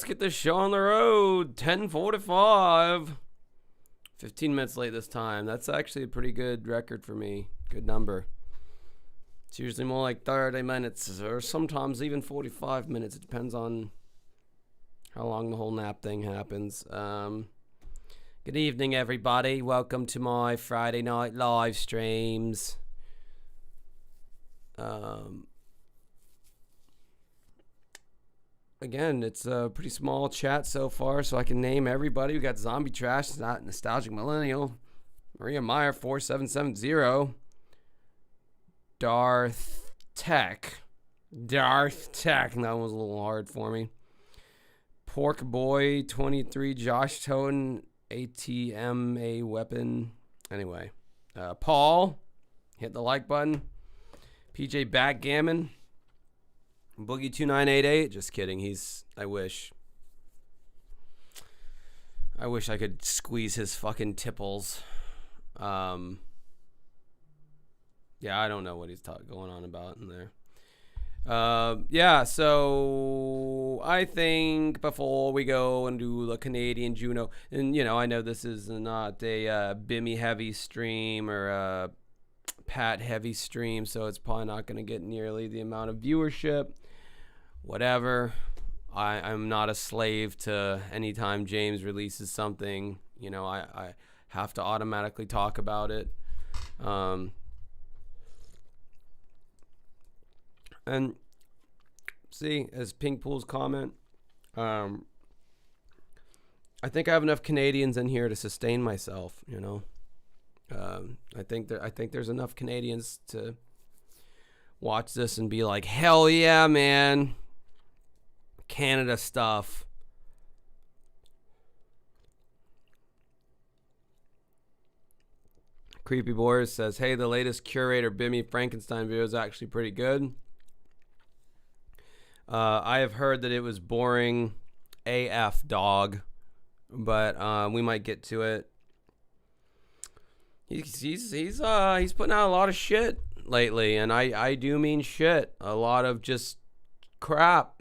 let's get this show on the road. 10:45. 15 minutes late this time. That's actually a pretty good record for me. Good number. It's usually more like 30 minutes or sometimes even 45 minutes. It depends on how long the whole nap thing happens. Good evening, everybody. Welcome to my Friday night live streams. Again, it's a pretty small chat so far, so I can name everybody. We got Zombie Trash, Not Nostalgic Millennial, Maria Meyer 4770, Darth Tech. That was a little hard for me. Pork Boy 23, Josh Toten, ATMA Weapon. Anyway, Paul, hit the like button. PJ Backgammon. Boogie 2988. Just kidding. I wish I could squeeze his fucking tipples. Yeah, I don't know what he's going on about in there. Yeah, so I think before we go and do the Canadian Juno, and I know this is not a Bimmy heavy stream or a Pat heavy stream, so it's probably not going to get nearly the amount of viewership. Whatever. I'm not a slave to anytime James releases something, I have to automatically talk about it. And see, as Pink Pool's comment, I think I have enough Canadians in here to sustain myself, I think there's enough Canadians to watch this and be like, hell yeah, man. Canada stuff. Creepy Boris says, hey, the latest Curator Bimmy Frankenstein video is actually pretty good. I have heard that it was boring AF, dog, but we might get to it. He's putting out a lot of shit lately, and I do mean shit. A lot of just crap.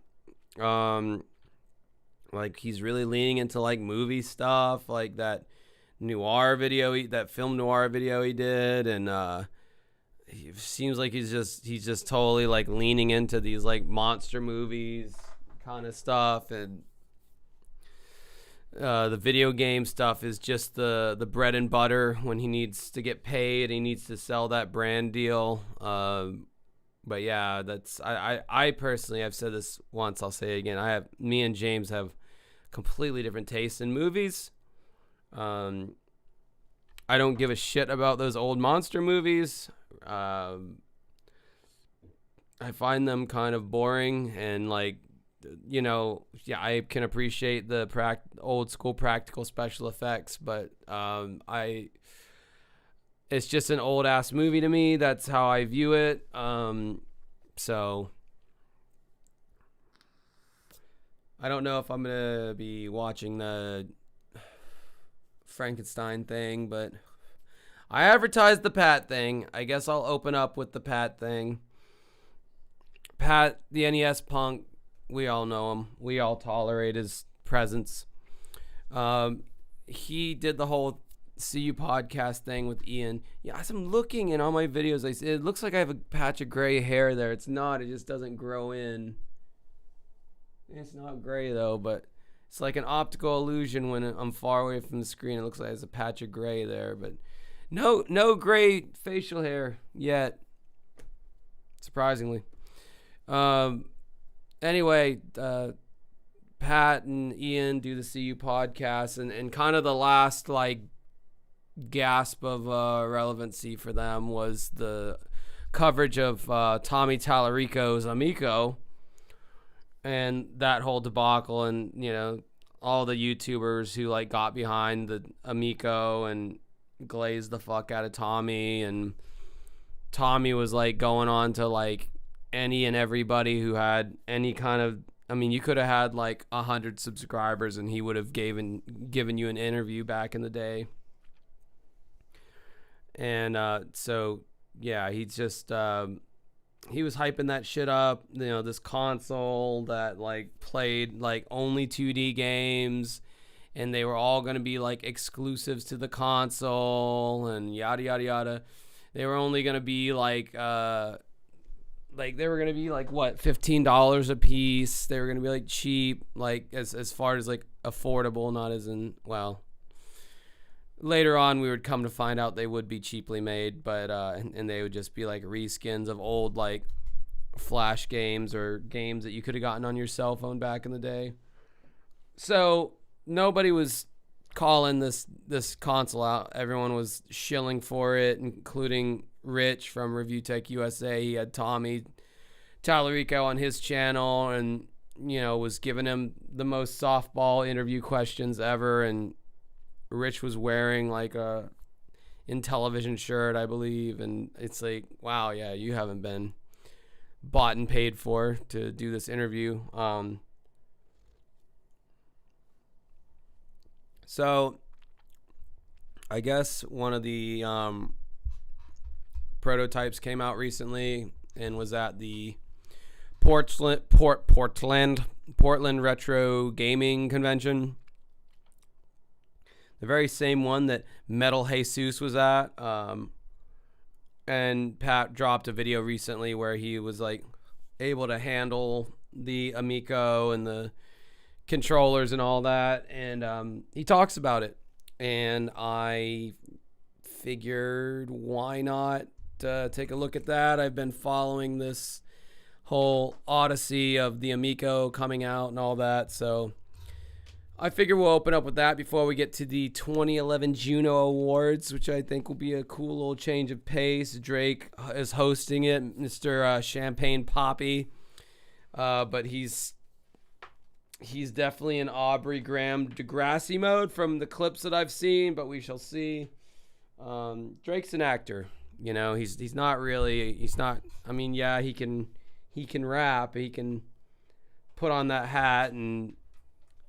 Like he's really leaning into like movie stuff, like that film noir video he did, and it seems like he's just totally like leaning into these like monster movies kind of stuff, and the video game stuff is just the bread and butter when he needs to get paid. He needs to sell that brand deal. But yeah, that's I personally, I've said this once, I'll say it again. Me and James have completely different tastes in movies. I don't give a shit about those old monster movies. I find them kind of boring and like, yeah, I can appreciate the old school practical special effects, but it's just an old ass movie to me. That's how I view it. So I don't know if I'm going to be watching the Frankenstein thing, but I advertised the Pat thing. I guess I'll open up with the Pat thing. Pat, the NES punk, we all know him. We all tolerate his presence. He did the whole CU podcast thing with Ian. Yeah, as I'm looking in all my videos, it looks like I have a patch of gray hair there. It's not. It just doesn't grow in. It's not gray though, but it's like an optical illusion when I'm far away from the screen. It looks like there's a patch of gray there, but no gray facial hair yet, surprisingly. Anyway, Pat and Ian do the CU podcast, and kind of the last like gasp of relevancy for them was the coverage of Tommy Tallarico's Amico and that whole debacle, and all the YouTubers who like got behind the Amico and glazed the fuck out of Tommy, and Tommy was like going on to like any and everybody who had any kind of, you could have had like 100 subscribers and he would have given you an interview back in the day. And so yeah, he just he was hyping that shit up, you know, this console that like played like only 2D games, and they were all going to be like exclusives to the console and yada yada yada. They were only going to be like they were going to be like what, $15 a piece. They were going to be like cheap, like as far as like affordable, not as in, well, later on we would come to find out they would be cheaply made, but and they would just be like reskins of old like Flash games or games that you could have gotten on your cell phone back in the day. So nobody was calling this console out. Everyone was shilling for it, including Rich from Review Tech USA. He had Tommy Tallarico on his channel, and you know, was giving him the most softball interview questions ever. And Rich was wearing like a Intellivision shirt, I believe, and it's like, wow, yeah, you haven't been bought and paid for to do this interview. So I guess one of the prototypes came out recently and was at the Portland Retro Gaming Convention. The very same one that Metal Jesus was at. And Pat dropped a video recently where he was like able to handle the Amico and the controllers and all that, and he talks about it, and I figured why not take a look at that. I've been following this whole odyssey of the Amico coming out and all that, so I figure we'll open up with that before we get to the 2011 JUNO Awards, which I think will be a cool little change of pace. Drake is hosting it, Mr. Champagne Poppy, but he's definitely in Aubrey Graham Degrassi mode from the clips that I've seen, but we shall see. Drake's an actor, you know. He's not really. He's not. I mean, yeah, he can rap. He can put on that hat and,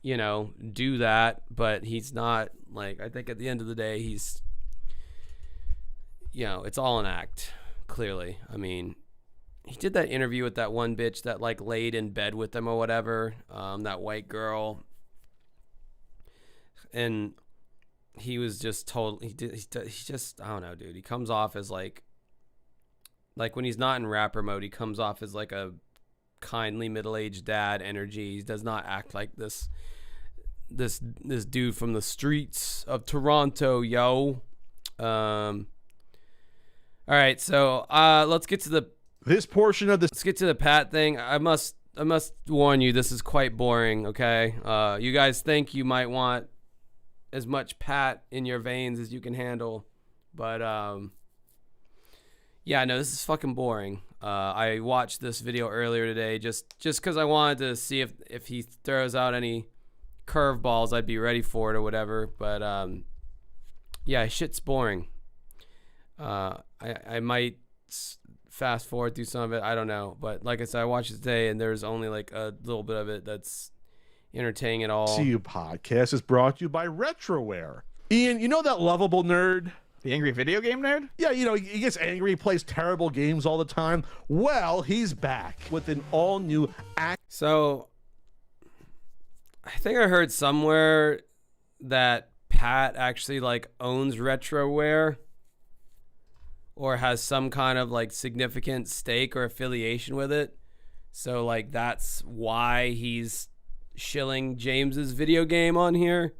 you know, do that. But he's not like. I think at the end of the day, he's, you know, it's all an act. Clearly, I mean. He did that interview with that one bitch that like laid in bed with him or whatever, that white girl, and he was just told he just, I don't know, dude. He comes off as like when he's not in rapper mode, he comes off as like a kindly middle-aged dad energy. He does not act like this dude from the streets of Toronto, yo. All right, so let's get to the. This portion of this. Let's get to the Pat thing. I must warn you, this is quite boring, okay? You guys think you might want as much Pat in your veins as you can handle, but yeah, no, this is fucking boring. I watched this video earlier today just because I wanted to see if he throws out any curveballs, I'd be ready for it or whatever, but yeah, shit's boring. I might fast forward through some of it, I don't know, but like I said, I watched it today and there's only like a little bit of it that's entertaining at all. CU podcast is brought to you by Retroware. Ian, you know that lovable nerd, the angry video game nerd? Yeah, you know, he gets angry, he plays terrible games all the time. Well, he's back with an all-new So I think I heard somewhere that Pat actually like owns Retroware, or has some kind of like significant stake or affiliation with it. So like that's why he's shilling James's video game on here.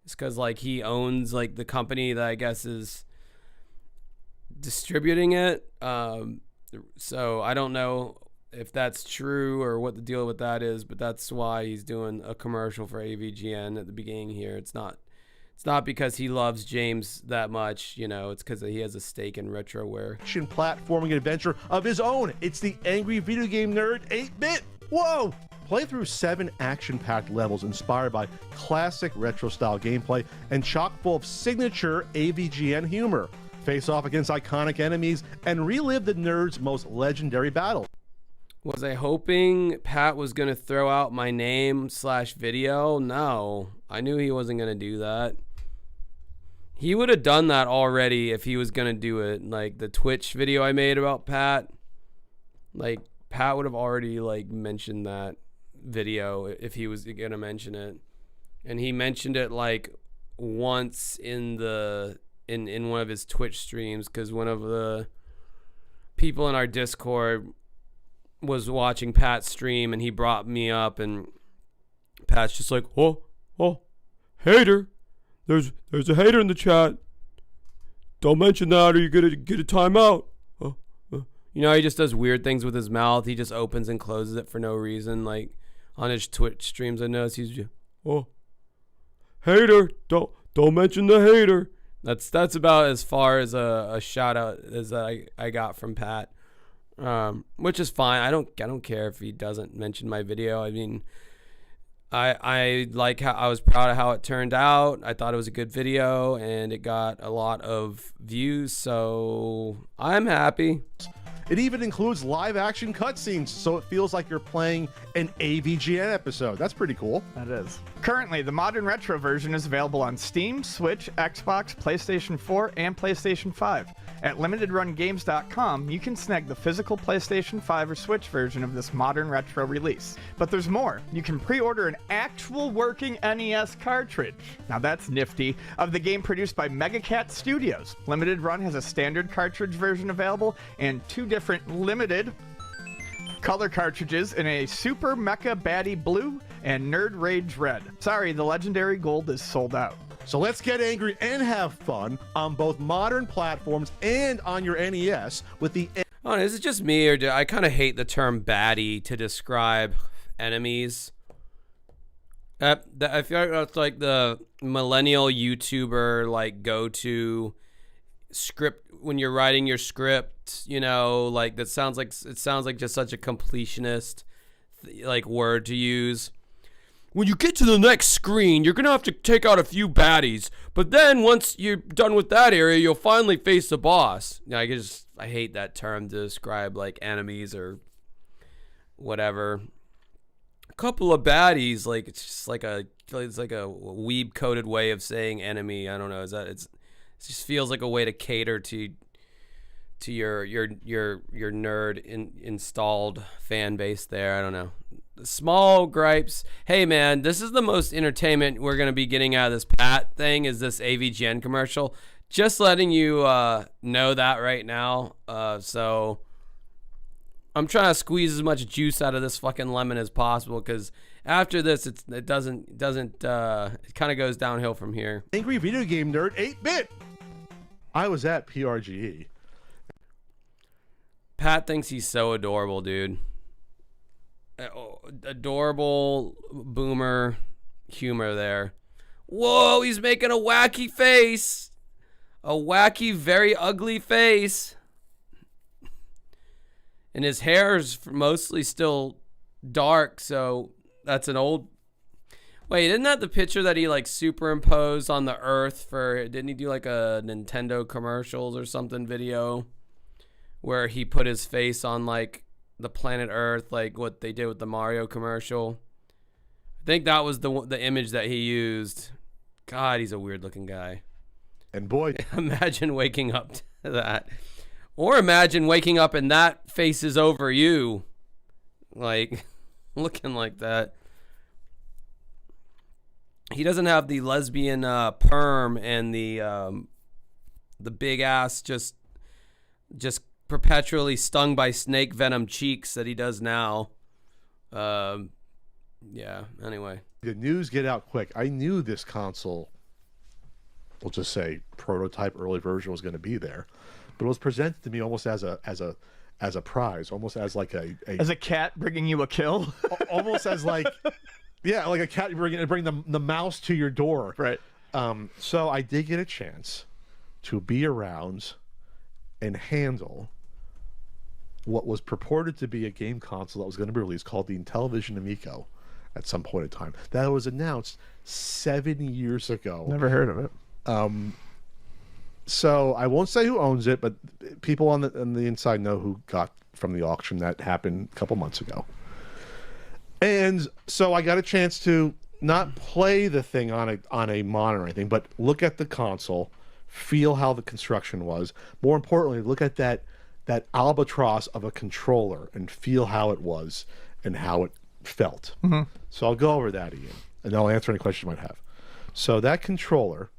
It's because like he owns like the company that I guess is distributing it. So I don't know if that's true or what the deal with that is, but that's why he's doing a commercial for AVGN at the beginning here. It's not because he loves James that much, you know, it's because he has a stake in Retroware. Action platforming adventure of his own. It's the Angry Video Game Nerd 8-Bit. Whoa! Play through 7 action-packed levels inspired by classic retro-style gameplay and chock full of signature AVGN humor. Face off against iconic enemies and relive the nerd's most legendary battles. Was I hoping Pat was going to throw out my name/video? No, I knew he wasn't going to do that. He would have done that already if he was going to do it. Like the Twitch video I made about Pat, Like Pat would have already like mentioned that video if he was gonna mention it, and he mentioned it like once in one of his Twitch streams, because one of the people in our Discord was watching Pat's stream and he brought me up, and Pat's just like, oh, hater, there's a hater in the chat, don't mention that or you're gonna get a timeout. You know, he just does weird things with his mouth. He just opens and closes it for no reason. Like on his Twitch streams, I notice he's just, oh, hater, don't mention the hater. That's about as far as a shout out as I got from Pat, which is fine. I don't care if he doesn't mention my video. I mean, I like how I was proud of how it turned out. I thought it was a good video and it got a lot of views, so I'm happy. It even includes live action cutscenes, so it feels like you're playing an AVGN episode. That's pretty cool. That is. Currently, the modern retro version is available on Steam, Switch, Xbox, PlayStation 4, and PlayStation 5. At limitedrungames.com, you can snag the physical PlayStation 5 or Switch version of this modern retro release. But there's more. You can pre-order an actual working NES cartridge. Now that's nifty. Of the game produced by Megacat Studios. Limited Run has a standard cartridge version available and 2 different limited color cartridges in a Super Mecha Baddie Blue and Nerd Rage Red. Sorry, the Legendary Gold is sold out. So let's get angry and have fun on both modern platforms and on your NES with the... Oh, is it just me, or do I kind of hate the term baddie to describe enemies? I feel like that's like the millennial YouTuber like go-to script when you're writing your script. You know, like it sounds like just such a completionist like word to use. When you get to the next screen, you're going to have to take out a few baddies. But then once you're done with that area, you'll finally face the boss. I hate that term to describe like enemies or whatever. A couple of baddies, like it's just like a weeb coded way of saying enemy. I don't know. It just feels like a way to cater to your nerd installed fan base there. I don't know. Small gripes. Hey man, this is the most entertainment we're gonna be getting out of this Pat thing, is this AVGN commercial. Just letting you know that right now. So I'm trying to squeeze as much juice out of this fucking lemon as possible, because after this it kind of goes downhill from here. Angry Video Game Nerd 8-bit. I was at PRGE. Pat thinks he's so adorable, dude. Adorable boomer humor there. Whoa, he's making a wacky face. A wacky, very ugly face. And his hair's mostly still dark, so that's an old... Wait, isn't that the picture that he like superimposed on the earth for... Didn't he do like a Nintendo commercials or something video where he put his face on like the planet Earth, like what they did with the Mario commercial? I think that was the image that he used. God, he's a weird looking guy. And boy, imagine waking up to that. Or imagine waking up and that face is over you. Like, looking like that. He doesn't have the lesbian perm and the big ass just perpetually stung by snake venom cheeks that he does now. Yeah, anyway. The news get out quick. I knew this console, we'll just say prototype early version, was going to be there, but it was presented to me almost as a prize, almost as like as a cat bringing you a kill. Almost as like, yeah, like a cat bring the mouse to your door. Right. So I did get a chance to be around and handle what was purported to be a game console that was going to be released called the Intellivision Amico at some point in time. That was announced 7 years ago. Never heard of it. So I won't say who owns it, but people on the inside know who got from the auction that happened a couple months ago. And so I got a chance to not play the thing on a monitor or anything, but look at the console, feel how the construction was. More importantly, look at that that albatross of a controller and feel how it was and how it felt. So I'll go over that, Ian, and I'll answer any questions you might have. So that controller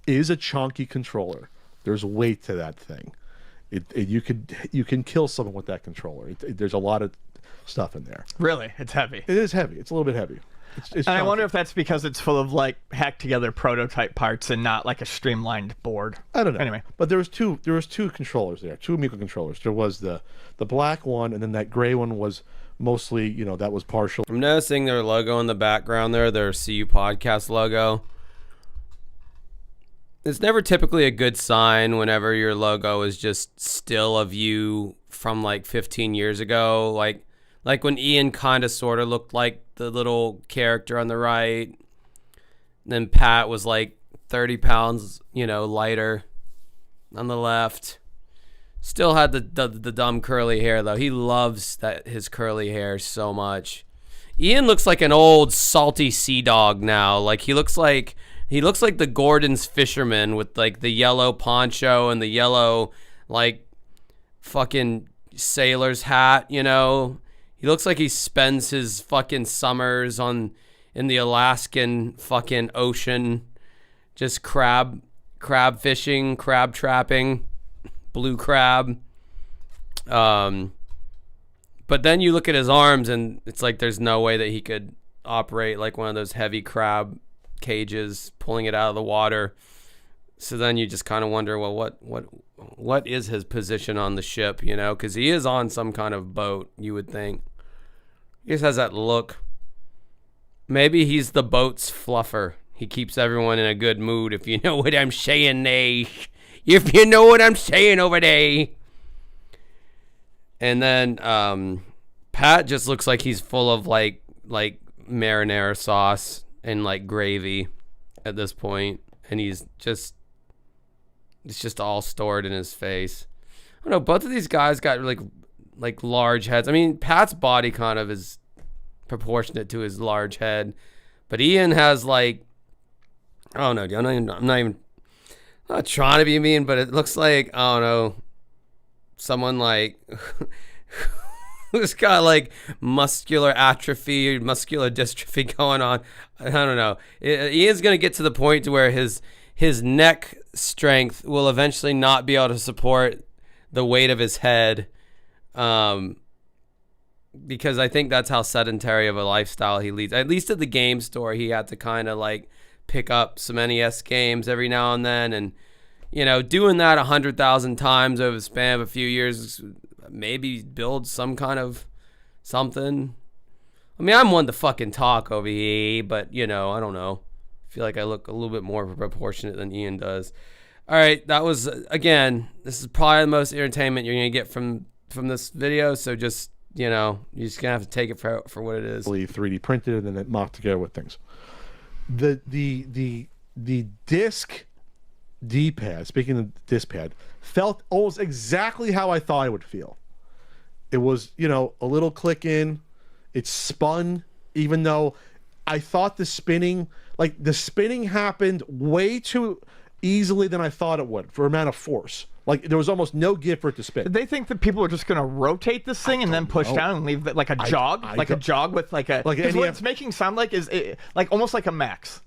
is a chunky controller. There's weight to that thing. You can kill someone with that controller. There's a lot of stuff in there. Really? It's heavy. It is heavy. It's a little bit heavy. It's and I wonder if that's because it's full of like hacked together prototype parts and not like a streamlined board. I don't know. Anyway, but there was two controllers there, two Amico controllers. There was the black one, and then that gray one was mostly, that was partial. I'm noticing their logo in the background there, their CU podcast logo. It's never typically a good sign whenever your logo is just still of you from like 15 years ago. Like when Ian kind of sort of looked like the little character on the right. Then Pat was like 30 pounds, lighter on the left. Still had the dumb curly hair though. He loves his curly hair so much. Ian looks like an old salty sea dog now. Like he looks like the Gordon's fisherman with like the yellow poncho and the yellow like fucking sailor's hat, He looks like he spends his fucking summers in the Alaskan fucking ocean just crab fishing, crab trapping, blue crab. But then you look at his arms and it's like there's no way that he could operate like one of those heavy crab cages pulling it out of the water. So then you just kind of wonder, well, what is his position on the ship, because he is on some kind of boat, you would think. He just has that look. Maybe he's the boat's fluffer. He keeps everyone in a good mood, if you know what I'm saying, they. If you know what I'm saying over there. And then Pat just looks like he's full of like marinara sauce and like gravy at this point, and it's just all stored in his face. I don't know, both of these guys got like large heads. I mean, Pat's body kind of is proportionate to his large head, but Ian has like, I don't know, I'm not trying to be mean, but it looks like, I don't know, someone like who's got like muscular atrophy, muscular dystrophy going on. I don't know. Ian's going to get to the point to where his neck strength will eventually not be able to support the weight of his head, because I think that's how sedentary of a lifestyle he leads. At least at the game store, he had to kind of like pick up some NES games every now and then, and doing that 100,000 times over the span of a few years, maybe build some kind of something. I mean, I'm one to fucking talk over here, but I don't know. I feel like I look a little bit more proportionate than Ian does. All right, that was, again, this is probably the most entertainment you're gonna get from this video. So just you're just gonna have to take it for what it is. 3D printed and then mocked together with things. The disc D-pad, speaking of disc pad, felt almost exactly how I thought it would feel. It was, a little click in. It spun, even though I thought the spinning happened way too easily than I thought it would for amount of force. Like, there was almost no give for it to spin. Did they think that people were just going to rotate this thing and then push down and leave it like a jog? A jog with like a... Because what it's making sound like is like almost like a Max.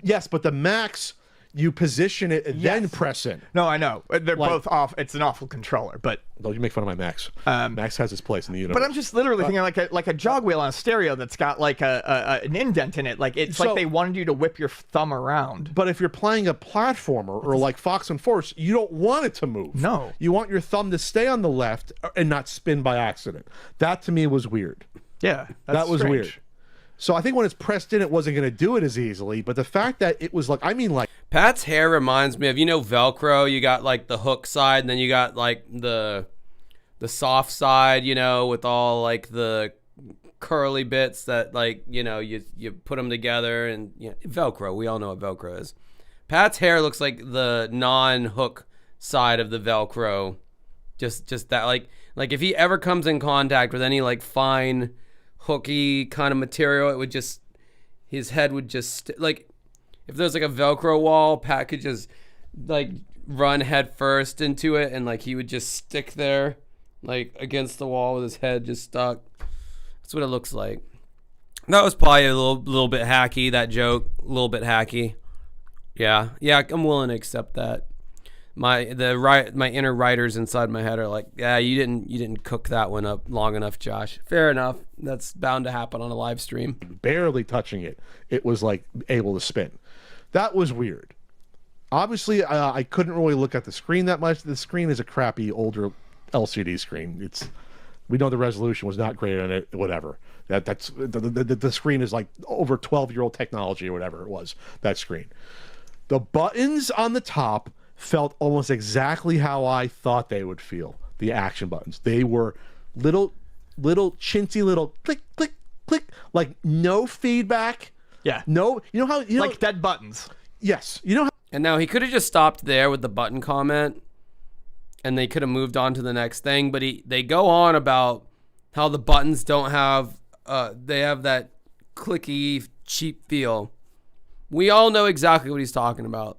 Yes, but the Max... You position it and then press in. No, I know. They're both off. It's an awful controller, but... Don't you make fun of my Max. Max has his place in the universe. But I'm just literally thinking like a jog wheel on a stereo that's got like an indent in it. Like it's like they wanted you to whip your thumb around. But if you're playing a platformer or like Fox and Force, you don't want it to move. No. You want your thumb to stay on the left and not spin by accident. That to me was weird. Yeah, that was weird. So I think when it's pressed in, it wasn't going to do it as easily. But the fact that it was like, Pat's hair reminds me of, Velcro. You got like the hook side, and then you got like the soft side, with all like the curly bits that like, you put them together, and Velcro. We all know what Velcro is. Pat's hair looks like the non-hook side of the Velcro. Just that like if he ever comes in contact with any like fine hooky kind of material, it would just, his head would just like, if there's like a Velcro wall, Pat could just like run head first into it, and like he would just stick there, like against the wall with his head just stuck. That's what it looks like. That was probably a little bit hacky. That joke, a little bit hacky. Yeah, I'm willing to accept that. My inner writers inside my head are like, yeah, you didn't cook that one up long enough, Josh. Fair enough. That's bound to happen on a live stream. Barely touching it, it was like able to spin. That was weird. Obviously, I couldn't really look at the screen that much. The screen is a crappy older LCD screen. We know the resolution was not great on it. Whatever. That's the screen is like over 12-year-old technology or whatever it was. That screen. The buttons on the top felt almost exactly how I thought they would feel. The action buttons. They were little chintzy little click click click, like no feedback. Yeah. No. You know how like dead buttons. Yes. You know how. And now he could have just stopped there with the button comment, and they could have moved on to the next thing. But they go on about how the buttons don't have. They have that clicky, cheap feel. We all know exactly what he's talking about.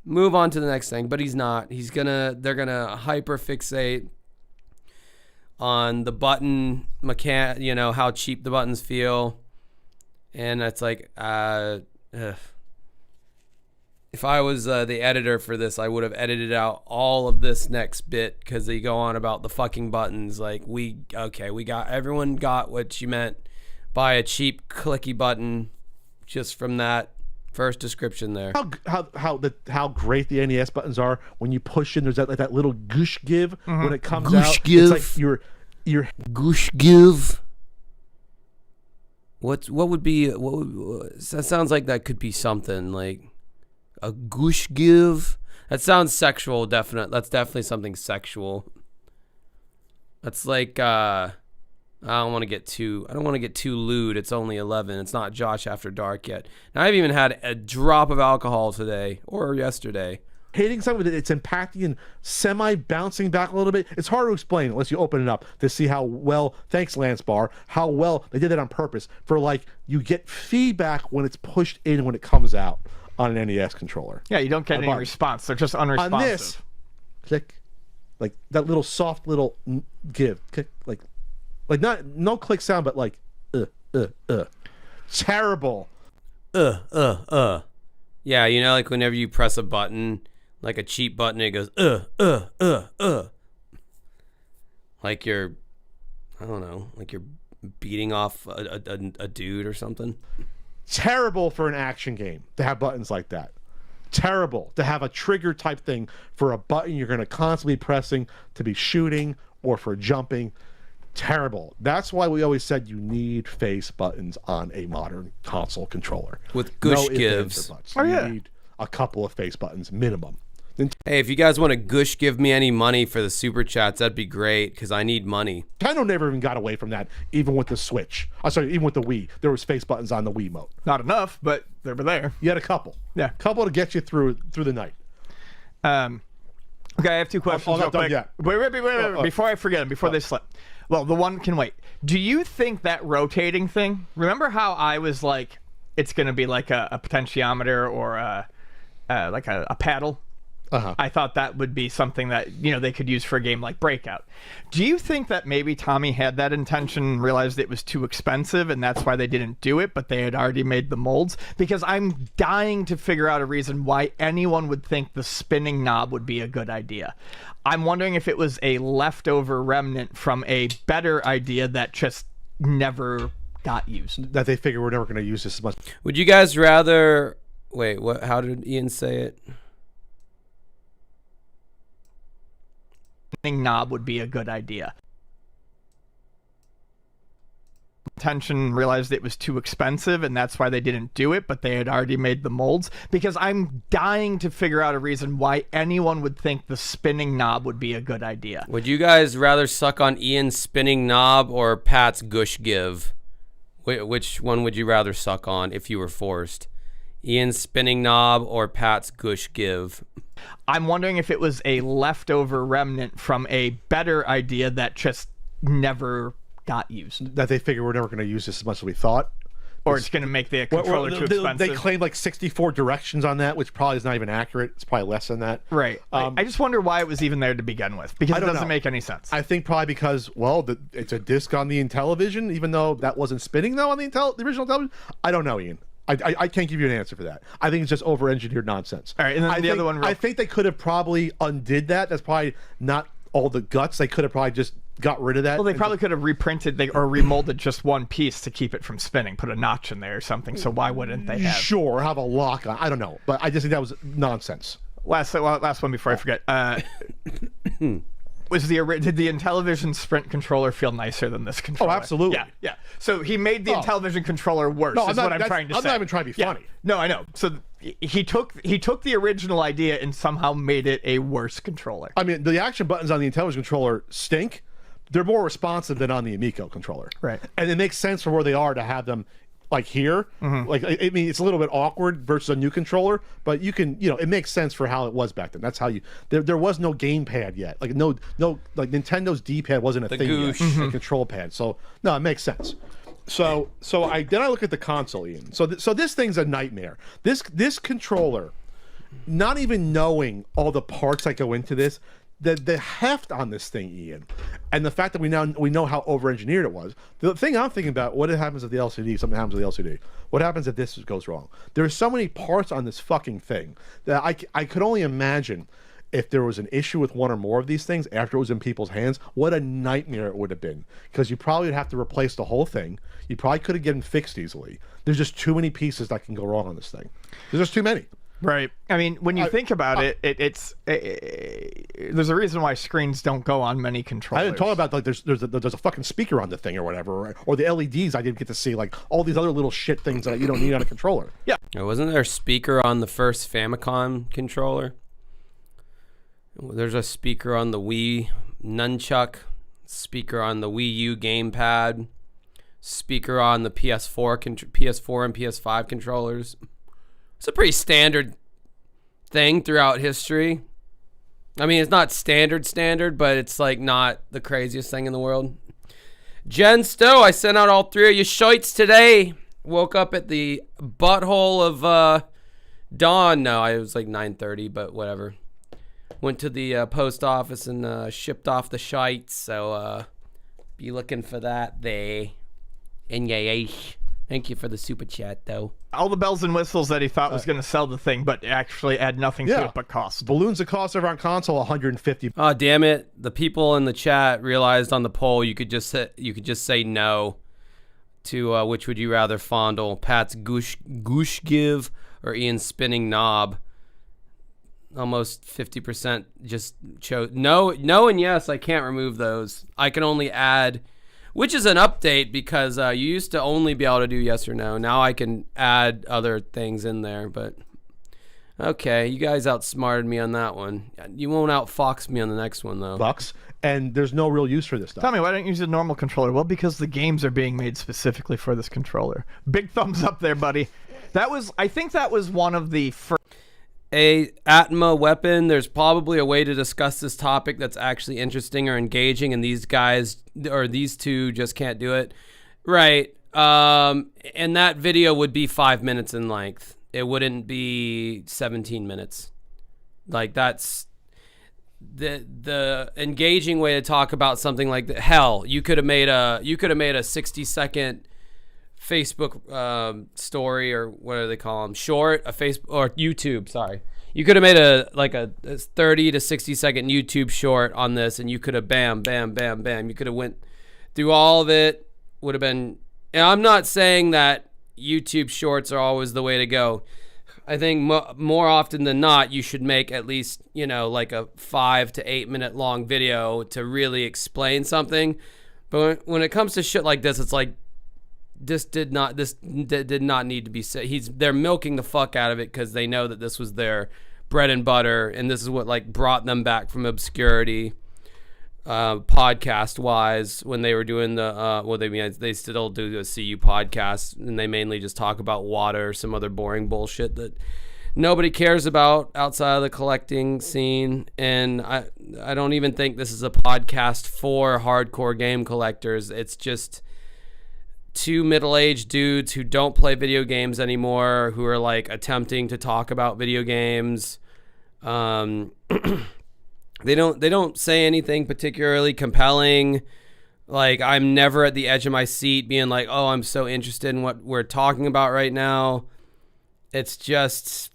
Move on to the next thing, but he's not. They're gonna hyper fixate on the button how cheap the buttons feel, and it's like, if I was the editor for this, I would have edited out all of this next bit because they go on about the fucking buttons. Like everyone got what you meant by a cheap clicky button just from that first description there. How great the NES buttons are when you push in. There's that little goosh give when it comes Goosh out. give. It's like your Goosh give. What would be? That sounds like that could be something like a goosh give. That sounds sexual. That's definitely something sexual. That's like I don't want to get too lewd. It's only 11. It's not Josh After Dark yet. And I haven't even had a drop of alcohol today or yesterday. Hitting something that it's impacting and semi-bouncing back a little bit. It's hard to explain unless you open it up to see how well, thanks Lance Barr, how well they did that on purpose. For like, you get feedback when it's pushed in when it comes out on an NES controller. Yeah, you don't get any response. They're just unresponsive. On this, click, like that little soft little give, click, like no click sound, but like terrible. Yeah, like whenever you press a button, like a cheap button, it goes like you're, I don't know, like you're beating off a dude or something. Terrible for an action game to have buttons like that. Terrible to have a trigger type thing for a button you're going to constantly be pressing to be shooting or for jumping. Terrible. That's why we always said you need face buttons on a modern console controller. With gush gives. You need a couple of face buttons minimum. Hey, if you guys want to gush give me any money for the super chats, that'd be great because I need money. Nintendo never even got away from that, even with the Switch. Even with the Wii. There was face buttons on the Wii mode. Not enough, but they were there. You had a couple. Yeah. A couple to get you through the night. Okay, I have two questions real quick. Wait, before I forget them, before they slip. Well, the one can wait. Do you think that rotating thing, remember how I was like, it's going to be like a potentiometer or like a paddle? I thought that would be something that, they could use for a game like Breakout. Do you think that maybe Tommy had that intention, realized it was too expensive, and that's why they didn't do it, but they had already made the molds? Because I'm dying to figure out a reason why anyone would think the spinning knob would be a good idea. I'm wondering if it was a leftover remnant from a better idea that just never got used. That they figure we're never going to use this as much. Would you guys rather... Wait, what? How did Ian say it? Knob would be a good idea. Intention, realized it was too expensive, and that's why they didn't do it, but they had already made the molds. Because I'm dying to figure out a reason why anyone would think the spinning knob would be a good idea. Would you guys rather suck on Ian's spinning knob or Pat's gush give? Which one would you rather suck on if you were forced? Ian's spinning knob or Pat's gush give? I'm wondering if it was a leftover remnant from a better idea that just never got used. That they figure we're never going to use this as much as we thought. Or it's going to make the controller too expensive. They claim like 64 directions on that, which probably is not even accurate. It's probably less than that. Right. I just wonder why it was even there to begin with, because it doesn't make any sense. I think probably because, well, it's a disc on the Intellivision, even though that wasn't spinning though on the original television. I don't know, Ian. I can't give you an answer for that. I think it's just over-engineered nonsense. All right, and then the other one. I think they could have probably undid that. That's probably not all the guts. They could have probably just got rid of that. Well, they probably could have reprinted or remolded just one piece to keep it from spinning, put a notch in there or something. So why wouldn't they have? Sure, have a lock on. I don't know, but I just think that was nonsense. Last one before I forget. Did the Intellivision Sprint controller feel nicer than this controller? Oh, absolutely. Yeah. So he made the Intellivision controller worse. No, is what I'm trying to say. I'm not even trying to be funny. No, I know. So he took the original idea and somehow made it a worse controller. I mean, the action buttons on the Intellivision controller stink. They're more responsive than on the Amico controller. Right. And it makes sense for where they are to have them like here. Like, I mean, it's a little bit awkward versus a new controller, but you can, it makes sense for how it was back then. That's how there was no gamepad yet. Like like Nintendo's D-pad wasn't a thing yet, a control pad. So no, it makes sense. So I look at the console, Ian. So this thing's a nightmare. This controller, not even knowing all the parts that go into this, the heft on this thing, Ian, and the fact that we know how over-engineered it was. The thing I'm thinking about, what happens if something happens with the LCD? What happens if this goes wrong? There's so many parts on this fucking thing that I could only imagine if there was an issue with one or more of these things after it was in people's hands, what a nightmare it would have been. Because you probably would have to replace the whole thing. You probably could have gotten fixed easily. There's just too many pieces that can go wrong on this thing. There's just too many. Right. I mean, when you think about it, there's a reason why screens don't go on many controllers. I didn't talk about like there's a fucking speaker on the thing or whatever, or the LEDs I didn't get to see, like all these other little shit things that you don't need on a controller. Yeah. Wasn't there a speaker on the first Famicom controller? There's a speaker on the Wii Nunchuck, speaker on the Wii U gamepad, speaker on the PS4 and PS5 controllers. It's a pretty standard thing throughout history. I mean, it's not standard, but it's like not the craziest thing in the world. Jen Stowe, I sent out all three of you shites today. Woke up at the butthole of dawn. No, it was like 9:30, but whatever. Went to the post office and shipped off the shites. So be looking for that there. And yay. Thank you for the super chat, though. All the bells and whistles that he thought was going to sell the thing, but actually add nothing to it but cost. Balloons that cost over on console $150. Oh, damn it! The people in the chat realized on the poll you could just say no to which would you rather fondle, Pat's goosh give or Ian's spinning knob. Almost 50% just chose no and yes. I can't remove those. I can only add. Which is an update because you used to only be able to do yes or no. Now I can add other things in there, but okay, you guys outsmarted me on that one. You won't outfox me on the next one, though. Bucks, and there's no real use for this stuff. Tommy, why don't you use a normal controller? Well, because the games are being made specifically for this controller. Big thumbs up there, buddy. I think that was one of the first. A Atma weapon. There's probably a way to discuss this topic that's actually interesting or engaging, and these guys or these two just can't do it. Right. And that video would be 5 minutes in length. It wouldn't be 17 minutes. Like that's the engaging way to talk about something like that. Hell, you could have made a 60-second Facebook story, or what do they call them? Short, a Facebook or YouTube. Sorry, you could have made a 30 to 60-second YouTube short on this, and you could have bam. You could have went through all of it. Would have been. And I'm not saying that YouTube shorts are always the way to go. I think more often than not, you should make at least like a 5 to 8 minute long video to really explain something. But when it comes to shit like this, it's like. This did not need to be said. They're milking the fuck out of it because they know that this was their bread and butter, and this is what like brought them back from obscurity, podcast wise, when they were doing the they still do the CU podcast, and they mainly just talk about water or some other boring bullshit that nobody cares about outside of the collecting scene. And I don't even think this is a podcast for hardcore game collectors. It's just two middle-aged dudes who don't play video games anymore, who are like attempting to talk about video games. They don't say anything particularly compelling. Like, I'm never at the edge of my seat being like, oh, I'm so interested in what we're talking about right now. It's just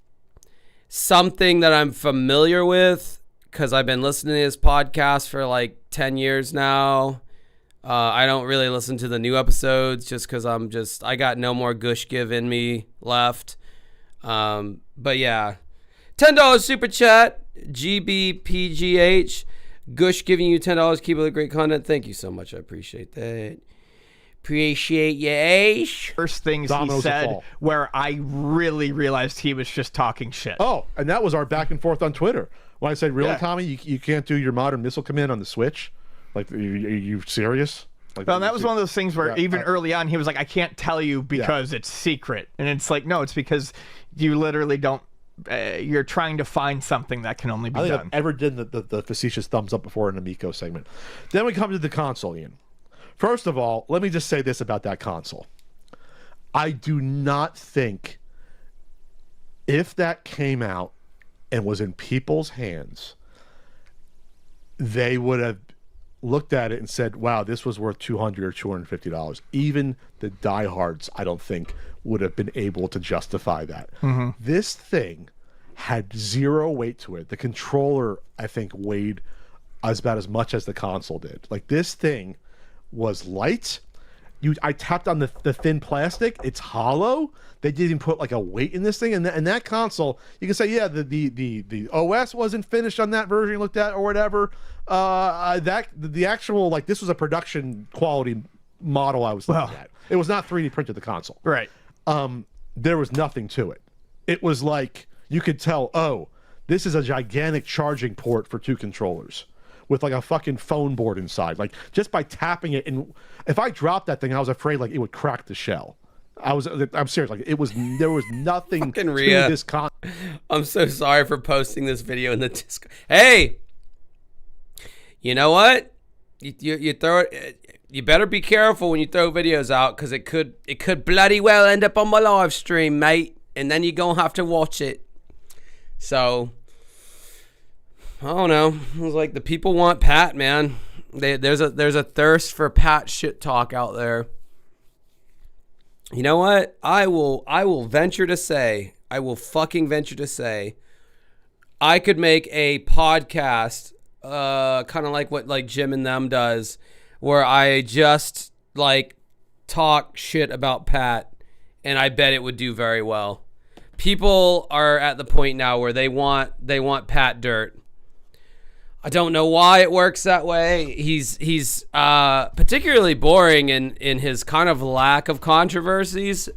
something that I'm familiar with because I've been listening to this podcast for like 10 years now. I don't really listen to the new episodes just because I got no more gush give in me left. But yeah, $10 super chat, GBPGH. Gush giving you $10. Keep up the great content. Thank you so much. I appreciate that. Appreciate you, Ash. First things he said where I really realized he was just talking shit. Oh, and that was our back and forth on Twitter. When I said, really, Tommy, you can't do your modern missile command on the Switch? Like, are you serious? Like, well, that was one of those things where even early on, he was like, I can't tell you because it's secret. And it's like, no, it's because you literally don't. You're trying to find something that can only be done. I've ever did the facetious thumbs up before in an Amico segment. Then we come to the console, Ian. First of all, let me just say this about that console. I do not think if that came out and was in people's hands, they would have looked at it and said, wow, this was worth $200 or $250. Even the diehards, I don't think, would have been able to justify that. Mm-hmm. This thing had zero weight to it. The controller, I think, weighed about as much as the console did. Like, this thing was light. I tapped on the thin plastic. It's hollow. They didn't put like a weight in this thing. And that console, you can say, yeah, the OS wasn't finished on that version you looked at or whatever. The actual, like, this was a production quality model I was looking at. It was not 3D printed, the console. Right. There was nothing to it. It was like, you could tell, oh, this is a gigantic charging port for two controllers with like a fucking phone board inside. Like, just by tapping it, and if I dropped that thing, I was afraid like it would crack the shell. I'm serious. Like, there was nothing to this con. I'm so sorry for posting this video in the Discord. Hey, you know what? You throw it. You better be careful when you throw videos out, because it could bloody well end up on my live stream, mate. And then you're gonna have to watch it. So, I don't know. It was like, the people want Pat, man. There's a thirst for Pat shit talk out there. You know what? I will venture to say, I will fucking venture to say, I could make a podcast, kind of like what like Jim and them does, where I just like talk shit about Pat, and I bet it would do very well. People are at the point now where they want Pat dirt. I don't know why it works that way. He's particularly boring in his kind of lack of controversies.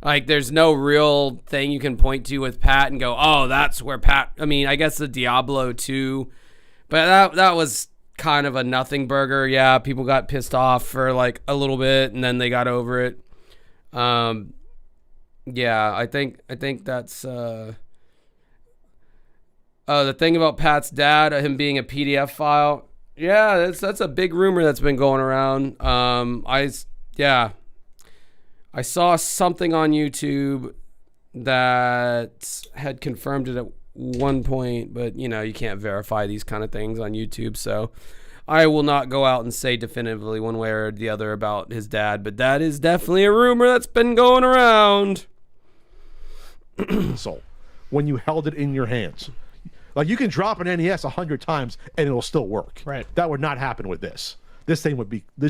Like, there's no real thing you can point to with Pat and go, oh, that's where Pat. I mean, I guess the Diablo 2, but that was kind of a nothing burger. Yeah, people got pissed off for like a little bit, and then they got over it. Yeah, I think that's the thing about Pat's dad, him being a PDF file. Yeah, that's a big rumor that's been going around. I saw something on YouTube that had confirmed it at one point, but you know, you can't verify these kind of things on YouTube, so I will not go out and say definitively one way or the other about his dad, but that is definitely a rumor that's been going around. So, when you held it in your hands, like, you can drop an NES 100 times and it'll still work. Right. That would not happen with this. This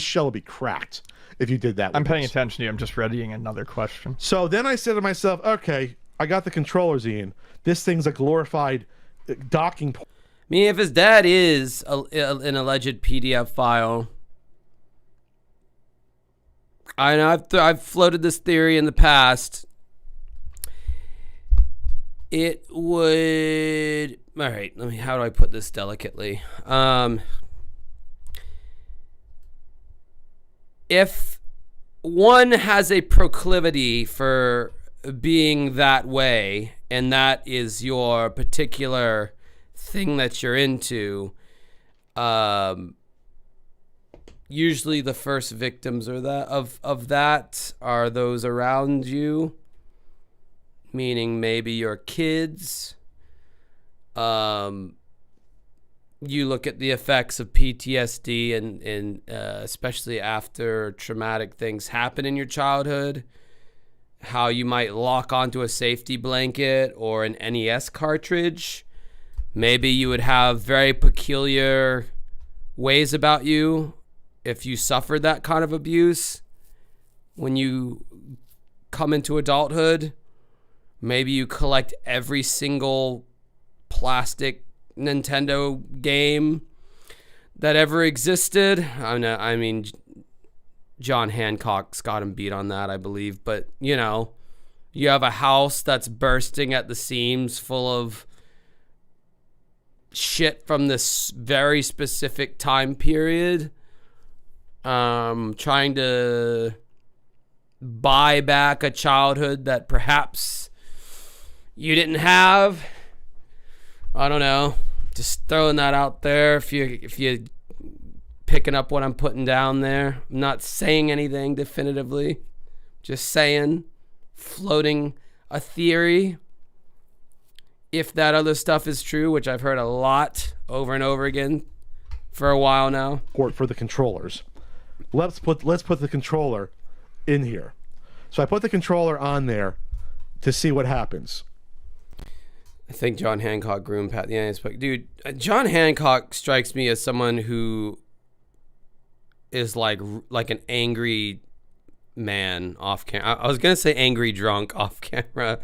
shell would be cracked if you did that. I'm paying attention to you. I'm just readying another question. So then I said to myself, okay, I got the controllers, Ian. This thing's a glorified docking port. I mean, if his dad is an alleged PDF file, I know I've floated this theory in the past. It would. All right, how do I put this delicately? If one has a proclivity for being that way, and that is your particular thing that you're into, usually the first victims are that are those around you, meaning maybe your kids. You look at the effects of PTSD and especially after traumatic things happen in your childhood, how you might lock onto a safety blanket or an NES cartridge. Maybe you would have very peculiar ways about you if you suffered that kind of abuse when you come into adulthood. Maybe you collect every single plastic Nintendo game that ever existed. I mean, John Hancock's got him beat on that, I believe. But, you know, you have a house that's bursting at the seams full of shit from this very specific time period. Trying to buy back a childhood that perhaps you didn't have. I don't know. Just throwing that out there. If you picking up what I'm putting down there, I'm not saying anything definitively. Just saying, floating a theory. If that other stuff is true, which I've heard a lot over and over again for a while now. Or for the controllers. Let's put the controller in here. So I put the controller on there to see what happens. I think John Hancock groomed Pat the NES. Dude, John Hancock strikes me as someone who is like an angry man off camera. I was gonna say angry drunk off camera.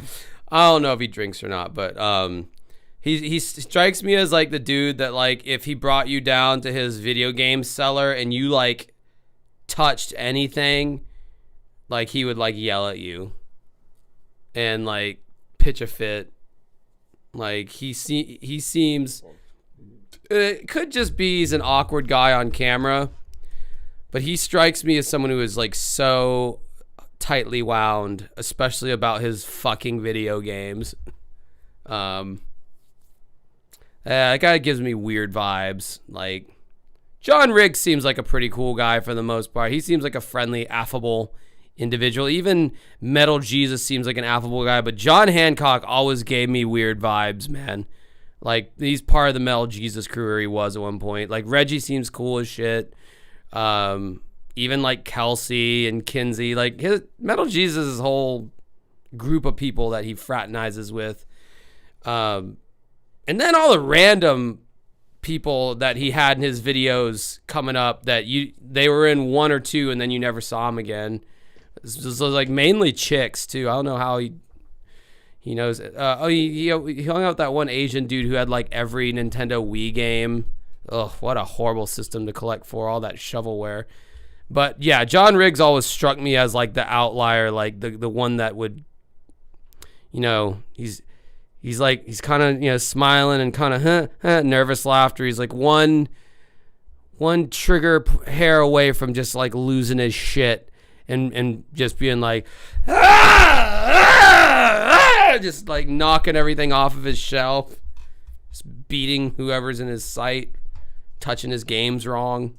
I don't know if he drinks or not, but he strikes me as like the dude that, like, if he brought you down to his video game cellar and you like touched anything, like he would like yell at you and like pitch a fit. Like he seems, it could just be he's an awkward guy on camera, but he strikes me as someone who is like so tightly wound, especially about his fucking video games. That guy gives me weird vibes. Like, John Riggs seems like a pretty cool guy for the most part. He seems like a friendly, affable individual. Even Metal Jesus seems like an affable guy, but John Hancock always gave me weird vibes, man. Like, he's part of the Metal Jesus crew, or he was at one point. Like, Reggie seems cool as shit. Even like Kelsey and Kinsey, like his Metal Jesus' whole group of people that he fraternizes with. And then all the random people that he had in his videos coming up that they were in one or two and then you never saw them again. This was like mainly chicks too. I don't know how he knows. He hung out with that one Asian dude who had like every Nintendo Wii game. Ugh, what a horrible system to collect for, all that shovelware. But yeah, John Riggs always struck me as like the outlier, like the one that would, you know, he's kind of, you know, smiling and kind of nervous laughter. He's like one trigger hair away from just like losing his shit and just being like, just like knocking everything off of his shelf, just beating whoever's in his sight, touching his games wrong.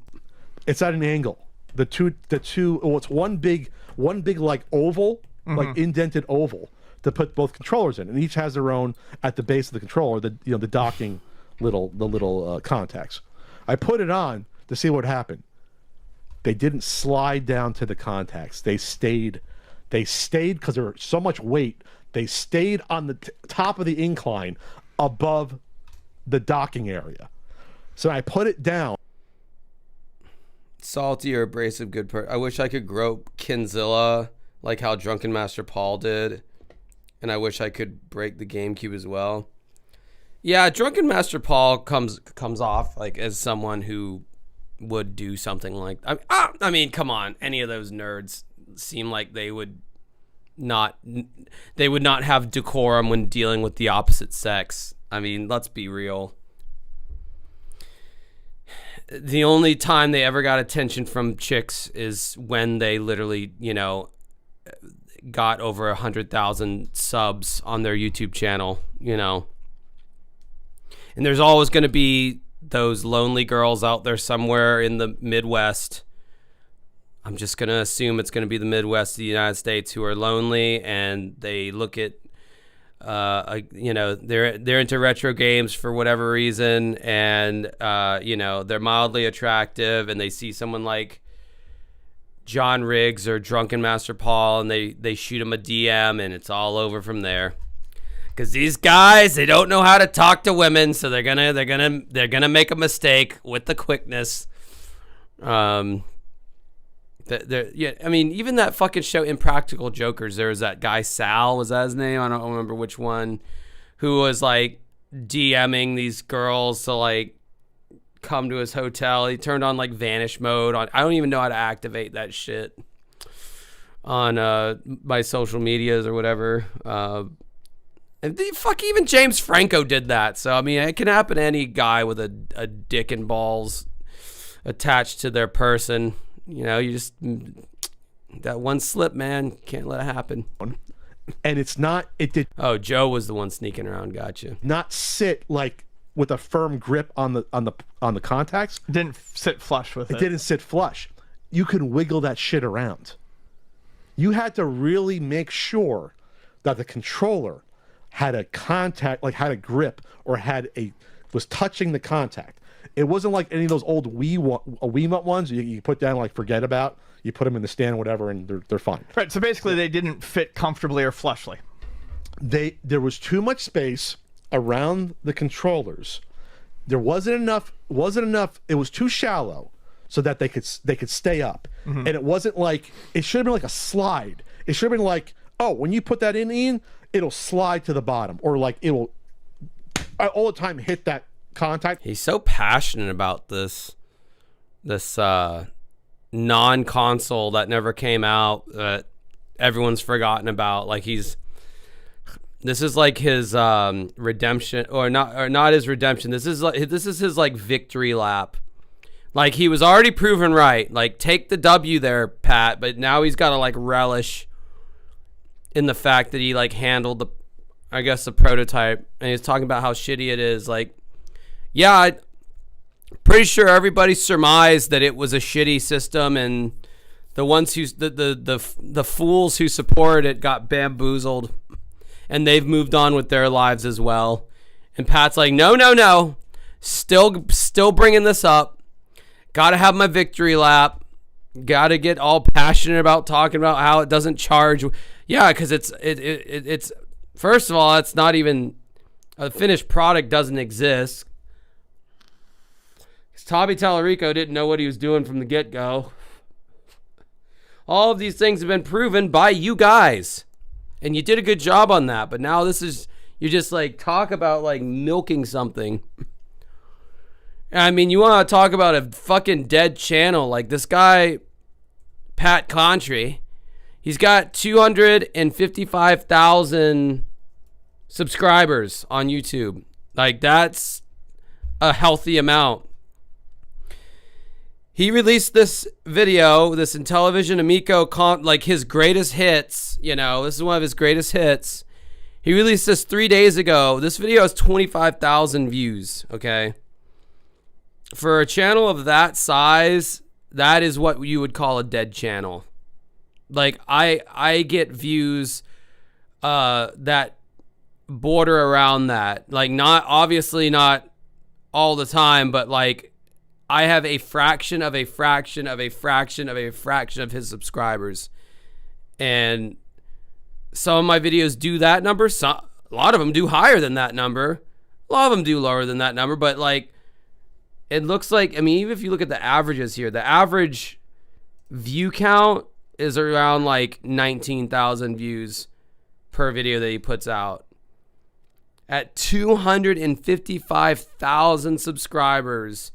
It's at an angle. The two. Well, it's one big like oval, like indented oval to put both controllers in, and each has their own at the base of the controller. The docking little contacts. I put it on to see what happened. They didn't slide down to the contacts. They stayed because there was so much weight. They stayed on the top of the incline above the docking area. So I put it down. Salty or abrasive good part. I wish I could grope Kinzilla like how Drunken Master Paul did. And I wish I could break the GameCube as well. Yeah, Drunken Master Paul comes off like as someone who would do something like, I mean, come on. Any of those nerds seem like they would not have decorum when dealing with the opposite sex. I mean, let's be real. The only time they ever got attention from chicks is when they literally, you know, got over 100,000 subs on their YouTube channel, you know. And there's always going to be those lonely girls out there somewhere in the Midwest I'm just going to assume it's going to be the Midwest of the United States who are lonely, and they look at, they're into retro games for whatever reason, and, they're mildly attractive, and they see someone like John Riggs or Drunken Master Paul, and they shoot him a DM, and it's all over from there. Because these guys, they don't know how to talk to women, so they're gonna make a mistake with the quickness. Even that fucking show, Impractical Jokers, there was that guy Sal, was that his name? I don't remember which one, who was like DMing these girls to like come to his hotel. He turned on like vanish mode on. I don't even know how to activate that shit on my social medias or whatever. And even James Franco did that. So I mean, it can happen to any guy with a dick and balls attached to their person. You know, you just, that one slip, man, can't let it happen. And it's not, it did. Oh, Joe was the one sneaking around. Gotcha. Not sit like with a firm grip on the contacts. Didn't sit flush with it. It didn't sit flush. You can wiggle that shit around. You had to really make sure that the controller had a contact, like had a grip or was touching the contact. It wasn't like any of those old Wiimote ones you put down, like forget about. You put them in the stand or whatever, and they're fine. Right. So basically, they didn't fit comfortably or flushly. There was too much space around the controllers. There wasn't enough. It was too shallow so that they could stay up. Mm-hmm. And it wasn't like, it should have been like a slide. It should have been like, oh, when you put that in, it'll slide to the bottom, or like it'll all the time hit that contact. He's so passionate about this non-console that never came out, that everyone's forgotten about. Like this is like his redemption, or not his redemption. This is his like victory lap. Like, he was already proven right. Like, take the W there, Pat, but now he's got to like relish in the fact that he like handled the prototype, and he's talking about how shitty it is. Like, yeah, I'm pretty sure everybody surmised that it was a shitty system, and the ones who the fools who support it got bamboozled, and they've moved on with their lives as well. And Pat's like, no, still bringing this up. Got to have my victory lap. Got to get all passionate about talking about how it doesn't charge. Yeah, because it's first of all, it's not even a finished product, doesn't exist. Tommy Tallarico didn't know what he was doing from the get-go. All of these things have been proven by you guys, and you did a good job on that. But now you just like talk about like milking something. I mean, you want to talk about a fucking dead channel, like this guy, Pat Contry. He's got 255,000 subscribers on YouTube. Like, that's a healthy amount. He released this video, this Intellivision Amico, like his greatest hits. You know, this is one of his greatest hits. He released this 3 days ago. This video has 25,000 views, okay? For a channel of that size, that is what you would call a dead channel. Like, I get views that border around that. Like, obviously not all the time, but like, I have a fraction of a fraction of a fraction of a fraction of his subscribers. And some of my videos do that number. A lot of them do higher than that number. A lot of them do lower than that number. But like, it looks like, I mean, even if you look at the averages here, the average view count is around like 19,000 views per video that he puts out. At 255,000 subscribers,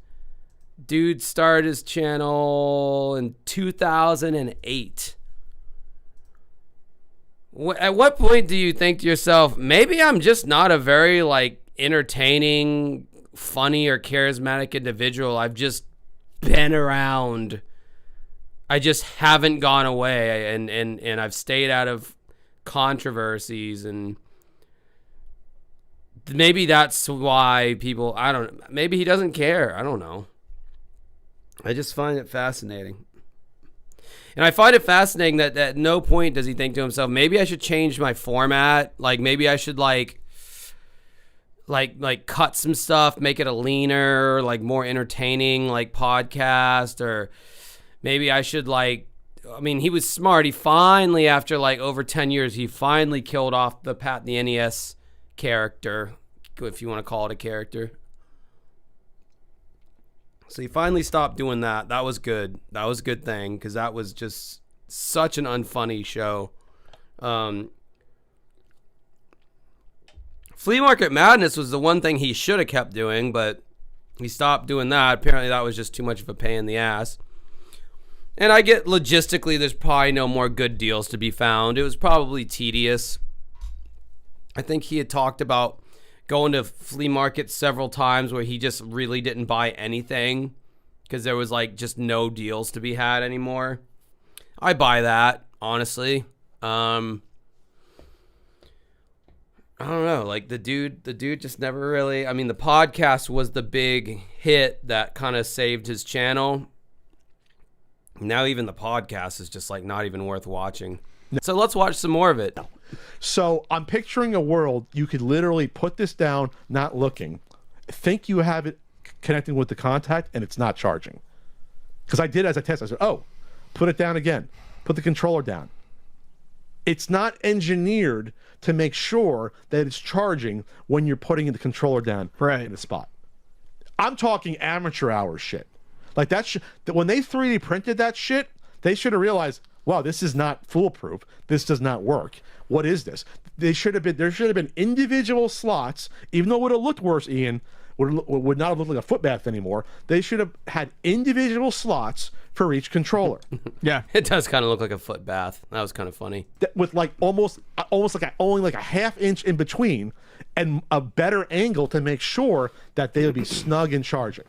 dude started his channel in 2008. At what point do you think to yourself, maybe I'm just not a very like entertaining, funny, or charismatic individual? I've just been around. I just haven't gone away, and I've stayed out of controversies, and maybe that's why people, I don't know, maybe he doesn't care. I don't know. I just find it fascinating. And I find it fascinating that at no point does he think to himself, maybe I should change my format. Like maybe I should like cut some stuff, make it a leaner, like more entertaining, like podcast, or maybe I should like, I mean, he was smart. He finally, after like over 10 years, he finally killed off the Pat the NES character, if you want to call it a character. So he finally stopped doing that. That was good. That was a good thing, because that was just such an unfunny show. Flea Market Madness was the one thing he should have kept doing, but he stopped doing that. Apparently that was just too much of a pain in the ass. And I get logistically there's probably no more good deals to be found. It was probably tedious. I think he had talked about going to flea markets several times where he just really didn't buy anything because there was like just no deals to be had anymore. I buy that, honestly. I don't know, like the dude just never really, I mean, the podcast was the big hit that kind of saved his channel. Now even the podcast is just like not even worth watching. So let's watch some more of it. So I'm picturing a world you could literally put this down, not looking, think you have it connecting with the contact, and it's not charging. Because I did as a test. I said, oh, put it down again. Put the controller down. It's not engineered to make sure that it's charging when you're putting the controller down in the spot. I'm talking amateur hour shit. Like that when they 3D printed that shit, they should have realized, wow, this is not foolproof. This does not work. What is this? There should have been individual slots, even though it would have looked worse, Ian, would not have looked like a foot bath anymore. They should have had individual slots for each controller. Yeah, it does kind of look like a foot bath. That was kind of funny. With like almost like only like a half inch in between, and a better angle to make sure that they would be snug and charging.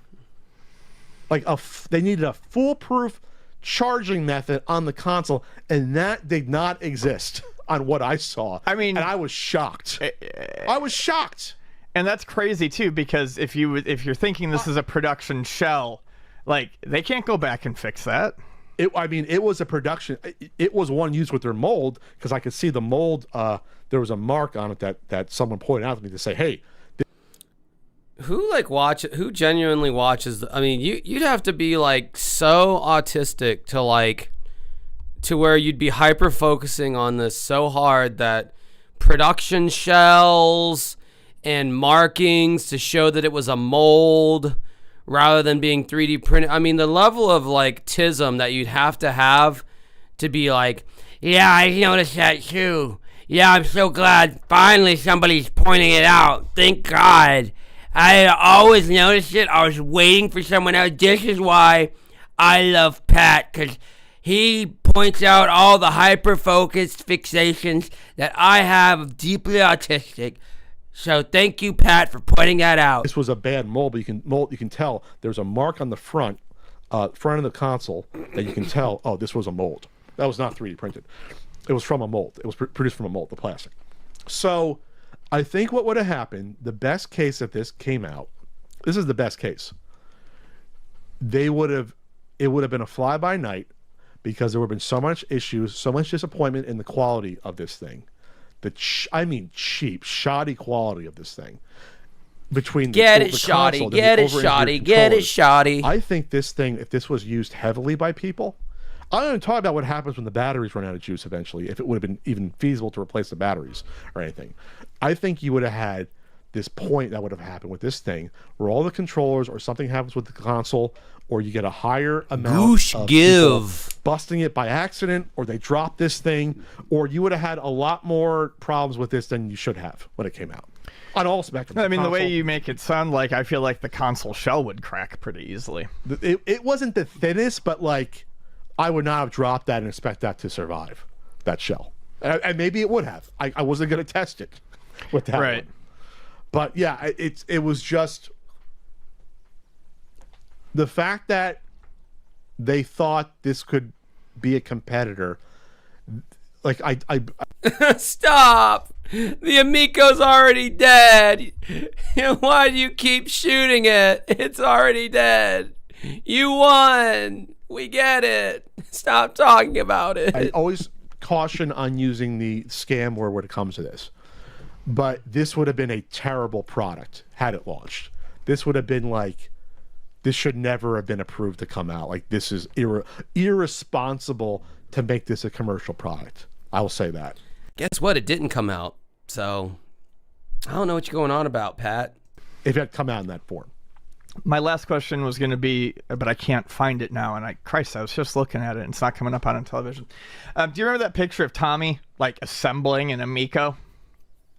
Like they needed a foolproof charging method on the console, and that did not exist on what I saw. I mean, and I was shocked. I was shocked. And that's crazy too, because if you're thinking this is a production shell, like they can't go back and fix that. It was a production. It was one used with their mold, because I could see the mold. There was a mark on it that someone pointed out to me to say, "Hey, who genuinely watches? I mean, you'd have to be like so autistic to where you'd be hyper focusing on this so hard that production shells and markings to show that it was a mold rather than being 3D printed. I mean, the level of like tism that you'd have to be like, yeah, I noticed that too. Yeah, I'm so glad finally somebody's pointing it out. Thank God. I always noticed it. I was waiting for someone else. This is why I love Pat, because he points out all the hyper-focused fixations that I have, deeply autistic. So thank you, Pat, for pointing that out. This was a bad mold, but you can tell there's a mark on the front of the console that you can tell, oh, this was a mold. That was not 3D printed. It was from a mold. It was produced from a mold, the plastic. So I think what would have happened, the best case if this came out, this is the best case. It would have been a fly-by-night, because there would have been so much issues, so much disappointment in the quality of this thing. Cheap, shoddy quality of this thing. Between get it shoddy. I think this thing, if this was used heavily by people, I don't even talk about what happens when the batteries run out of juice eventually, if it would have been even feasible to replace the batteries or anything. I think you would have had this point that would have happened with this thing, where all the controllers or something happens with the console, or you get a higher amount of people busting it by accident, or they drop this thing, or you would have had a lot more problems with this than you should have when it came out. On all spectrums. I mean, the way you make it sound, like I feel like the console shell would crack pretty easily. It wasn't the thinnest, but like I would not have dropped that and expect that to survive, that shell. And maybe it would have. I wasn't going to test it with that one. But yeah, it was just the fact that they thought this could be a competitor. Like I Stop! The Amico's already dead. Why do you keep shooting it? It's already dead. You won. We get it. Stop talking about it. I always caution on using the scam word when it comes to this. But this would have been a terrible product had it launched. This would have been like, this should never have been approved to come out. Like, this is irresponsible to make this a commercial product. I will say that. Guess what? It didn't come out. So, I don't know what you're going on about, Pat. If it had come out in that form. My last question was going to be, but I can't find it now. And Christ, I was just looking at it and it's not coming up on television. Do you remember that picture of Tommy, like, assembling an Amico?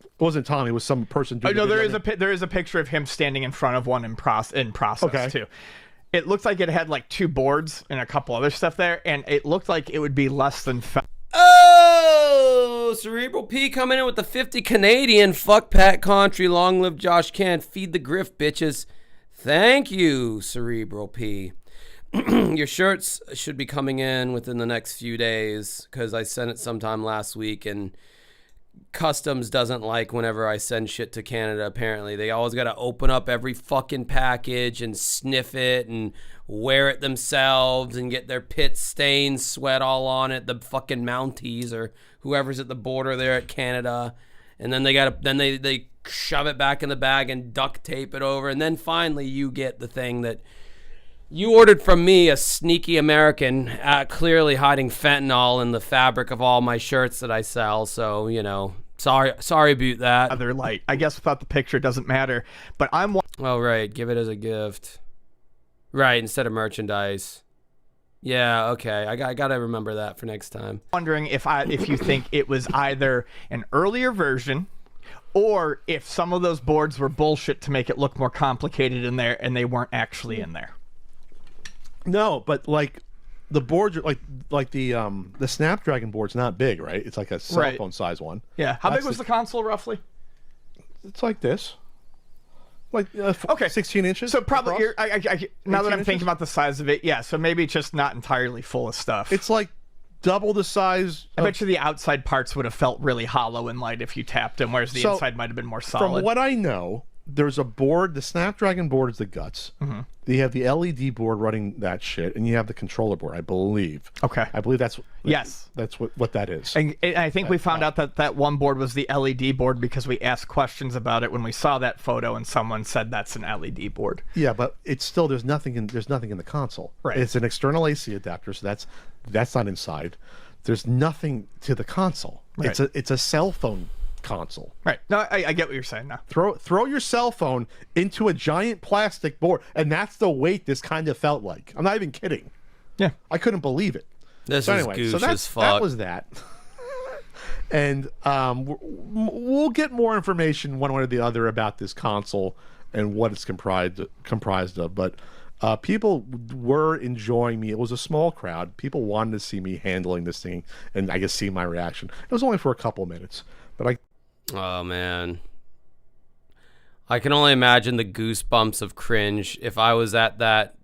It wasn't Tommy. It was some person doing no, there is a picture of him standing in front of one in process, too. It looked like it had, like, 2 boards and a couple other stuff there. And it looked like it would be less than... Oh, Cerebral P coming in with the 50 Canadian. Fuck Pat Contry. Long live Josh Kent. Feed the grift, bitches. Thank you, Cerebral P. Your shirts should be coming in within the next few days because I sent it sometime last week and Customs doesn't like whenever I send shit to Canada, apparently. They always got to open up every fucking package and sniff it and wear it themselves and get their pit stains, sweat all on it, the fucking Mounties or whoever's at the border there at Canada. And then they shove it back in the bag and duct tape it over. And then finally you get the thing that you ordered from me, a sneaky American, clearly hiding fentanyl in the fabric of all my shirts that I sell. So, you know, sorry about that. Other light. I guess without the picture, it doesn't matter. But I'm... Oh, right. Give it as a gift. Right, instead of merchandise. Yeah, okay. I got to remember that for next time. Wondering if you think it was either an earlier version or if some of those boards were bullshit to make it look more complicated in there and they weren't actually in there. No, but like the boards are like the Snapdragon board's not big, right? It's like a cell phone size one. Yeah. How big was the console roughly? It's like this. Like okay, 16 inches. So probably now that I'm thinking about the size of it, yeah. So maybe just not entirely full of stuff. It's like double the size. I bet you the outside parts would have felt really hollow and light if you tapped them, whereas the inside might have been more solid. From what I know, there's a board. The Snapdragon board is the guts. Mm-hmm. You have the LED board running that shit, and you have the controller board, I believe. Okay. I believe that's what that is. And I think we found out that one board was the LED board because we asked questions about it when we saw that photo, and someone said that's an LED board. Yeah, but it's still there's nothing in the console. Right. It's an external AC adapter, so that's not inside. There's nothing to the console. Right. It's a cell phone console. Right. No, I get what you're saying now. Throw your cell phone into a giant plastic board, and that's the weight this kind of felt like. I'm not even kidding. Yeah. I couldn't believe it. This is goosh as fuck. That was that. And we'll get more information one way or the other about this console and what it's comprised of. But people were enjoying me. It was a small crowd. People wanted to see me handling this thing and I guess see my reaction. It was only for a couple minutes. But oh, man. I can only imagine the goosebumps of cringe if I was at that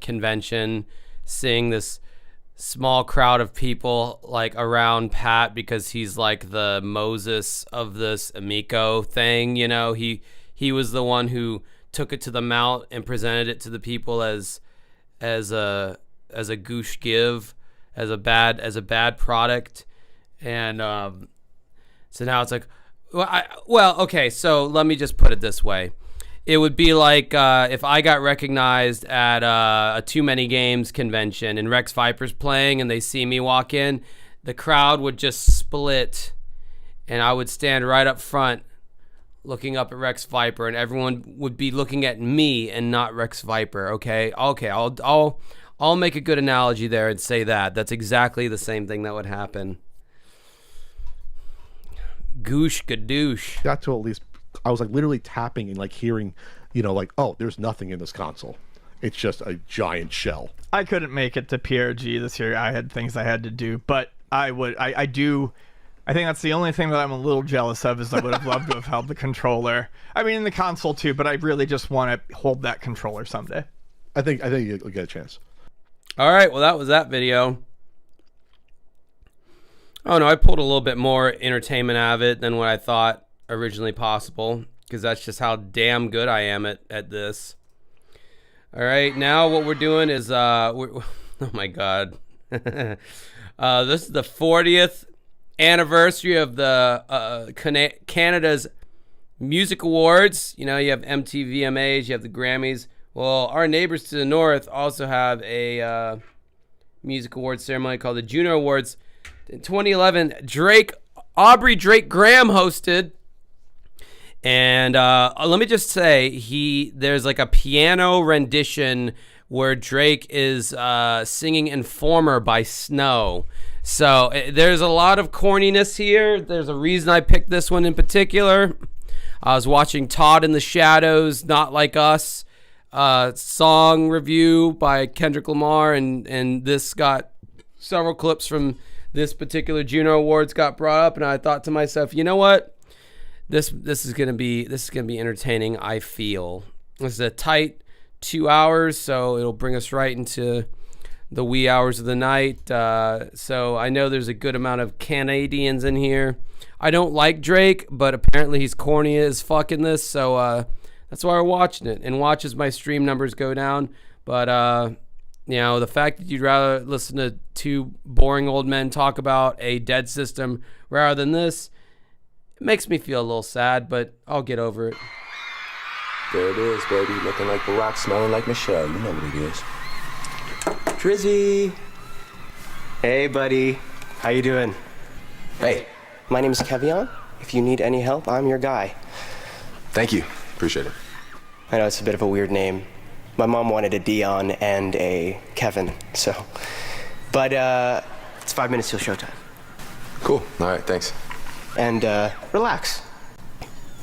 convention seeing this small crowd of people like around Pat because he's like the Moses of this Amico thing. You know, he was the one who took it to the mount and presented it to the people as a goosh give, as a bad product. And so now it's like, okay, so let me just put it this way. It would be like if I got recognized at a Too Many Games convention and Rex Viper's playing and they see me walk in, the crowd would just split and I would stand right up front looking up at Rex Viper and everyone would be looking at me and not Rex Viper, okay? Okay, I'll make a good analogy there and say that. That's exactly the same thing that would happen. Goosh gadoosh. Got to at least, I was like literally tapping and like hearing, you know, like, oh, there's nothing in this console. It's just a giant shell. I couldn't make it to PRG this year. I had things I had to do, but I think that's the only thing that I'm a little jealous of is I would have loved to have held the controller. I mean, in the console too, but I really just want to hold that controller someday. I think you'll get a chance. All right, well, that was that video. Oh, no, I pulled a little bit more entertainment out of it than what I thought originally possible, because that's just how damn good I am at this. All right, now what we're doing is Oh my God. This is the 40th anniversary of the Canada's Music Awards. You know, you have MTV VMAs, you have the Grammys. Well, our neighbors to the north also have a music awards ceremony called the JUNO Awards. In 2011, Aubrey Drake Graham hosted. And let me just say, there's like a piano rendition where Drake is singing Informer by Snow. So there's a lot of corniness here. There's a reason I picked this one in particular. I was watching Todd in the Shadows, Not Like Us, song review by Kendrick Lamar, and this got several clips from this particular JUNO Awards got brought up, and I thought to myself, you know what? This is gonna be entertaining. I feel this is a tight 2 hours, so it'll bring us right into the wee hours of the night. So I know there's a good amount of Canadians in here. I don't like Drake, but apparently he's corny as fuck in this, so that's why we're watching it. And watch as my stream numbers go down. But you know, the fact that you'd rather listen to two boring old men talk about a dead system rather than this, it makes me feel a little sad, but I'll get over it. There it is, baby. Looking like Barack, smelling like Michelle. You know what it is. Drizzy. Hey, buddy. How you doing? Hey. My name's Kevion. If you need any help, I'm your guy. Thank you. Appreciate it. I know it's a bit of a weird name. My mom wanted a Dion and a Kevin, so. But it's 5 minutes till showtime. Cool. All right, thanks. And relax.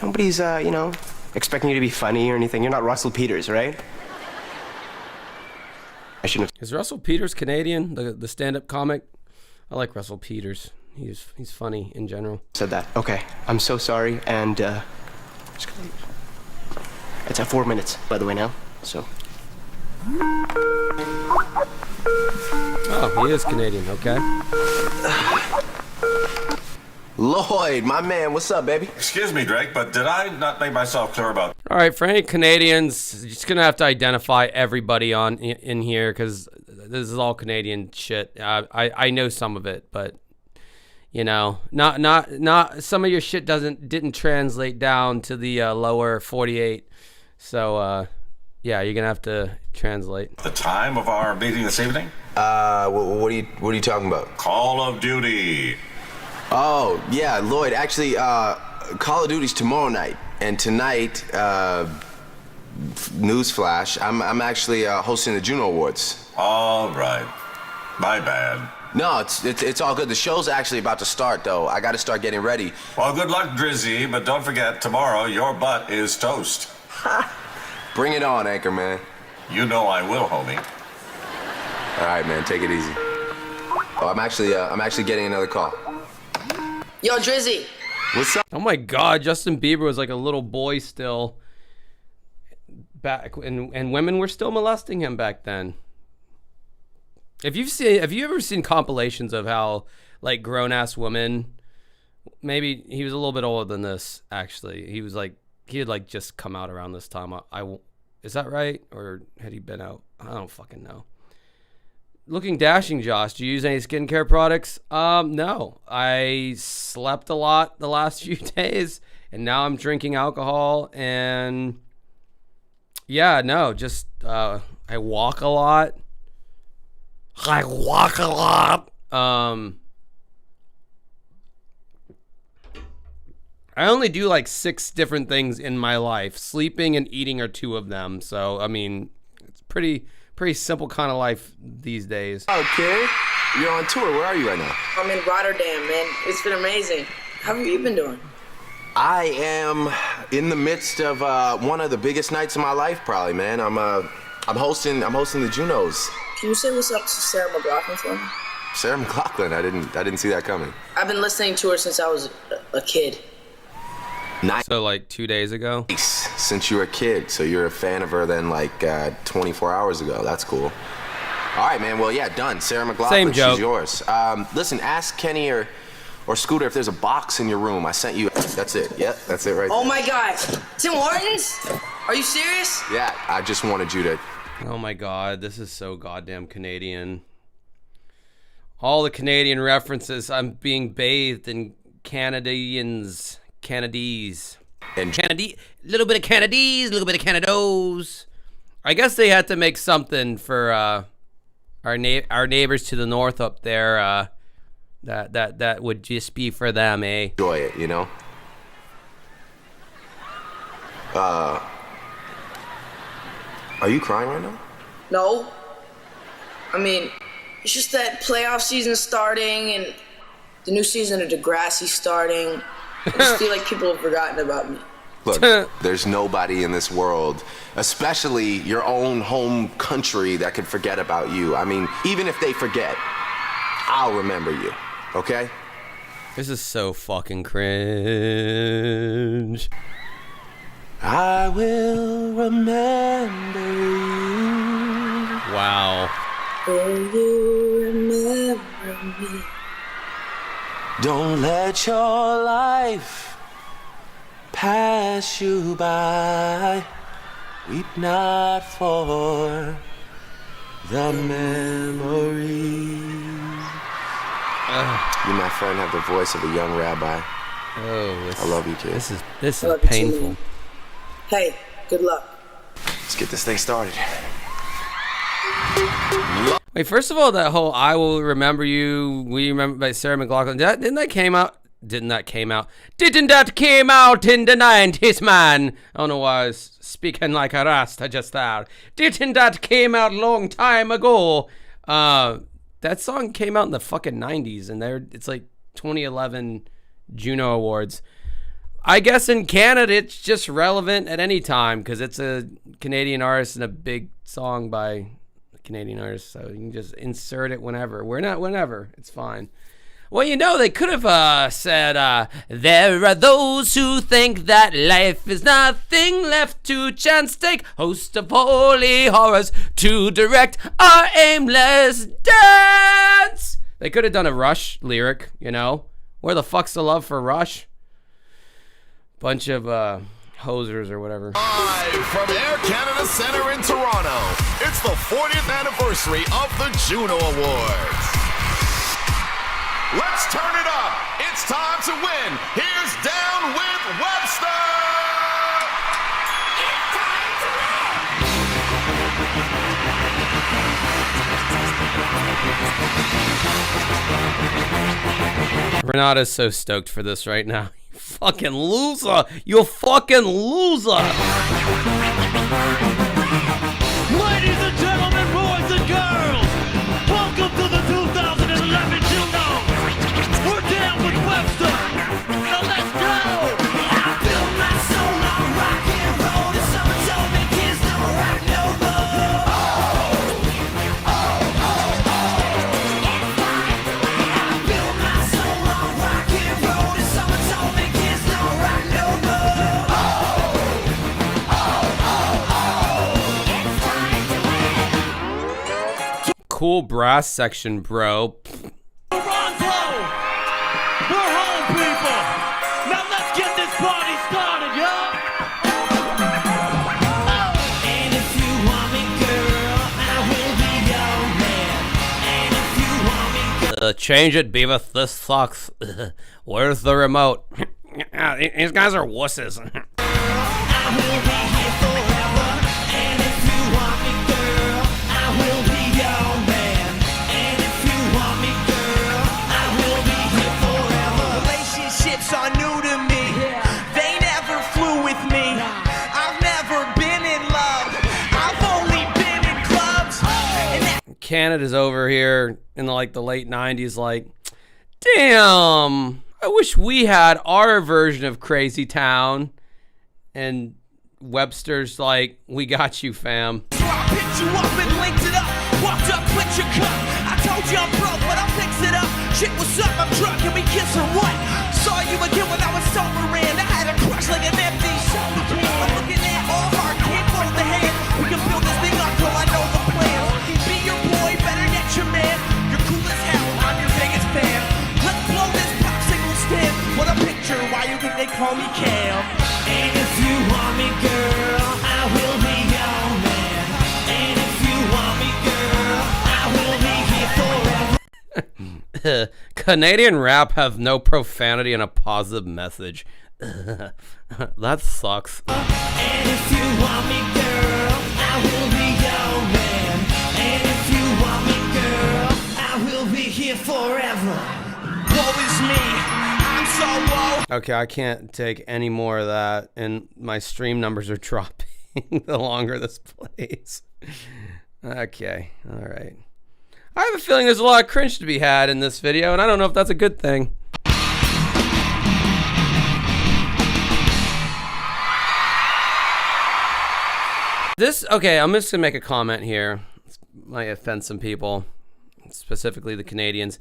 Nobody's, you know, expecting you to be funny or anything. You're not Russell Peters, right? I shouldn't have. Is Russell Peters Canadian, the stand-up comic? I like Russell Peters. He's funny in general. Said that. Okay. I'm so sorry, and it's at 4 minutes, by the way, now. So. Oh, he is Canadian. Okay. Lloyd, my man, what's up, baby? Excuse me, Drake, but did I not make myself clear about... All right, for any Canadians, you're just going to have to identify everybody in here because this is all Canadian shit. I know some of it, but, you know, not some of your shit didn't translate down to the lower 48. So, yeah, you're going to have to translate. The time of our meeting this evening? What are you talking about? Call of Duty. Oh, yeah, Lloyd, actually, Call of Duty's tomorrow night, and tonight, newsflash, I'm actually hosting the JUNO Awards. All right. My bad. No, it's all good. The show's actually about to start, though. I got to start getting ready. Well, good luck, Drizzy, but don't forget, tomorrow your butt is toast. Bring it on, Anchorman. You know I will, homie. All right, man, take it easy. Oh, I'm actually getting another call. Yo, Drizzy. What's up? Oh my God, Justin Bieber was like a little boy still back, and women were still molesting him back then. Have you ever seen compilations of how like grown ass women? Maybe he was a little bit older than this. Actually, he had like just come out around this time. Is that right, or had he been out? I don't fucking know. Looking dashing, Josh. Do you use any skincare products? No. I slept a lot the last few days, and now I'm drinking alcohol. And yeah, no, just I walk a lot. I only do like 6 different things in my life. Sleeping and eating are 2 of them. So I mean, it's pretty simple kind of life these days. Okay, you're on tour. Where are you right now? I'm in Rotterdam, man. It's been amazing. How have you been doing? I am in the midst of one of the biggest nights of my life, probably, man. I'm hosting the Junos. Can you say what's up to Sarah McLachlan for me? Sarah McLachlan, I didn't see that coming. I've been listening to her since I was a kid. Nice. So like 2 days ago? Since you were a kid, so you're a fan of her then like 24 hours ago. That's cool. All right, man. Well, yeah, done. Sarah McLachlan, Same joke. She's yours. Listen, ask Kenny or Scooter if there's a box in your room. I sent you. That's it. Yep, that's it right Oh there. my God. Tim Hortons? Are you serious? Yeah, I just wanted you to Oh my god, this is so goddamn Canadian. All the Canadian references. I'm being bathed in Canadies. And Little bit of Canadies, little bit of Canados. I guess they had to make something for our neighbors to the north up there. That would just be for them, eh? enjoy it, you know? Are you crying right now? No. I mean, it's just that playoff season starting and the new season of Degrassi starting. I just feel like people have forgotten about me. Look, there's nobody in this world, especially your own home country, that could forget about you. I mean, even if they forget, I'll remember you, okay? This is so fucking cringe. I will remember you. Wow. Will you remember me? Don't let your life pass you by. Weep not for the memories. You, my friend, have the voice of a young rabbi. Oh, I love you, kid. This is I love you too, painful. man. Hey, good luck. Let's get this thing started. Wait, first of all, that whole "I Will Remember You," "We Remember" by Sarah McLachlan, didn't that came out in the 90s, man? I don't know why I was speaking like a Rasta just there. Didn't that came out a long time ago? That song came out in the fucking 90s, and it's like 2011 JUNO Awards. I guess in Canada, it's just relevant at any time because it's a Canadian artist and a big song by a Canadian artist. So you can just insert it whenever. Whenever. It's fine. Well, you know, they could have said, there are those who think that life is nothing left to chance take, host of holy horrors to direct our aimless dance. They could have done a Rush lyric, you know? Where the fuck's the love for Rush? Bunch of hosers or whatever. Live from Air Canada Centre in Toronto, it's the 40th anniversary of the JUNO Awards. Let's turn it up. It's time to win. Here's Down with Webster. It's time to win. Renata's so stoked for this right now. You fucking loser. You fucking loser. Ladies and gentlemen, boys and girls, welcome to the 2011 JUNO. We're down with Webster. Now let's go. I built my soul on rock and roll. The summer told me kids don't rock no more. I built my soul on rock and roll. The summer told me kids don't rock no more. Cool brass section, bro. Toronto! We're home, people! Now let's get this party started, yo! And if you want me, girl, I will be your man. And if you want me, girl, Change it, Beavis. This sucks. Where's the remote? These guys are wusses. I will be here forever. And if you want me, girl, I will be your man. And if you want me, girl, I will be here forever. Relationships are new to me. They never flew with me. I've never been in love. I've only been in clubs. And that Canada's over here in the late 90s, like, damn, I wish we had our version of Crazy Town. And Webster's like, we got you, fam. So I picked you up and linked it up. Walked up with your cup. I told you I'm broke, but I'll fix it up. Shit, what's up? I'm drunk. Can we kiss or what? Saw you again when I was sober and I had a crush like an empty soda can. I'm looking at all our can't hold the hand. We can build this thing up till I know the plan. Be your boy, better get your man. You're cool as hell. I'm your biggest fan. Let's blow this popsicle stand. What a picture. Why you think they call me Cam? And if you want me, girl, I will be your man. And if Canadian rap has no profanity and a positive message. That sucks. And if you want me, girl, I will be your man. And if you want me, girl, I will be here forever. Woe is me, I'm so woe. Okay, I can't take any more of that, and my stream numbers are dropping the longer this plays. Okay, all right. I have a feeling there's a lot of cringe to be had in this video, and I don't know if that's a good thing. Okay, I'm just gonna make a comment here. This might offend some people, specifically the Canadians.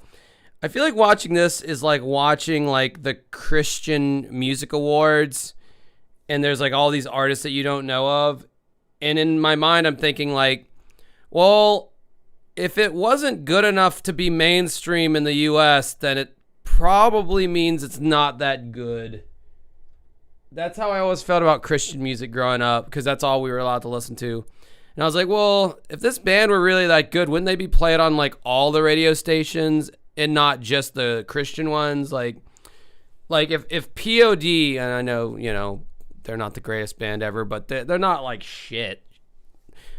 I feel like watching this is like watching like the Christian Music Awards, and there's like all these artists that you don't know of, and in my mind I'm thinking like, well, if it wasn't good enough to be mainstream in the US, then it probably means it's not that good. That's how I always felt about Christian music growing up, because that's all we were allowed to listen to. And I was like, well, if this band were really that good, wouldn't they be played on like all the radio stations and not just the Christian ones? Like if POD, and I know, you know, they're not the greatest band ever, but they're not like shit.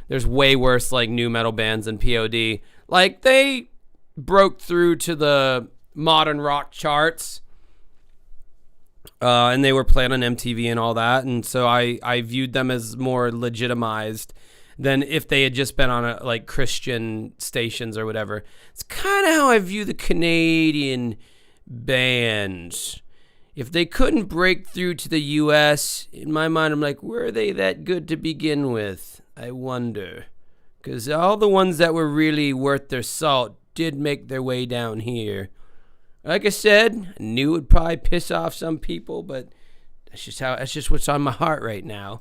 There's way worse like new metal bands than POD. Like they broke through to the modern rock charts. And they were playing on MTV and all that, and so I viewed them as more legitimized than if they had just been on like Christian stations or whatever. It's kind of how I view the Canadian bands. If they couldn't break through to the US, in my mind, I'm like, were they that good to begin with? I wonder. Because all the ones that were really worth their salt did make their way down here. Like I said, I knew it would probably piss off some people, but that's just what's on my heart right now.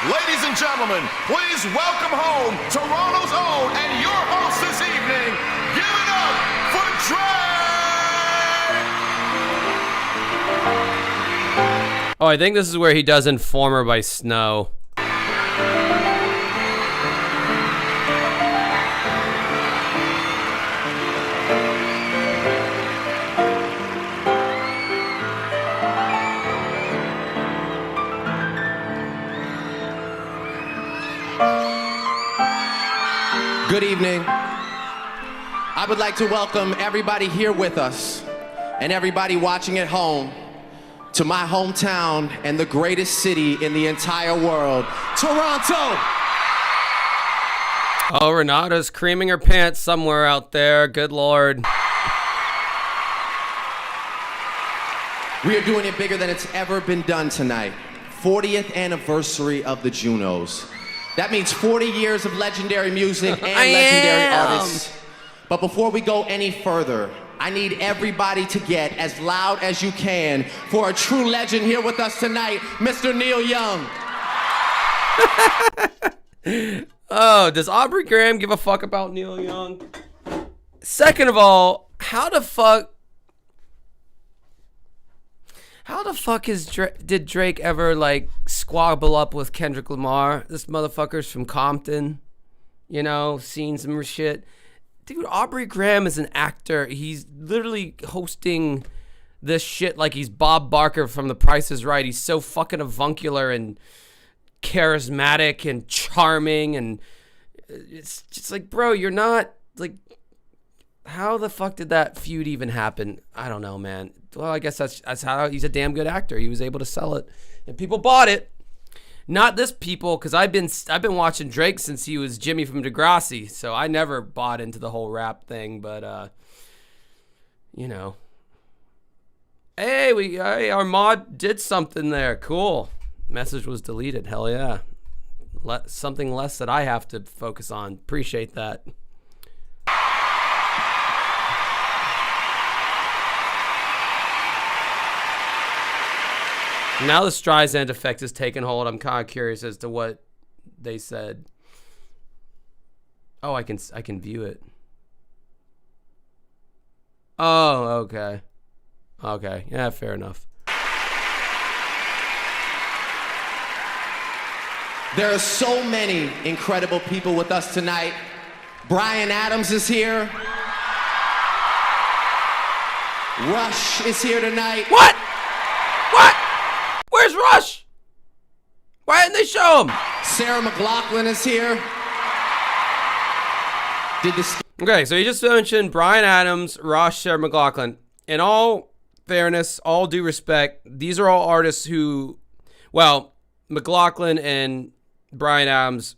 Ladies and gentlemen, please welcome home Toronto's own and your host this evening. Give it up for Drake! Oh, I think this is where he does Informer by Snow. Good evening. I would like to welcome everybody here with us and everybody watching at home to my hometown and the greatest city in the entire world, Toronto. Oh, Renata's creaming her pants somewhere out there. Good Lord. We are doing it bigger than it's ever been done tonight. 40th anniversary of the Junos. That means 40 years of legendary music and legendary artists. But before we go any further, I need everybody to get as loud as you can for a true legend here with us tonight, Mr. Neil Young. Oh, does Aubrey Graham give a fuck about Neil Young? Second of all, how the fuck did Drake ever like squabble up with Kendrick Lamar? This motherfucker's from Compton, you know, seen some shit. Dude, Aubrey Graham is an actor. He's literally hosting this shit like he's Bob Barker from The Price is Right. He's so fucking avuncular and charismatic and charming, and it's just like, bro, you're not like, how the fuck did that feud even happen? I don't know, man. Well, I guess that's how he's a damn good actor. He was able to sell it, and people bought it. Not this people, because I've been watching Drake since he was Jimmy from Degrassi, so I never bought into the whole rap thing. But you know, hey, our mod did something there. Cool. Message was deleted. Hell yeah. Something less that I have to focus on. Appreciate that. Now the Streisand effect is taking hold. I'm kind of curious as to what they said. Oh, I can view it. Oh, okay. Okay, yeah, fair enough. There are so many incredible people with us tonight. Bryan Adams is here. Rush is here tonight. What? Where's Rush? Why didn't they show him? Sarah McLachlan is here. Okay, so you just mentioned Bryan Adams, Rush, Sarah McLachlan. In all fairness, all due respect, these are all artists who, well, McLachlan and Bryan Adams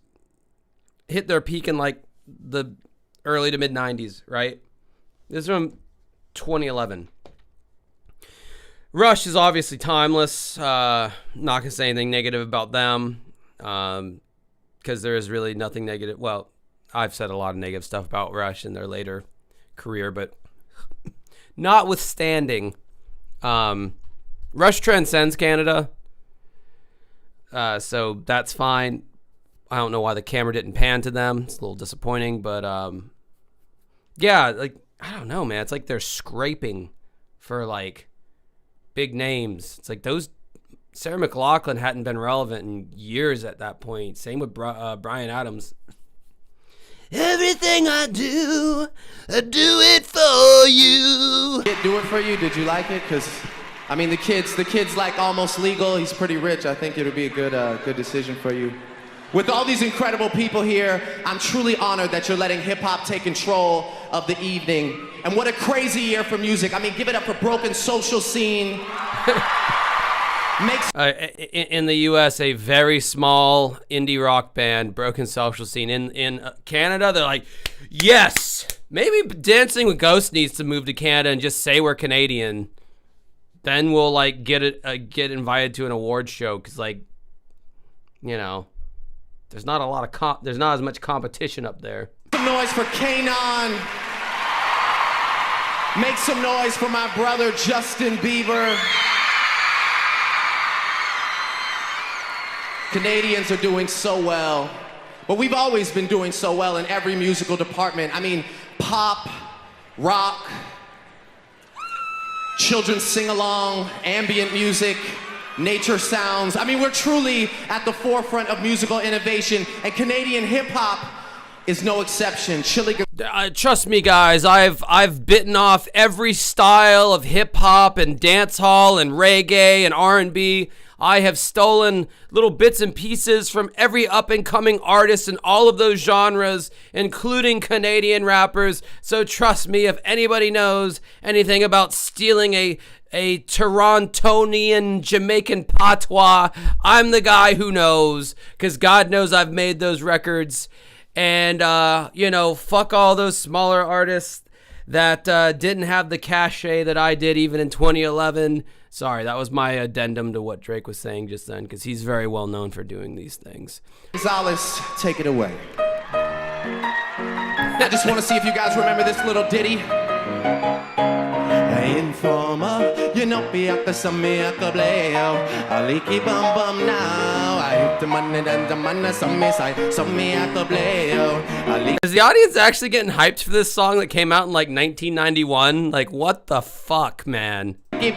hit their peak in like the early to mid 90s, right? This is from 2011. Rush is obviously timeless. Not gonna say anything negative about them, because there is really nothing negative. Well, I've said a lot of negative stuff about Rush in their later career, but notwithstanding, Rush transcends Canada, so that's fine. I don't know why the camera didn't pan to them. It's a little disappointing, but yeah, like, I don't know, man. It's like they're scraping for like big names. It's like those Sarah McLachlan hadn't been relevant in years at that point. Same with Bryan Adams. Everything I do it for you. Do it for you. Did you like it? Because, I mean, the kid's like Almost Legal. He's pretty rich. I think it would be a good decision for you. With all these incredible people here, I'm truly honored that you're letting hip-hop take control of the evening. And what a crazy year for music. I mean, give it up for Broken Social Scene. In the U.S., a very small indie rock band, Broken Social Scene. In Canada, they're like, yes! Maybe Dancing with Ghosts needs to move to Canada and just say we're Canadian. Then we'll, like, get invited to an award show, because, like, you know, there's not as much competition up there. Make some noise for Kanon. Make some noise for my brother Justin Bieber. Canadians are doing so well, but we've always been doing so well in every musical department. I mean, pop, rock, children's sing-along, ambient music, nature sounds. I mean, we're truly at the forefront of musical innovation, and Canadian hip-hop is no exception. Trust me, guys, I've bitten off every style of hip-hop and dancehall and reggae and R&B. I have stolen little bits and pieces from every up-and-coming artist in all of those genres, including Canadian rappers. So trust me, if anybody knows anything about stealing a Torontonian Jamaican patois, I'm the guy who knows, because God knows I've made those records. And, you know, fuck all those smaller artists that didn't have the cachet that I did even in 2011. Sorry, that was my addendum to what Drake was saying just then, because he's very well known for doing these things. Gonzalez, take it away. I just want to see if you guys remember this little ditty. Informer, you know, be at the summer, a leaky bum bum now. I hit the money, then the money, some me at the play. Is the audience actually getting hyped for this song that came out in like 1991? Like, what the fuck, man? A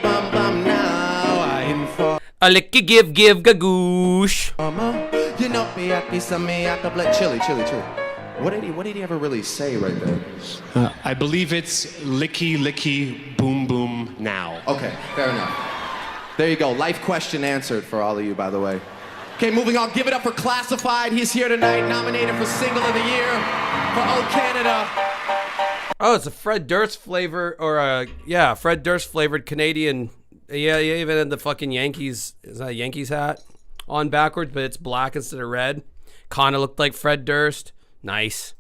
licky give gagoosh. You know, be at the summer, at the play. Chili. What did he ever really say right there? I believe it's licky, boom, boom, now. Okay, fair enough. There you go. Life question answered for all of you, by the way. Okay, moving on. Give it up for Classified. He's here tonight, nominated for Single of the Year for O Canada. Oh, it's a Fred Durst flavor, or Fred Durst flavored Canadian. Yeah, even in the fucking Yankees, is that a Yankees hat on backwards, but it's black instead of red. Kind of looked like Fred Durst. Nice.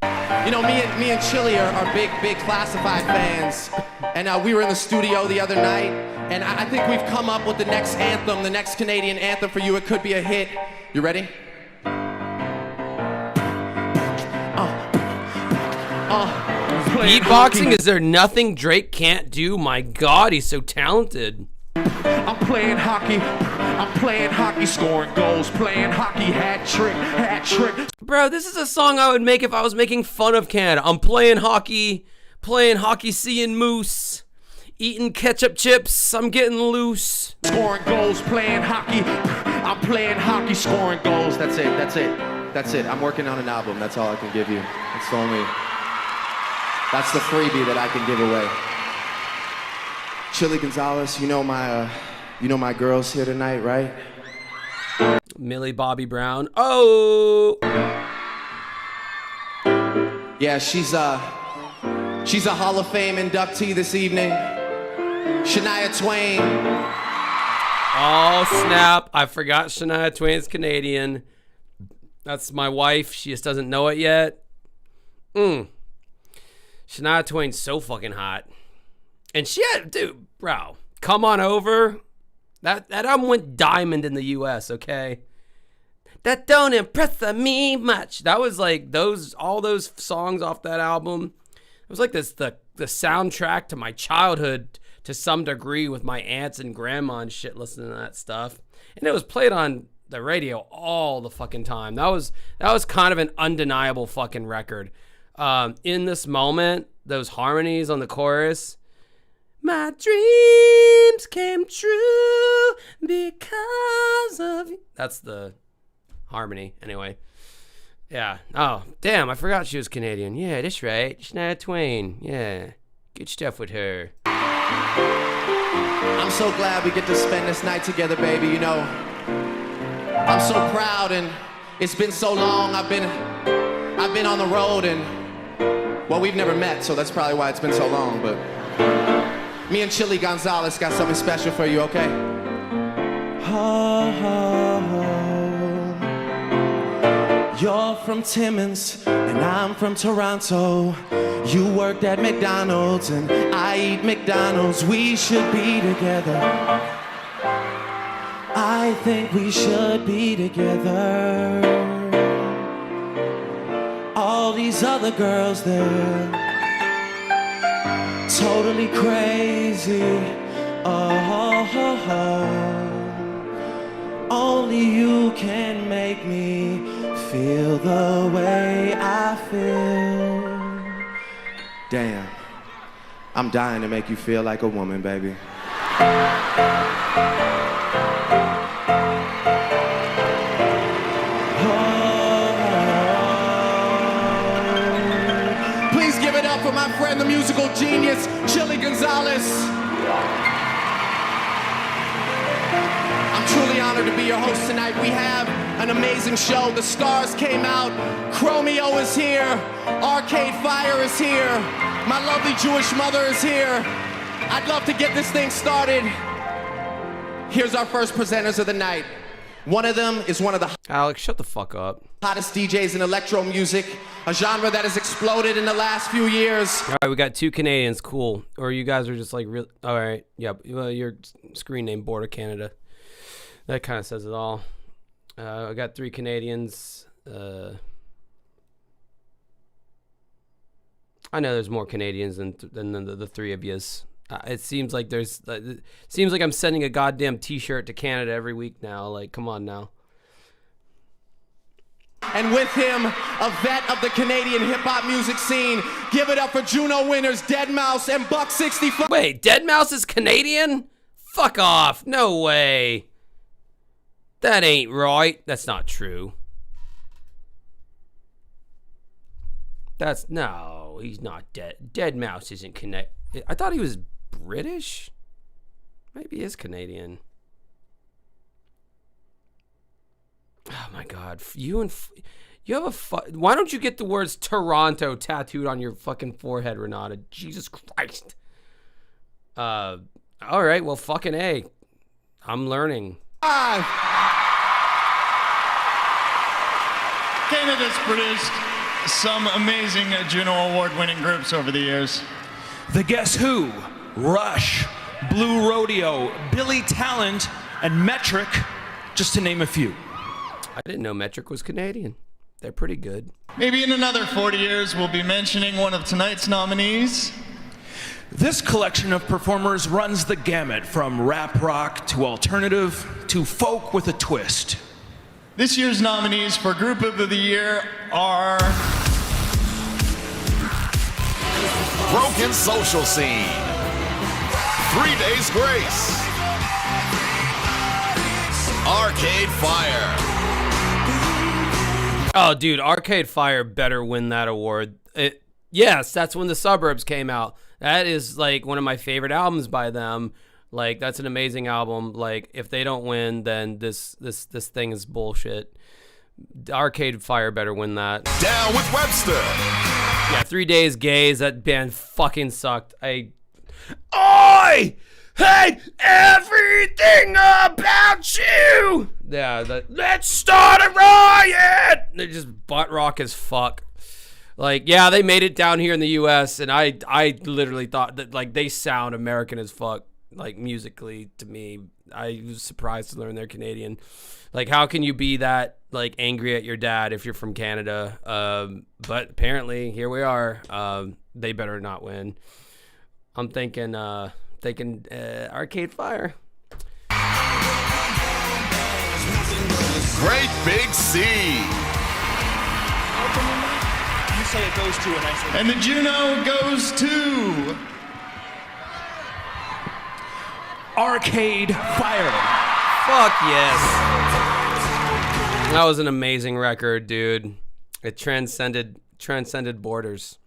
You know, me and Chili are big Classified fans, and we were in the studio the other night, and I think we've come up with the next anthem, the next Canadian anthem for you. It could be a hit. You ready? Beatboxing? Is there nothing Drake can't do? My God, he's so talented. I'm playing hockey, scoring goals, playing hockey, hat trick. Bro, this is a song I would make if I was making fun of Canada. I'm playing hockey, seeing moose, eating ketchup chips, I'm getting loose. Scoring goals, playing hockey, I'm playing hockey, scoring goals. That's it. I'm working on an album. That's all I can give you. That's the freebie that I can give away. Chili Gonzalez, you know my girls here tonight, right? Millie Bobby Brown. Oh. Yeah, she's a Hall of Fame inductee this evening. Shania Twain. Oh, snap. I forgot Shania Twain's Canadian. That's my wife. She just doesn't know it yet. Shania Twain's so fucking hot. And she had, dude, bro, Come On Over. That album went diamond in the US, okay? That don't impress me much. That was like all those songs off that album. It was like this the soundtrack to my childhood to some degree, with my aunts and grandma and shit listening to that stuff. And it was played on the radio all the fucking time. That was kind of an undeniable fucking record. In This Moment, those harmonies on the chorus. My dreams came true because of you. That's the harmony, anyway. Yeah. Oh, damn, I forgot she was Canadian. Yeah, that's right. Shania Twain. Yeah. Good stuff with her. I'm so glad we get to spend this night together, baby. You know, I'm so proud, and it's been so long. I've been on the road, and well, we've never met, so that's probably why it's been so long, but me and Chili Gonzalez got something special for you, okay? You're from Timmins, and I'm from Toronto. You worked at McDonald's, and I eat McDonald's. We should be together. I think we should be together. All these other girls there, totally crazy. Only you can make me feel the way I feel. Damn, I'm dying to make you feel like a woman, baby. Please give it up for my friend, the musical genius, Chili Gonzalez. I'm truly honored to be your host tonight. We have an amazing show. The stars came out. Chromeo is here. Arcade Fire is here. My lovely Jewish mother is here. I'd love to get this thing started. Here's our first presenters of the night. One of them is one of the Alex, shut the fuck up. hottest DJs in electro music, a genre that has exploded in the last few years. All right, we got 2 Canadians. Cool. Or you guys are just like, real. All right. Yep. Well, your screen name, Border Canada. That kind of says it all. I got 3 Canadians. I know there's more Canadians than the 3 of yous. It seems like I'm sending a goddamn T-shirt to Canada every week now. Like, come on now. And with him, a vet of the Canadian hip-hop music scene. Give it up for JUNO winners Deadmau5 and Buck 65. Wait, Deadmau5 is Canadian? Fuck off. No way. That ain't right. That's not true. No, he's not dead. Deadmau5 isn't Canadian. I thought he was British. Maybe he is Canadian. Oh my God, you have why don't you get the words Toronto tattooed on your fucking forehead, Renata? Jesus Christ. All right, well, fucking A. I'm learning. Canada's produced some amazing Juno Award-winning groups over the years. The Guess Who, Rush, Blue Rodeo, Billy Talent, and Metric, just to name a few. I didn't know Metric was Canadian. They're pretty good. Maybe in another 40 years, we'll be mentioning one of tonight's nominees. This collection of performers runs the gamut from rap rock to alternative to folk with a twist. This year's nominees for Group of the Year are Broken Social Scene, 3 Days Grace, Arcade Fire. Oh, dude, Arcade Fire better win that award. Yes, that's when The Suburbs came out. That is like one of my favorite albums by them. Like, that's an amazing album. Like, if they don't win, then this thing is bullshit. Arcade Fire better win that. Down with Webster. Yeah, 3 Days Gays. That band fucking sucked. I hate everything about you. Yeah, let's start a riot. They're just butt rock as fuck. Like, yeah, they made it down here in the U.S. and I literally thought that like they sound American as fuck. Like musically, to me, I was surprised to learn they're Canadian. Like, how can you be that like angry at your dad if you're from Canada? But apparently, here we are. They better not win. I'm thinking Arcade Fire. Great Big C. You say it goes to, and I say. And the Juno goes to Arcade Fire. Fuck yes. That was an amazing record, dude. It transcended borders.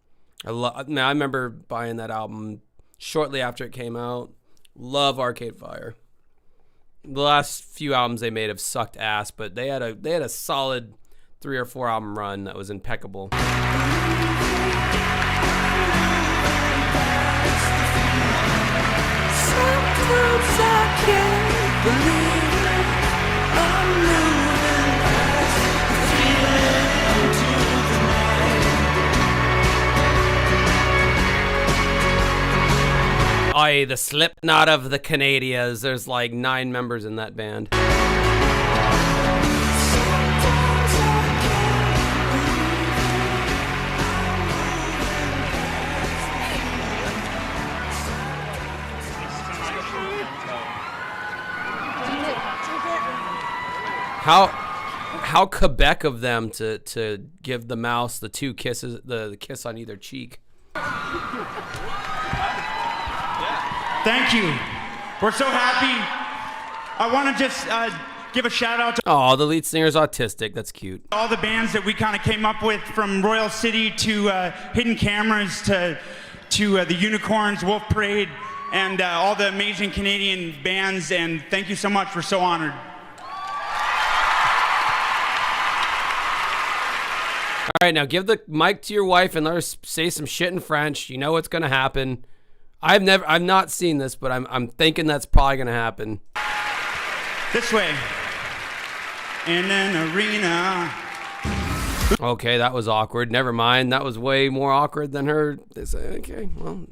I remember buying that album shortly after it came out. Love Arcade Fire. The last few albums they made have sucked ass, but they had a solid 3 or 4 album run that was impeccable. Sometimes I can't believe it. I'm moving past the feeling into the night. Aye, the Slipknot of the Canadians. There's like 9 members in that band. How Quebec of them to give the mouse the 2 kisses, the kiss on either cheek. Thank you. We're so happy. I want to just give a shout out to Oh, the lead singer's autistic. That's cute. all the bands that we kind of came up with, from Royal City to Hidden Cameras to the Unicorns, Wolf Parade, and all the amazing Canadian bands. And thank you so much. We're so honored. All right, now give the mic to your wife and let her say some shit in French. You know what's gonna happen. I've not seen this, but I'm thinking that's probably gonna happen. This way. In an arena. Okay, that was awkward. Never mind. That was way more awkward than her. Okay, well,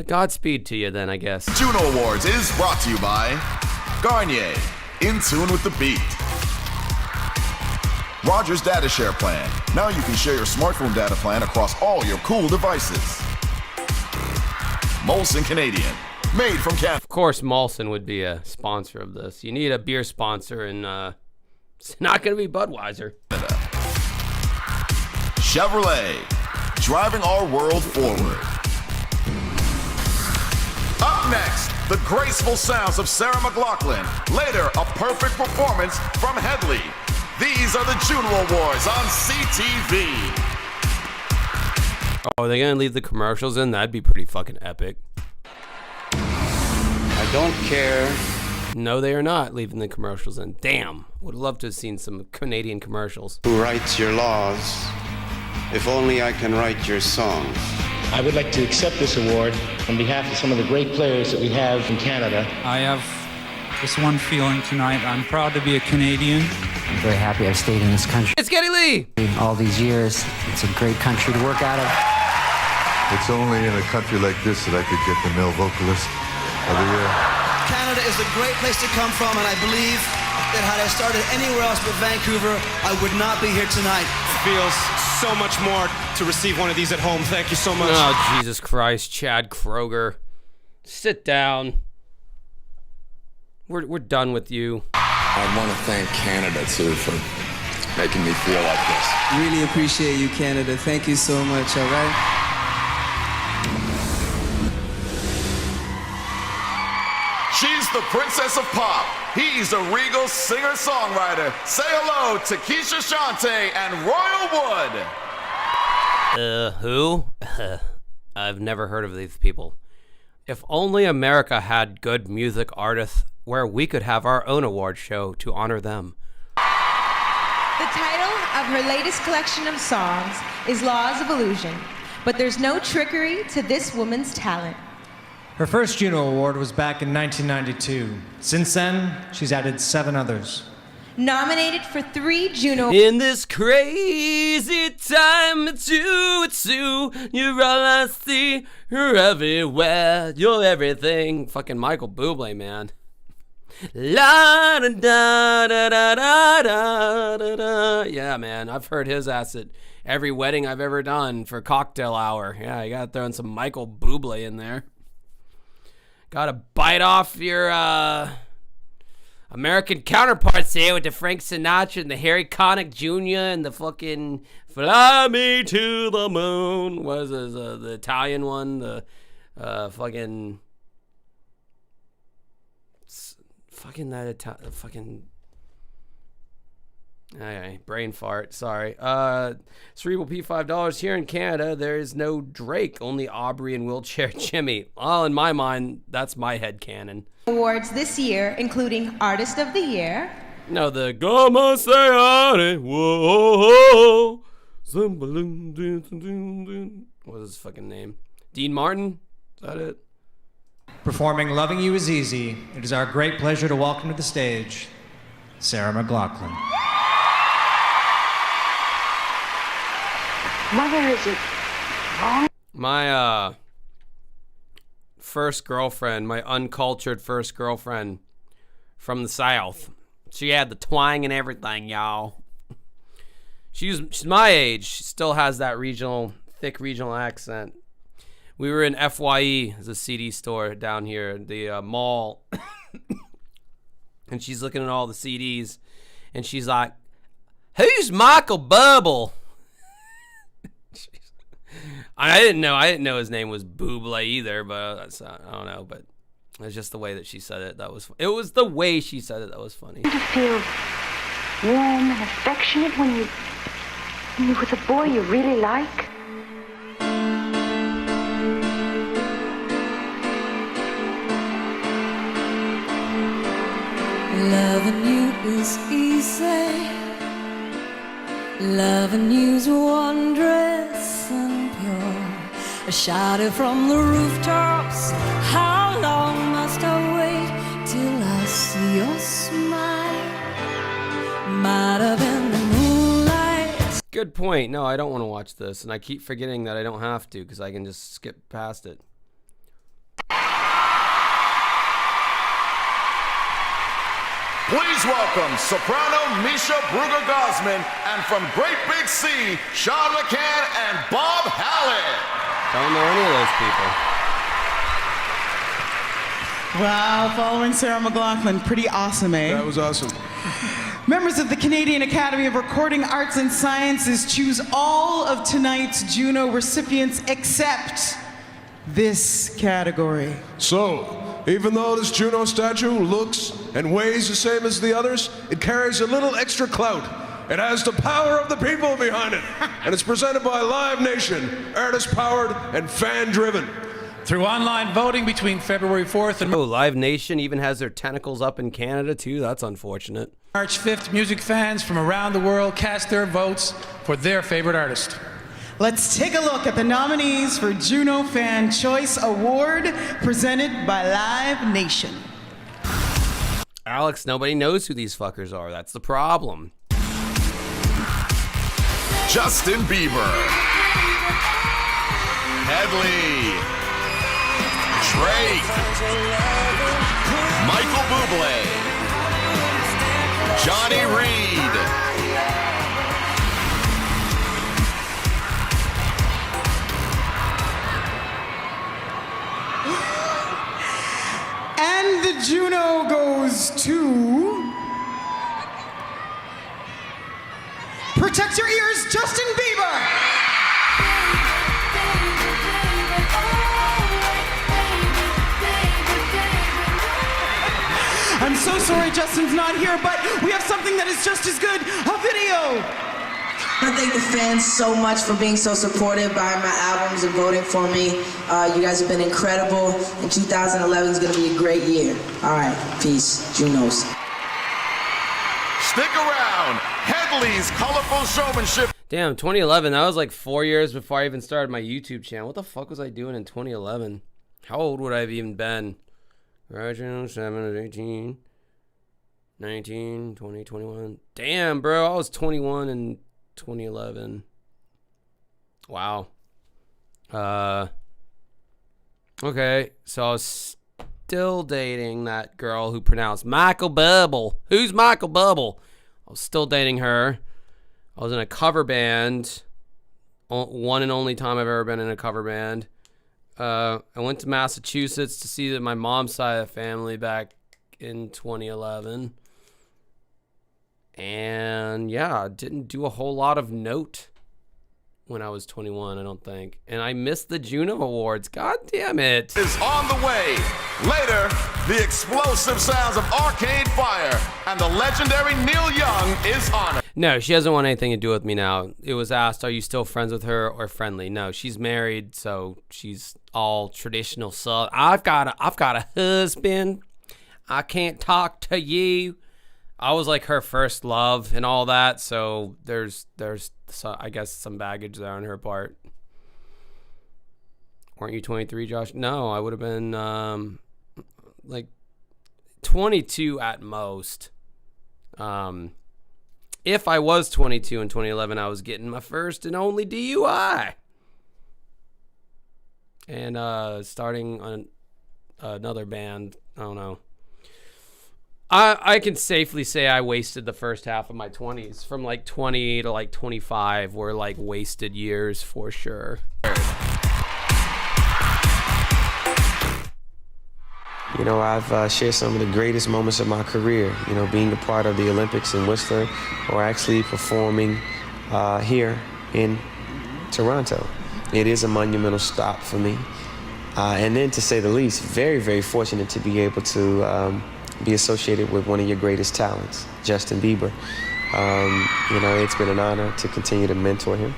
Godspeed to you then, I guess. Juno Awards is brought to you by Garnier, in tune with the beat. Rogers Data Share Plan. Now you can share your smartphone data plan across all your cool devices. Molson Canadian, made from Canada. Of course, Molson would be a sponsor of this. You need a beer sponsor, and it's not going to be Budweiser. Chevrolet, driving our world forward. Up next, the graceful sounds of Sarah McLachlan. Later, a perfect performance from Headley. These are the Juno Awards on CTV. Oh, are they going to leave the commercials in? That'd be pretty fucking epic. I don't care. No, they are not leaving the commercials in. Damn. Would love to have seen some Canadian commercials. Who writes your laws? If only I can write your songs. I would like to accept this award on behalf of some of the great players that we have in Canada. I have this one feeling tonight. I'm proud to be a Canadian. I'm very happy I've stayed in this country. It's Geddy Lee! All these years. It's a great country to work out of. It's only in a country like this that I could get the male vocalist of the year. Canada is a great place to come from, and I believe that had I started anywhere else but Vancouver, I would not be here tonight. Feels so much more to receive one of these at home. Thank you so much. Oh, Jesus Christ, Chad Kroger. Sit down. We're done with you. I want to thank Canada, too, for making me feel like this. Really appreciate you, Canada. Thank you so much, all right? She's the princess of pop. He's a regal singer-songwriter. Say hello to Keisha Shante and Royal Wood. Who? I've never heard of these people. If only America had good music artists where we could have our own award show to honor them. The title of her latest collection of songs is Laws of Illusion, but there's no trickery to this woman's talent. Her first JUNO award was back in 1992. Since then, she's added 7 others. Nominated for 3 JUNO. In this crazy time, it's you, you're all I see, you're everywhere, you're everything. Fucking Michael Bublé, man. La da da da da da da da da. Yeah, man, I've heard his ass at every wedding I've ever done for cocktail hour. Yeah, you gotta throw in some Michael Bublé in there. Gotta bite off your American counterparts here with the Frank Sinatra and the Harry Connick Jr. and the fucking Fly Me to the Moon. What is this, the Italian one? The fucking okay, brain fart, sorry. Cerebral P, $5 here in Canada. There is no Drake, only Aubrey and Wheelchair Jimmy. Well, in my mind, that's my headcanon. Awards this year, including Artist of the Year. No, the Como Se Whoa. What is his fucking name? Dean Martin? Is that it? Performing Loving You Is Easy, it is our great pleasure to welcome to the stage, Sarah McLachlan. Mother, is it wrong? My first girlfriend, my uncultured first girlfriend from the South. She had the twang and everything, y'all. She's my age. She still has that thick regional accent. We were in FYE, the CD store down here, the mall. And she's looking at all the CDs. And she's like, who's Michael Bubble? I didn't know his name was Bublé either, but I don't know. But it's just the way that she said it. It was the way she said it that was funny. You feel warm and affectionate when you're with a boy you really like. Loving you is easy. Loving you's wondrous and pure. I shouted from the rooftops, how long must I wait till I see your smile? Might have been the moonlight. Good point. No, I don't want to watch this, and I keep forgetting that I don't have to because I can just skip past it. Please welcome soprano Misha Brugger-Gosman and from Great Big Sea, Sean McCann and Bob Hallett. Don't know any of those people. Wow, following Sarah McLachlan, pretty awesome, eh? That was awesome. Members of the Canadian Academy of Recording Arts and Sciences choose all of tonight's JUNO recipients except this category. So, even though this JUNO statue looks and weighs the same as the others, it carries a little extra clout. It has the power of the people behind it. And it's presented by Live Nation, artist-powered and fan-driven. Through online voting between February 4th and Live Nation even has their tentacles up in Canada too. That's unfortunate. March 5th, music fans from around the world cast their votes for their favorite artist. Let's take a look at the nominees for JUNO Fan Choice Award presented by Live Nation. Alex, nobody knows who these fuckers are. That's the problem. Justin Bieber, Headley, Drake, Michael Bublé, Johnny Reed, and the JUNO goes to... Protect your ears, Justin Bieber! I'm so sorry Justin's not here, but we have something that is just as good, a video. I want to thank the fans so much for being so supportive, buying my albums and voting for me. You guys have been incredible, and 2011 is going to be a great year. All right, peace. JUNOs. Stick around. Headley's colorful showmanship. Damn, 2011. That was like 4 years before I even started my YouTube channel. What the fuck was I doing in 2011? How old would I have even been? Graduating 7, 18, 19, 20, 21. Damn, bro. I was 21 in 2011. Wow. Okay, so I was still dating that girl who pronounced Michael Bubble. Who's Michael Bubble? I was still dating her. I was in a cover band. One and only time I've ever been in a cover band. I went to Massachusetts to see my mom's side of the family back in 2011. And yeah, didn't do a whole lot of note when I was 21, I don't think. And I missed the JUNO Awards. God damn it. Is on the way. Later, the explosive sounds of Arcade Fire and the legendary Neil Young is on it. No, she doesn't want anything to do with me now. It was asked, are you still friends with her or friendly? No, she's married, so she's all traditional stuff. I've got a husband. I can't talk to you. I was like her first love and all that, so there's I guess some baggage there on her part. Weren't you 23, Josh? No, I would have been like 22 at most. If I was 22 in 2011, I was getting my first and only DUI. And starting on another band, I don't know. I can safely say I wasted the first half of my 20s. From like 20 to like 25 were like wasted years for sure. You know, I've shared some of the greatest moments of my career, you know, being a part of the Olympics in Whistler or actually performing here in Toronto. It is a monumental stop for me. And then, to say the least, very, very fortunate to be able to be associated with one of your greatest talents, Justin Bieber. You know, it's been an honor to continue to mentor him.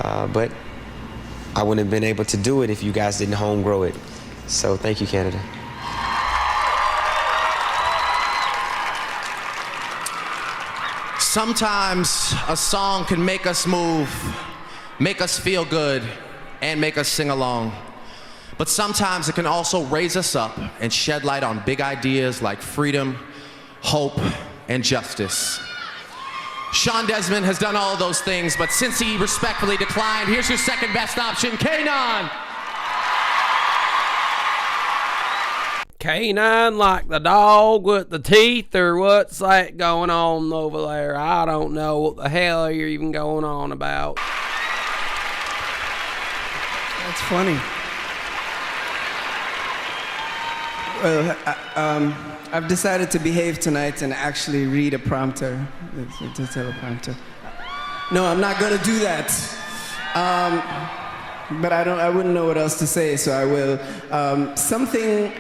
But I wouldn't have been able to do it if you guys didn't home grow it. So thank you, Canada. Sometimes a song can make us move, make us feel good, and make us sing along. But sometimes it can also raise us up and shed light on big ideas like freedom, hope, and justice. Sean Desmond has done all of those things, but since he respectfully declined, here's your second best option, K9. K9 like the dog with the teeth, or what's that going on over there? I don't know what the hell you're even going on about. That's funny. Well, I've decided to behave tonight and actually read a prompter, the teleprompter. No, I'm not gonna do that. But I wouldn't know what else to say, so I will. Something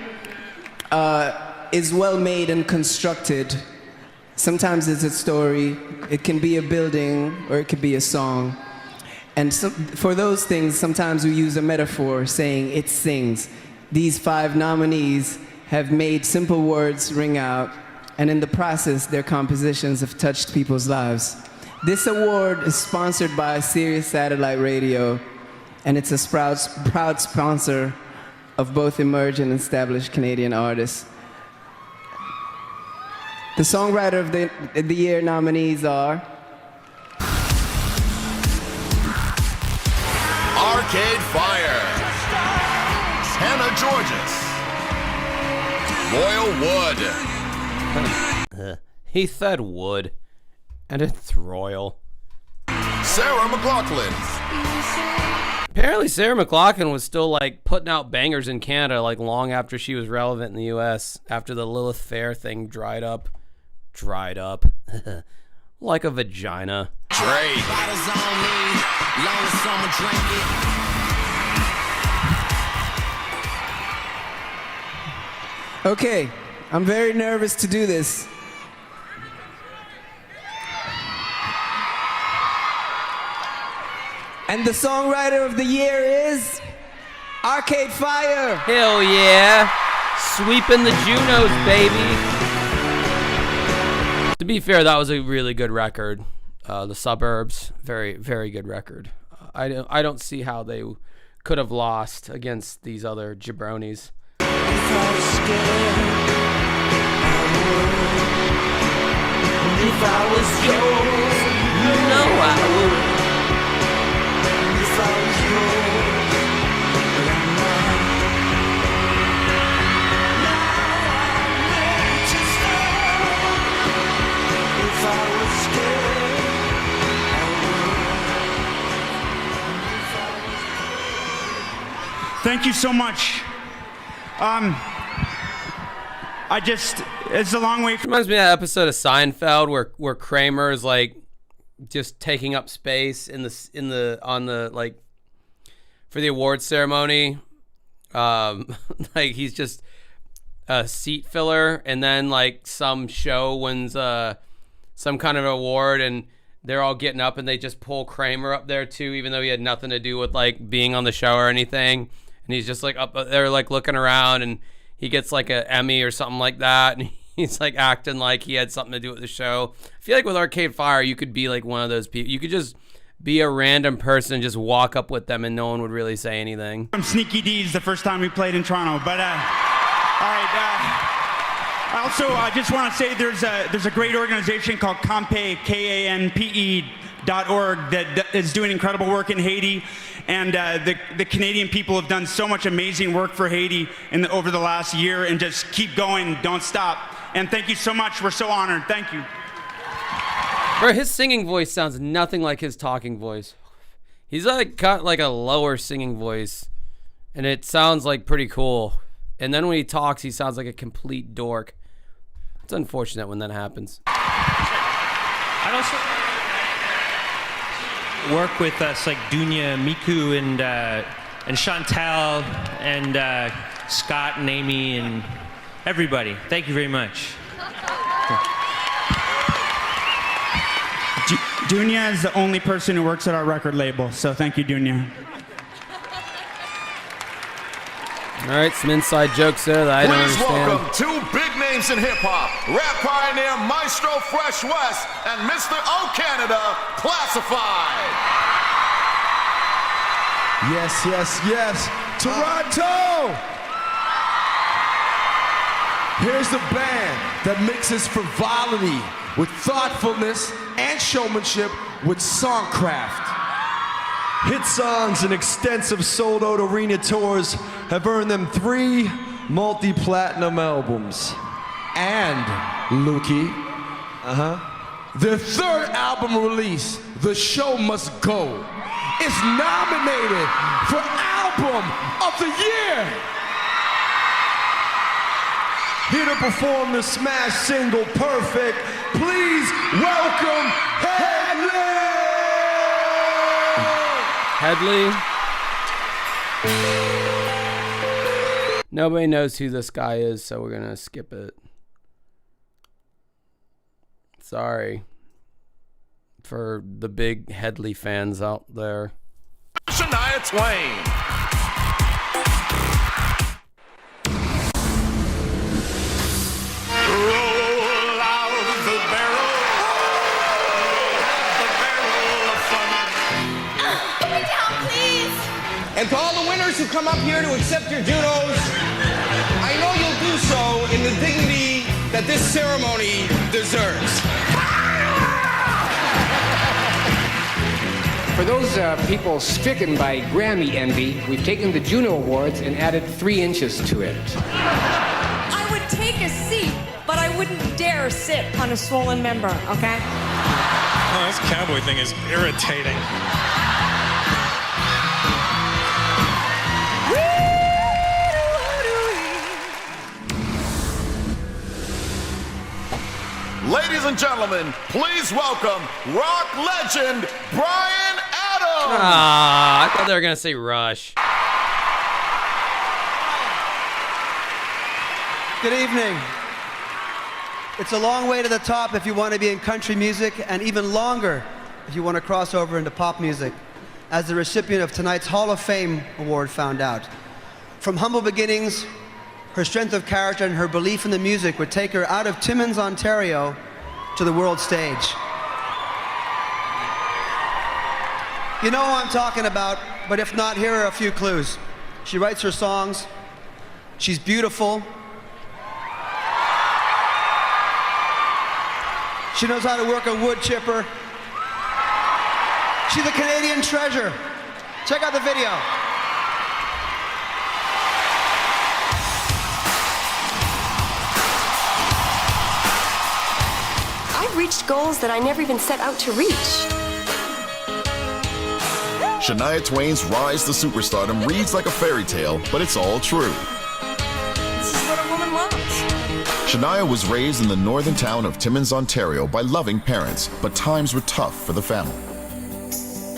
is well made and constructed. Sometimes it's a story. It can be a building, or it could be a song. And so, for those things, sometimes we use a metaphor, saying it sings. These 5 nominees have made simple words ring out, and in the process, their compositions have touched people's lives. This award is sponsored by Sirius Satellite Radio, and it's a proud sponsor of both emerging and established Canadian artists. The Songwriter of the Year nominees are Arcade Fire, Hannah Georges, Royal Wood. He said wood, and it's royal. Sarah McLachlan. Apparently Sarah McLachlan was still like putting out bangers in Canada like long after she was relevant in the US, after the Lilith Fair thing dried up. Like a vagina. Drake. Okay, I'm very nervous to do this. And the songwriter of the year is Arcade Fire. Hell yeah. Sweeping the Junos, baby. To be fair, that was a really good record. The Suburbs, very, very good record. I don't see how they could have lost against these other jabronis. If I was scared, I would. And if I was yours, you know I would. And if I was yours, but I'm not. Now I'm ready to stop. If I was scared, I would. Thank you so much. It's a long way. Reminds me of that episode of Seinfeld where Kramer is like just taking up space for the awards ceremony. Like he's just a seat filler, and then like some show wins some kind of award, and they're all getting up, and they just pull Kramer up there too, even though he had nothing to do with like being on the show or anything. And he's just like up there, like looking around, and he gets like an Emmy or something like that. And he's like acting like he had something to do with the show. I feel like with Arcade Fire, you could be like one of those people. You could just be a random person and just walk up with them and no one would really say anything. From Sneaky D's the first time we played in Toronto. But, all right. Also, I just want to say there's a great organization called Kampe, Kampe.org that is doing incredible work in Haiti. And the Canadian people have done so much amazing work for Haiti over the last year, and just keep going, don't stop. And thank you so much. We're so honored. Thank you. Bro, his singing voice sounds nothing like his talking voice. He's like got like a lower singing voice, and it sounds like pretty cool. And then when he talks, he sounds like a complete dork. It's unfortunate when that happens. I'd also work with us like Dunya, Miku, and Chantal, and Scott and Amy, and everybody. Thank you very much. Dunya is the only person who works at our record label, so thank you, Dunya. All right, some inside jokes there that I don't understand. Please welcome two big names in hip-hop, rap pioneer Maestro Fresh West and Mr. O Canada, Classified. Yes, yes, yes. Toronto! Here's the band that mixes frivolity with thoughtfulness and showmanship with songcraft. Hit songs and extensive sold-out arena tours have earned them 3 multi-platinum albums. And, Lukey, their 3rd album release, The Show Must Go, is nominated for Album of the Year. Here to perform the smash single Perfect, please welcome Headley! Headley. Nobody knows who this guy is, so we're gonna skip it. Sorry for the big Headley fans out there. Shania Twain. Roll out the barrel. The barrel of fun. Put me down, please. And to all the winners who come up here to accept your Junos, I know you'll do so in the dignity that this ceremony deserves. For those people stricken by Grammy envy, we've taken the Juno Awards and added 3 inches to it. I would take a seat, but I wouldn't dare sit on a swollen member, okay? Oh, this cowboy thing is irritating. Ladies and gentlemen, please welcome rock legend Bryan Adams. Ah, I thought they were gonna say Rush. Good evening. It's a long way to the top if you want to be in country music, and even longer if you want to cross over into pop music. as the recipient of tonight's Hall of Fame award found out. From humble beginnings, her strength of character and her belief in the music would take her out of Timmins, Ontario, to the world stage. You know who I'm talking about, but if not, here are a few clues. She writes her songs. She's beautiful. She knows how to work a wood chipper. She's a Canadian treasure. Check out the video. I've reached goals that I never even set out to reach. Shania Twain's rise to superstardom reads like a fairy tale, but it's all true. This is what a woman wants. Shania was raised in the northern town of Timmins, Ontario by loving parents, but times were tough for the family.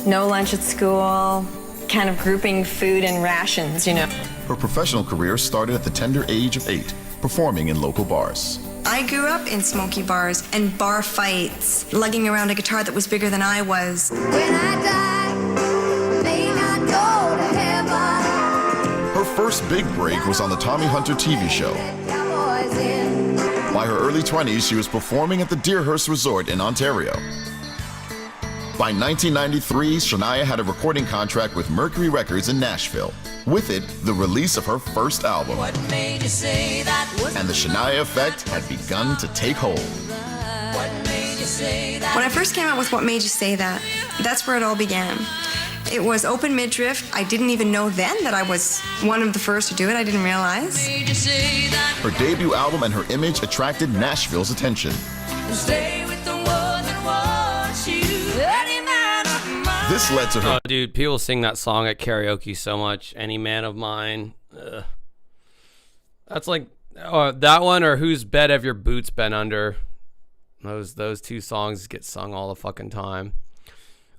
No lunch at school, kind of grouping food in rations, you know. Her professional career started at the tender age of 8, performing in local bars. I grew up in smoky bars and bar fights, lugging around a guitar that was bigger than I was. When I die, may not go to heaven. Her first big break was on the Tommy Hunter TV show. By her early 20s, she was performing at the Deerhurst Resort in Ontario. By 1993, Shania had a recording contract with Mercury Records in Nashville. With it, the release of her first album. What made you say that was And the Shania effect had begun to take hold. what made you say that? When I first came out with What Made You Say That, that's where it all began. It was open midriff. I didn't even know then that I was one of the first to do it. I didn't realize. Made you say that Her debut album and her image attracted Nashville's attention. stay with the one that wants you. Any man of mine. This led to her. Oh, dude, people sing that song at karaoke so much. Any Man of Mine. Ugh. That's like that one or Whose Bed Have Your Boots Been Under. Those two songs get sung all the fucking time.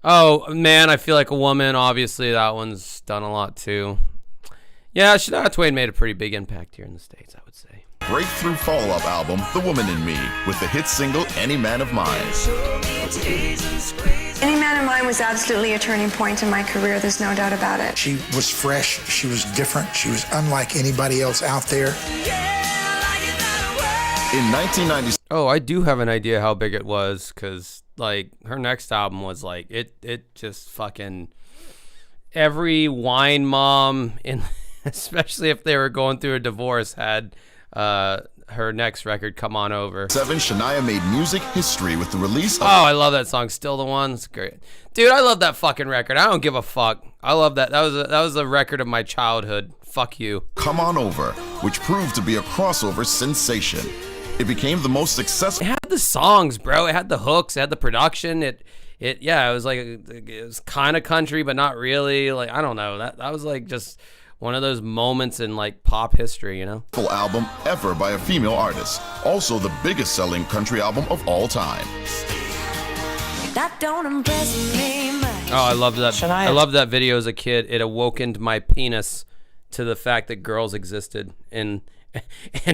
Oh, Man, I Feel Like a Woman. Obviously, that one's done a lot too. Yeah, Shania Twain made a pretty big impact here in the States, I would say. Breakthrough follow-up album, The Woman in Me, with the hit single Any Man of Mine. Any Man of Mine was absolutely a turning point in my career. There's no doubt about it. She was fresh, she was different, she was unlike anybody else out there. In 1996, Oh, I do have an idea how big it was, because like her next album was like it just fucking every wine mom in especially if they were going through a divorce had her next record, Come On Over. Shania made music history with the release of Oh, I love that song. Still the One. It's great. Dude, I love that fucking record. I don't give a fuck. I love that. That was a record of my childhood. Fuck you. Come On Over, which proved to be a crossover sensation. It became the most successful. It had the songs, bro. It had the hooks. It had the production. It was like it was kind of country, but not really. Like I don't know. That was like just one of those moments in like pop history, you know. Full album ever by a female artist. Also the biggest selling country album of all time. That don't impress me much. Oh, I loved that. Shania. I loved that video as a kid. It awokened my penis to the fact that girls existed and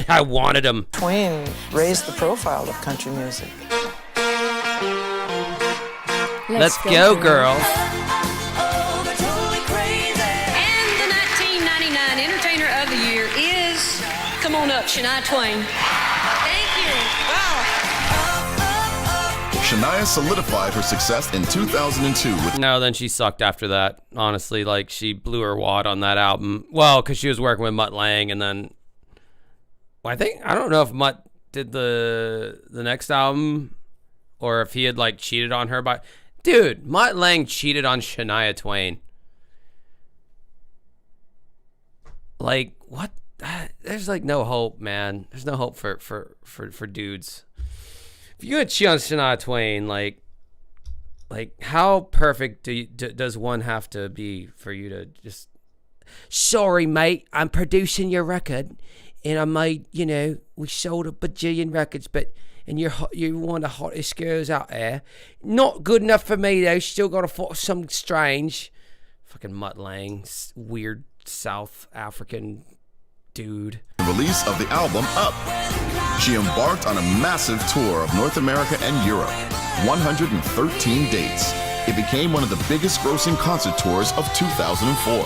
I wanted them. Twain raised the profile of country music. Let's go, girls. Oh, they're totally crazy. And the 1999 Entertainer of the Year is, come on up, Shania Twain. Thank you. Shania solidified her success in 2002 with No, then she sucked after that. Honestly, like she blew her wad on that album. Well, because she was working with Mutt Lange, and then I don't know if Mutt did the next album or if he had like cheated on her. But dude, Mutt Lange cheated on Shania Twain. Like what? There's like no hope, man. There's no hope for dudes. If you're gonna cheat on Shania Twain, like how perfect does one have to be for you to just? Sorry, mate, I'm producing your record, and I made, we sold a bajillion records, and you're one of the hottest girls out there. Not good enough for me though. Still got to find something strange. Fucking Mutt Lange, weird South African dude. the release of the album Up. She embarked on a massive tour of North America and Europe, 113 dates. It became one of the biggest grossing concert tours of 2004.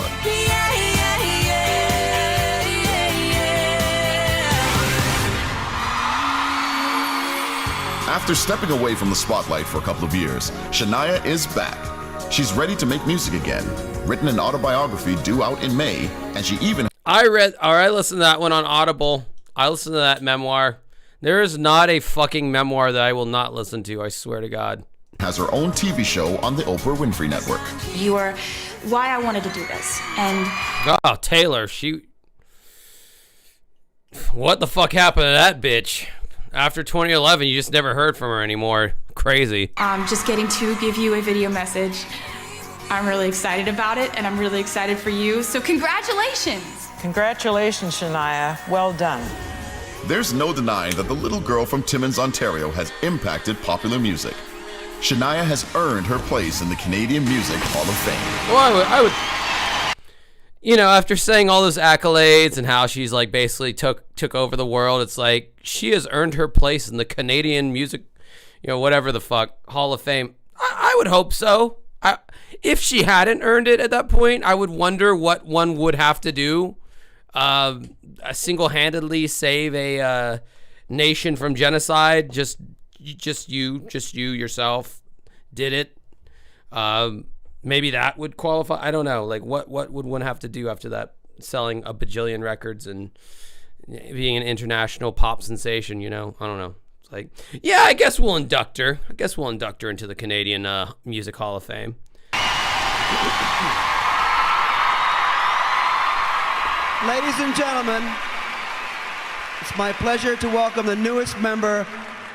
After stepping away from the spotlight for a couple of years, Shania is back. She's ready to make music again. Written an autobiography due out in May, and she even... I listened to that one on Audible. I listened to that memoir. There is not a fucking memoir that I will not listen to, I swear to God. ...has her own TV show on the Oprah Winfrey Network. You are why I wanted to do this, and... Oh, Taylor, what the fuck happened to that bitch? After 2011, you just never heard from her anymore. Crazy. Just getting to give you a video message. I'm really excited about it, and I'm really excited for you, so congratulations! Congratulations, Shania. Well done. There's no denying that the little girl from Timmins, Ontario has impacted popular music. Shania has earned her place in the Canadian Music Hall of Fame. Well, I would, you know, after saying all those accolades and how she's like basically took over the world, it's like she has earned her place in the Canadian Music, you know, whatever the fuck, Hall of Fame. I would hope so. If she hadn't earned it at that point, I would wonder what one would have to do. Single-handedly save a nation from genocide. Just you yourself did it. Maybe that would qualify. I don't know. Like what would one have to do after that? Selling a bajillion records and being an international pop sensation, you know? I don't know. It's like, yeah, I guess we'll induct her. Into the Canadian Music Hall of Fame. Ladies and gentlemen, it's my pleasure to welcome the newest member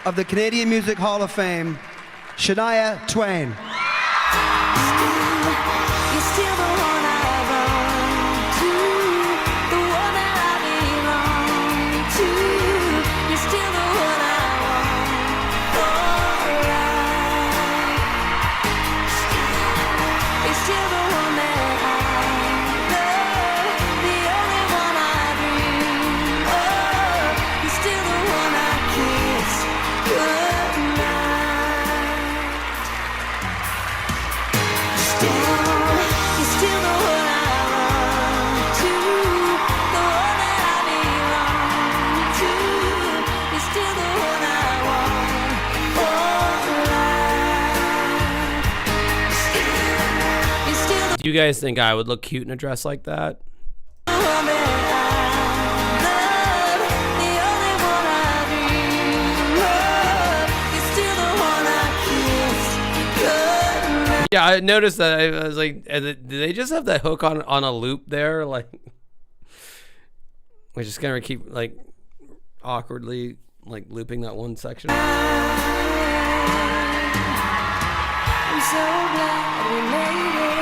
of the Canadian Music Hall of Fame, Shania Twain. Do you guys think I would look cute in a dress like that? Yeah, I noticed that. I was like, did they just have that hook on a loop there? Like, we're just gonna keep like awkwardly like looping that one section. I'm so glad we made it.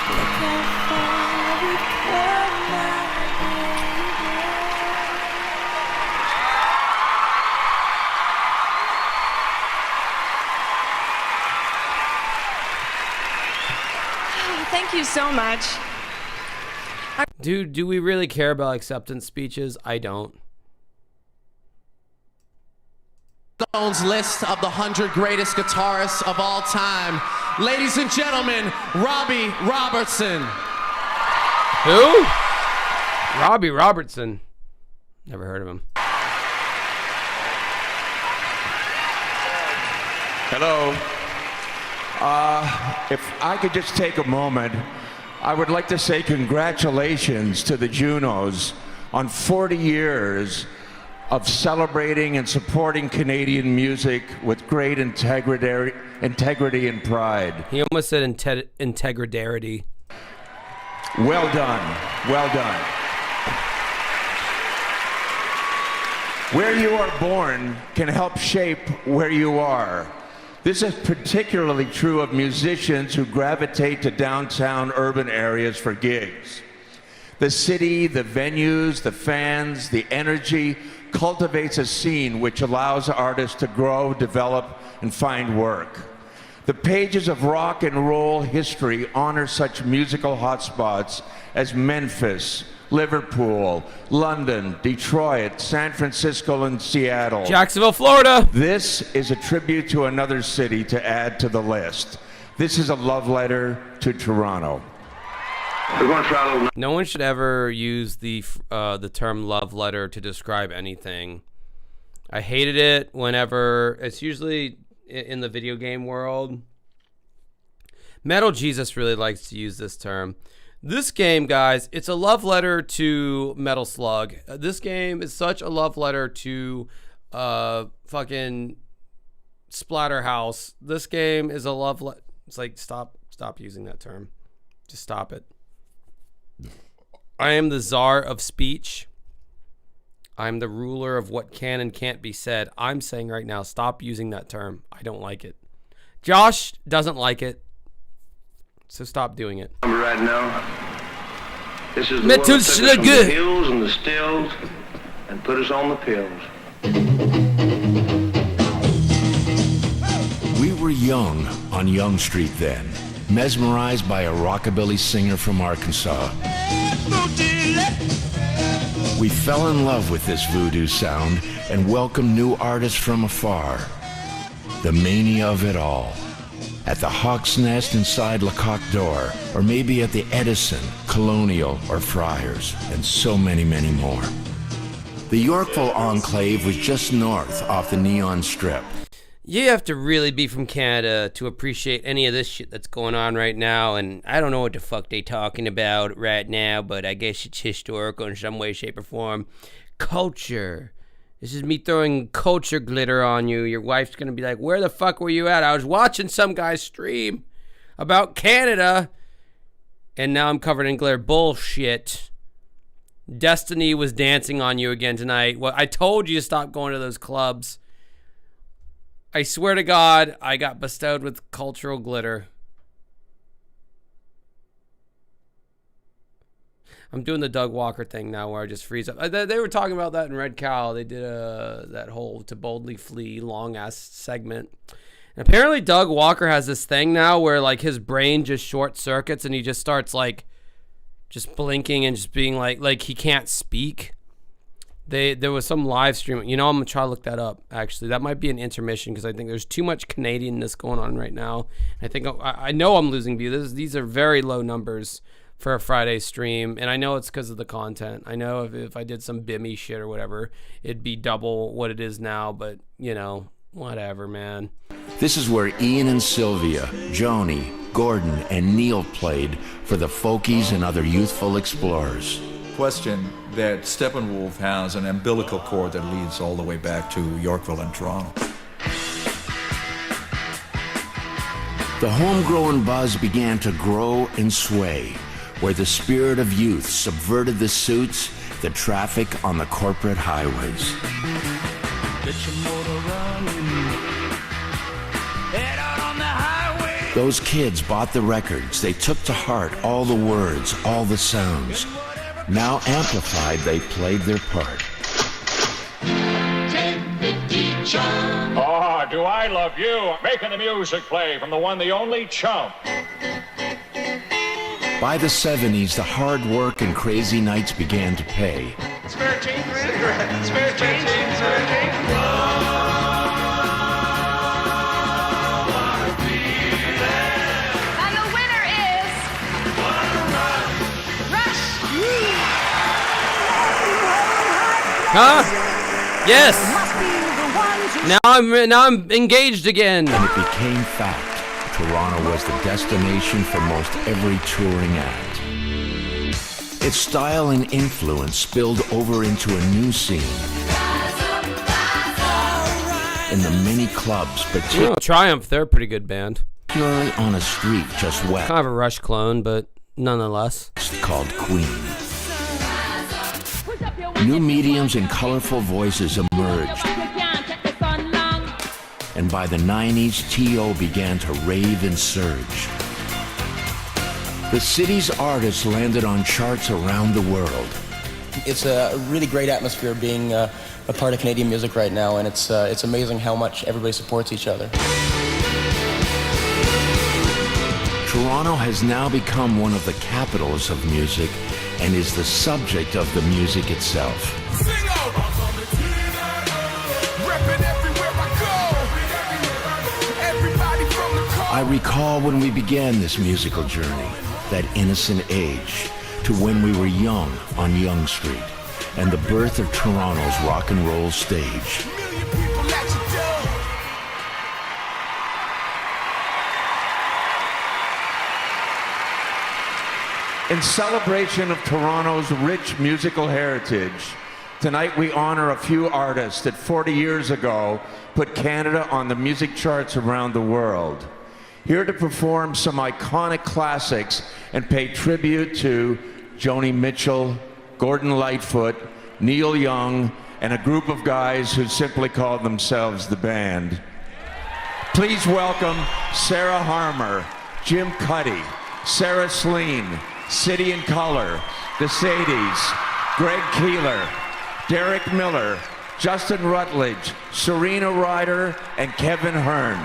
Look how far we've come now. Thank you so much. Dude, do we really care about acceptance speeches? I don't. Stone's list of the 100 greatest guitarists of all time. Ladies and gentlemen, Robbie Robertson. Who? Robbie Robertson. Never heard of him. Hello. If I could just take a moment, I would like to say congratulations to the JUNOs on 40 years of celebrating and supporting Canadian music with great integrity and pride. He almost said integridarity. Well done. Well done. Where you are born can help shape where you are. This is particularly true of musicians who gravitate to downtown urban areas for gigs. The city, the venues, the fans, the energy cultivates a scene which allows artists to grow, develop, and find work. The pages of rock and roll history honor such musical hotspots as Memphis, Liverpool, London, Detroit, San Francisco, and Seattle. Jacksonville, Florida. This is a tribute to another city to add to the list. This is a love letter to Toronto. No one should ever use the term love letter to describe anything. I hated it whenever, it's usually in the video game world. Metal Jesus really likes to use this term. This game, guys, it's a love letter to Metal Slug. This game is such a love letter to fucking Splatterhouse. This game is a love letter. It's like, stop using that term. Just stop it. I am the czar of speech. I'm the ruler of what can and can't be said. I'm saying right now, stop using that term. I don't like it. Josh doesn't like it. So stop doing it. Right now, this is the one that took us from the hills and the stills and put us on the pills. We were young on Young Street then, mesmerized by a rockabilly singer from Arkansas. We fell in love with this voodoo sound and welcomed new artists from afar. The mania of it all. At the Hawk's Nest inside Lecoq d'Or, or maybe at the Edison, Colonial, or Friars, and so many, many more. The Yorkville Enclave was just north off the Neon Strip. You have to really be from Canada to appreciate any of this shit that's going on right now, and I don't know what the fuck they talking about right now, but I guess it's historical in some way, shape, or form. Culture. This is me throwing culture glitter on you. Your wife's going to be like, where the fuck were you at? I was watching some guy's stream about Canada, and now I'm covered in glitter. Bullshit. Destiny was dancing on you again tonight. Well, I told you to stop going to those clubs. I swear to God, I got bestowed with cultural glitter. I'm doing the Doug Walker thing now where I just freeze up. They were talking about that in Red Cow. They did that whole To Boldly Flee long-ass segment. And apparently Doug Walker has this thing now where like his brain just short circuits and he just starts like just blinking and just being like he can't speak. There was some live stream. You know, I'm going to try to look that up, actually. That might be an intermission because I think there's too much Canadianness going on right now. I know I'm losing view. These are very low numbers for a Friday stream, and I know it's because of the content. I know if I did some Bimmy shit or whatever, it'd be double what it is now, but, you know, whatever, man. This is where Ian and Sylvia, Joni, Gordon, and Neil played for the Folkies and other youthful explorers. Question that Steppenwolf has an umbilical cord that leads all the way back to Yorkville and Toronto. The homegrown buzz began to grow and sway, where the spirit of youth subverted the suits, the traffic on the corporate highways. Get your motor running. Head out on the highway. Those kids bought the records. They took to heart all the words, all the sounds. Now amplified, they played their part. Oh, do I love you? Making the music play from the one, the only Chump. By the 70s, the hard work and crazy nights began to pay. Spare change, spare change, spare change. And the winner is Rush. Huh? Yes. Now I'm engaged again. And it became fact. Toronto was the destination for most every touring act. Its style and influence spilled over into a new scene. In the many clubs, Triumph, they're a pretty good band. Particularly on a street just west. Kind of a Rush clone, but nonetheless. Called Queen. New mediums and colorful voices emerged. And by the 90s, T.O. began to rave and surge. The city's artists landed on charts around the world. It's a really great atmosphere being a part of Canadian music right now, and it's amazing how much everybody supports each other. Toronto has now become one of the capitals of music and is the subject of the music itself. Reppin' everywhere I go. Everybody from the coast. I recall when we began this musical journey, that innocent age, to when we were young on Yonge Street, and the birth of Toronto's rock and roll stage. In celebration of Toronto's rich musical heritage, tonight we honor a few artists that 40 years ago put Canada on the music charts around the world. Here to perform some iconic classics and pay tribute to Joni Mitchell, Gordon Lightfoot, Neil Young, and a group of guys who simply called themselves the band. Please welcome Sarah Harmer, Jim Cuddy, Sarah Slean, City and Color, the Sadies, Greg Keeler, Derek Miller, Justin Rutledge, Serena Ryder, and Kevin Hearn.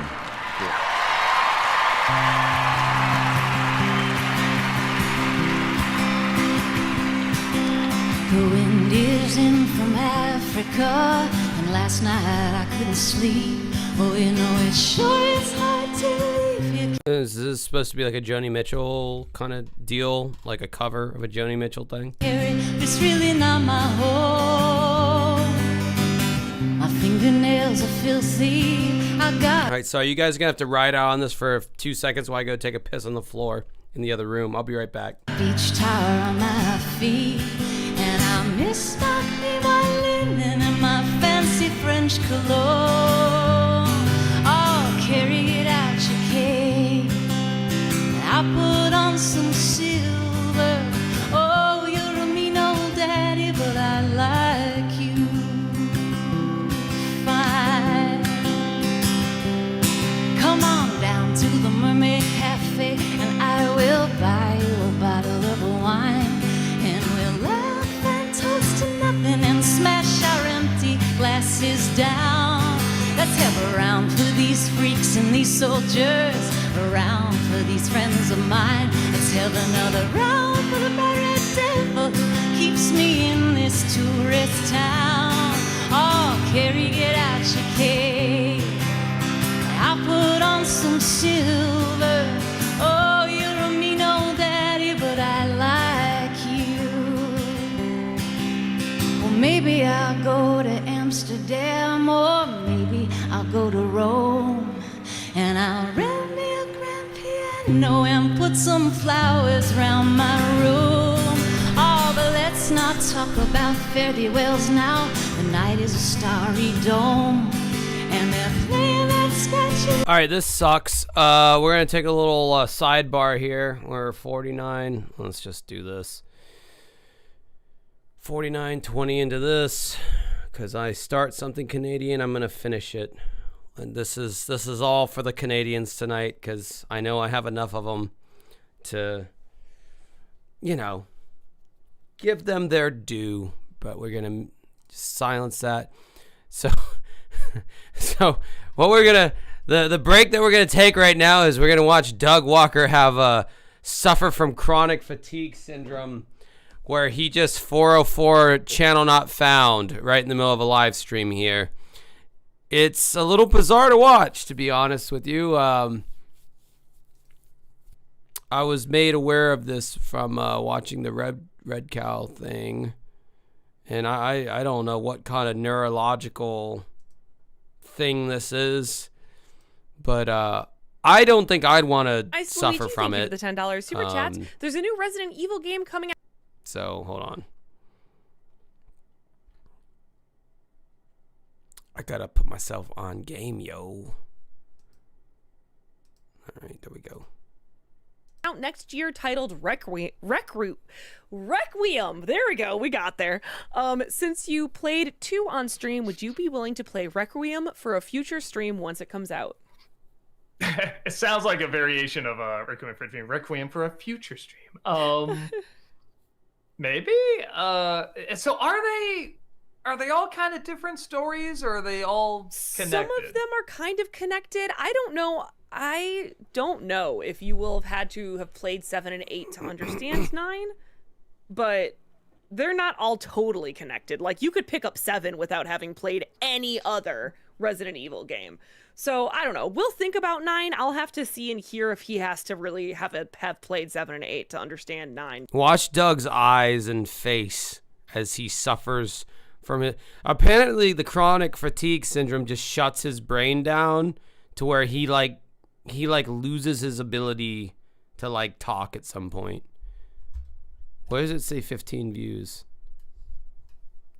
The wind is in from Africa, and last night I couldn't sleep. Oh, you know it sure is hard to leave you. Is this supposed to be like a Joni Mitchell kind of deal, like a cover of a Joni Mitchell thing? It's really not my home. My fingernails are filthy. I got. All right, so you guys are gonna have to ride out on this for 2 seconds while I go take a piss on the floor in the other room. I'll be right back. Beach towel on my feet, and I miss my clean white linen and my fancy French cologne. Oh, carry it out your cake. I put on some silver. Oh, you're a mean old daddy, but I like you fine. Come on down to the Mermaid Cafe, and I will buy you a bottle of wine, and we'll laugh and toast to nothing and smash our empty glasses down. Let's have a round for these freaks and these soldiers, a round for these friends of mine. Let's have another round for the pirate devil who keeps me in this tourist town. Oh, carry it out your cake. I put on some silver. Oh, you're a mean old daddy, but I like you. Well, maybe I'll go to Amsterdam, or maybe I'll go to Rome, and I'll rent me a grand piano and put some flowers round my room. Oh, but let's not talk about fare thee wells now. The night is a starry dome, and they're playing that sketchy. All right, this sucks. We're gonna take a little sidebar here. We're 49. Let's just do this. 49:20 into this, because I start something Canadian, I'm gonna finish it. And this is all for the Canadians tonight, because I know I have enough of them to, you know, give them their due. But we're gonna silence that. So, so what we're gonna the break that we're gonna take right now is we're gonna watch Doug Walker have suffer from chronic fatigue syndrome, where he just 404 channel not found right in the middle of a live stream here. It's a little bizarre to watch, to be honest with you. I was made aware of this from watching the Red Cow thing, and I don't know what kind of neurological thing this is, but I don't think I'd want to suffer from it. The $10 super chats. There's a new Resident Evil game coming out. So hold on. I gotta put myself on game, yo. All right, there we go. Out next year, titled Requiem. There we go. We got there. Since you played 2 on stream, would you be willing to play Requiem for a future stream once it comes out? It sounds like a variation of Requiem for a Dream. Requiem for a future stream. Maybe. So are they all kind of different stories, or are they all connected? Some of them are kind of connected. I don't know if you will have had to have played 7 and 8 to understand 9, but they're not all totally connected. Like, you could pick up 7 without having played any other Resident Evil game. So I don't know. We'll think about 9. I'll have to see and hear if he has to really have played 7 and 8 to understand 9. Watch Doug's eyes and face as he suffers from it. Apparently, the chronic fatigue syndrome just shuts his brain down to where he loses his ability to like talk at some point. Why does it say 15 views?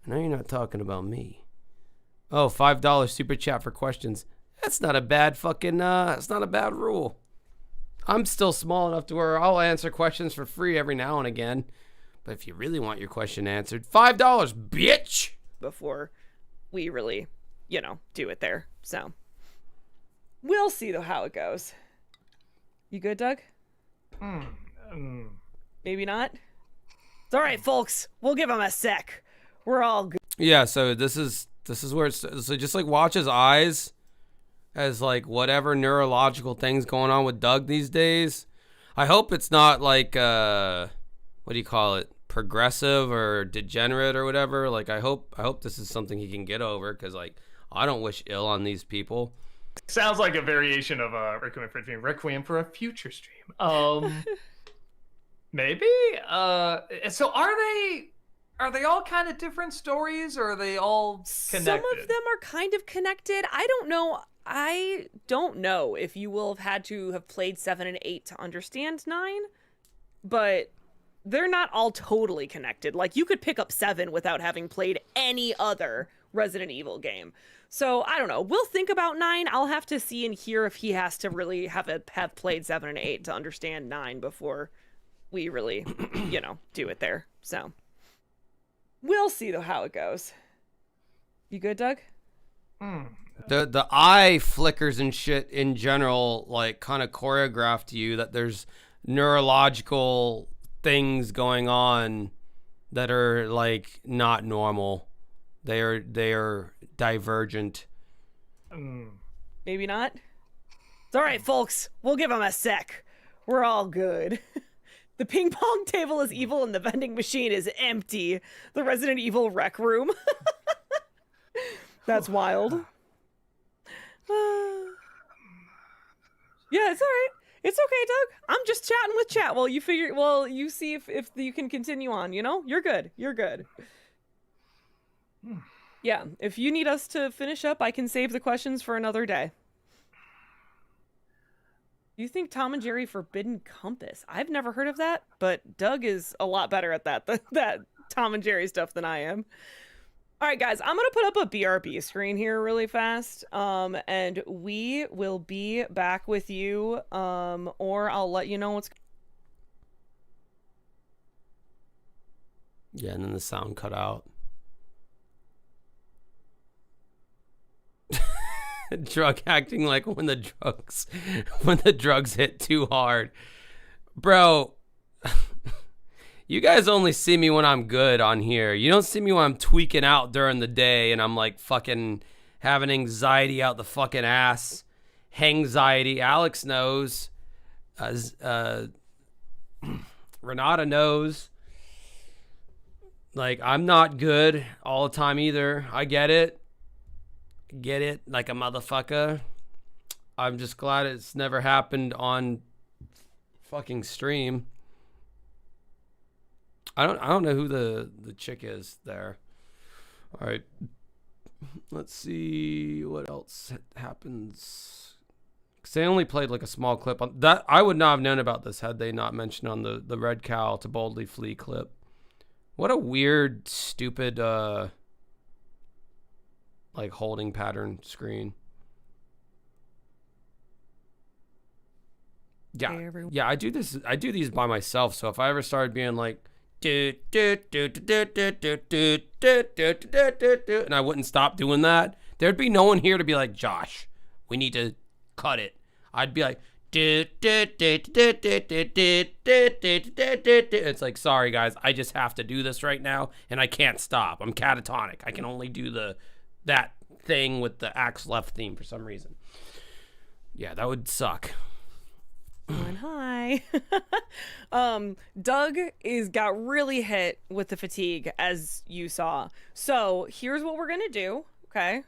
I know you're not talking about me. Oh, $5 super chat for questions. That's not a bad fucking, it's not a bad rule. I'm still small enough to where I'll answer questions for free every now and again. But if you really want your question answered, $5, bitch! Before we really, do it there. So we'll see though how it goes. You good, Doug? Maybe not? It's all right, folks. We'll give him a sec. We're all good. Yeah, so this is where it's, so just like watch his eyes as like whatever neurological things going on with Doug these days. I hope it's not like what do you call it, progressive or degenerate or whatever. Like I hope this is something he can get over, because like I don't wish ill on these people. Sounds like a variation of Requiem for a Future stream. Maybe. So are they all kind of different stories, or are they all connected? Some of them are kind of connected. I don't know if you will have had to have played 7 and 8 to understand 9, but they're not all totally connected. Like, you could pick up 7 without having played any other Resident Evil game. So, I don't know. We'll think about 9. I'll have to see and hear if he has to really have played 7 and 8 to understand 9 before we really, do it there. So, we'll see, though, how it goes. You good, Doug? The eye flickers and shit in general, like, kind of choreographed to you that there's neurological things going on that are, like, not normal. They are divergent. Maybe not? It's all right, folks. We'll give him a sec. We're all good. The ping pong table is evil and the vending machine is empty. The Resident Evil rec room. That's wild. Yeah, it's all right. It's okay, Doug. I'm just chatting with chat while you see if you can continue on, You're good. You're good. Yeah, if you need us to finish up, I can save the questions for another day. You think Tom and Jerry Forbidden Compass? I've never heard of that, but Doug is a lot better at that Tom and Jerry stuff than I am. All right, guys, I'm going to put up a BRB screen here really fast, and we will be back with you, or I'll let you know what's... Yeah, and then the sound cut out. Drug acting like when the drugs hit too hard. Bro, you guys only see me when I'm good on here. You don't see me when I'm tweaking out during the day and I'm like fucking having anxiety out the fucking ass. Hangxiety. Alex knows. Renata knows. Like, I'm not good all the time either. I get it. Like a motherfucker. I'm just glad it's never happened on fucking stream. I don't know who the chick is there. All right, let's see what else happens. Because they only played like a small clip on that. I would not have known about this had they not mentioned on the Red Cow to Boldly Flee clip. What a weird, stupid like holding pattern screen. Yeah, I do these by myself. So if I ever started being like and I wouldn't stop doing that, there'd be no one here to be like, Josh, we need to cut it. I'd be like it's like, sorry guys, I just have to do this right now and I can't stop. I'm catatonic. I can only do that thing with the axe left theme for some reason. Yeah, that would suck. Hi. Doug got really hit with the fatigue, as you saw. So here's what we're gonna do. Okay.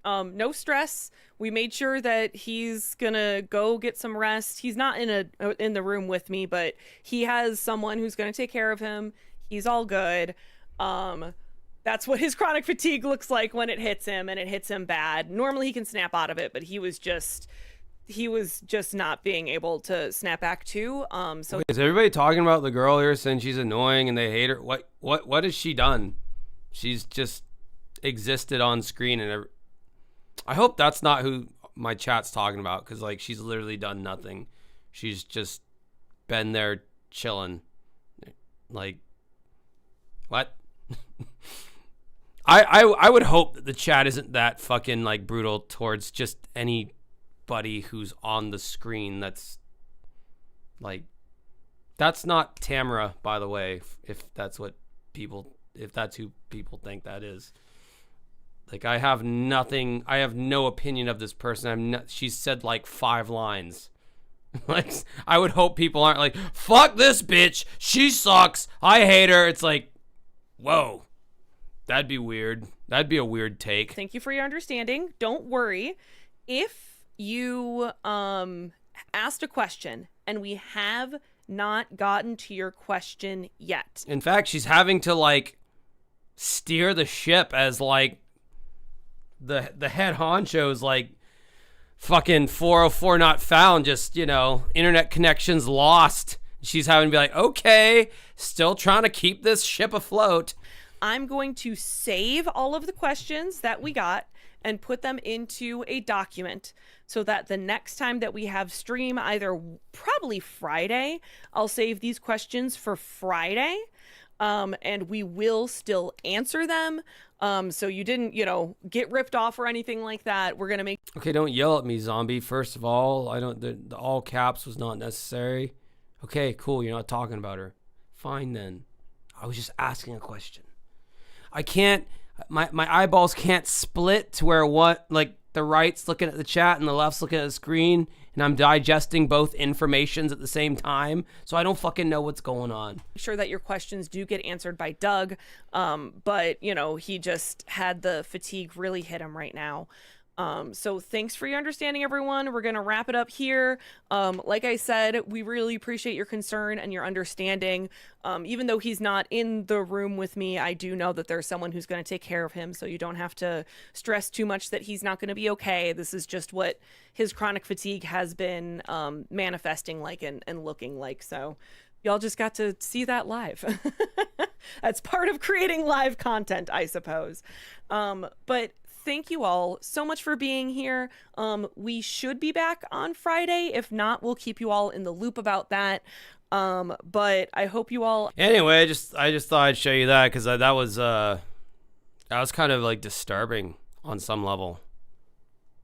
No stress. We made sure that he's gonna go get some rest. He's not in the room with me, but he has someone who's gonna take care of him. He's all good. That's what his chronic fatigue looks like when it hits him, and it hits him bad. Normally he can snap out of it, but he was just not being able to snap back too. So is everybody talking about the girl here saying she's annoying and they hate her? What has she done? She's just existed on screen, and I hope that's not who my chat's talking about, because like she's literally done nothing. She's just been there chilling. Like, what? I would hope that the chat isn't that fucking like brutal towards just anybody who's on the screen. That's like, that's not Tamara, by the way, if that's who people think that is. Like, I have no opinion of this person. She's said like 5 lines. Like, I would hope people aren't like, fuck this bitch, she sucks, I hate her. It's like, whoa, that'd be weird. That'd be a weird take. Thank you for your understanding. Don't worry. If you asked a question and we have not gotten to your question yet. In fact, she's having to like steer the ship as like the head honcho's like fucking 404 not found, just, internet connections lost. She's having to be like, okay, still trying to keep this ship afloat. I'm going to save all of the questions that we got and put them into a document so that the next time that we have stream, either probably Friday, I'll save these questions for Friday, and we will still answer them. So you didn't, get ripped off or anything like that. We're going to make... Okay, don't yell at me, zombie. First of all, the all caps was not necessary. Okay, cool. You're not talking about her. Fine then. I was just asking a question. I can't... My eyeballs can't split to where the right's looking at the chat and the left's looking at the screen, and I'm digesting both informations at the same time, so I don't fucking know what's going on. Sure that your questions do get answered by Doug, but he just had the fatigue really hit him right now. So thanks for your understanding, everyone. We're gonna wrap it up here. Like I said, we really appreciate your concern and your understanding. Even though he's not in the room with me, I do know that there's someone who's gonna take care of him, so you don't have to stress too much that he's not gonna be okay. This is just what his chronic fatigue has been manifesting like and looking like. So y'all just got to see that live. That's part of creating live content, I suppose. But thank you all so much for being here. We should be back on Friday. If not, we'll keep you all in the loop about that. But I hope you all... Anyway, I just thought I'd show you that, because that was kind of like disturbing on some level.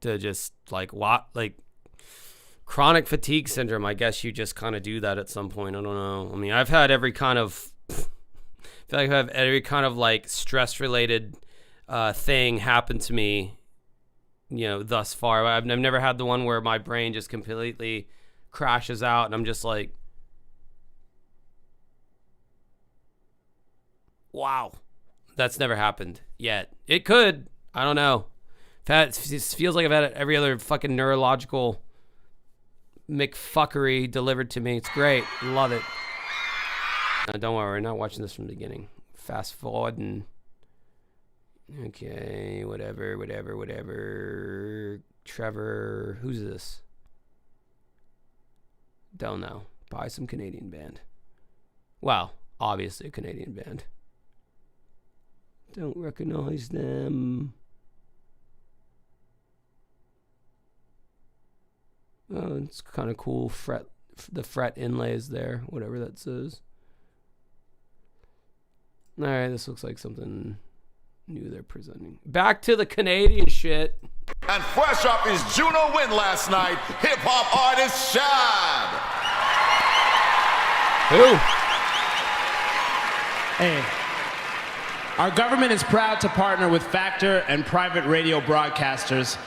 To just like chronic fatigue syndrome. I guess you just kind of do that at some point. I don't know. I mean, I've had every kind of... I feel like I have every kind of like stress related thing happened to me, thus far. I've never had the one where my brain just completely crashes out and I'm just like, wow, that's never happened yet. It could. I don't know. It feels like I've had every other fucking neurological McFuckery delivered to me. It's great. Love it. Don't worry, we're not watching this from the beginning. Fast forward and... Okay, whatever. Trevor, who's this? Don't know. Probably some Canadian band. Well, obviously a Canadian band. Don't recognize them. Oh, it's kind of cool. The fret inlays there, whatever that says. All right, this looks like something new they're presenting. Back to the Canadian shit. And fresh off his JUNO win last night, hip-hop artist Shad. Who? Hey. Our government is proud to partner with Factor and private radio broadcasters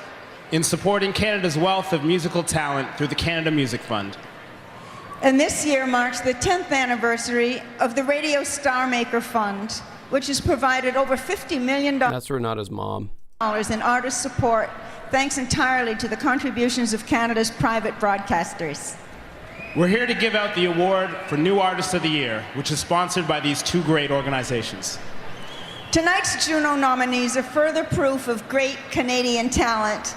in supporting Canada's wealth of musical talent through the Canada Music Fund. And this year marks the 10th anniversary of the Radio Star Maker Fund, which has provided over $50 million. That's Renata's mom. in artist support, thanks entirely to the contributions of Canada's private broadcasters. We're here to give out the award for New Artist of the Year, which is sponsored by these two great organizations. Tonight's JUNO nominees are further proof of great Canadian talent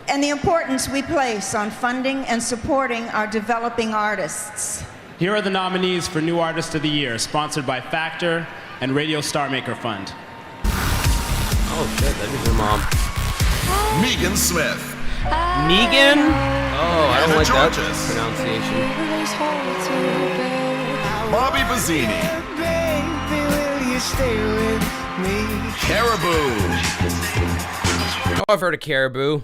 and the importance we place on funding and supporting our developing artists. Here are the nominees for New Artist of the Year, sponsored by Factor and Radio Star Maker Fund. Oh shit, that is your mom. Megan Smith. Megan? Oh, I don't Anna like Georges. that pronunciation. Bobby Bazzini. Caribou. Oh, I've heard of Caribou.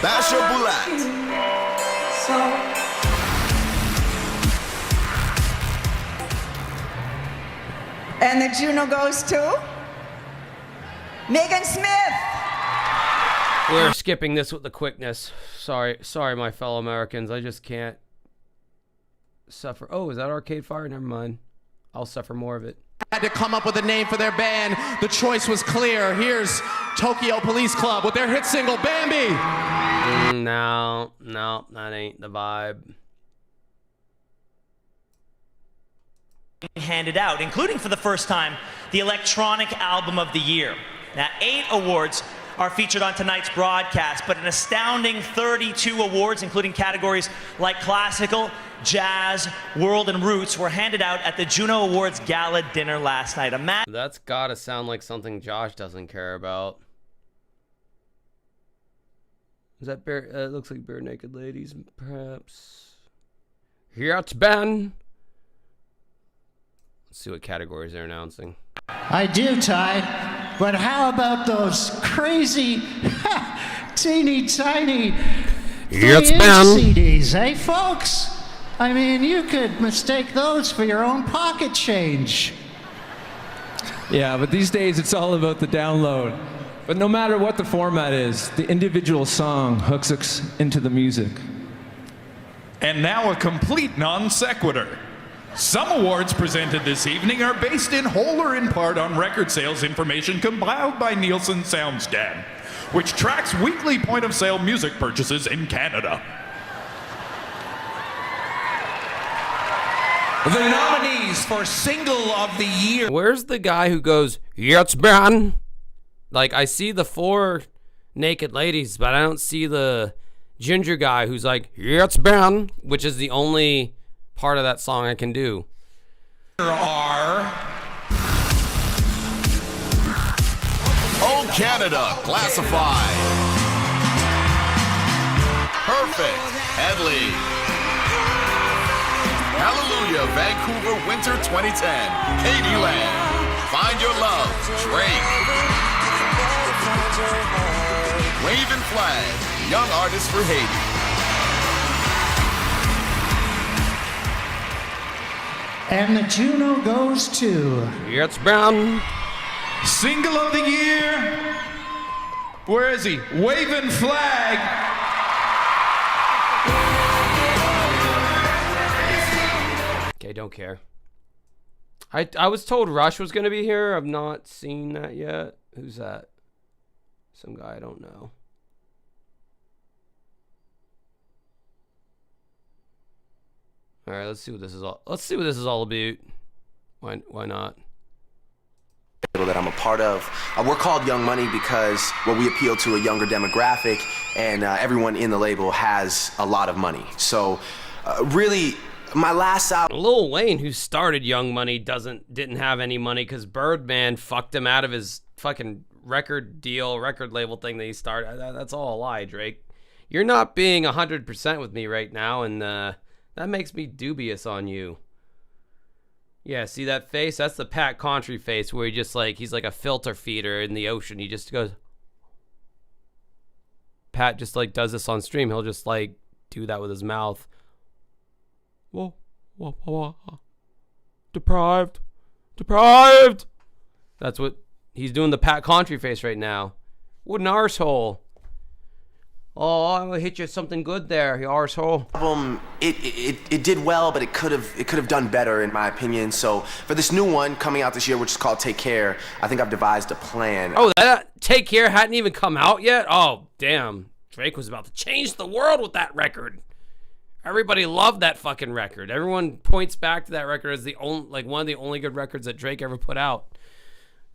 Basha Bulat. And the JUNO goes to Megan Smith. We're skipping this with the quickness. Sorry, my fellow Americans. I just can't suffer. Oh, is that Arcade Fire? Never mind. I'll suffer more of it. Had to come up with a name for their band. The choice was clear. Here's Tokyo Police Club with their hit single, Bambi. No, that ain't the vibe. Handed out, including for the first time, the Electronic Album of the Year. Now, 8 awards are featured on tonight's broadcast, but an astounding 32 awards, including categories like classical, jazz, world, and roots, were handed out at the JUNO Awards Gala dinner last night. That's gotta sound like something Josh doesn't care about. Is that bare? It looks like Bare Naked Ladies, perhaps. Here it's Ben. Let's see what categories they're announcing. I do, Ty. But how about those crazy, teeny tiny 3-inch CDs, eh, folks? I mean, you could mistake those for your own pocket change. Yeah, but these days it's all about the download. But no matter what the format is, the individual song hooks us into the music. And now a complete non sequitur. Some awards presented this evening are based in whole or in part on record sales information compiled by Nielsen SoundScan, which tracks weekly point-of-sale music purchases in Canada. The nominees for Single of the Year. Where's the guy who goes, "Yes, man"? Like, I see the 4 naked ladies, but I don't see the ginger guy who's like, "Yes, man," which is the only part of that song I can do. There are Oh Canada, Classified. Perfect, Headley. Hallelujah, Vancouver Winter 2010. Katie Land. Find Your Love, Drake. Waving Flag, Young Artist for Haiti. And the JUNO goes to... It's Brown. Single of the Year. Where is he? Waving Flag. Okay, don't care. I was told Rush was going to be here. I've not seen that yet. Who's that? Some guy I don't know. All right, let's see what this is all. Let's see what this is all about. Why not? That I'm a part of. We're called Young Money because we appeal to a younger demographic, and everyone in the label has a lot of money. So, really, my last album. Lil Wayne, who started Young Money, didn't have any money because Birdman fucked him out of his fucking record label thing that he started. That's all a lie, Drake. You're not being 100% with me right now, and that makes me dubious on you. Yeah, see that face? That's the Pat Contry face where he's like a filter feeder in the ocean. He just goes. Pat just does this on stream. He'll just do that with his mouth. Whoa. Deprived. That's what he's doing, the Pat Contry face right now. What an arsehole. Oh, I hit you something good there, you arsehole. It did well, but it could have done better in my opinion. So for this new one coming out this year, which is called Take Care, I think I've devised a plan. Oh, that Take Care hadn't even come out yet? Oh, damn. Drake was about to change the world with that record. Everybody loved that fucking record. Everyone points back to that record as one of the only good records that Drake ever put out.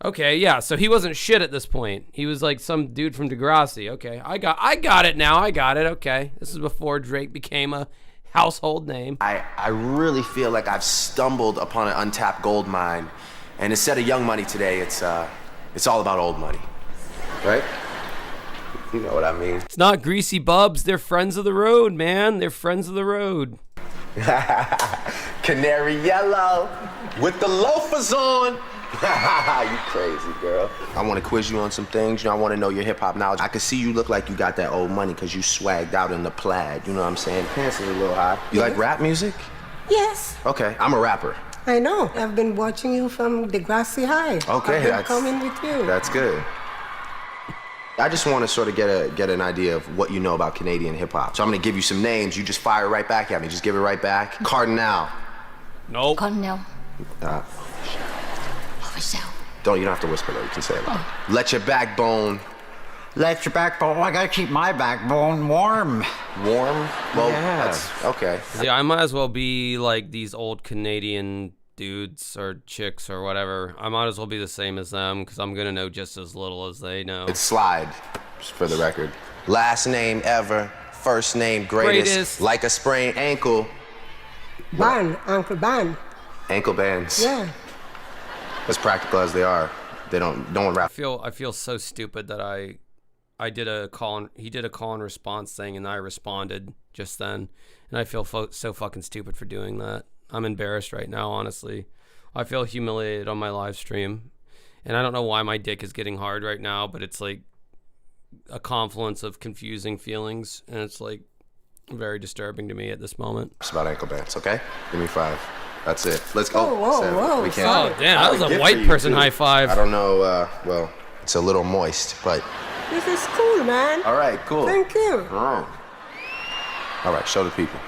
Okay, yeah, so he wasn't shit at this point. He was like some dude from Degrassi. Okay, I got it now. I got it. Okay, this is before Drake became a household name. I really feel like I've stumbled upon an untapped gold mine, and instead of Young Money today, it's all about old money, right? You know what I mean. It's not Greasy Bubs. They're friends of the road, man. They're friends of the road. Canary yellow with the loafers on. You crazy, girl. I want to quiz you on some things. I want to know your hip-hop knowledge. I can see you look like you got that old money because you swagged out in the plaid. You know what I'm saying? Pants are a little high. You like rap music? Yes. Okay, I'm a rapper. I know. I've been watching you from Degrassi High. Okay, I've been coming with you. That's good. I just want to sort of get an idea of what you know about Canadian hip-hop. So I'm going to give you some names. You just fire it right back at me. Just give it right back. Cardinal. Nope. Cardinal. You don't have to whisper though, you can say it loud. Let your backbone. Let your backbone. I gotta keep my backbone warm. Warm? Well, yeah. That's okay. Yeah, I might as well be like these old Canadian dudes or chicks or whatever. I might as well be the same as them because I'm gonna know just as little as they know. It's Slide, just for the record. Last name ever, first name greatest. Like a sprained ankle. Band, Uncle Band. Ankle bands. Yeah. As practical as they are, no one rap. I feel so stupid that I did a call. He did a call and response thing, and I responded just then, and I feel so fucking stupid for doing that. I'm embarrassed right now, honestly. I feel humiliated on my live stream, and I don't know why my dick is getting hard right now, but it's like a confluence of confusing feelings, and it's like very disturbing to me at this moment. It's about ankle bands, okay? Give me 5. That's it. Let's go. Whoa. We can't. Oh, damn, that was a white person high five. I don't know, well, it's a little moist, but. This is cool, man. All right, cool. Thank you. All right, show the people.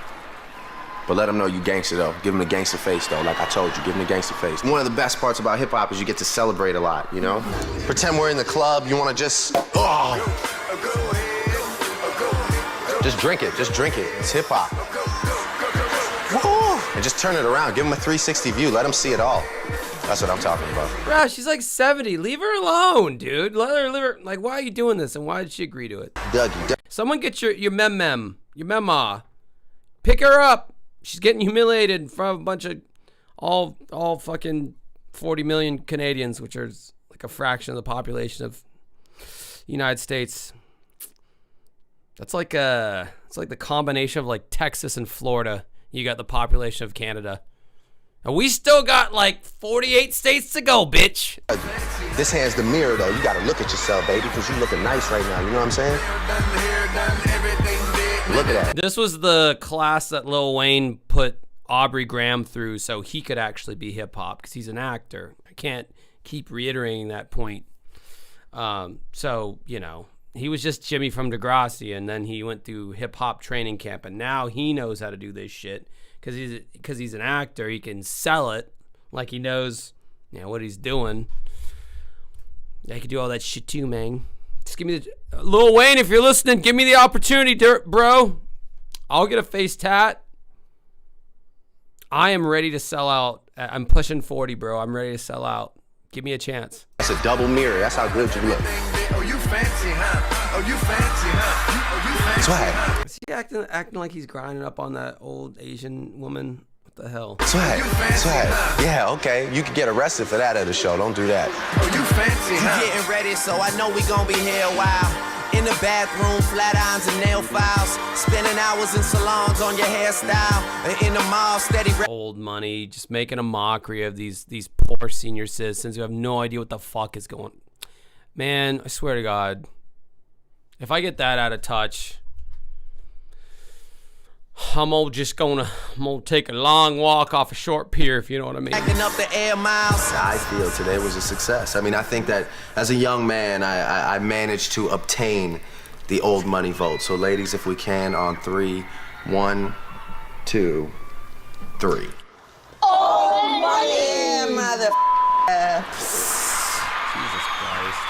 But let them know you gangster, though. Give them the gangster face, though. Like I told you, give them the gangster face. One of the best parts about hip-hop is you get to celebrate a lot, you know? Pretend we're in the club. You want to just drink it. Just drink it. It's hip-hop. And just turn it around. Give them a 360 view. Let them see it all. That's what I'm talking about. Bruh, she's like 70. Leave her alone, dude. Let her live her. Like, why are you doing this? And why did she agree to it? Dougie. Someone get your mema. Pick her up. She's getting humiliated in front of a bunch of all fucking 40 million Canadians, which are like a fraction of the population of the United States. That's like it's like the combination of like Texas and Florida. You got the population of Canada. And we still got like 48 states to go, bitch. This hand's the mirror, though. You gotta look at yourself, baby, because you looking nice right now. You know what I'm saying? Look at that. This was the class that Lil Wayne put Aubrey Graham through so he could actually be hip-hop because he's an actor. I can't keep reiterating that point. So, you know, he was just Jimmy from Degrassi, and then he went through hip-hop training camp, and now he knows how to do this shit. Because he's an actor, he can sell it like he knows, you know, what he's doing. Yeah, he can do all that shit too, man. Just give me Lil Wayne, if you're listening, give me the opportunity, bro. I'll get a face tat. I am ready to sell out. I'm pushing 40, bro. I'm ready to sell out. Give me a chance. That's a double mirror. That's how good you look. Oh, you fancy, huh? Oh, you fancy, huh? Swag. Is he acting like he's grinding up on that old Asian woman? What the hell? Swag. Yeah, okay. You could get arrested for that at a show. Don't do that. Oh, you fancy, huh? You getting ready, so I know we gonna be here a while. In the bathroom, flat irons and nail files. Spending hours in salons on your hairstyle. And in the mall, steady. Old money, just making a mockery of these poor senior citizens who have no idea what the fuck is going. Man, I swear to God, if I get that out of touch, I'm gonna take a long walk off a short pier, if you know what I mean. Acting up the air miles. I feel today was a success. I mean, I think that as a young man, I managed to obtain the old money vote. So ladies, if we can, on 3, 1, 2, 3. Oh, money! Mother. Jesus Christ.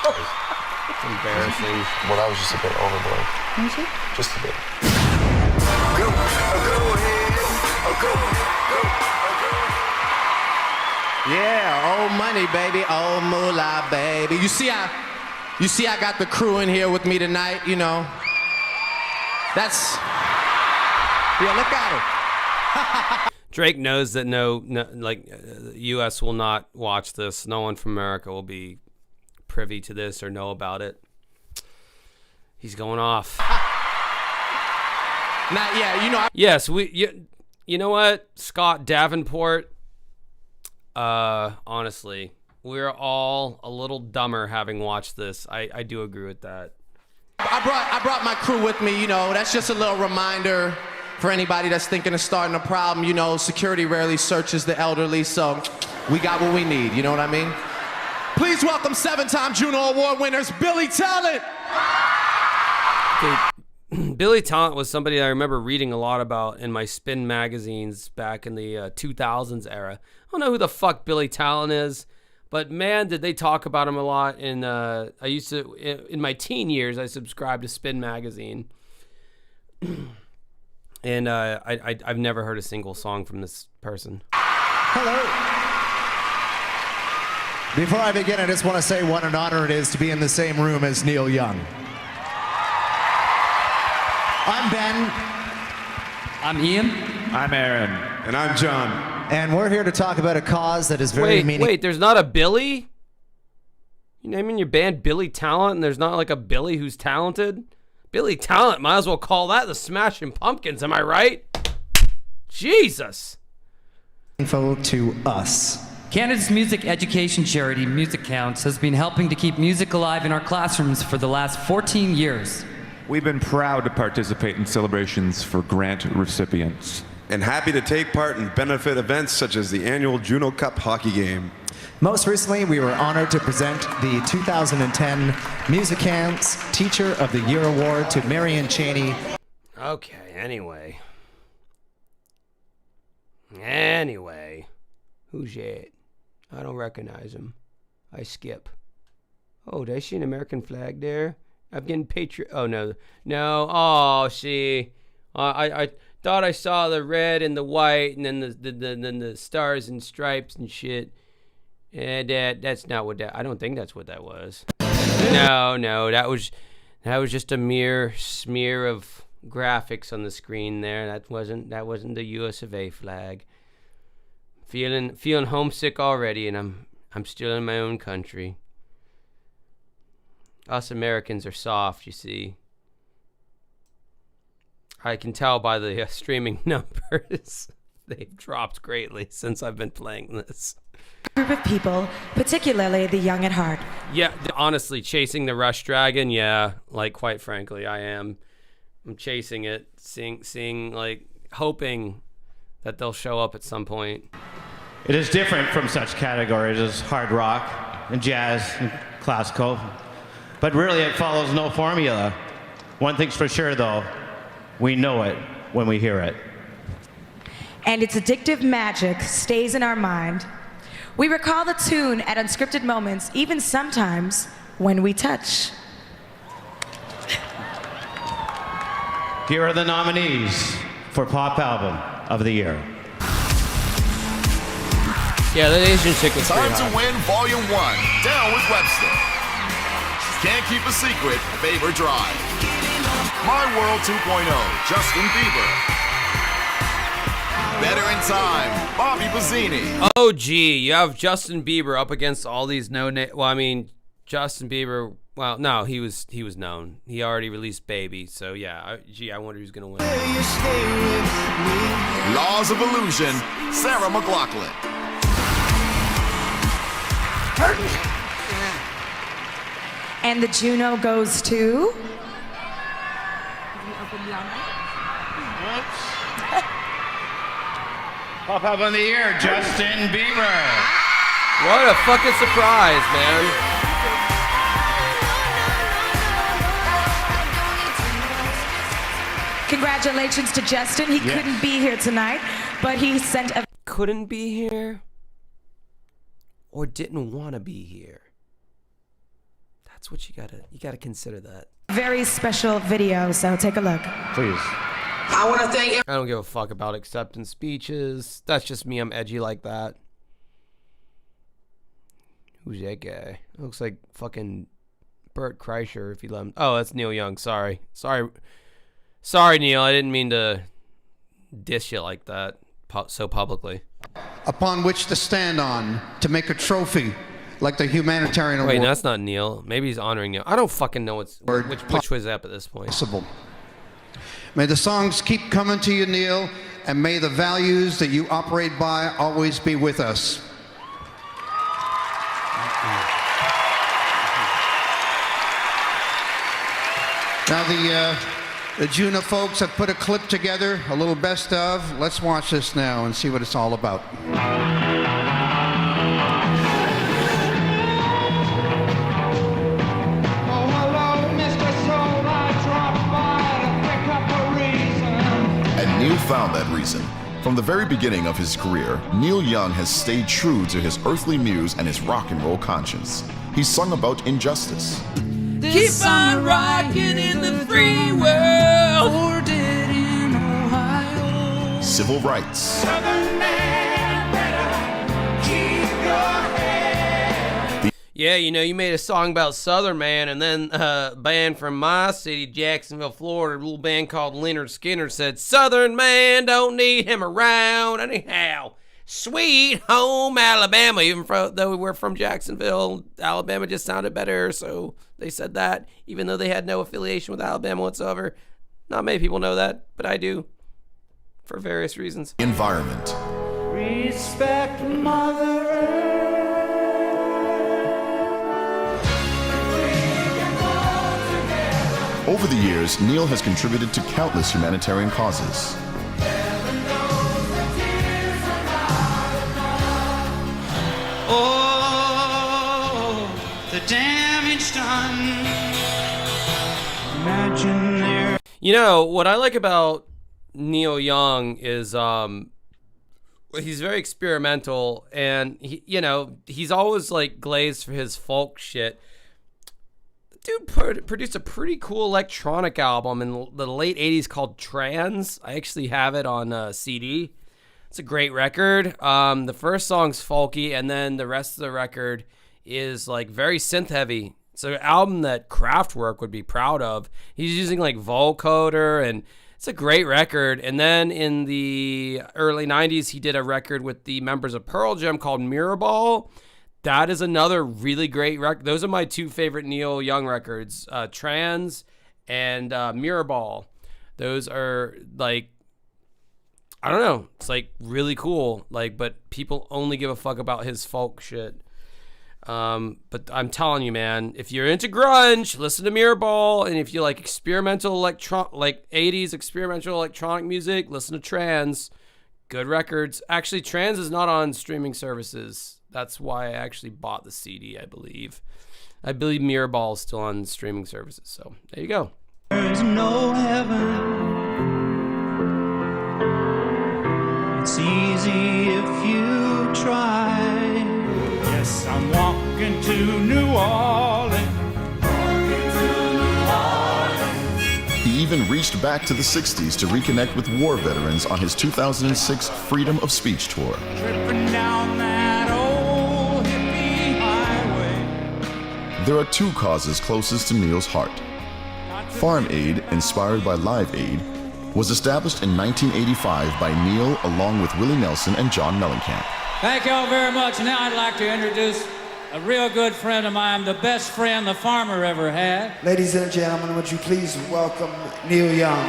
Embarrassing. Well, that was just a bit overboard. Just a bit. Yeah, old money, baby, old moolah, baby. You see, I got the crew in here with me tonight. You know, that's look at it. Drake knows that the U.S. will not watch this. No one from America will be privy to this or know about it. He's going off. Not yet, you know. Yes, you know what, Scott Davenport. Honestly, we're all a little dumber having watched this. I do agree with that. I brought my crew with me. You know, that's just a little reminder for anybody that's thinking of starting a problem. You know, security rarely searches the elderly, so we got what we need. You know what I mean? Please welcome 7-time Juno Award winners, Billy Talent. Okay. Billy Talent was somebody I remember reading a lot about in my spin magazines back in the 2000s era. I don't know who the fuck Billy Talent is, but man, did they talk about him a lot. In in my teen years, I subscribed to Spin magazine, and I've never heard a single song from this person. Hello. Before I begin, I just want to say what an honor it is to be in the same room as Neil Young. I'm Ben. I'm Ian. I'm Aaron. And I'm John. And we're here to talk about a cause that is very meaningful. Wait, there's not a Billy? You naming your band Billy Talent and there's not like a Billy who's talented? Billy Talent, might as well call that the Smashing Pumpkins, am I right? Jesus. Info to us. Canada's music education charity, Music Counts, has been helping to keep music alive in our classrooms for the last 14 years. We've been proud to participate in celebrations for grant recipients. And happy to take part in benefit events such as the annual Juno Cup hockey game. Most recently, we were honored to present the 2010 Music Counts Teacher of the Year Award to Marion Cheney. Okay, anyway. Who's that? I don't recognize him. I skip. Oh, did I see an American flag there? I'm getting patriot. Oh, no. Oh, see. I thought I saw the red and the white and then the stars and stripes and shit. And that's not what that. I don't think that's what that was. No, that was just a mere smear of graphics on the screen there. That wasn't the US of A flag. Feeling homesick already, and I'm still in my own country. Us Americans are soft, you see. I can tell by the streaming numbers. They've dropped greatly since I've been playing this. Group of people, particularly the young at heart. Yeah, honestly, chasing the Rush Dragon, yeah, like quite frankly, I am. I'm chasing it, seeing like hoping that they'll show up at some point. It is different from such categories as hard rock and jazz and classical, but really it follows no formula. One thing's for sure though, we know it when we hear it. And its addictive magic stays in our mind. We recall the tune at unscripted moments, even sometimes when we touch. Here are the nominees for Pop Album of the Year. Yeah, the Asian chick was Time to win Volume 1. Down with Webster. Can't Keep a Secret, Favor Drive. My World 2.0, Justin Bieber. Better in Time, Bobby Bazzini. Oh, gee, you have Justin Bieber up against all these no-name. Well, I mean, Justin Bieber. Well, no, he was known. He already released Baby, so yeah. I wonder who's gonna win. Laws of Illusion, Sarah McLachlan. And the Juno goes to. Pop Album of the Year, Justin Bieber. What a fucking surprise, man. congratulations to Justin. He couldn't be here tonight, but he sent a... Couldn't be here? Or didn't want to be here? That's what you gotta consider that. very special video, so take a look. Please. I want to thank you. I don't give a fuck about acceptance speeches. That's just me. I'm edgy like that. Who's that guy? Looks like fucking Bert Kreischer if you let him. Oh, that's Neil Young. Sorry, Neil. I didn't mean to diss you like that so publicly. Upon which to stand on to make a trophy like the humanitarian award. Wait, no, that's not Neil. Maybe he's honoring Neil. I don't fucking know which was up at this point. Possible. May the songs keep coming to you, Neil, and may the values that you operate by always be with us. Now the JUNO folks have put a clip together, a little best of. Let's watch this now and see what it's all about. And Neil found that reason. From the very beginning of his career, Neil Young has stayed true to his earthly muse and his rock and roll conscience. He's sung about injustice. Keep on rocking in the free world. Bordered in Ohio. Civil rights. Southern man, better keep your head. Yeah, you know, you made a song about Southern Man, and then a band from my city, Jacksonville, Florida, a little band called Leonard Skinner said, Southern Man, don't need him around anyhow. Sweet home Alabama, even though we're from Jacksonville, Alabama just sounded better, so they said that, even though they had no affiliation with Alabama whatsoever. Not many people know that, but I do, for various reasons. Environment. Respect Mother Earth. Over the years, Neil has contributed to countless humanitarian causes. Oh, the damage done. Imagine there. You know, what I like about Neil Young is he's very experimental, and he's always like glazed for his folk shit. Dude produced a pretty cool electronic album in the late 80s called Trans. I actually have it on CD. It's a great record. The first song's folky, and then the rest of the record is like very synth heavy. It's an album that Kraftwerk would be proud of. He's using like vocoder, and it's a great record. And then in the early 90s, he did a record with the members of Pearl Jam called Mirrorball. That is another really great record. Those are my two favorite Neil Young records, Trans and Mirrorball. Those are like, I don't know, it's like really cool. Like, but people only give a fuck about his folk shit. But I'm telling you, man, if you're into grunge, listen to Mirrorball, and if you like experimental like 80s experimental electronic music, listen to Trans. Good records. Actually, Trans is not on streaming services. That's why I actually bought the CD, I believe. I believe Mirrorball is still on streaming services, so there you go. There's no heaven. It's easy if you try. Yes, I'm walking to New Orleans. He even reached back to the 60s to reconnect with war veterans on his 2006 Freedom of Speech tour. Tripping down that old hippie highway. There are two causes closest to Neil's heart. Farm Aid, inspired by Live Aid, was established in 1985 by Neil along with Willie Nelson and John Mellencamp. Thank you all very much. Now I'd like to introduce a real good friend of mine, the best friend the farmer ever had. Ladies and gentlemen, would you please welcome Neil Young.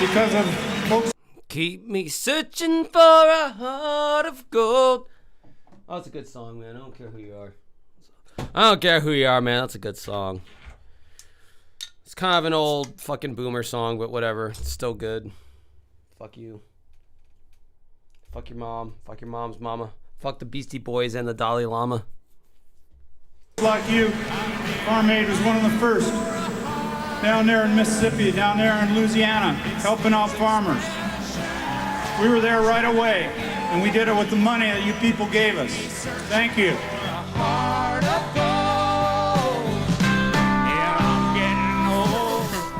Because of folks. Keep me searching for a heart of gold. Oh, that's a good song, man. I don't care who you are. I don't care who you are, man. That's a good song. It's kind of an old fucking boomer song, but whatever. It's still good. Fuck you. Fuck your mom. Fuck your mom's mama. Fuck the Beastie Boys and the Dalai Lama. Like you, Farm Aid was one of the first. down there in Mississippi, down there in Louisiana, helping out farmers. We were there right away, and we did it with the money that you people gave us. Thank you.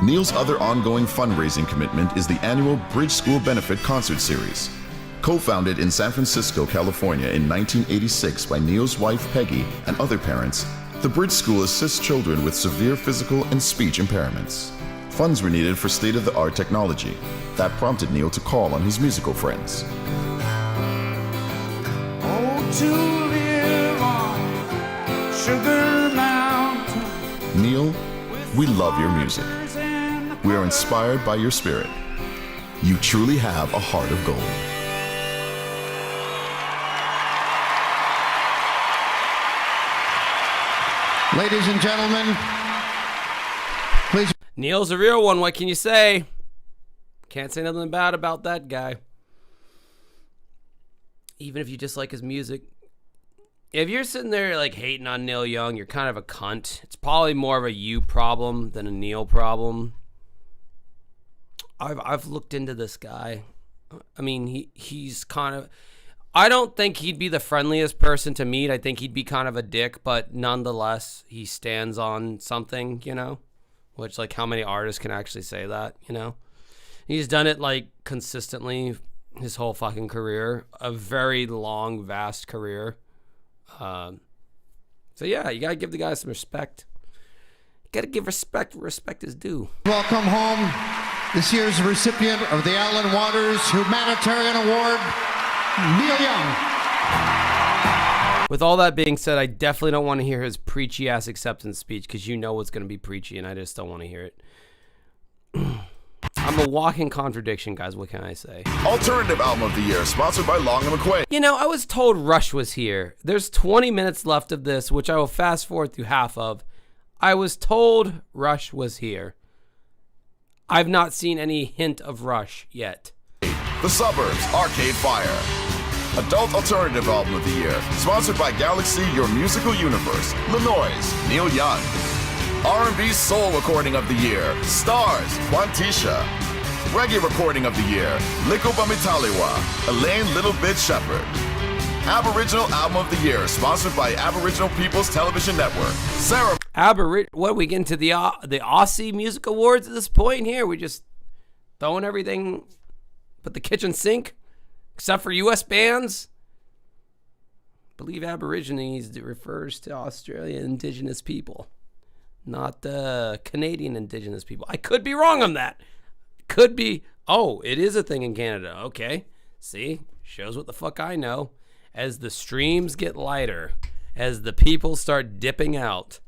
Neil's other ongoing fundraising commitment is the annual Bridge School Benefit Concert Series. Co-founded in San Francisco, California in 1986 by Neil's wife Peggy and other parents, the Bridge School assists children with severe physical and speech impairments. Funds were needed for state-of-the-art technology. That prompted Neil to call on his musical friends. Oh, to live on Sugar Mountain. Neil, we love your music. We are inspired by your spirit. You truly have a heart of gold. Ladies and gentlemen, please. Neil's a real one. What can you say? Can't say nothing bad about that guy. Even if you dislike his music. If you're sitting there like hating on Neil Young, you're kind of a cunt. It's probably more of a you problem than a Neil problem. I've looked into this guy. I mean, he's kind of... I don't think he'd be the friendliest person to meet. I think he'd be kind of a dick, but nonetheless, he stands on something, you know? Which, like, how many artists can actually say that, you know? He's done it, like, consistently his whole fucking career. A very long, vast career. So, yeah, you gotta give the guy some respect. You gotta give respect where respect is due. Welcome home this year's recipient of the Alan Waters Humanitarian Award, Neil Young. With all that being said, I definitely don't want to hear his preachy ass acceptance speech because you know it's going to be preachy and I just don't want to hear it. I'm a walking contradiction, guys. What can I say? Alternative Album of the Year, sponsored by Long and McQuaid. You know, I was told Rush was here. There's 20 minutes left of this, which I will fast forward through half of. I was told Rush was here. I've not seen any hint of Rush yet. The Suburbs, Arcade Fire. Adult Alternative Album of the Year, sponsored by Galaxy, Your Musical Universe. Lenoise, Neil Young. R&B Soul Recording of the Year, Stars, Quantisha. Reggae Recording of the Year, Liko Bamitaliwa, Elaine Little Bit Shepherd. Aboriginal Album of the Year, sponsored by Aboriginal People's Television Network. Sarah. What, we get into the Aussie Music Awards at this point here? We just throwing everything but the kitchen sink, except for U.S. bands? I believe Aborigines refers to Australian Indigenous people, not the Canadian Indigenous people. I could be wrong on that. Could be. Oh, it is a thing in Canada. Okay. See? Shows what the fuck I know. As the streams get lighter, as the people start dipping out.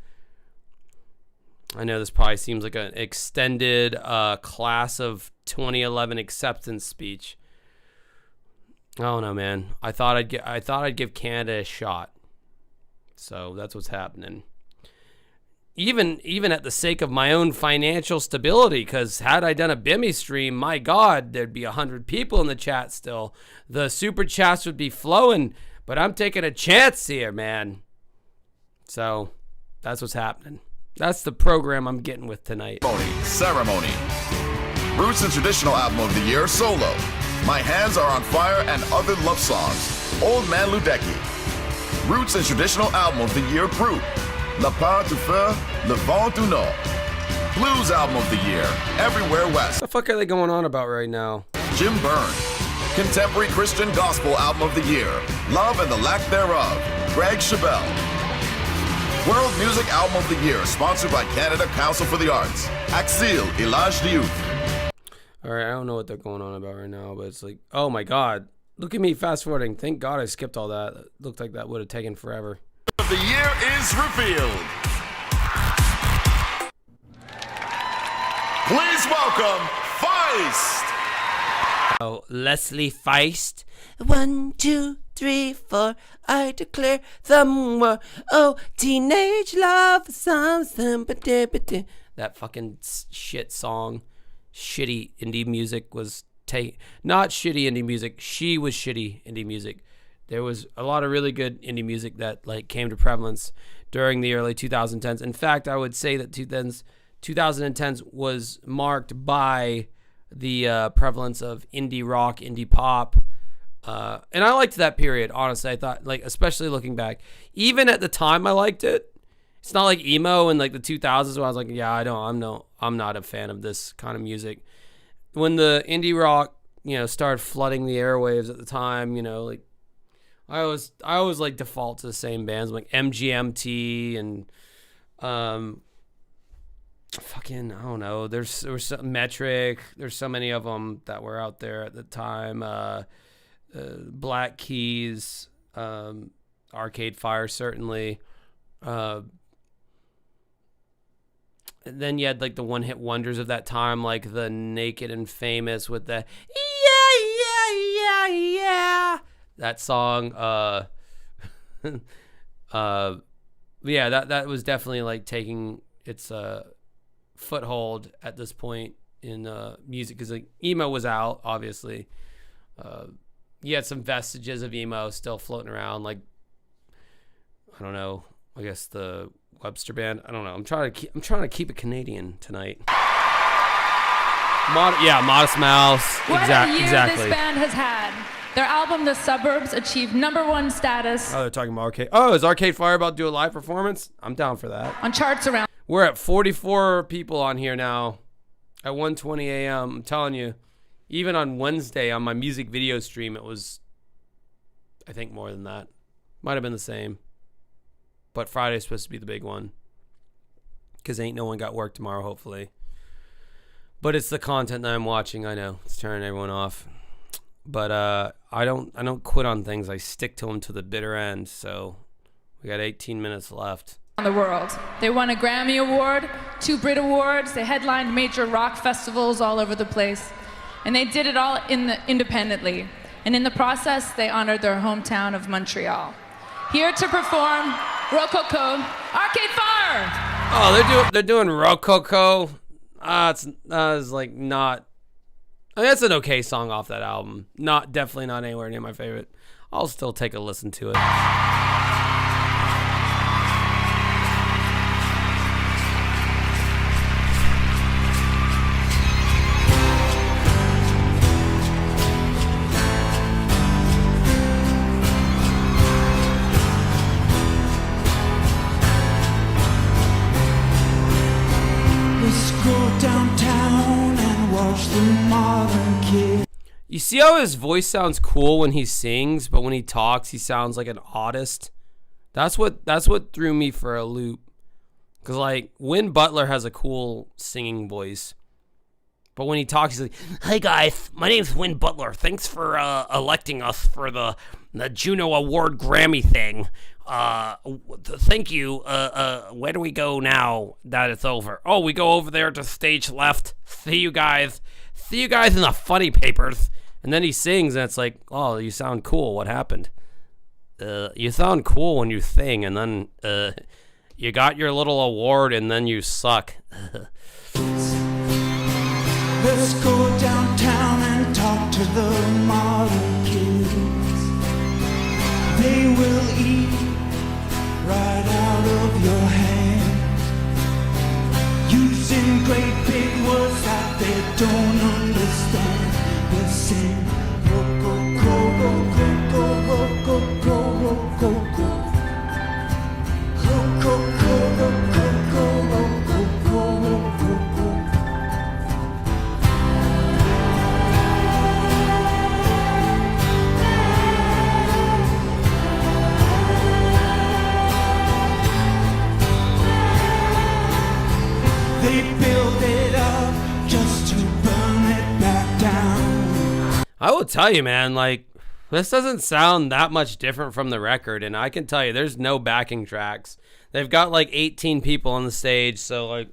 I know this probably seems like an extended class of 2011 acceptance speech. I don't know, man. I thought I'd give Canada a shot. So that's what's happening. Even at the sake of my own financial stability, because had I done a Bimmy stream, my God, there'd be 100 people in the chat still. The super chats would be flowing, but I'm taking a chance here, man. So that's what's happening. That's the program I'm getting with tonight. Ceremony. Roots and Traditional Album of the Year, Solo. My Hands Are on Fire and Other Love Songs, Old Man Ludecky. Roots and Traditional Album of the Year, Brute. La Part du Feu, Le Vent du Nord. Blues Album of the Year, Everywhere West. What the fuck are they going on about right now? Jim Byrne. Contemporary Christian Gospel Album of the Year, Love and the Lack Thereof, Greg Chabelle. World Music Album of the Year, sponsored by Canada Council for the Arts, Axil Ilage Diouf. Alright, I don't know what they're going on about right now, but it's like, oh my God. Look at me fast forwarding. Thank God I skipped all that. It looked like that would have taken forever. Of the year is revealed. Please welcome Feist. Oh, Leslie Feist. 1, 2, 3, 4. I declare the war. Oh, teenage love something. That fucking shit song. Shitty indie music was not shitty indie music. She was shitty indie music. There was a lot of really good indie music that like came to prevalence during the early 2010s. In fact, I would say that 2010s was marked by the prevalence of indie rock, indie pop. And I liked that period, honestly. I thought, like, especially looking back, even at the time I liked it. It's not like emo in like the 2000s where I was like, yeah, I'm not a fan of this kind of music. When the indie rock, started flooding the airwaves at the time, like I always like default to the same bands like MGMT and fucking, I don't know. There was some Metric. There's so many of them that were out there at the time. Black Keys, Arcade Fire, certainly. And then you had like the one-hit wonders of that time, like the Naked and Famous with the yeah. That song. Yeah, that was definitely like taking its foothold at this point in music, because like emo was out, obviously. You had some vestiges of emo still floating around, like, I don't know, I guess the Webster Band. I don't know. I'm trying to keep it Canadian tonight. Modest Mouse. What a year this band has had. Their album, The Suburbs, achieved #1 status. Oh, they're talking about Arcade. Oh, is Arcade Fire about to do a live performance? I'm down for that. On charts around. We're at 44 people on here now at 1:20 a.m. I'm telling you, even on Wednesday on my music video stream, it was, I think, more than that. Might have been the same. But Friday's supposed to be the big one, because ain't no one got work tomorrow, hopefully. But it's the content that I'm watching. I know it's turning everyone off. But I don't quit on things. I stick to them to the bitter end. So we got 18 minutes left. On the world. They won a Grammy Award, 2 Brit Awards. They headlined major rock festivals all over the place. And they did it all independently. And in the process, they honored their hometown of Montreal. Here to perform Rococo, Arcade Fire. Oh, they're doing Rococo. It's like not. I mean, that's an okay song off that album. Definitely not anywhere near my favorite. I'll still take a listen to it. You see how his voice sounds cool when he sings, but when he talks, he sounds like an autist. That's what threw me for a loop. Cause like Win Butler has a cool singing voice, but when he talks, he's like, "Hey guys, my name's Win Butler. Thanks for electing us for the JUNO Award Grammy thing. Thank you. Where do we go now that it's over? Oh, we go over there to stage left. See you guys in the funny papers." And then he sings, and it's like, "Oh, you sound cool. What happened? You sound cool when you sing, and then you got your little award, and then you suck." Let's go downtown and talk to the modern kids. They will eat right out of your hand, using great big words that they don't understand. They'll sing rococo, rococo, rococo, rococo, rococo, rococo, rococo, rococo. They build it up just to burn it back down. I will tell you, man, like, this doesn't sound that much different from the record, and I can tell you there's no backing tracks. They've got like 18 people on the stage, so like,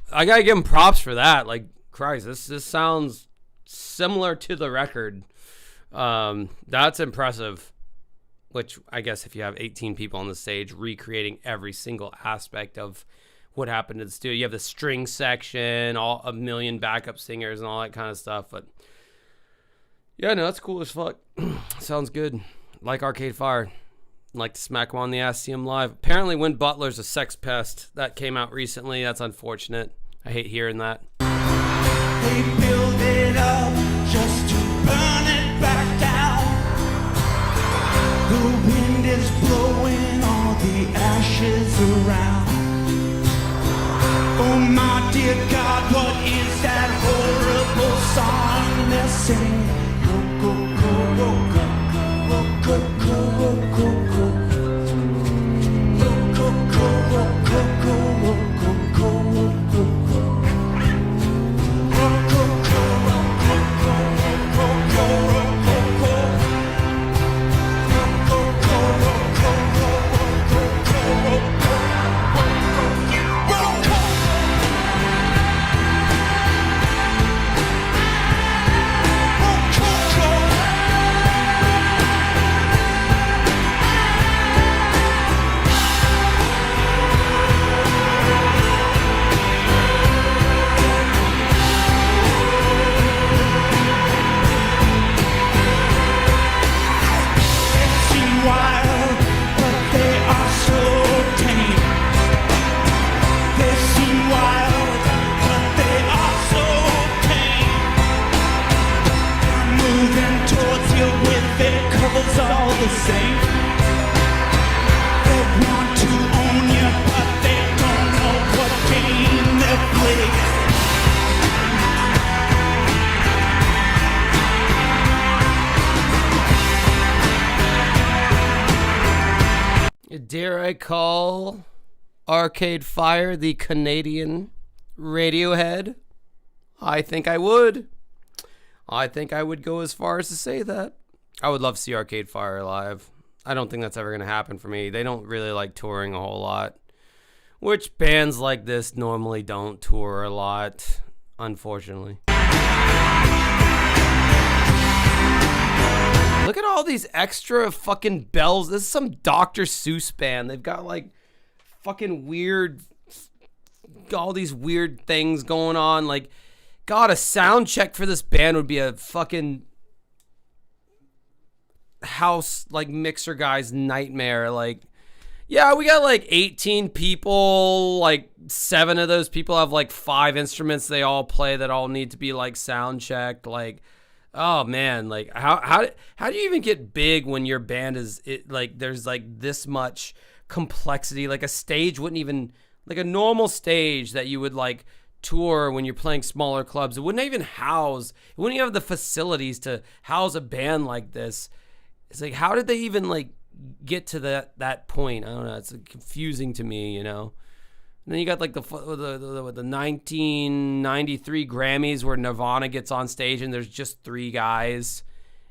I gotta give them props for that. Like, Christ, this sounds similar to the record. That's impressive. Which I guess if you have 18 people on the stage recreating every single aspect of what happened to the studio, you have the string section, a million backup singers and all that kind of stuff. But yeah, no, that's cool as fuck. Sounds good. Like Arcade Fire. like to smack him on the ass, see him live. Apparently, Win Butler's a sex pest. That came out recently. That's unfortunate. I hate hearing that. They build it up just to burn it back down. The wind is blowing all the ashes around. Oh my dear God, what is that horrible song they're singing? Go, go, go, go, go, go, go, go, go. All the same. They want to own you, but they don't know what game they're playing. Dare I call Arcade Fire the Canadian Radiohead? I think I would. I think I would go as far as to say that. I would love to see Arcade Fire live. I don't think that's ever going to happen for me. They don't really like touring a whole lot, which bands like this normally don't tour a lot, unfortunately. Look at all these extra fucking bells. This is some Dr. Seuss band. They've got like fucking weird, all these weird things going on. Like, God, a sound check for this band would be a fucking house like mixer guy's nightmare. Like, yeah, we got like 18 people, like 7 of those people have like 5 instruments they all play that all need to be like sound checked. Like, oh man, like how do you even get big when your band is like there's like this much complexity? Like a stage wouldn't even, like a normal stage that you would like tour when you're playing smaller clubs, it wouldn't even even have the facilities to house a band like this. It's like, how did they even like get to that point? I don't know. It's confusing to me, you know. And then you got like the 1993 Grammys where Nirvana gets on stage and there's just 3 guys,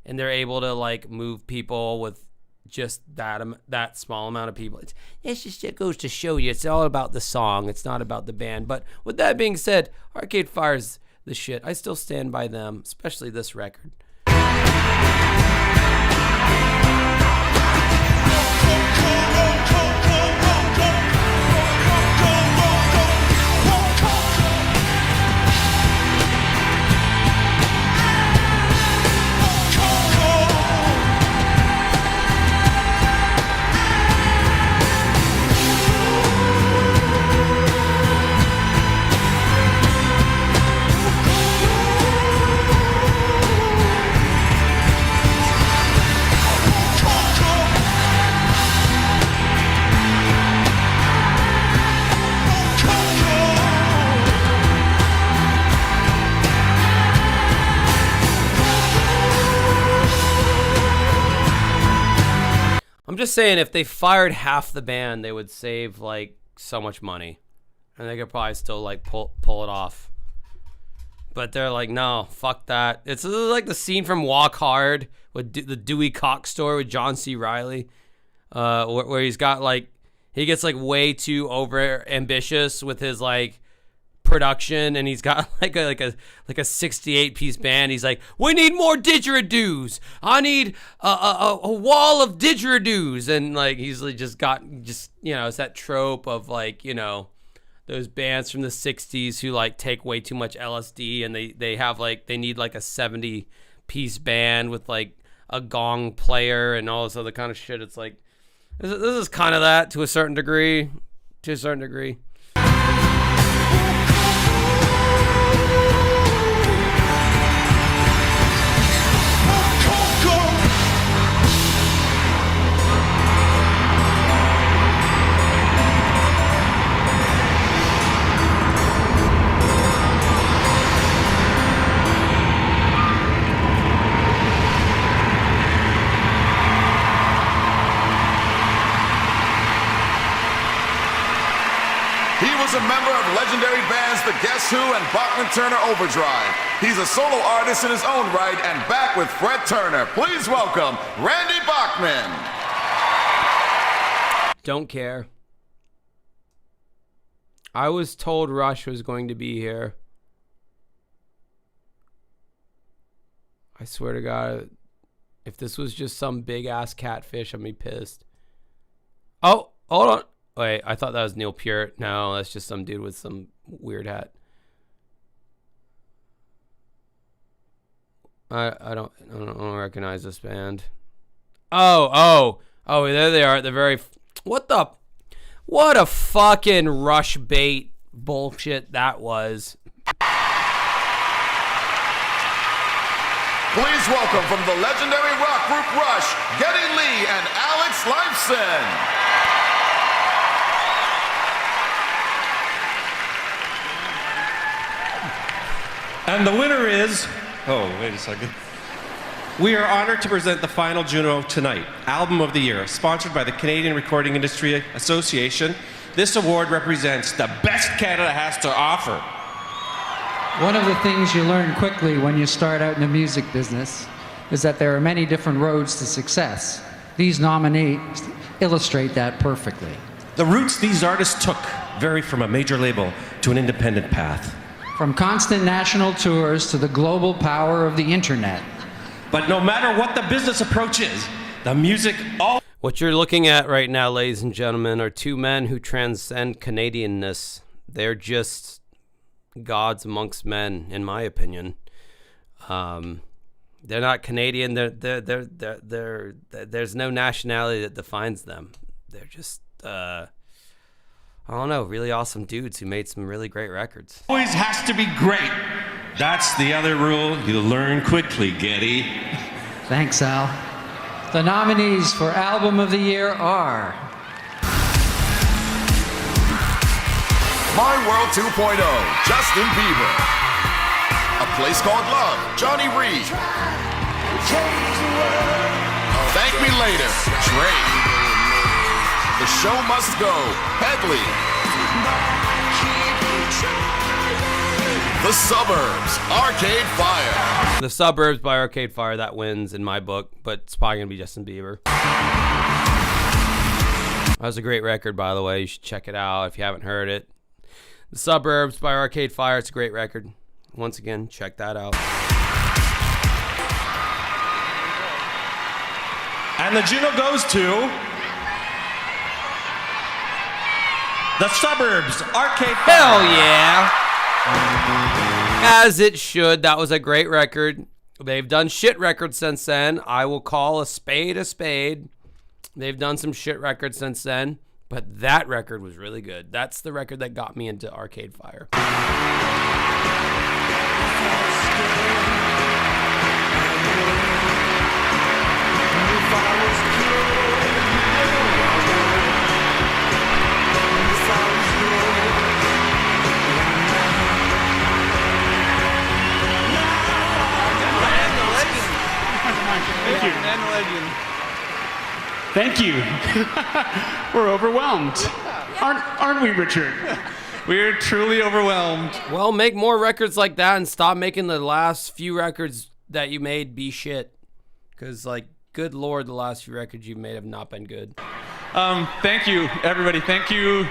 and they're able to like move people with just that small amount of people. It goes to show you, it's all about the song. It's not about the band. But with that being said, Arcade Fire's the shit. I still stand by them, especially this record. I'm just saying, if they fired half the band, they would save like so much money, and they could probably still like pull it off. But they're like, no, fuck that. It's like the scene from Walk Hard with the Dewey Cox story with John C. Reilly, where he's got like, he gets like way too over ambitious with his like production, and he's got like a 68 piece band. He's like, we need more didgeridoos. I need a wall of didgeridoos. And like he's like just you know, it's that trope of like, you know, those bands from the 60s who like take way too much LSD, and they have like, they need like a 70 piece band with like a gong player and all this other kind of shit. It's like, This is kind of that to a certain degree. To a certain degree. He was a member of legendary bands The Guess Who and Bachman-Turner Overdrive. He's a solo artist in his own right and back with Fred Turner. Please welcome Randy Bachman. Don't care. I was told Rush was going to be here. I swear to God, if this was just some big-ass catfish, I'd be pissed. Oh, hold on. Wait, I thought that was Neil Peart. No, that's just some dude with some weird hat. I don't recognize this band. Oh, there they are at the very. What a fucking Rush bait bullshit that was. Please welcome from the legendary rock group Rush, Geddy Lee and Alex Lifeson. And the winner is, oh, wait a second. We are honored to present the final JUNO tonight, Album of the Year, sponsored by the Canadian Recording Industry Association. This award represents the best Canada has to offer. One of the things you learn quickly when you start out in the music business is that there are many different roads to success. These nominees illustrate that perfectly. The routes these artists took vary from a major label to an independent path. From constant national tours to the global power of the internet. But no matter what the business approach is, the music all... What you're looking at right now, ladies and gentlemen, are two men who transcend Canadianness. They're just gods amongst men, in my opinion. They're not Canadian. There's no nationality that defines them. They're just... I don't know, really awesome dudes who made some really great records. Always has to be great. That's the other rule you'll learn quickly, Geddy. Thanks, Al. The nominees for Album of the Year are... My World 2.0, Justin Bieber. A Place Called Love, Johnny Reed. Thank Me Later, Drake. The Show Must Go, Headley. The Suburbs, Arcade Fire. The Suburbs by Arcade Fire, that wins in my book, but it's probably going to be Justin Bieber. That was a great record, by the way. You should check it out if you haven't heard it. The Suburbs by Arcade Fire, it's a great record. Once again, check that out. And the JUNO goes to... The Suburbs, Arcade Fire. Hell yeah. As it should. That was a great record. They've done shit records since then. I will call a spade a spade. They've done some shit records since then, but that record was really good. That's the record that got me into Arcade Fire. Thank you. Thank you. We're overwhelmed. Aren't we, Richard? We're truly overwhelmed. Well, make more records like that and stop making the last few records that you made be shit. Because, like, good Lord, the last few records you've made have not been good. Thank you, everybody. Thank you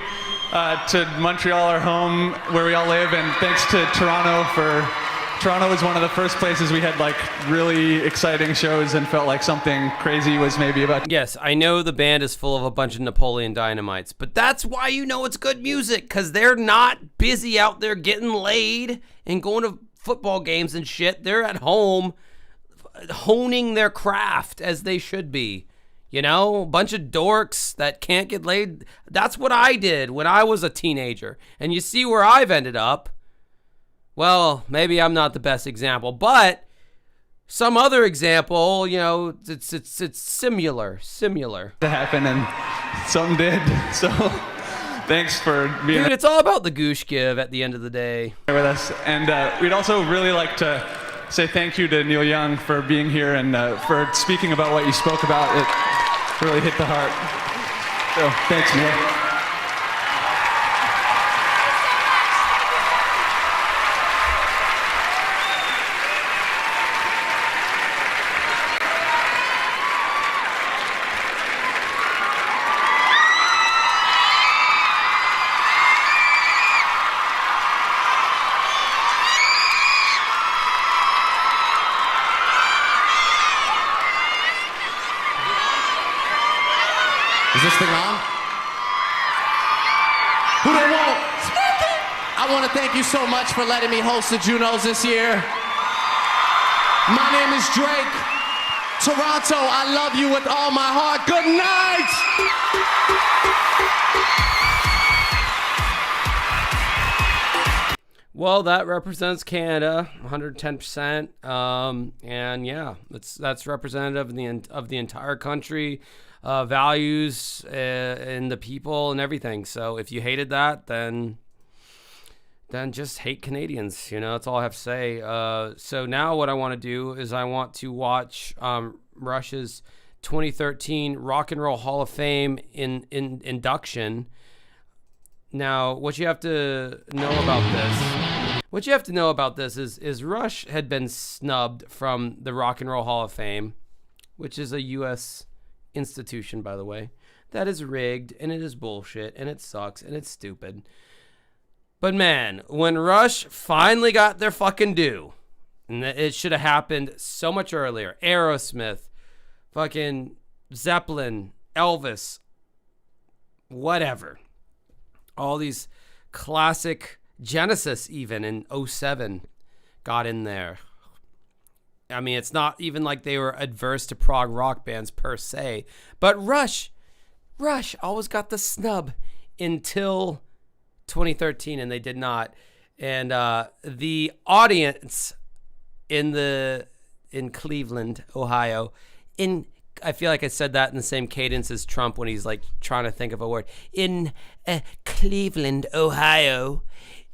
to Montreal, our home, where we all live, and thanks to Toronto for... Toronto was one of the first places we had like really exciting shows and felt like something crazy was maybe about to... Yes, I know the band is full of a bunch of Napoleon Dynamites, but that's why you know it's good music, because they're not busy out there getting laid and going to football games and shit. They're at home honing their craft as they should be. You know, a bunch of dorks that can't get laid. That's what I did when I was a teenager. And you see where I've ended up. Well, maybe I'm not the best example, but some other example, you know, it's similar. To happen, and some did. So thanks for being Dude, it's all about the goosh give at the end of the day. with us. And we'd also really like to say thank you to Neil Young for being here and for speaking about what you spoke about. It really hit the heart. So thanks, Neil. Is this thing on? Who they want? I want to thank you so much for letting me host the Junos this year. My name is Drake. Toronto, I love you with all my heart. Good night! Well, that represents Canada, 110%, and yeah, that's representative of the entire country, values and the people and everything. So if you hated that, then just hate Canadians. You know, that's all I have to say. So now what I want to do is I want to watch Rush's 2013 Rock and Roll Hall of Fame induction. Now, what you have to know about this, is Rush had been snubbed from the Rock and Roll Hall of Fame, which is a U.S. institution, by the way, that is rigged, and it is bullshit, and it sucks, and it's stupid. But man, when Rush finally got their fucking due, and it should have happened so much earlier, Aerosmith, fucking Zeppelin, Elvis, whatever. All these classic, Genesis even in 2007 got in there. I mean, it's not even like they were adverse to prog rock bands per se, but Rush always got the snub until 2013, and they did not. And the audience in Cleveland, Ohio, I feel like I said that in the same cadence as Trump when he's like trying to think of a word. In Cleveland, Ohio,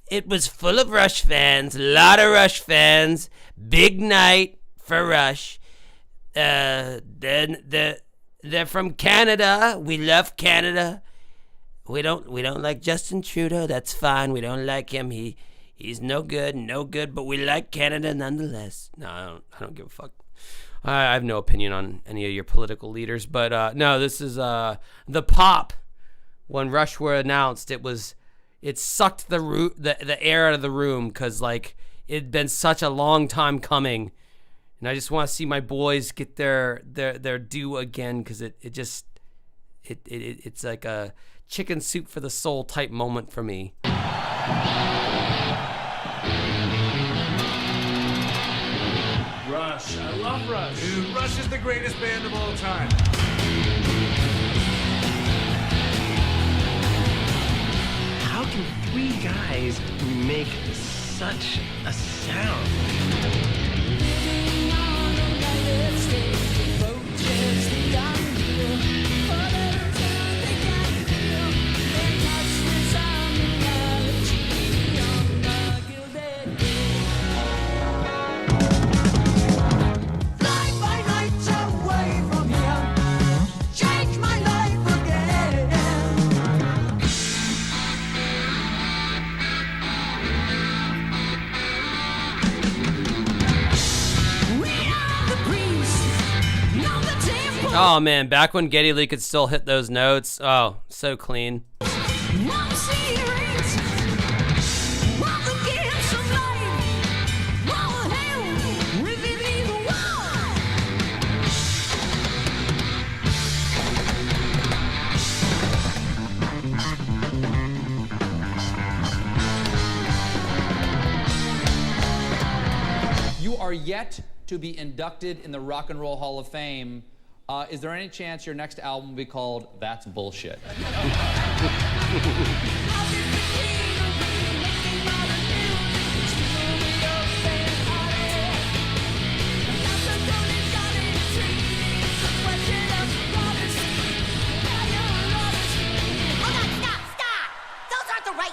it was full of Rush fans, a lot of Rush fans, big night for Rush. Then they're from Canada. We love Canada. We don't like Justin Trudeau. That's fine. We don't like him. He's no good, but we like Canada nonetheless. No, I don't give a fuck. I have no opinion on any of your political leaders, but no, this is the pop. When Rush were announced, it sucked the air out of the room because like it'd been such a long time coming, and I just want to see my boys get their due again because it's like a chicken soup for the soul type moment for me. Rush. I love Rush. Dude, Rush is the greatest band of all time. How can three guys make such a sound? Oh man, back when Geddy Lee could still hit those notes. Oh, so clean. You are yet to be inducted in the Rock and Roll Hall of Fame. Is there any chance your next album will be called That's Bullshit?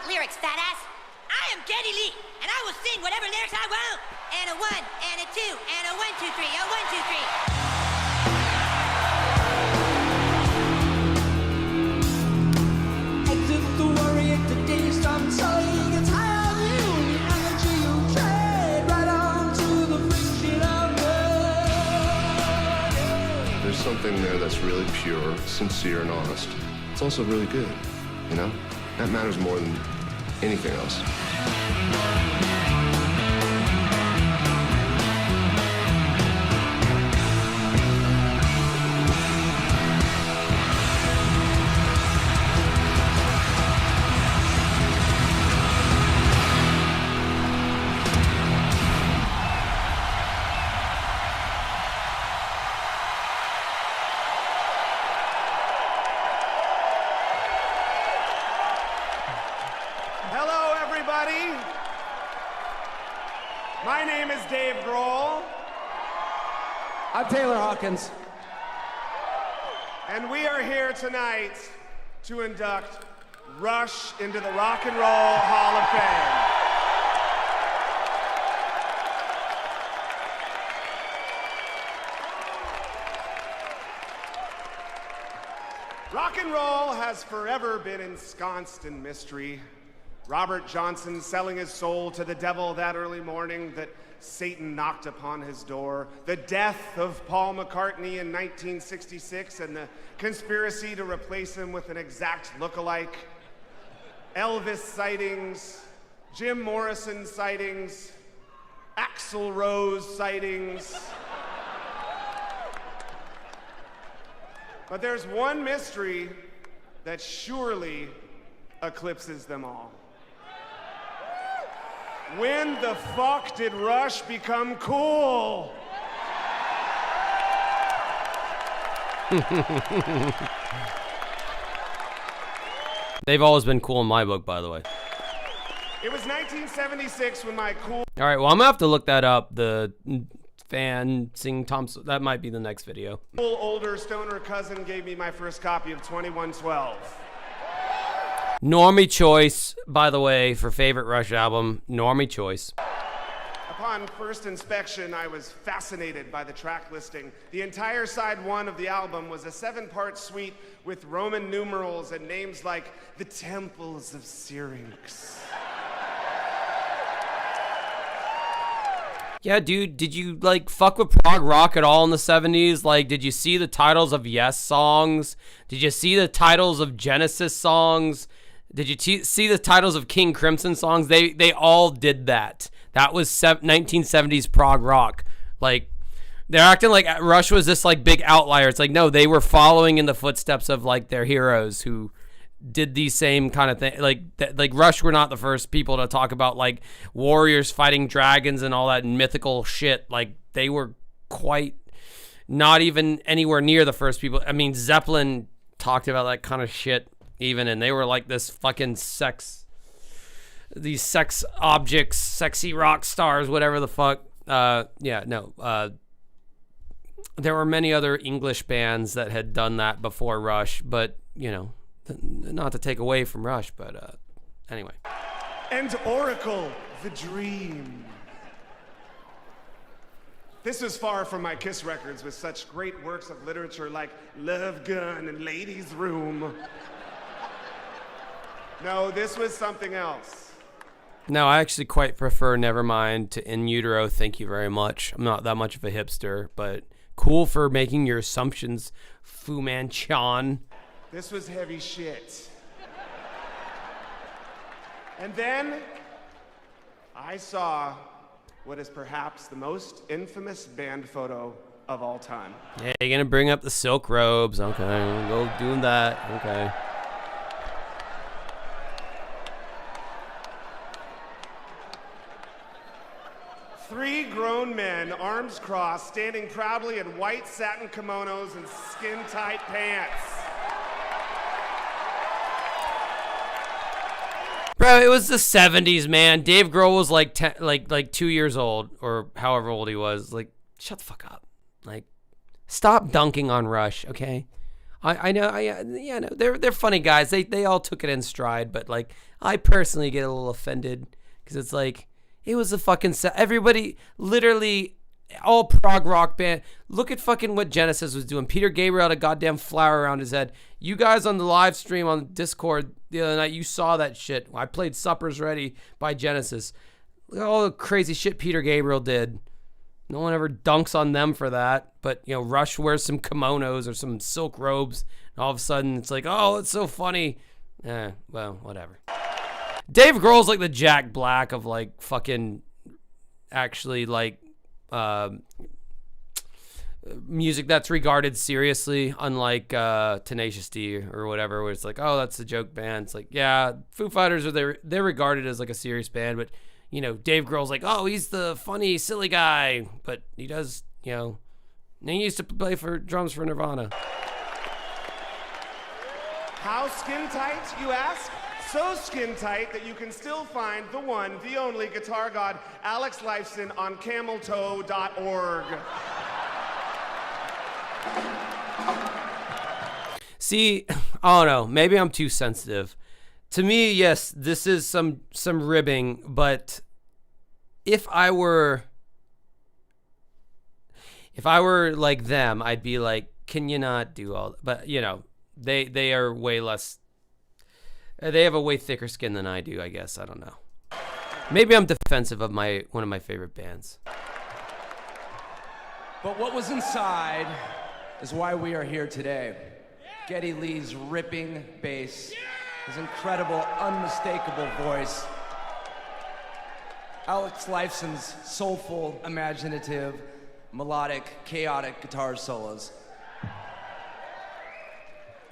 Lyrics, fat ass. I am Geddy Lee, and I will sing whatever lyrics I want. And a 1, and a 2, and a 1, 2, 3, a 1, 2, 3. Exit the worry today, stop selling. It's high on you, the energy you trade, right on to the friction of love. There's something there that's really pure, sincere, and honest. It's also really good, you know? That matters more than anything else. Hello, everybody. My name is Dave Grohl. I'm Taylor Hawkins. And we are here tonight to induct Rush into the Rock and Roll Hall of Fame. Rock and roll has forever been ensconced in mystery. Robert Johnson selling his soul to the devil that early morning that Satan knocked upon his door. The death of Paul McCartney in 1966 and the conspiracy to replace him with an exact look-alike. Elvis sightings, Jim Morrison sightings, Axl Rose sightings. But there's one mystery that surely eclipses them all. When the fuck did Rush become cool? They've always been cool in my book, by the way. It was 1976 when my cool... All right, well, I'm going to have to look that up. The fan sing Thompson. That might be the next video. Cool older stoner cousin gave me my first copy of 2112. Normie choice, by the way, for favorite Rush album. Normie choice. Upon first inspection, I was fascinated by the track listing. The entire side one of the album was a 7-part suite with Roman numerals and names like the Temples of Syrinx. Yeah, dude, did you, like, fuck with prog rock at all in the 70s? Like, did you see the titles of Yes songs? Did you see the titles of Genesis songs? Did you see the titles of King Crimson songs? They all did that. That was 1970s prog rock. Like, they're acting like Rush was this, like, big outlier. It's like, no, they were following in the footsteps of, like, their heroes who did these same kind of thing. Like Rush were not the first people to talk about, like, warriors fighting dragons and all that mythical shit. Like, they were quite not even anywhere near the first people. I mean, Zeppelin talked about that kind of shit even, and they were like this fucking these sex objects, sexy rock stars, whatever the fuck. There were many other English bands that had done that before Rush, but, you know, not to take away from Rush, but anyway. And Oracle, the Dream. This was far from my Kiss records with such great works of literature like Love Gun and Ladies' Room. No, this was something else. No, I actually quite prefer Nevermind to In Utero, Thank You Very Much. I'm not that much of a hipster, but cool for making your assumptions, Fu Manchon. This was heavy shit. And then I saw what is perhaps the most infamous band photo of all time. Yeah, you're gonna bring up the silk robes. Okay, we'll go doing that. Okay. Three grown men, arms crossed, standing proudly in white satin kimonos and skin-tight pants. Bro, it was the 70s, man. Dave Grohl was like 2 years old, or however old he was. Like, shut the fuck up. Like, stop dunking on Rush, okay? I know, no, they're funny guys. They all took it in stride, but like, I personally get a little offended because it's like, it was a fucking everybody, literally, all prog rock band. Look at fucking what Genesis was doing. Peter Gabriel had a goddamn flower around his head. You guys on the live stream on Discord the other night, you saw that shit. I played Supper's Ready by Genesis. Look at all the crazy shit Peter Gabriel did. No one ever dunks on them for that. But, you know, Rush wears some kimonos or some silk robes. And all of a sudden, it's like, oh, it's so funny. Well, whatever. Dave Grohl's like the Jack Black of, like, fucking actually, like, music that's regarded seriously, unlike Tenacious D or whatever, where it's like, oh, that's a joke band. It's like, yeah, Foo Fighters they're regarded as like a serious band, but you know, Dave Grohl's like, oh, he's the funny, silly guy, but he does, you know, he used to play for drums for Nirvana. How skin tight, you ask? So skin tight that you can still find the one, the only guitar god, Alex Lifeson, on cameltoe.org. See, I don't know. Maybe I'm too sensitive. To me, yes, this is some ribbing, but if I were like them, I'd be like, can you not do all that? But, you know, they are way less. They have a way thicker skin than I do, I guess. I don't know. Maybe I'm defensive of one of my favorite bands. But what was inside is why we are here today. Geddy Lee's ripping bass, his incredible, unmistakable voice, Alex Lifeson's soulful, imaginative, melodic, chaotic guitar solos,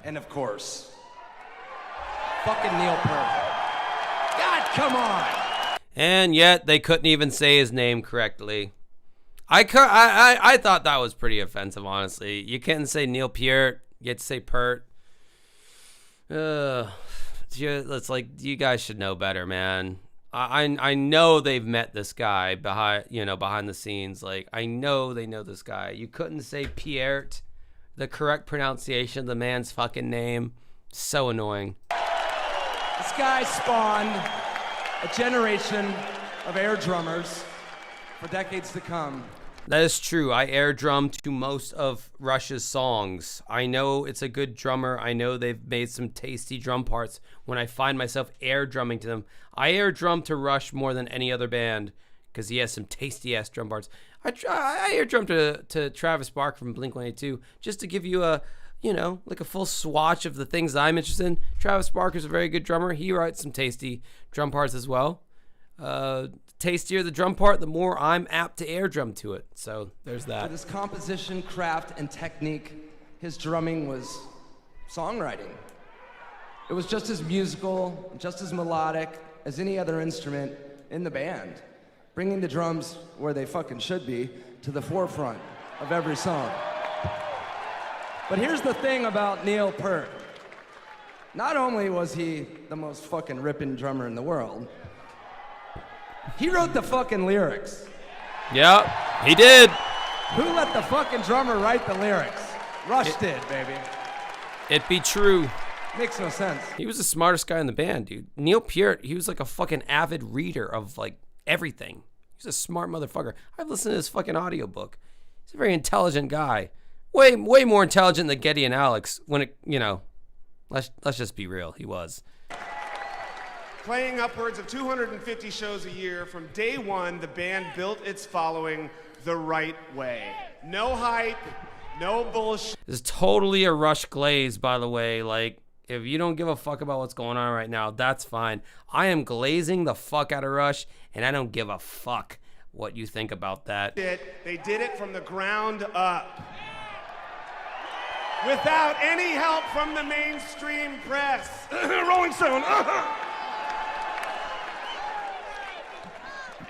and of course, fucking Neil Peart. God, come on! And yet they couldn't even say his name correctly. I thought that was pretty offensive, honestly. You can't say Neil Peart. You have to say Peart. It's like, you guys should know better, man. I know they've met this guy behind the scenes. Like, I know they know this guy. You couldn't say Peart, the correct pronunciation of the man's fucking name. So annoying. This guy spawned a generation of air drummers for decades to come. That is true. I air drum to most of Rush's songs. I know it's a good drummer. I know they've made some tasty drum parts. When I find myself air drumming to them, I air drum to Rush more than any other band because he has some tasty ass drum parts. I air drum to Travis Barker from Blink-182 just to give you a, you know, like a full swatch of the things I'm interested in. Travis Barker's a very good drummer. He writes some tasty drum parts as well. Tastier the drum part, the more I'm apt to air drum to it. So there's that. For this composition, craft, and technique, his drumming was songwriting. It was just as musical, just as melodic as any other instrument in the band, bringing the drums where they fucking should be to the forefront of every song. But here's the thing about Neil Peart. Not only was he the most fucking ripping drummer in the world, he wrote the fucking lyrics. Yep, he did. Who let the fucking drummer write the lyrics? Rush did, baby. It be true. Makes no sense. He was the smartest guy in the band, dude. Neil Peart, he was like a fucking avid reader of like everything. He's a smart motherfucker. I've listened to his fucking audiobook. He's a very intelligent guy. Way more intelligent than Geddy and Alex when it, you know, let's just be real. He was. Playing upwards of 250 shows a year, from day one, the band built its following the right way. No hype, no bullshit. This is totally a Rush glaze, by the way. Like, if you don't give a fuck about what's going on right now, that's fine. I am glazing the fuck out of Rush, and I don't give a fuck what you think about that. They did it from the ground up. Without any help from the mainstream press. Rolling Stone.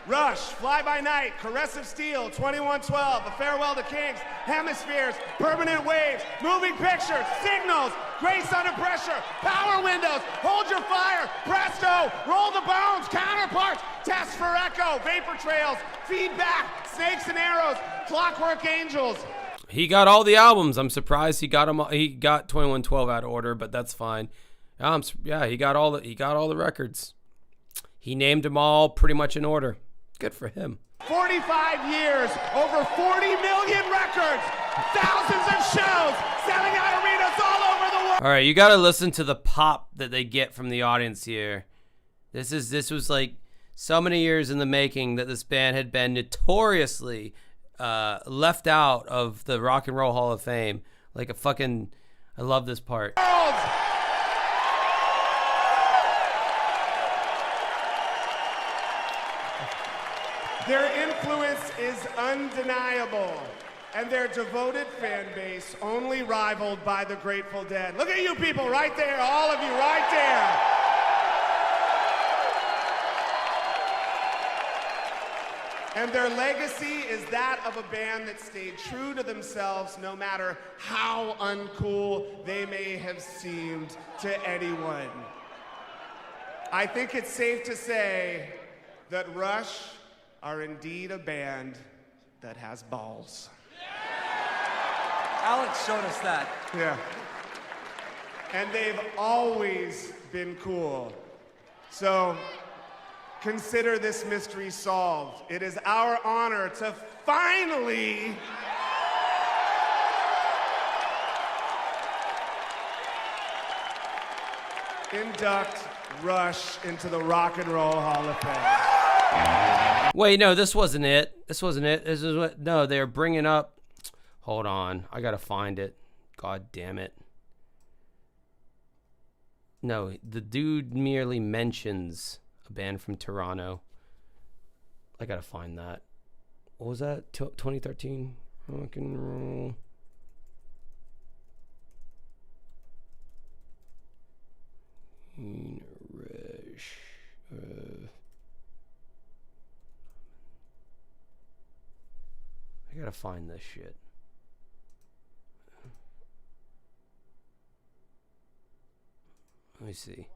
Rush, Fly By Night, Caress of Steel, 2112, A Farewell to Kings, Hemispheres, Permanent Waves, Moving Pictures, Signals, Grace Under Pressure, Power Windows, Hold Your Fire, Presto, Roll the Bones, Counterparts, Test for Echo, Vapor Trails, Feedback, Snakes and Arrows, Clockwork Angels. He got all the albums. I'm surprised he got them. He got 2112 out of order, but that's fine. Yeah, he got all the records. He named them all pretty much in order. Good for him. 45 years, over 40 million records, thousands of shows, selling out arenas all over the world. All right, you got to listen to the pop that they get from the audience here. This was like so many years in the making that this band had been notoriously left out of the Rock and Roll Hall of Fame. Like a fucking, I love this part. Their influence is undeniable, and their devoted fan base only rivaled by the Grateful Dead. Look at you people right there, all of you right there. And their legacy is that of a band that stayed true to themselves no matter how uncool they may have seemed to anyone. I think it's safe to say that Rush are indeed a band that has balls. Alex showed us that. Yeah. And they've always been cool. So consider this mystery solved. It is our honor to finally induct Rush into the Rock and Roll Hall of Fame. Wait, no, this wasn't it. This is what, no, they're bringing up, hold on, I gotta find it. God damn it. No, the dude merely mentions a band from Toronto. I gotta find that. What was that? 2013? Rock and roll. Rush. I gotta find this shit. Let me see.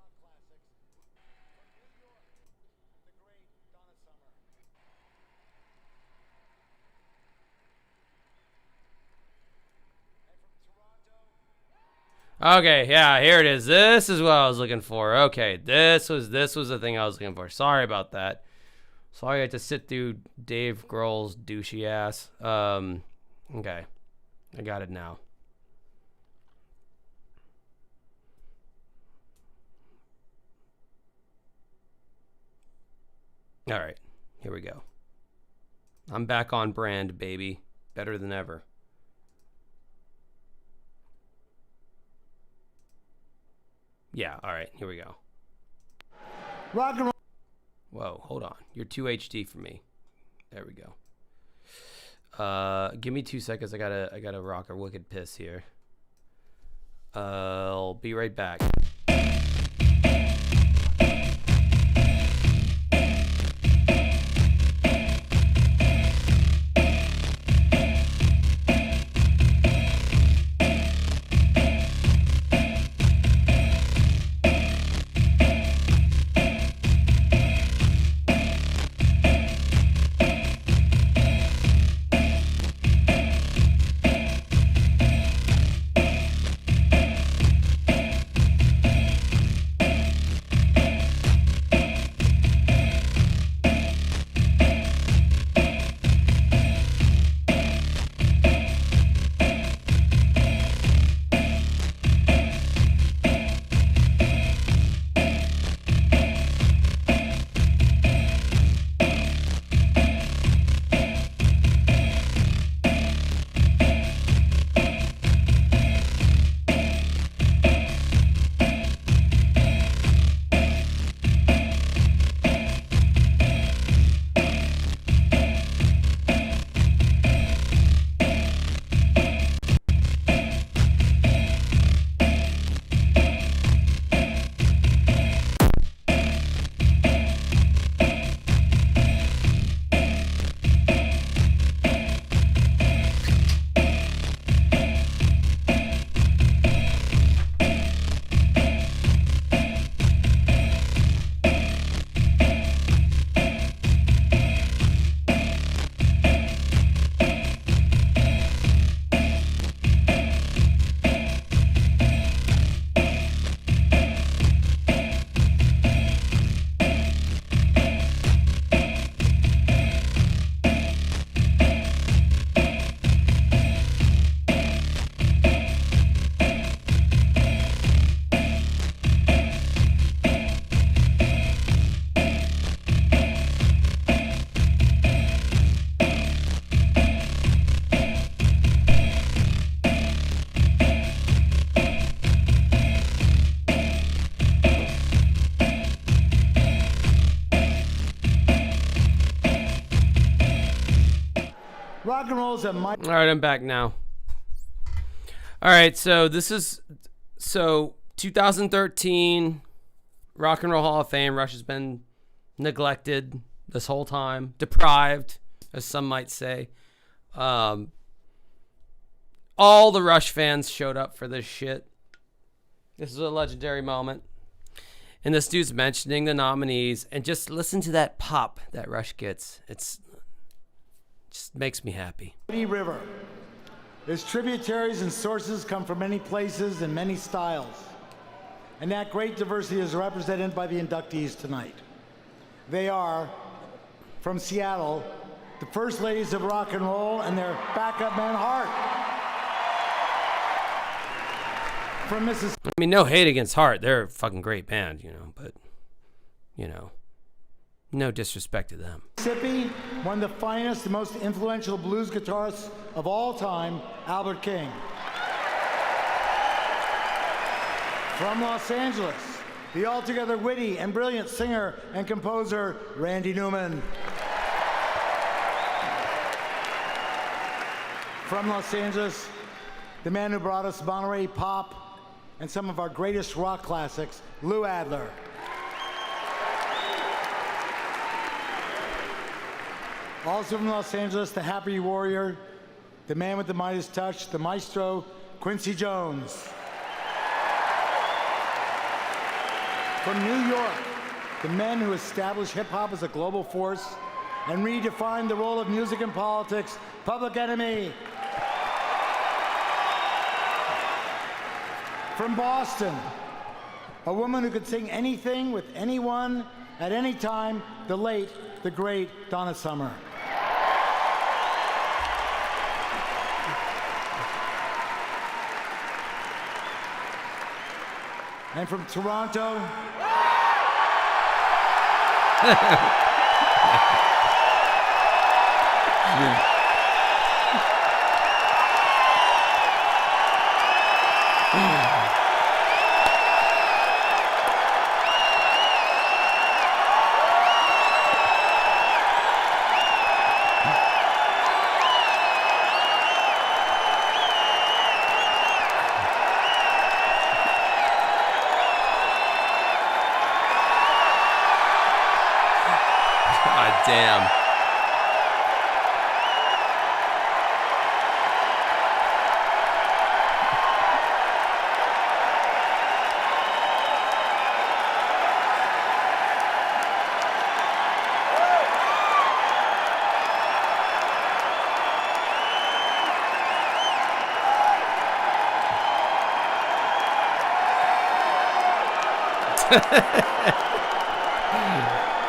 Okay, yeah, here it is. This is what I was looking for. Okay, this was the thing I was looking for. Sorry about that. Sorry I had to sit through Dave Grohl's douchey ass. Okay, I got it now. All right, here we go. I'm back on brand, baby. Better than ever. Yeah, all right, here we go. Rock and roll. Whoa, hold on. You're too HD for me. There we go. Give me 2 seconds. I gotta rock a wicked piss here. I'll be right back. Rock and roll's a mighty... All right, I'm back now. All right, so 2013, Rock and Roll Hall of Fame. Rush has been neglected this whole time, deprived, as some might say. All the Rush fans showed up for this shit. This is a legendary moment. And this dude's mentioning the nominees, and just listen to that pop that Rush gets. It's just makes me happy. River. Its tributaries and sources come from many places and many styles. And that great diversity is represented by the inductees tonight. They are, from Seattle, the First Ladies of Rock and Roll and their backup man, Hart. From Mississippi. I mean, no hate against Heart. They're a fucking great band, but, no disrespect to them. Mississippi, one of the finest and most influential blues guitarists of all time, Albert King. From Los Angeles, the altogether witty and brilliant singer and composer, Randy Newman. From Los Angeles, the man who brought us Monterey pop and some of our greatest rock classics, Lou Adler. Also from Los Angeles, the Happy Warrior, the man with the Midas touch, the maestro, Quincy Jones. From New York, the men who established hip-hop as a global force and redefined the role of music in politics, Public Enemy. From Boston, a woman who could sing anything with anyone at any time, the late, the great Donna Summer. And from Toronto, Damn.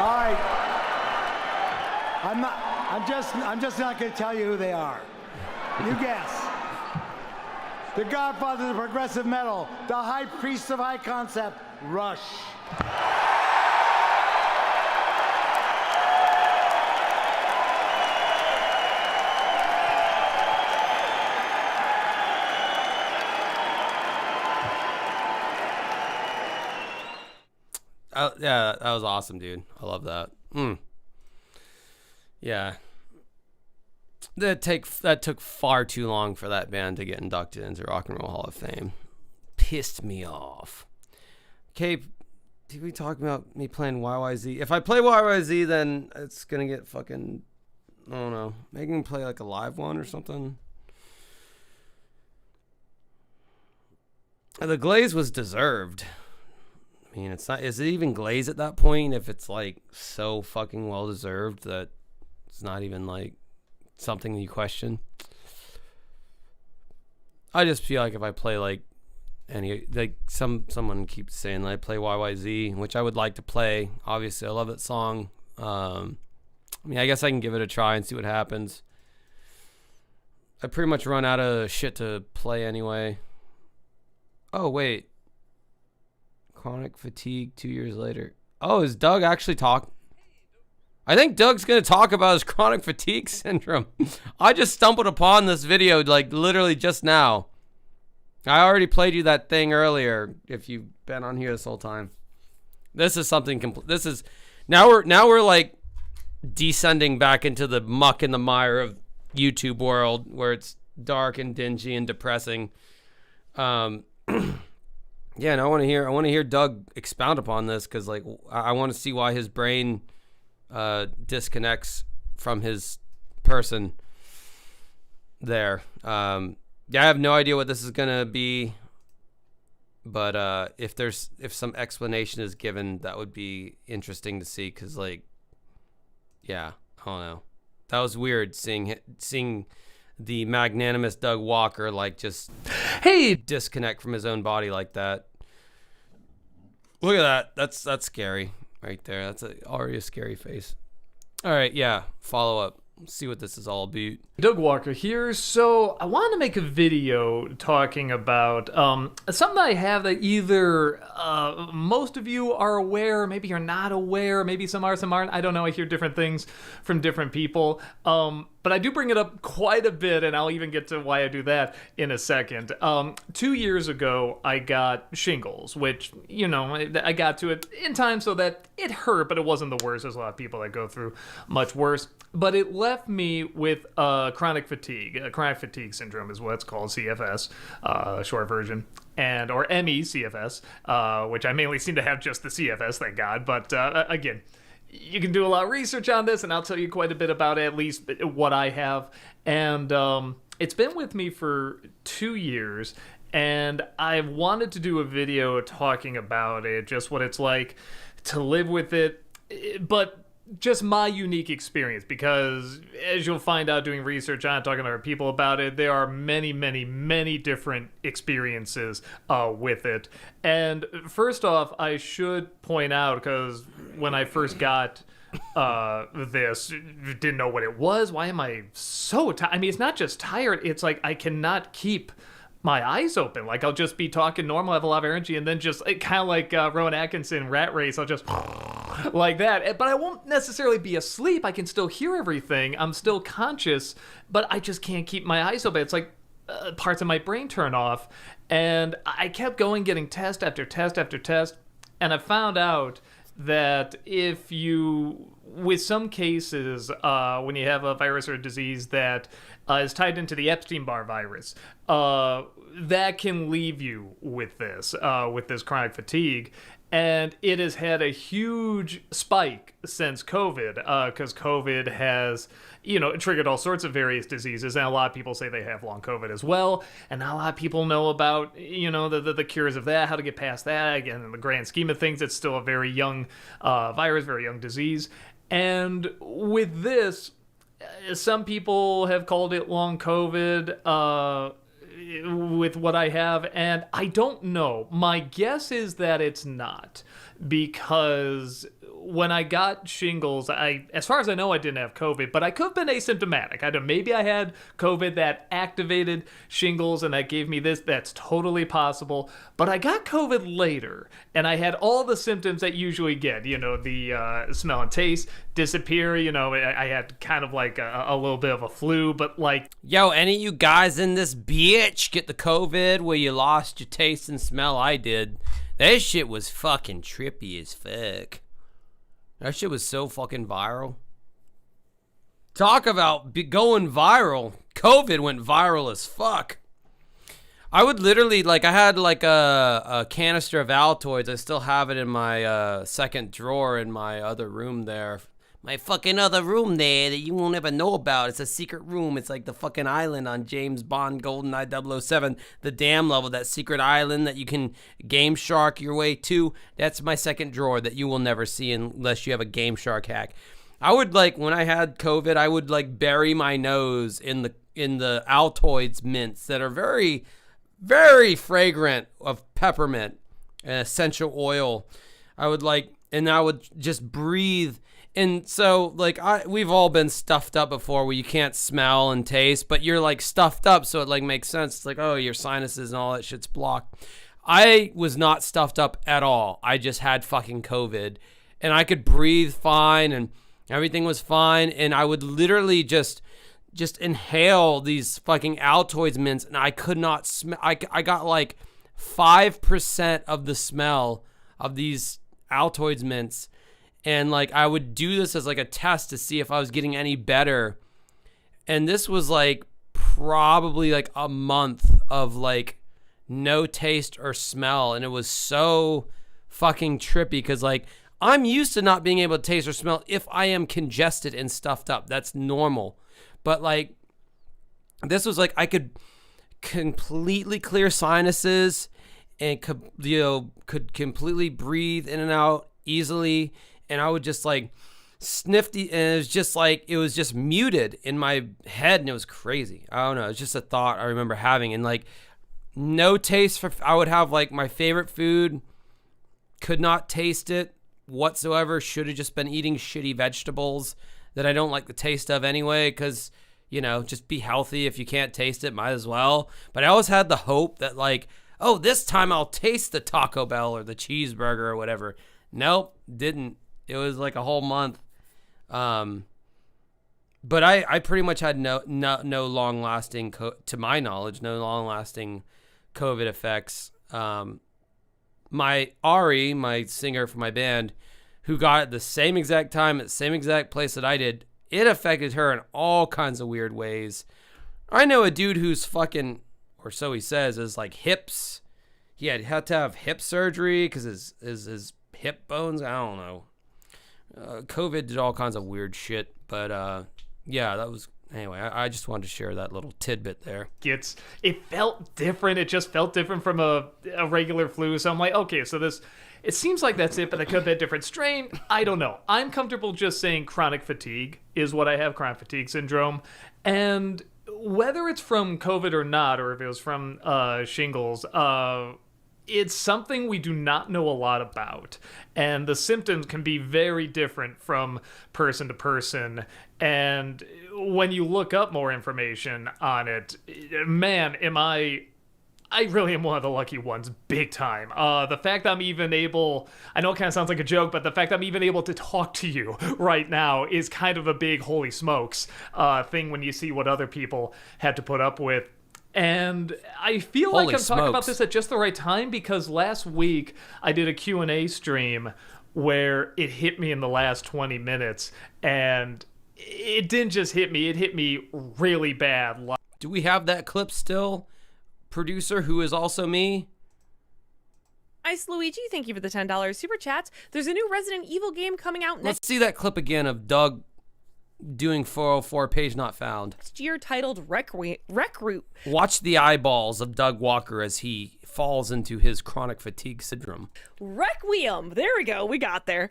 all right. I'm just not going to tell you who they are. You guess. The godfather of progressive metal, the high priest of high concept, Rush. Yeah, that was awesome, dude. I love that. Yeah. That took far too long for that band to get inducted into Rock and Roll Hall of Fame. Pissed me off. Okay, did we talk about me playing YYZ? If I play YYZ, then it's gonna get fucking, I don't know, maybe we can play like a live one or something. The glaze was deserved. I mean, it's not. Is it even glaze at that point? If it's like so fucking well deserved that it's not even like something you question. I just feel like if I play like any, like someone keeps saying that I play YYZ, which I would like to play. Obviously, I love that song. I mean, I guess I can give it a try and see what happens. I pretty much run out of shit to play anyway. Oh wait. Chronic fatigue 2 years later. Oh, is Doug actually talk? I think Doug's going to talk about his chronic fatigue syndrome. I just stumbled upon this video like literally just now. I already played you that thing earlier if you've been on here this whole time. This is something this is now we're like descending back into the muck and the mire YouTube world where it's dark and dingy and depressing. Yeah, and I want to hear Doug expound upon this, because like I want to see why his brain disconnects from his person there. Yeah, I have no idea what this is gonna be, but if some explanation is given, that would be interesting to see, because like, yeah, I don't know, that was weird seeing the magnanimous Doug Walker like just disconnect from his own body like that. Look at that. That's scary right there. That's already a scary face. All right, yeah, follow up. Let's see what this is all about. Doug Walker here. So I wanted to make a video talking about something I have that either most of you are aware, maybe you're not aware, maybe some are, some aren't. I don't know. I hear different things from different people. But I do bring it up quite a bit, and I'll even get to why I do that in a second. 2 years ago, I got shingles, which, you know, I got to it in time so that it hurt, but it wasn't the worst. There's a lot of people that go through much worse. But it left me with chronic fatigue. Chronic fatigue syndrome is what it's called, CFS, short version, or ME/CFS, which I mainly seem to have just the CFS, thank God. But again, you can do a lot of research on this, and I'll tell you quite a bit about it, at least what I have. And it's been with me for 2 years, and I wanted to do a video talking about it, just what it's like to live with it, but just my unique experience, because as you'll find out doing research on it, talking to other people about it, there are many, many, many different experiences with it. And first off, I should point out, because when I first got this, didn't know what it was. Why am I so tired? I mean, it's not just tired, it's like I cannot keep my eyes open. Like, I'll just be talking normal, have a lot of energy, and then just kind of like Rowan Atkinson, Rat Race, I'll just like that. But I won't necessarily be asleep. I can still hear everything. I'm still conscious, but I just can't keep my eyes open. It's like parts of my brain turn off. And I kept going, getting test after test after test. And I found out that if you, with some cases, when you have a virus or a disease that is tied into the Epstein-Barr virus, that can leave you with this chronic fatigue. And it has had a huge spike since COVID, because COVID has, triggered all sorts of various diseases. And a lot of people say they have long COVID as well. And not a lot of people know about, the cures of that, how to get past that. Again, in the grand scheme of things, it's still a very young virus, very young disease. And with this, some people have called it long COVID, with what I have, and I don't know. My guess is that it's not, because when I got shingles, as far as I know, I didn't have COVID, but I could have been asymptomatic. Maybe I had COVID that activated shingles and that gave me this. That's totally possible. But I got COVID later, and I had all the symptoms that you usually get. The smell and taste disappear. I had kind of like a little bit of a flu, but like... Yo, any of you guys in this bitch get the COVID where you lost your taste and smell? I did. That shit was fucking trippy as fuck. That shit was so fucking viral. Talk about going viral. COVID went viral as fuck. I would literally, I had a canister of Altoids. I still have it in my second drawer in my other room there. My fucking other room there that you won't ever know about. It's a secret room. It's like the fucking island on James Bond GoldenEye 007. The dam level, that secret island that you can Game Shark your way to. That's my second drawer that you will never see unless you have a Game Shark hack. I would when I had COVID, I would bury my nose in the Altoids mints that are very, very fragrant of peppermint and essential oil. I would and I would just breathe. And so, we've all been stuffed up before where you can't smell and taste, but you're, stuffed up, so it, makes sense. It's oh, your sinuses and all that shit's blocked. I was not stuffed up at all. I just had fucking COVID, and I could breathe fine, and everything was fine, and I would literally just inhale these fucking Altoids mints, and I could not smell. I got, 5% of the smell of these Altoids mints. And I would do this as a test to see if I was getting any better. And this was like probably like a month of like no taste or smell. And it was so fucking trippy because like I'm used to not being able to taste or smell if I am congested and stuffed up. That's normal. But like this was like I could completely clear sinuses and could completely breathe in and out easily. And I would just like sniff and it was just muted in my head, and it was crazy. I don't know. It's just a thought I remember having, and like no taste for. I would have like my favorite food, could not taste it whatsoever. Should have just been eating shitty vegetables that I don't like the taste of anyway, because just be healthy. If you can't taste it, might as well. But I always had the hope that like, oh, this time I'll taste the Taco Bell or the cheeseburger or whatever. Nope, didn't. It was like a whole month. But I pretty much had no long lasting, to my knowledge, no long lasting COVID effects. My Ari, my singer for my band, who got it the same exact time at the same exact place that I did, it affected her in all kinds of weird ways. I know a dude who's fucking, or so he says, is like hips. He had to have hip surgery because his hip bones, I don't know. COVID did all kinds of weird shit, but yeah, that was anyway. I just wanted to share that little tidbit there. It felt different. It just felt different from a regular flu. So I'm like, okay, so it seems like that's it, but it could be a different strain. I don't know. I'm comfortable just saying chronic fatigue is what I have, chronic fatigue syndrome, and whether it's from COVID or not, or if it was from shingles, it's something we do not know a lot about, and the symptoms can be very different from person to person. And when you look up more information on it, man, I really am one of the lucky ones, big time. The fact that I'm even able, I know it kind of sounds like a joke, but the fact that I'm even able to talk to you right now is kind of a big holy smokes thing when you see what other people had to put up with. And I feel like I'm talking about this at just the right time, because last week I did a Q&A stream where it hit me in the last 20 minutes, and it didn't just hit me, it hit me really bad. Do we have that clip still? Producer, who is also me? Ice Luigi, thank you for the $10 super chats. There's a new Resident Evil game coming out Let's see that clip again of Doug doing 404 page not found. next year, titled Recruit. Watch the eyeballs of Doug Walker as he falls into his chronic fatigue syndrome. Requiem. There we go. We got there.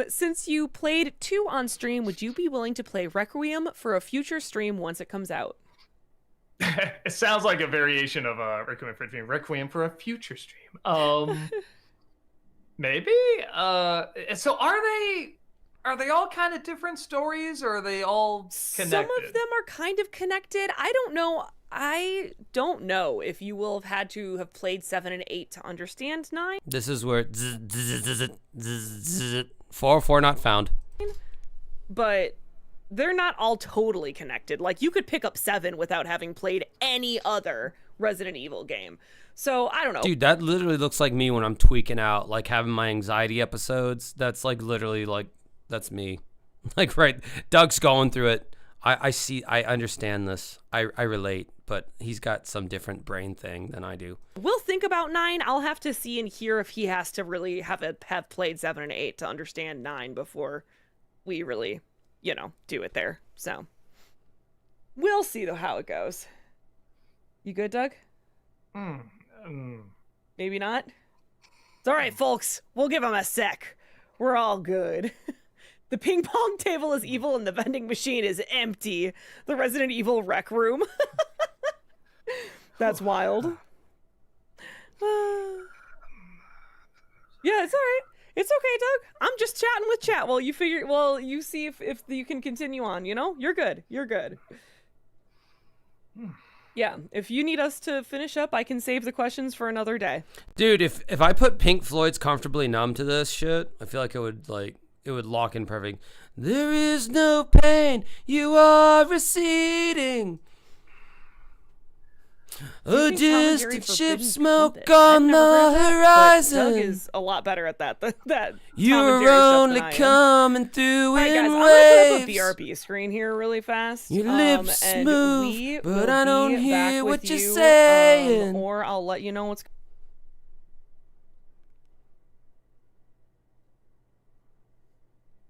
Since you played 2 on stream, would you be willing to play Requiem for a future stream once it comes out? It sounds like a variation of Requiem for a future stream. Maybe. So are they all kind of different stories, or are they all connected? Some of them are kind of connected. I don't know if you will have had to have played 7 and 8 to understand 9. This is where 404 not found. But they're not all totally connected. Like, you could pick up 7 without having played any other Resident Evil game. So, I don't know. Dude, that literally looks like me when I'm tweaking out, like having my anxiety episodes. That's like literally like, that's me. Like, right, Doug's going through it. I see, I understand this. I relate, but he's got some different brain thing than I do. We'll think about 9. I'll have to see and hear if he has to really have played 7 and 8 to understand 9 before we really, do it there. So we'll see how it goes. You good, Doug? Maybe not. It's all right, folks. We'll give him a sec. We're all good. The ping pong table is evil and the vending machine is empty. The Resident Evil rec room. That's wild. Yeah, it's all right. It's okay, Doug. I'm just chatting with chat while you see if you can continue on, You're good. You're good. Yeah, if you need us to finish up, I can save the questions for another day. Dude, if I put Pink Floyd's Comfortably Numb to this shit, I feel like it would lock in perfect. There is no pain, you are receding. Oh, think Tom and just Jerry a ship Forbidden smoke Trumpet? I've on never the heard that, but horizon. Doug is a lot better at that. That Tom and You're Jerry stuff only than I am. coming through All right, guys, in I'm gonna put up a waves. BRB screen here really fast. Your lips and move, we but will I don't be hear back what with you're you, saying. or I'll let you know what's.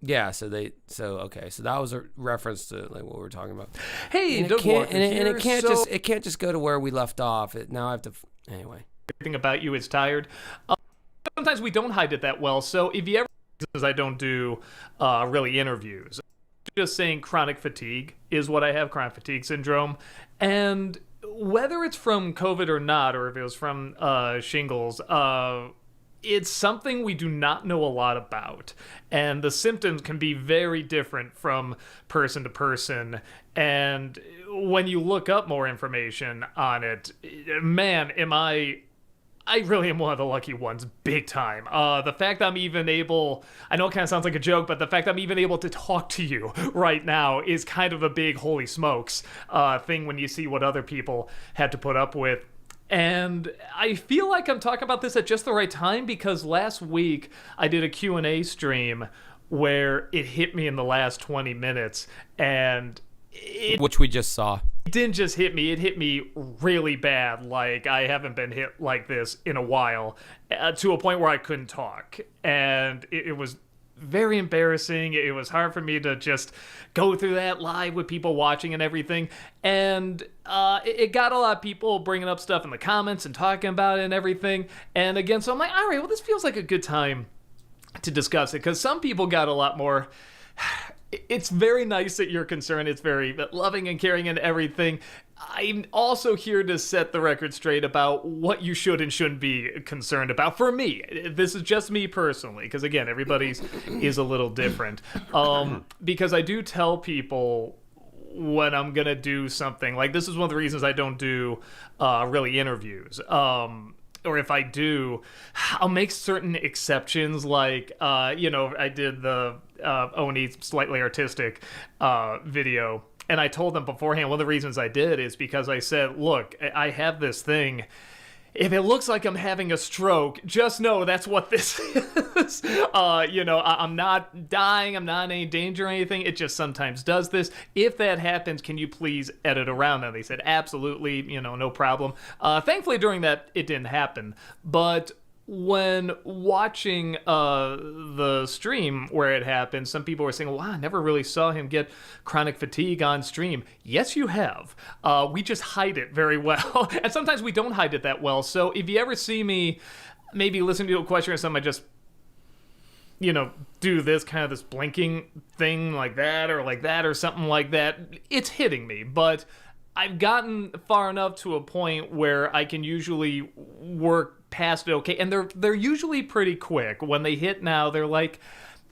Yeah, so that was a reference to like what we were talking about. Hey, and Doug Walker and here, it can't just go to where we left off. Now I have to anyway. Everything about you is tired. Sometimes we don't hide it that well. So if you ever, since I don't do really interviews, just saying chronic fatigue is what I have, chronic fatigue syndrome, and whether it's from COVID or not, or if it was from shingles. It's something we do not know a lot about, and the symptoms can be very different from person to person. And when you look up more information on it, man, I really am one of the lucky ones, big time. The fact I'm even able, I know it kind of sounds like a joke, but the fact I'm even able to talk to you right now is kind of a big holy smokes thing when you see what other people had to put up with. And I feel like I'm talking about this at just the right time, because last week I did a Q&A stream where it hit me in the last 20 minutes, and which we just saw. It didn't just hit me, it hit me really bad. Like, I haven't been hit like this in a while, to a point where I couldn't talk. And it was very embarrassing. It was hard for me to just go through that live with people watching and everything. And it got a lot of people bringing up stuff in the comments and talking about it and everything. And again, so I'm like, all right, well, this feels like a good time to discuss it, because some people got a lot more. It's very nice that you're concerned. It's very loving and caring and everything. I'm also here to set the record straight about what you should and shouldn't be concerned about. For me, this is just me personally, because again, everybody's is a little different. Because I do tell people when I'm going to do something. Like, this is one of the reasons I don't do really interviews. Or if I do, I'll make certain exceptions. Like, I did the Oni Slightly Artistic video, and I told them beforehand, one of the reasons I did is because I said, look, I have this thing. If it looks like I'm having a stroke, just know that's what this is. I'm not dying. I'm not in any danger or anything. It just sometimes does this. If that happens, can you please edit around that? They said, absolutely, no problem. Thankfully, during that, it didn't happen. But when watching the stream where it happened, some people were saying, wow, I never really saw him get chronic fatigue on stream. Yes, you have. We just hide it very well. And sometimes we don't hide it that well. So if you ever see me maybe listen to a question or something, I just, do this kind of this blinking thing like that or something like that, it's hitting me. But I've gotten far enough to a point where I can usually work past it okay, and they're usually pretty quick. When they hit now, they're like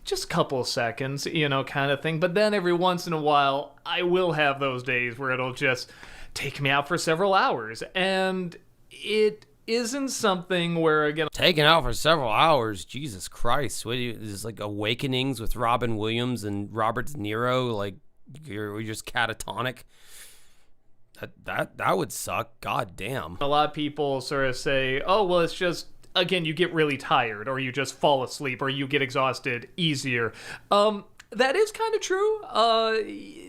just a couple of seconds, kind of thing. But then every once in a while, I will have those days where it'll just take me out for several hours, and it isn't something where, again, taken out for several hours. Jesus Christ, what do you? Is like Awakenings with Robin Williams and Robert De Niro? Like you're just catatonic. That would suck. God damn. A lot of people sort of say, oh, well, it's just, again, you get really tired, or you just fall asleep, or you get exhausted easier. That is kind of true,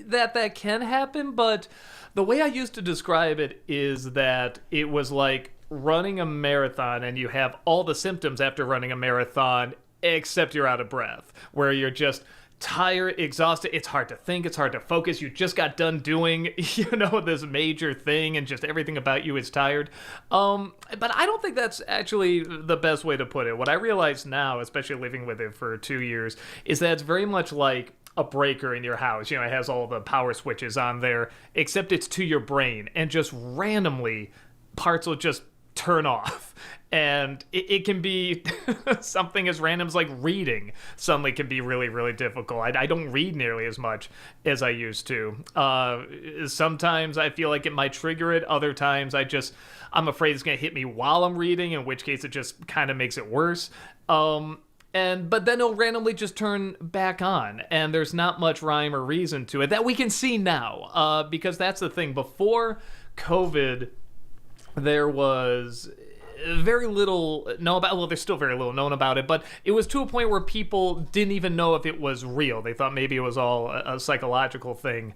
that can happen, but the way I used to describe it is that it was like running a marathon, and you have all the symptoms after running a marathon, except you're out of breath, where you're just tired, exhausted, it's hard to think, it's hard to focus, you just got done doing, this major thing, and just everything about you is tired. But I don't think that's actually the best way to put it. What I realize now, especially living with it for 2 years, is that it's very much like a breaker in your house. It has all the power switches on there, except it's to your brain, and just randomly parts will just turn off. And it can be something as random as like reading suddenly can be really, really difficult. I don't read nearly as much as I used to. Sometimes I feel like it might trigger it. Other times I'm afraid it's going to hit me while I'm reading, in which case it just kind of makes it worse. But then it'll randomly just turn back on, and there's not much rhyme or reason to it that we can see now. Because that's the thing. Before COVID there was very little known about. Well, there's still very little known about it, but it was to a point where people didn't even know if it was real. They thought maybe it was all a psychological thing.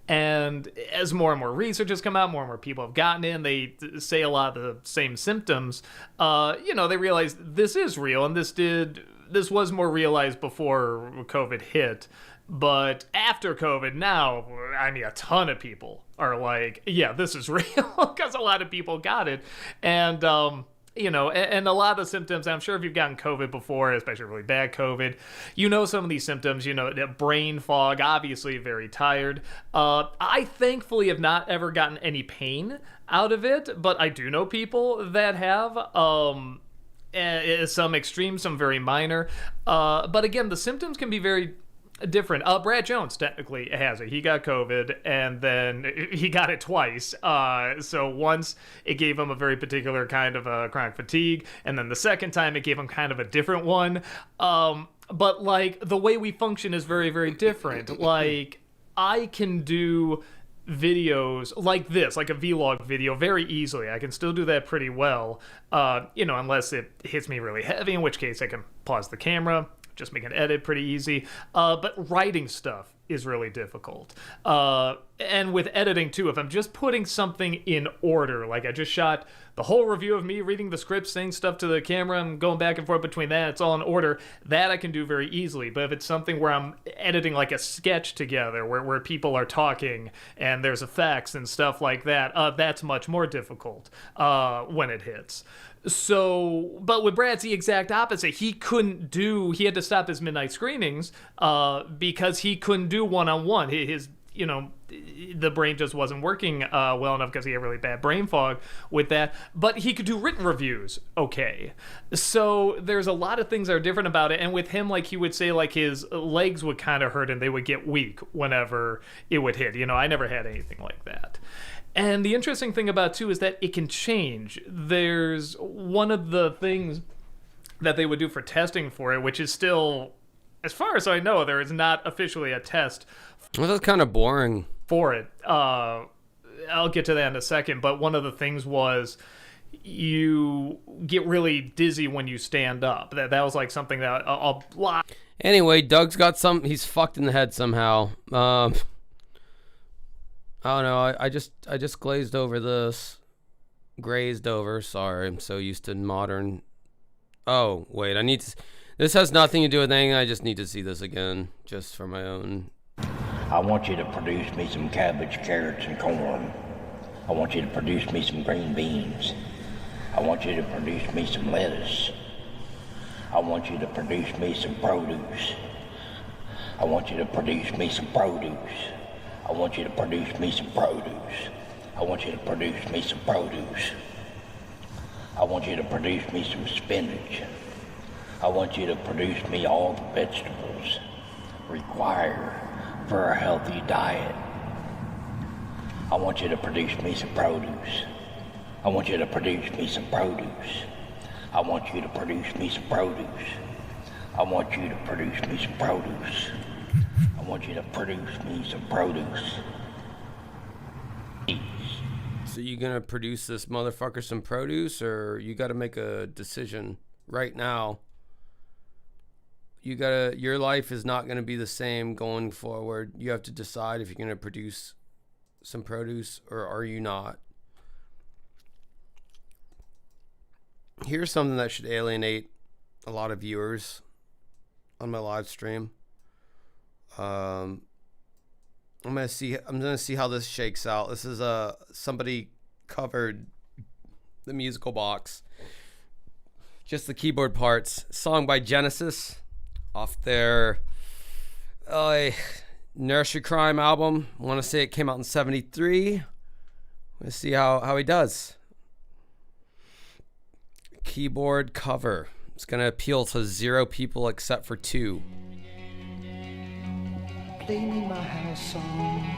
And as more and more research has come out, more and more people have gotten in, they say a lot of the same symptoms. They realize this is real, and this was more realized before COVID hit. But after COVID, now, I mean, a ton of people are like, yeah, this is real, because a lot of people got it. And, and a lot of the symptoms, I'm sure if you've gotten COVID before, especially really bad COVID, some of these symptoms, brain fog, obviously very tired. I thankfully have not ever gotten any pain out of it, but I do know people that have. Some extreme, some very minor. But again, the symptoms can be very different. Brad Jones technically has it. He got COVID, and then he got it twice. So once it gave him a very particular kind of chronic fatigue, and then the second time it gave him kind of a different one. But like the way we function is very, very different. Like I can do videos like this, like a vlog video, very easily. I can still do that pretty well, unless it hits me really heavy, in which case I can pause the camera, just make an edit pretty easy. But writing stuff is really difficult. And with editing too, if I'm just putting something in order, like I just shot the whole review of me reading the script, saying stuff to the camera, and going back and forth between that, it's all in order, that I can do very easily. But if it's something where I'm editing like a sketch together, where people are talking and there's effects and stuff like that, that's much more difficult when it hits. So, but with Brad's the exact opposite. He had to stop his midnight screenings because he couldn't do one-on-one. His the brain just wasn't working well enough because he had really bad brain fog with that. But he could do written reviews okay. So there's a lot of things that are different about it. And with him, like he would say, like his legs would kind of hurt and they would get weak whenever it would hit. I never had anything like that. And the interesting thing about too is that it can change. There's one of the things that they would do for testing for it, which is still, as far as I know, there is not officially a test. Well, that's kind of boring. For it. I'll get to that in a second, but one of the things was you get really dizzy when you stand up. That was like something that a lot. Anyway, Doug's got he's fucked in the head somehow. I don't know. I just glazed over this. Grazed over. Sorry, I'm so used to modern. Oh, wait. This has nothing to do with anything. I just need to see this again, just for my own. I want you to produce me some cabbage, carrots, and corn. I want you to produce me some green beans. I want you to produce me some lettuce. I want you to produce me some produce. I want you to produce me some produce. I want you to produce me some produce. I want you to produce me some produce. I want you to produce me some spinach. I want you to produce me all the vegetables required for a healthy diet. I want you to produce me some produce. I want you to produce me some produce. I want you to produce me some produce. I want you to produce me some produce. I want you to produce me some produce. So you gonna produce this motherfucker some produce, or you gotta make a decision right now? Your life is not gonna be the same going forward. You have to decide if you're gonna produce some produce or are you not. Here's something that should alienate a lot of viewers on my live stream. I'm gonna see how this shakes out. This is somebody covered the musical box, just the keyboard parts. Song by Genesis off their Nursery Crime album. I want to say it came out in '73. Let's see how he does. Keyboard cover. It's gonna appeal to 0 people except for 2. Play me my house song.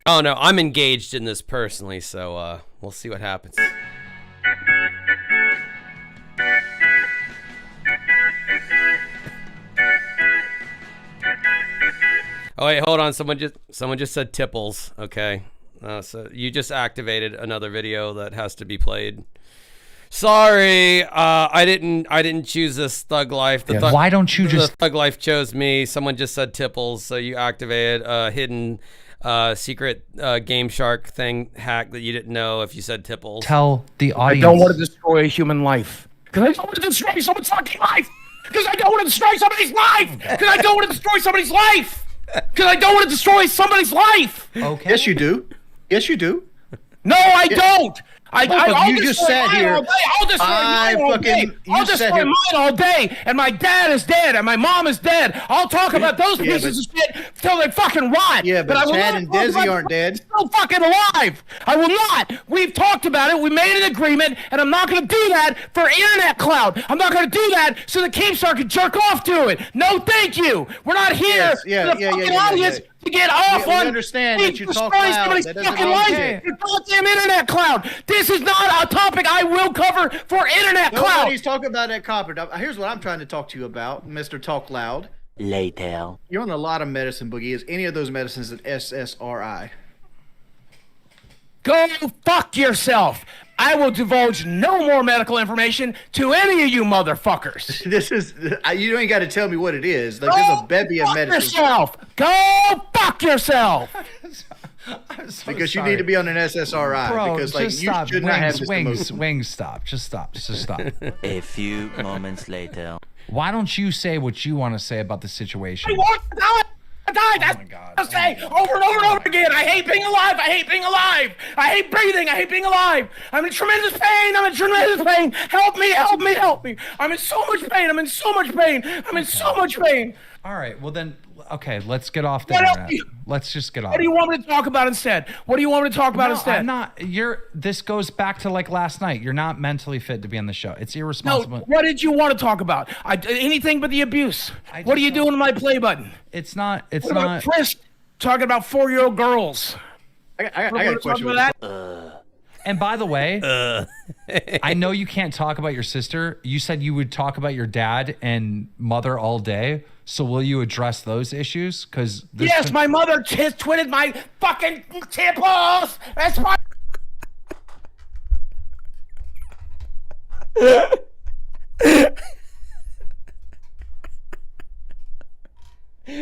Oh no, I'm engaged in this personally, so We'll see what happens. Oh wait, hold on. Someone just said tipples. Okay, so you just activated another video that has to be played. Sorry, I didn't choose this thug life. Why don't you just? The thug life chose me. Someone just said tipples, so you activated a hidden secret Game Shark thing hack that you didn't know if you said tipples. Tell the audience. I don't want to destroy human life. Because I don't want to destroy someone's fucking life. Because I don't want to destroy somebody's life. Because I don't want to destroy somebody's life. Because I don't want to destroy somebody's life. Okay. Yes, you do. Yes, you do. No, I don't. You just sat here. I'll destroy mine all day. I'll destroy mine all day. And my dad is dead. And my mom is dead. I'll talk about those pieces of shit till they fucking rot. Yeah, but Chad and Desi aren't dead. Still fucking alive. I will not. We've talked about it. We made an agreement, and I'm not going to do that for internet clout. I'm not going to do that so the Keemstar can jerk off to it. No, thank you. We're not here for the audience to get off on. We understand that you talk loud. That doesn't fucking life. Your goddamn internet clout. This is not a topic I will cover for internet clout. Nobody's talking about that copper. Here's what I'm trying to talk to you about, Mr. Talk Loud. Later. You're on a lot of medicine, Boogie. Is any of those medicines an SSRI? Go fuck yourself. I will divulge no more medical information to any of you motherfuckers. This is, you ain't got to tell me what it is. Like, there's a bevy of medicine. Yourself. Go fuck yourself. Because you need to be on an SSRI. Bro, because like just you stop. should not have this Wings, stop. Just stop. Just stop. A few moments later. Why don't you say what you want to say about the situation? I want to die. That's what I say over and over and over again. I hate being alive. I hate being alive. I hate breathing. I hate being alive. I'm in tremendous pain. I'm in tremendous pain. Help me, help me, help me. I'm in so much pain. I'm in so much pain. I'm in so much pain. All right, well then, okay, let's get off the internet. Let's just get off. What do you want me to talk about instead? What do you want me to talk about instead? I'm not. This goes back to like last night. You're not mentally fit to be on the show. It's irresponsible. No, what did you want to talk about? Anything but the abuse. What are you doing to my play button? It's not. It's what not. About Chris talking about 4-year-old girls. I got a question about that. And by the way, I know you can't talk about your sister. You said you would talk about your dad and mother all day. So will you address those issues? Because yes, my mother twitted my fucking tipples. That's my.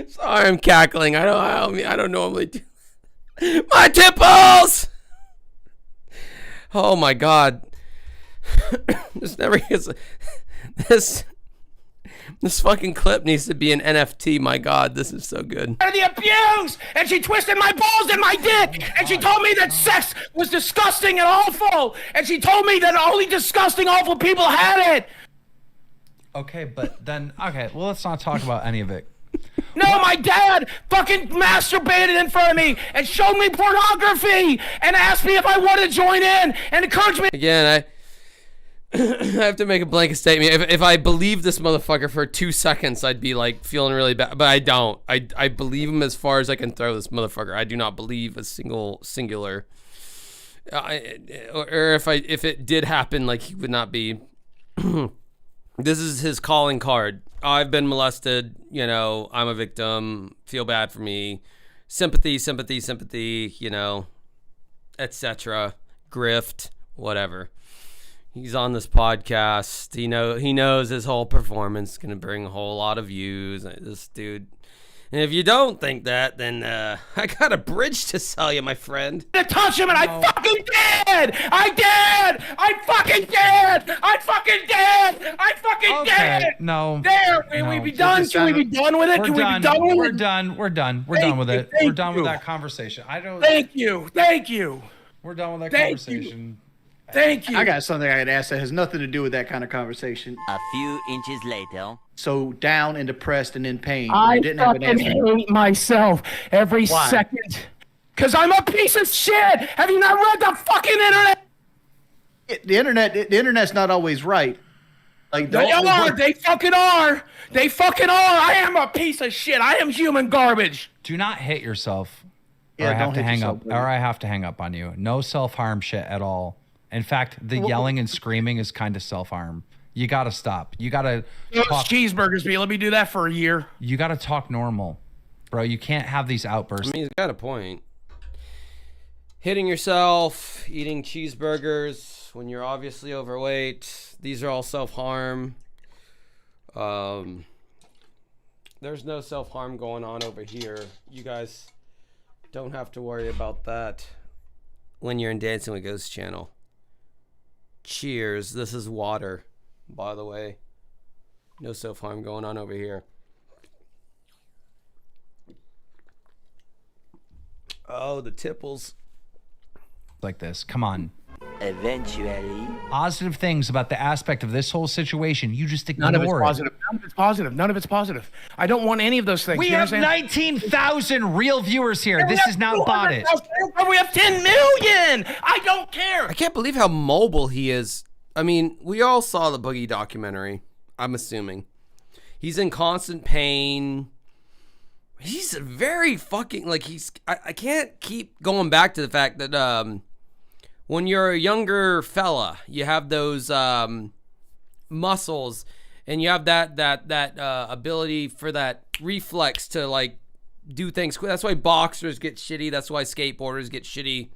Sorry, I'm cackling. I don't normally do. My tipples. Oh my God. This never gets. This fucking clip needs to be an NFT. My God, this is so good. The abuse, and she twisted my balls and my dick, and she told me that sex was disgusting and awful, and she told me that only disgusting, awful people had it. Okay, but then well, let's not talk about any of it. No, my dad fucking masturbated in front of me and showed me pornography and asked me if I wanted to join in and encouraged me. Again, I have to make a blanket statement. If I believe this motherfucker for 2 seconds, I'd be like feeling really bad. But I don't. I believe him as far as I can throw this motherfucker. I do not believe a singular. Or if it did happen, like he would not be. This is his calling card. I've been molested. You know, I'm a victim. Feel bad for me. Sympathy, sympathy, sympathy. You know, etc. Grift, whatever. He's on this podcast. He knows his whole performance is gonna bring a whole lot of views. This dude. And if you don't think that, then I got a bridge to sell you, my friend. To touch him, and I fucking did. I did. I fucking did. I fucking did. I fucking did. No. There. Can we be done? Can we be done with it? Can we be done with it? We're done. We're done. We're done with it. We're done with that conversation. I don't. Thank you. Thank you. We're done with that conversation. Thank you. I got something I could ask that has nothing to do with that kind of conversation. A few inches later. So down and depressed and in pain. I didn't have an fucking answer. hate myself every second. Because I'm a piece of shit. Have you not read the fucking internet? The internet's not always right. Like They are. They fucking are. They fucking are. I am a piece of shit. I am human garbage. Do not hit yourself. or I have to hang up, or I have to hang up on you. No self-harm shit at all. In fact, the yelling and screaming is kind of self-harm. You got to stop. You got to talk cheeseburgers, B. Let me do that for a year. You got to talk normal, bro. You can't have these outbursts. I mean, he's got a point. Hitting yourself, eating cheeseburgers when you're obviously overweight. These are all self-harm. There's no self-harm going on over here. You guys don't have to worry about that when you're in Dancing with Ghosts channel. Cheers. This is water, by the way. No self-harm going on over here. Oh, the tipples. Like this. Come on. Eventually. Positive things about the aspect of this whole situation. You just ignore None of it's it. positive. None of it's positive. None of it's positive. I don't want any of those things. We have 19,000 real viewers here. This is not bought it. We have 10 million. I don't care. I can't believe how mobile he is. I mean, we all saw the Boogie documentary, I'm assuming. He's in constant pain. He's very fucking, like, I can't keep going back to the fact that when you're a younger fella, you have those muscles and you have that ability for that reflex to, like, do things quick. That's why boxers get shitty. That's why skateboarders get shitty.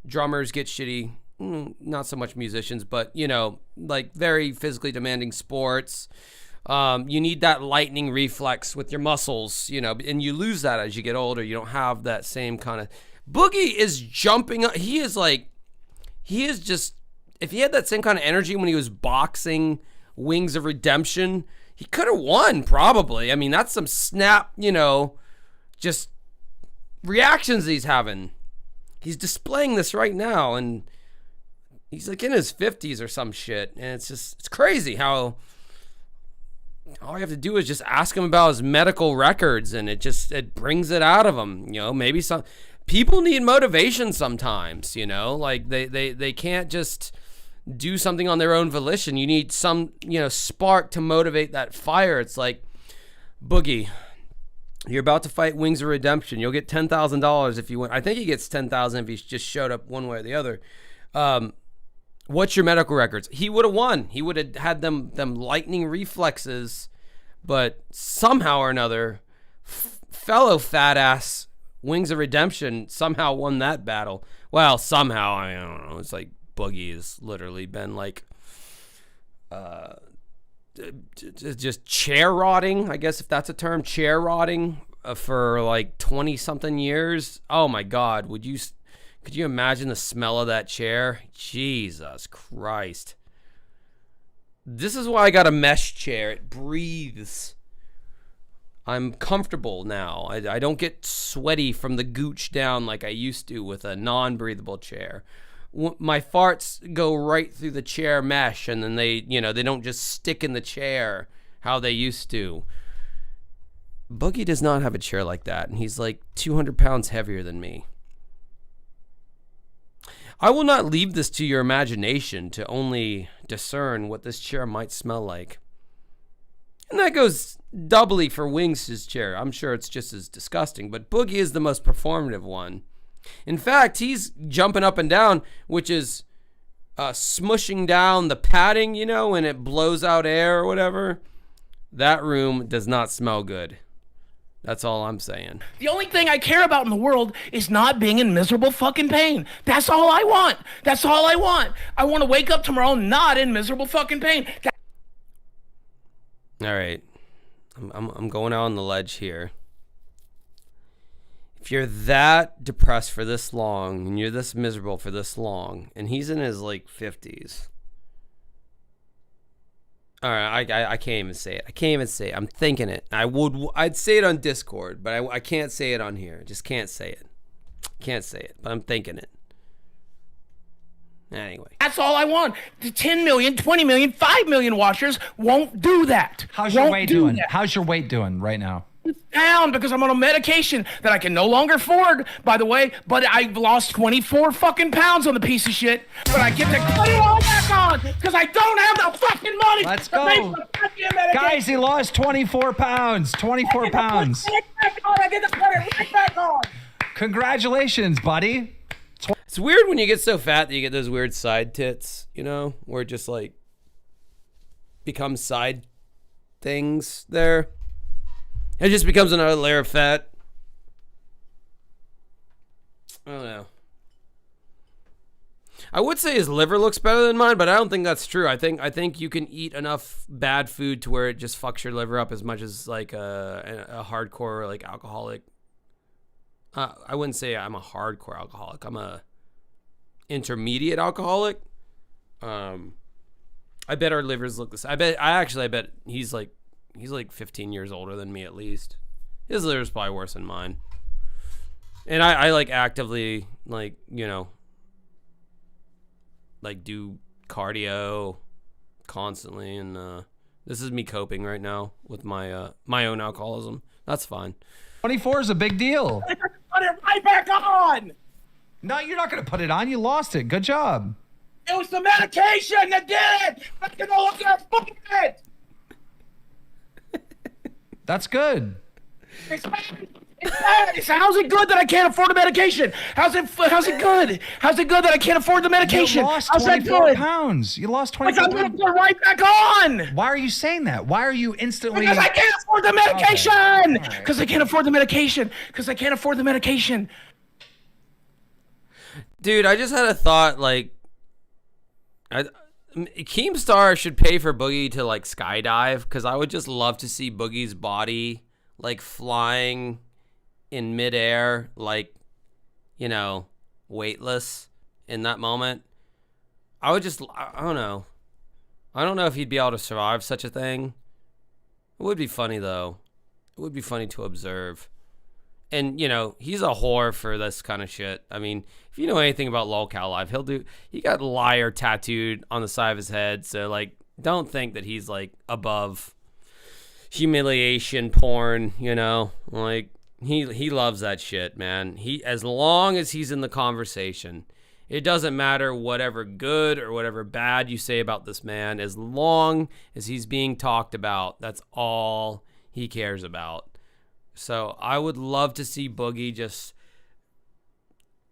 Drummers get shitty. Not so much musicians, but, you know, like very physically demanding sports. You need that lightning reflex with your muscles, you know, and you lose that as you get older. You don't have that same kind of... Boogie is jumping up. He is just... If he had that same kind of energy when he was boxing Wings of Redemption, he could have won, probably. I mean, that's some snap, you know, just reactions he's having. He's displaying this right now, and he's like in his 50s or some shit, and it's crazy how all you have to do is just ask him about his medical records, and it brings it out of him. You know, maybe some people need motivation sometimes, you know, like they can't just do something on their own volition. You need some, you know, spark to motivate that fire. It's like, Boogie, you're about to fight Wings of Redemption. You'll get $10,000 if you win. I think he gets $10,000 if he just showed up one way or the other. What's your medical records? He would have won. He would have had them lightning reflexes, but somehow or another, fellow fat ass Wings of Redemption somehow won that battle. Well, somehow, I don't know. It's like Boogie has literally been like just chair rotting, I guess, if that's a term, chair rotting for like 20 something years. Oh my God. Could you imagine the smell of that chair? Jesus Christ. This is why I got a mesh chair. It breathes. I'm comfortable now. I don't get sweaty from the gooch down like I used to with a non-breathable chair. My farts go right through the chair mesh, and then they don't just stick in the chair how they used to. Boogie does not have a chair like that, and he's like 200 pounds heavier than me. I will not leave this to your imagination to only discern what this chair might smell like. And that goes doubly for Wings' chair. I'm sure it's just as disgusting, but Boogie is the most performative one. In fact, he's jumping up and down, which is smushing down the padding, you know, and it blows out air or whatever. That room does not smell good. That's all I'm saying. The only thing I care about in the world is not being in miserable fucking pain. That's all I want. That's all I want. I want to wake up tomorrow not in miserable fucking pain. All right. I'm going out on the ledge here. If you're that depressed for this long and you're this miserable for this long, and he's in his like 50s. All right, I can't even say it. I can't even say it. I'm thinking it. I'd say it on Discord, but I can't say it on here. Just can't say it. Can't say it, but I'm thinking it. Anyway. That's all I want. The 10 million, 20 million, 5 million watchers won't do that. How's your weight doing? How's your weight doing right now? It's down because I'm on a medication that I can no longer afford, by the way, but I've lost 24 fucking pounds on the piece of shit, but I get to put it all back on because I don't have the fucking money. Let's go. Guys, he lost 24 pounds. 24 pounds. I get to put it right back on. Congratulations, buddy. It's weird when you get so fat that you get those weird side tits, you know, where it just like becomes side things there. It just becomes another layer of fat. I don't know. I would say his liver looks better than mine, but I don't think that's true. I think you can eat enough bad food to where it just fucks your liver up as much as like a hardcore like alcoholic. I wouldn't say I'm a hardcore alcoholic. I'm a intermediate alcoholic. I bet our livers look the same. I bet he's like 15 years older than me at least. His liver's probably worse than mine. And I like actively like, you know, like do cardio constantly, and this is me coping right now with my my own alcoholism. That's fine. 24 is a big deal. Put it right back on. No, you're not going to put it on. You lost it. Good job. It was the medication that did it. I'm gonna look at it. That's good. It's bad. How's it good that I can't afford the medication? How's it good? How's it good that I can't afford the medication? You lost How's 24 pounds. You lost 24 pounds. I'm going to put it right back on. Why are you saying that? Why are you instantly... Because I can't afford the medication. Because I can't afford the medication. Because I can't afford the medication. Dude, I just had a thought, like... Keemstar should pay for Boogie to, like, skydive, because I would just love to see Boogie's body, like, flying in midair, like, you know, weightless in that moment. I would just, I don't know. I don't know if he'd be able to survive such a thing. It would be funny, though. It would be funny to observe. And, you know, he's a whore for this kind of shit. I mean, if you know anything about Lolcow Live, he got liar tattooed on the side of his head. So, like, don't think that he's, like, above humiliation porn, you know? Like, he loves that shit, man. As long as he's in the conversation, it doesn't matter whatever good or whatever bad you say about this man. As long as he's being talked about, that's all he cares about. So I would love to see Boogie just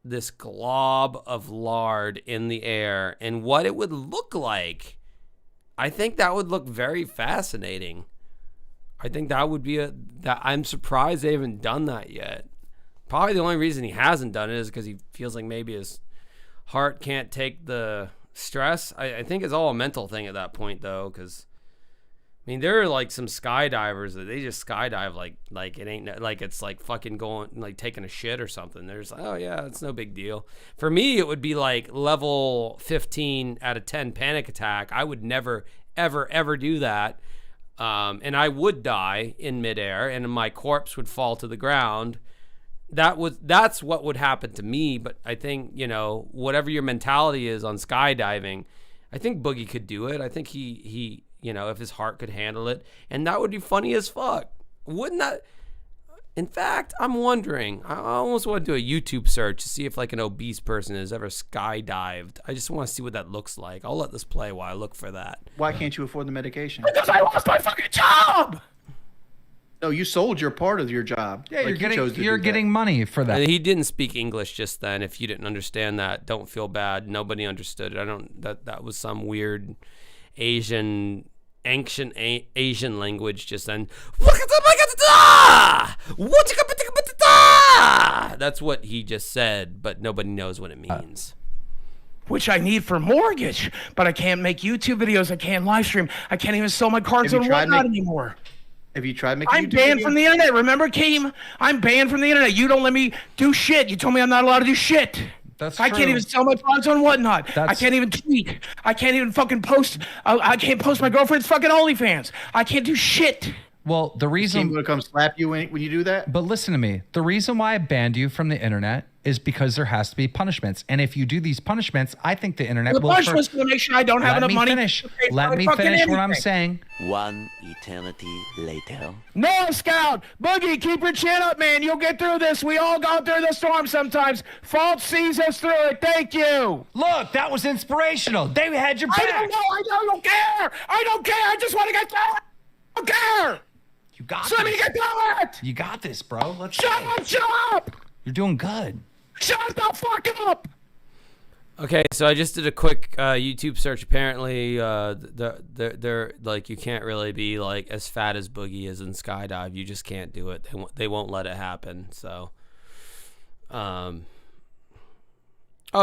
this glob of lard in the air and what it would look like. I think that would look very fascinating. I think that would be that I'm surprised they haven't done that yet. Probably the only reason he hasn't done it is because he feels like maybe his heart can't take the stress. I think it's all a mental thing at that point, though, because I mean, there are like some skydivers that they just skydive like it ain't like it's like fucking going like taking a shit or something. There's like, oh yeah, it's no big deal. For me, it would be like level 15 out of 10 panic attack. I would never ever do that. And I would die in midair, and my corpse would fall to the ground. That's what would happen to me. But I think, you know, whatever your mentality is on skydiving, I think Boogie could do it. I think he you know, if his heart could handle it, and that would be funny as fuck. Wouldn't that? In fact, I'm wondering. I almost want to do a YouTube search to see if like an obese person has ever skydived. I just want to see what that looks like. I'll let this play while I look for that. Why can't you afford the medication? Because I lost my fucking job. No, you sold your part of your job. Yeah, you're getting money for that. He didn't speak English just then. If you didn't understand that, don't feel bad. Nobody understood it. That was some weird ancient Asian language just then. That's what he just said, but nobody knows what it means. Which I need for mortgage, but I can't make YouTube videos. I can't live stream. I can't even sell my cards on whatnot anymore. Have you tried making I'm banned from the internet. Remember, Keem? I'm banned from the internet. You don't let me do shit. You told me I'm not allowed to do shit. I can't even sell my products on whatnot. I can't even tweet. I can't even fucking post. I can't post my girlfriend's fucking OnlyFans. I can't do shit. Well, the reason I'm going to come slap you when you do that. But listen to me. The reason why I banned you from the internet is because there has to be punishments. And if you do these punishments, I think the internet will... The punishment's going to make sure I don't have enough money. Let me finish what I'm saying. One eternity later. No, Scout! Boogie, keep your chin up, man. You'll get through this. We all go through the storm sometimes. Fault sees us through it. Thank you. Look, that was inspirational. They had your back. I don't know. I don't care. I don't care. I just want to get through it. I don't care. You got this. Let me get through it. You got this, bro. Let's Shut up. You're doing good. Shut the fuck up! Okay, so I just did a quick YouTube search. Apparently, they're like, you can't really be like as fat as Boogie is in skydive. You just can't do it. They won't let it happen. So, oh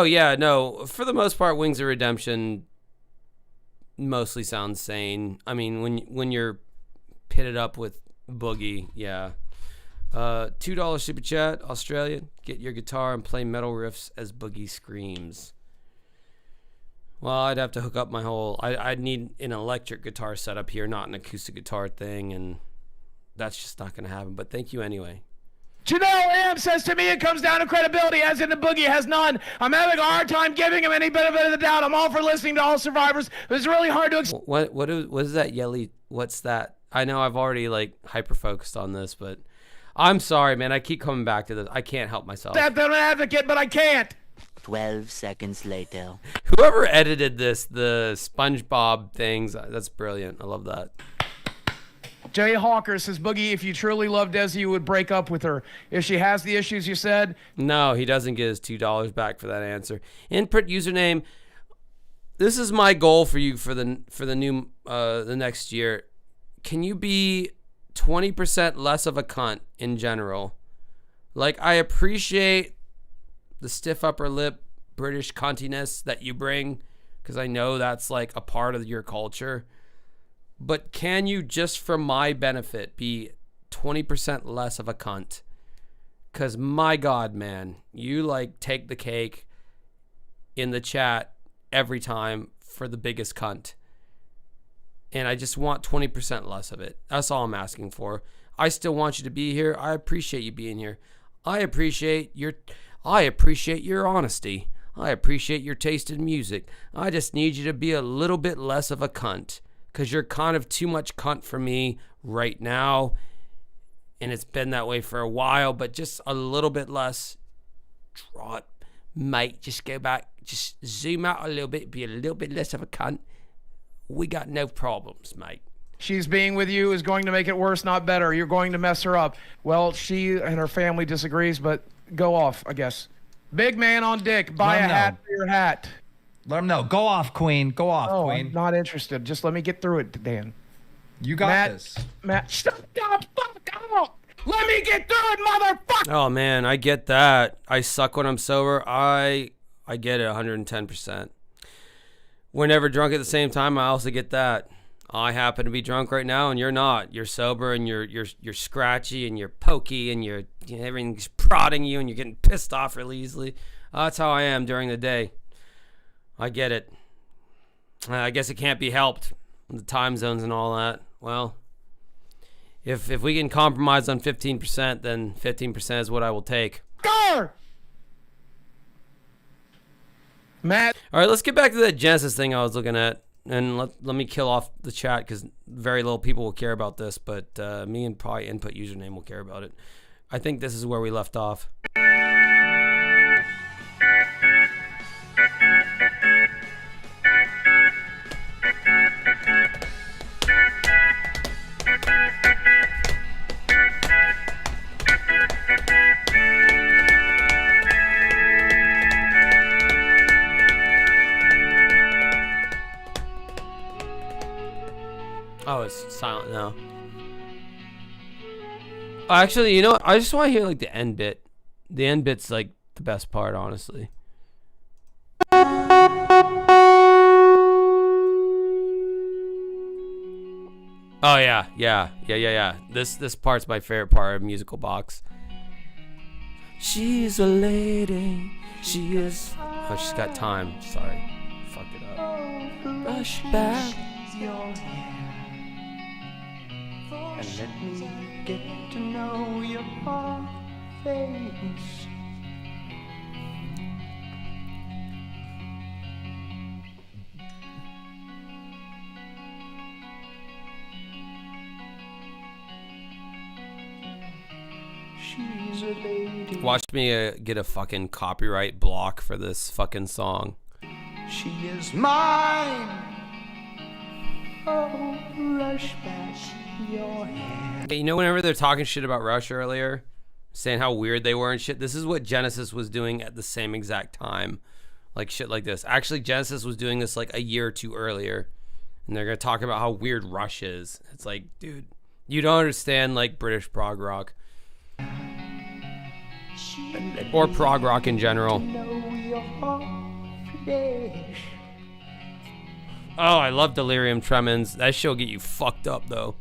yeah, no. For the most part, Wings of Redemption mostly sounds sane. I mean, when you're pitted up with Boogie, yeah. $2 super chat, Australia. Get your guitar and play metal riffs as Boogie screams. Well, I'd have to hook up my whole... I'd need an electric guitar setup here, not an acoustic guitar thing, and that's just not going to happen. But thank you anyway. JUNO AM says to me it comes down to credibility, as in the Boogie has none. I'm having a hard time giving him any benefit of the doubt. I'm all for listening to all survivors. It was really hard to... What is that yelly... What's that? I know I've already, like, hyper-focused on this, but... I'm sorry, man. I keep coming back to this. I can't help myself. I'm an advocate, but I can't. 12 seconds later. Whoever edited this, the SpongeBob things, that's brilliant. I love that. Jay Hawker says, Boogie, if you truly loved Desi, you would break up with her. If she has the issues you said. No, he doesn't get his $2 back for that answer. Input username. This is my goal for you for the new the next year. Can you be 20% less of a cunt in general? Like, I appreciate the stiff upper lip British cuntiness that you bring, because I know that's like a part of your culture. But can you, just for my benefit, be 20% less of a cunt? Because my God, man, you like take the cake in the chat every time for the biggest cunt. And I just want 20% less of it. That's all I'm asking for. I still want you to be here. I appreciate you being here. I appreciate your honesty. I appreciate your taste in music. I just need you to be a little bit less of a cunt, because you're kind of too much cunt for me right now. And it's been that way for a while, but just a little bit less. Draw it, mate. Just go back. Just zoom out a little bit. Be a little bit less of a cunt. We got no problems, mate. She's being with you is going to make it worse, not better. You're going to mess her up. Well, she and her family disagrees, but go off, I guess. Big man on dick. Buy a hat for your hat. Let him know. Go off, Queen. Go off, Queen. I'm not interested. Just let me get through it, Dan. You got this. Matt, shut the fuck up. Let me get through it, motherfucker. Oh, man, I get that. I suck when I'm sober. I get it 110%. We're never drunk at the same time. I also get that. I happen to be drunk right now, and you're not. You're sober, and you're scratchy, and you're pokey, and everything's prodding you, and you're getting pissed off really easily. That's how I am during the day. I get it. I guess it can't be helped. The time zones and all that. Well, if we can compromise on 15%, then 15% is what I will take. Gar! Matt. All right, let's get back to that Genesis thing I was looking at. And let me kill off the chat, because very little people will care about this, but me and probably input username will care about it. I think this is where we left off. Oh, it's silent now. Actually, you know what? I just want to hear like the end bit. The end bit's like the best part, honestly. Oh yeah. This part's my favorite part of Musical Box. She's a lady. She is. Oh, she's got time. Sorry, fucked it up. Rush back. And let me get to know your face. She's a lady. Watch me get a fucking copyright block for this fucking song. She is mine. Oh, rush back your hair. You know, whenever they're talking shit about Rush earlier, saying how weird they were and shit. This is what Genesis was doing at the same exact time. Like shit like this. Actually, Genesis was doing this like a year or two earlier. And they're going to talk about how weird Rush is. It's like, dude, you don't understand like British prog rock. Or prog rock in general. Oh, I love Delirium Tremens. That shit'll get you fucked up though.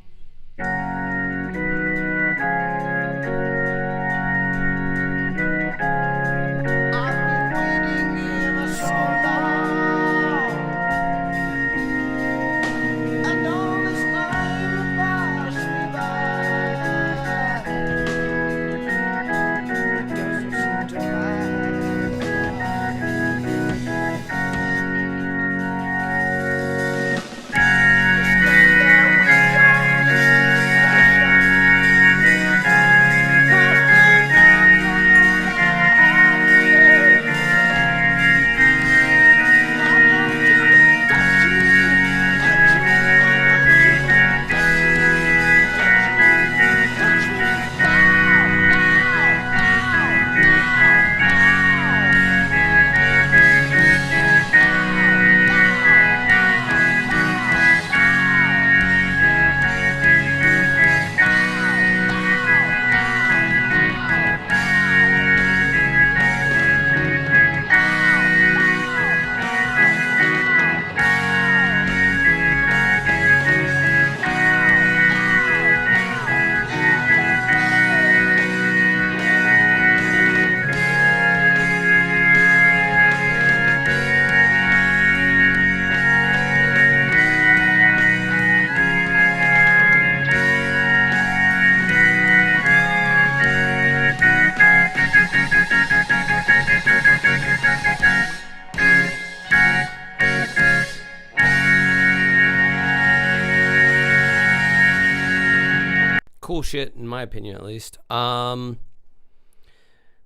Cool shit, in my opinion, at least. All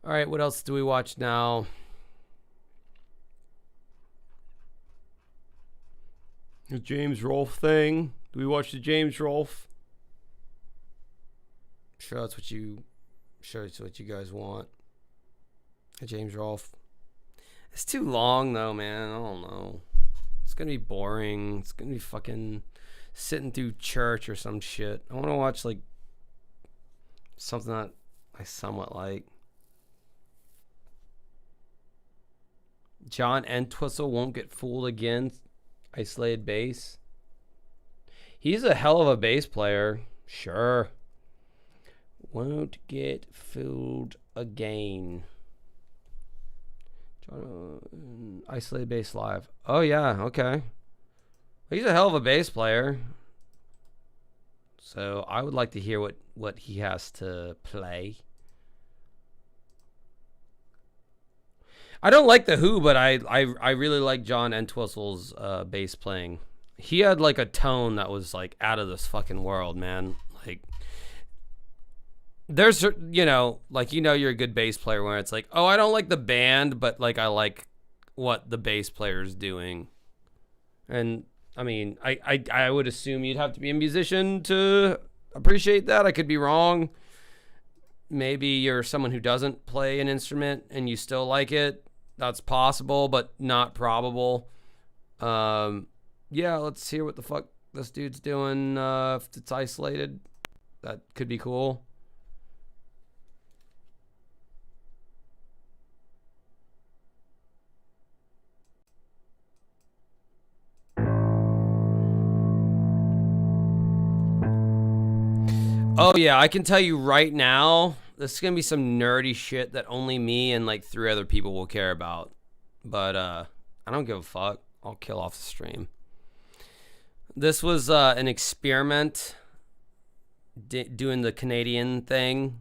right, what else do we watch now? The James Rolfe thing. Do we watch the James Rolfe? Sure, that's what you. Sure, it's what you guys want. The James Rolfe. It's too long though, man. I don't know. It's gonna be boring. It's gonna be fucking sitting through church or some shit. I want to watch like something that I somewhat like. John Entwistle won't get fooled again. Isolated bass. He's a hell of a bass player. Sure. Won't get fooled again. John, Isolated bass live. Oh yeah, okay. He's a hell of a bass player. So I would like to hear what he has to play. I don't like the Who, but I really like John Entwistle's bass playing. He had like a tone that was like out of this fucking world, man. Like there's, you know, like, you know, you're a good bass player when it's like, oh, I don't like the band, but like I like what the bass player is doing. And I mean, I would assume you'd have to be a musician to appreciate that. I could be wrong. Maybe you're someone who doesn't play an instrument and you still like it. That's possible, but not probable. Yeah, let's hear what the fuck this dude's doing. If it's Isolated, that could be cool. Oh yeah, I can tell you right now, this is gonna be some nerdy shit that only me and like 3 other people will care about. But I don't give a fuck. I'll kill off the stream. This was an experiment doing the Canadian thing,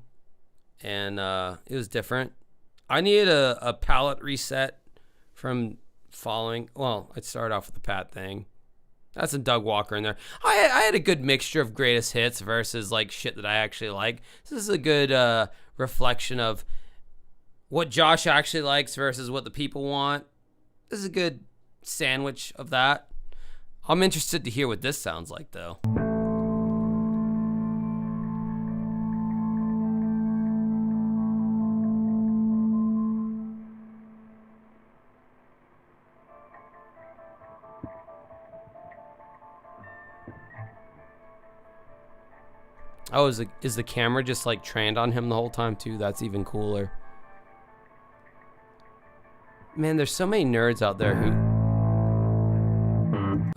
and it was different. I needed a palette reset from following. Well, I'd start off with the Pat thing. That's some Doug Walker in there. I had a good mixture of greatest hits versus like shit that I actually like. This is a good reflection of what Josh actually likes versus what the people want. This is a good sandwich of that. I'm interested to hear what this sounds like though. Oh, is the camera just like trained on him the whole time too? That's even cooler. Man, there's so many nerds out there who,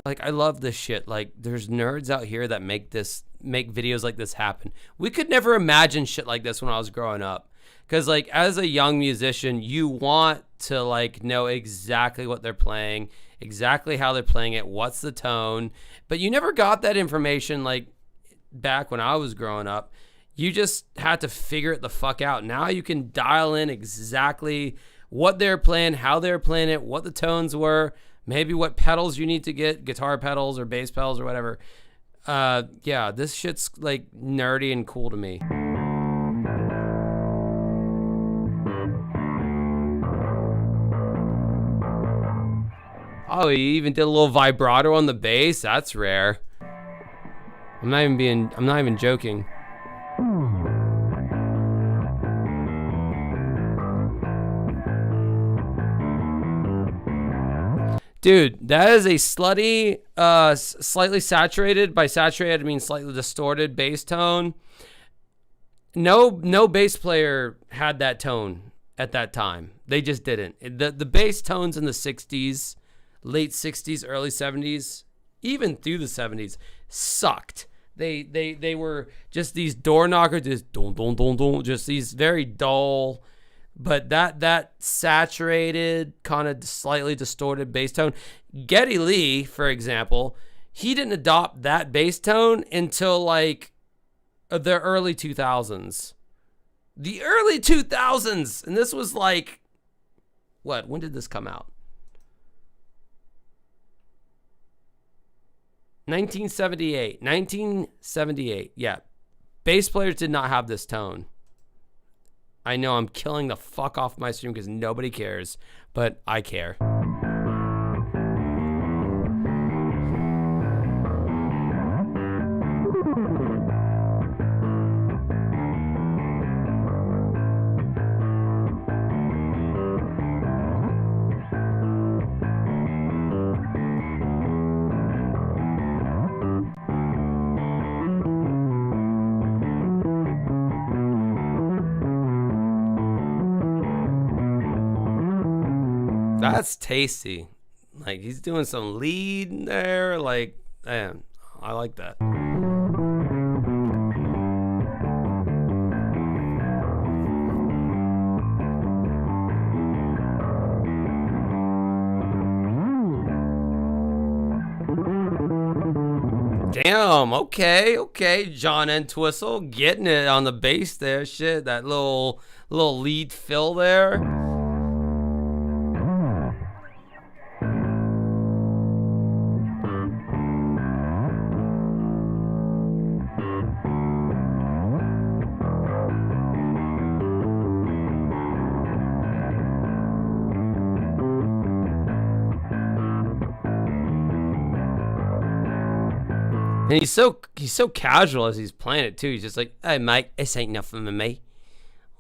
like, I love this shit. Like, there's nerds out here that make videos like this happen. We could never imagine shit like this when I was growing up. Because, like, as a young musician, you want to, like, know exactly what they're playing, exactly how they're playing it, what's the tone. But you never got that information, like, back when I was growing up. You just had to figure it the fuck out. Now you can dial in exactly what they're playing, how they're playing it, what the tones were, maybe what pedals you need to get, guitar pedals or bass pedals or whatever. Yeah, this shit's, like, nerdy and cool to me. Oh, he even did a little vibrato on the bass. That's rare. I'm not even joking. Dude, that is a slutty, slightly saturated. By saturated, I mean slightly distorted bass tone. No bass player had that tone at that time. They just didn't. The bass tones in the 60s, late 60s, early 70s, even through the 70s, sucked. They were just these door knockers, just dun dun dun dun, just these very dull. But that saturated, kind of slightly distorted bass tone. Geddy Lee, for example, he didn't adopt that bass tone until like the early 2000s. The early 2000s! And this was like, what? When did this come out? 1978. 1978. Yeah. Bass players did not have this tone. I know I'm killing the fuck off my stream because nobody cares, but I care. That's tasty. Like, he's doing some lead in there. Like, man, I like that. Damn, okay. John Entwistle getting it on the bass there. Shit, that little lead fill there. And he's so casual as he's playing it too. He's just like, "Hey mate, this ain't nothing to me."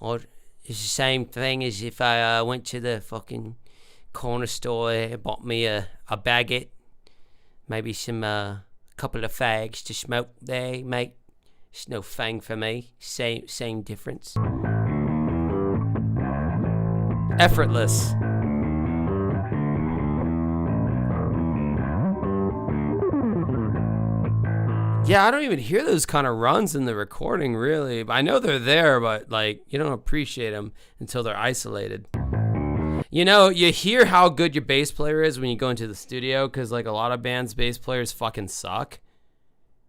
Or it's the same thing as if I went to the fucking corner store and bought me a baguette, maybe some couple of fags to smoke there, mate. It's no thing for me. Same difference. Effortless. Yeah, I don't even hear those kind of runs in the recording, really. I know they're there, but, like, you don't appreciate them until they're isolated. You know, you hear how good your bass player is when you go into the studio, because, like, a lot of bands' bass players fucking suck.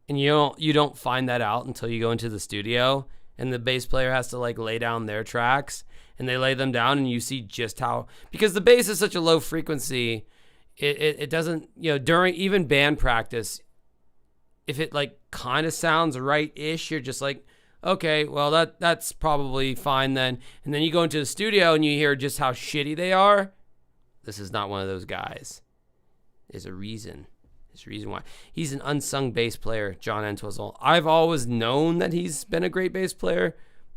And you don't find that out until you go into the studio, and the bass player has to, like, lay down their tracks, and they lay them down, and you see just how... Because the bass is such a low frequency, it doesn't... You know, during even band practice... If it like kind of sounds right-ish, you're just like, okay, well that's probably fine then. And then you go into the studio and you hear just how shitty they are. This is not one of those guys. There's a reason. There's a reason why. He's an unsung bass player, John Entwistle. I've always known that he's been a great bass player,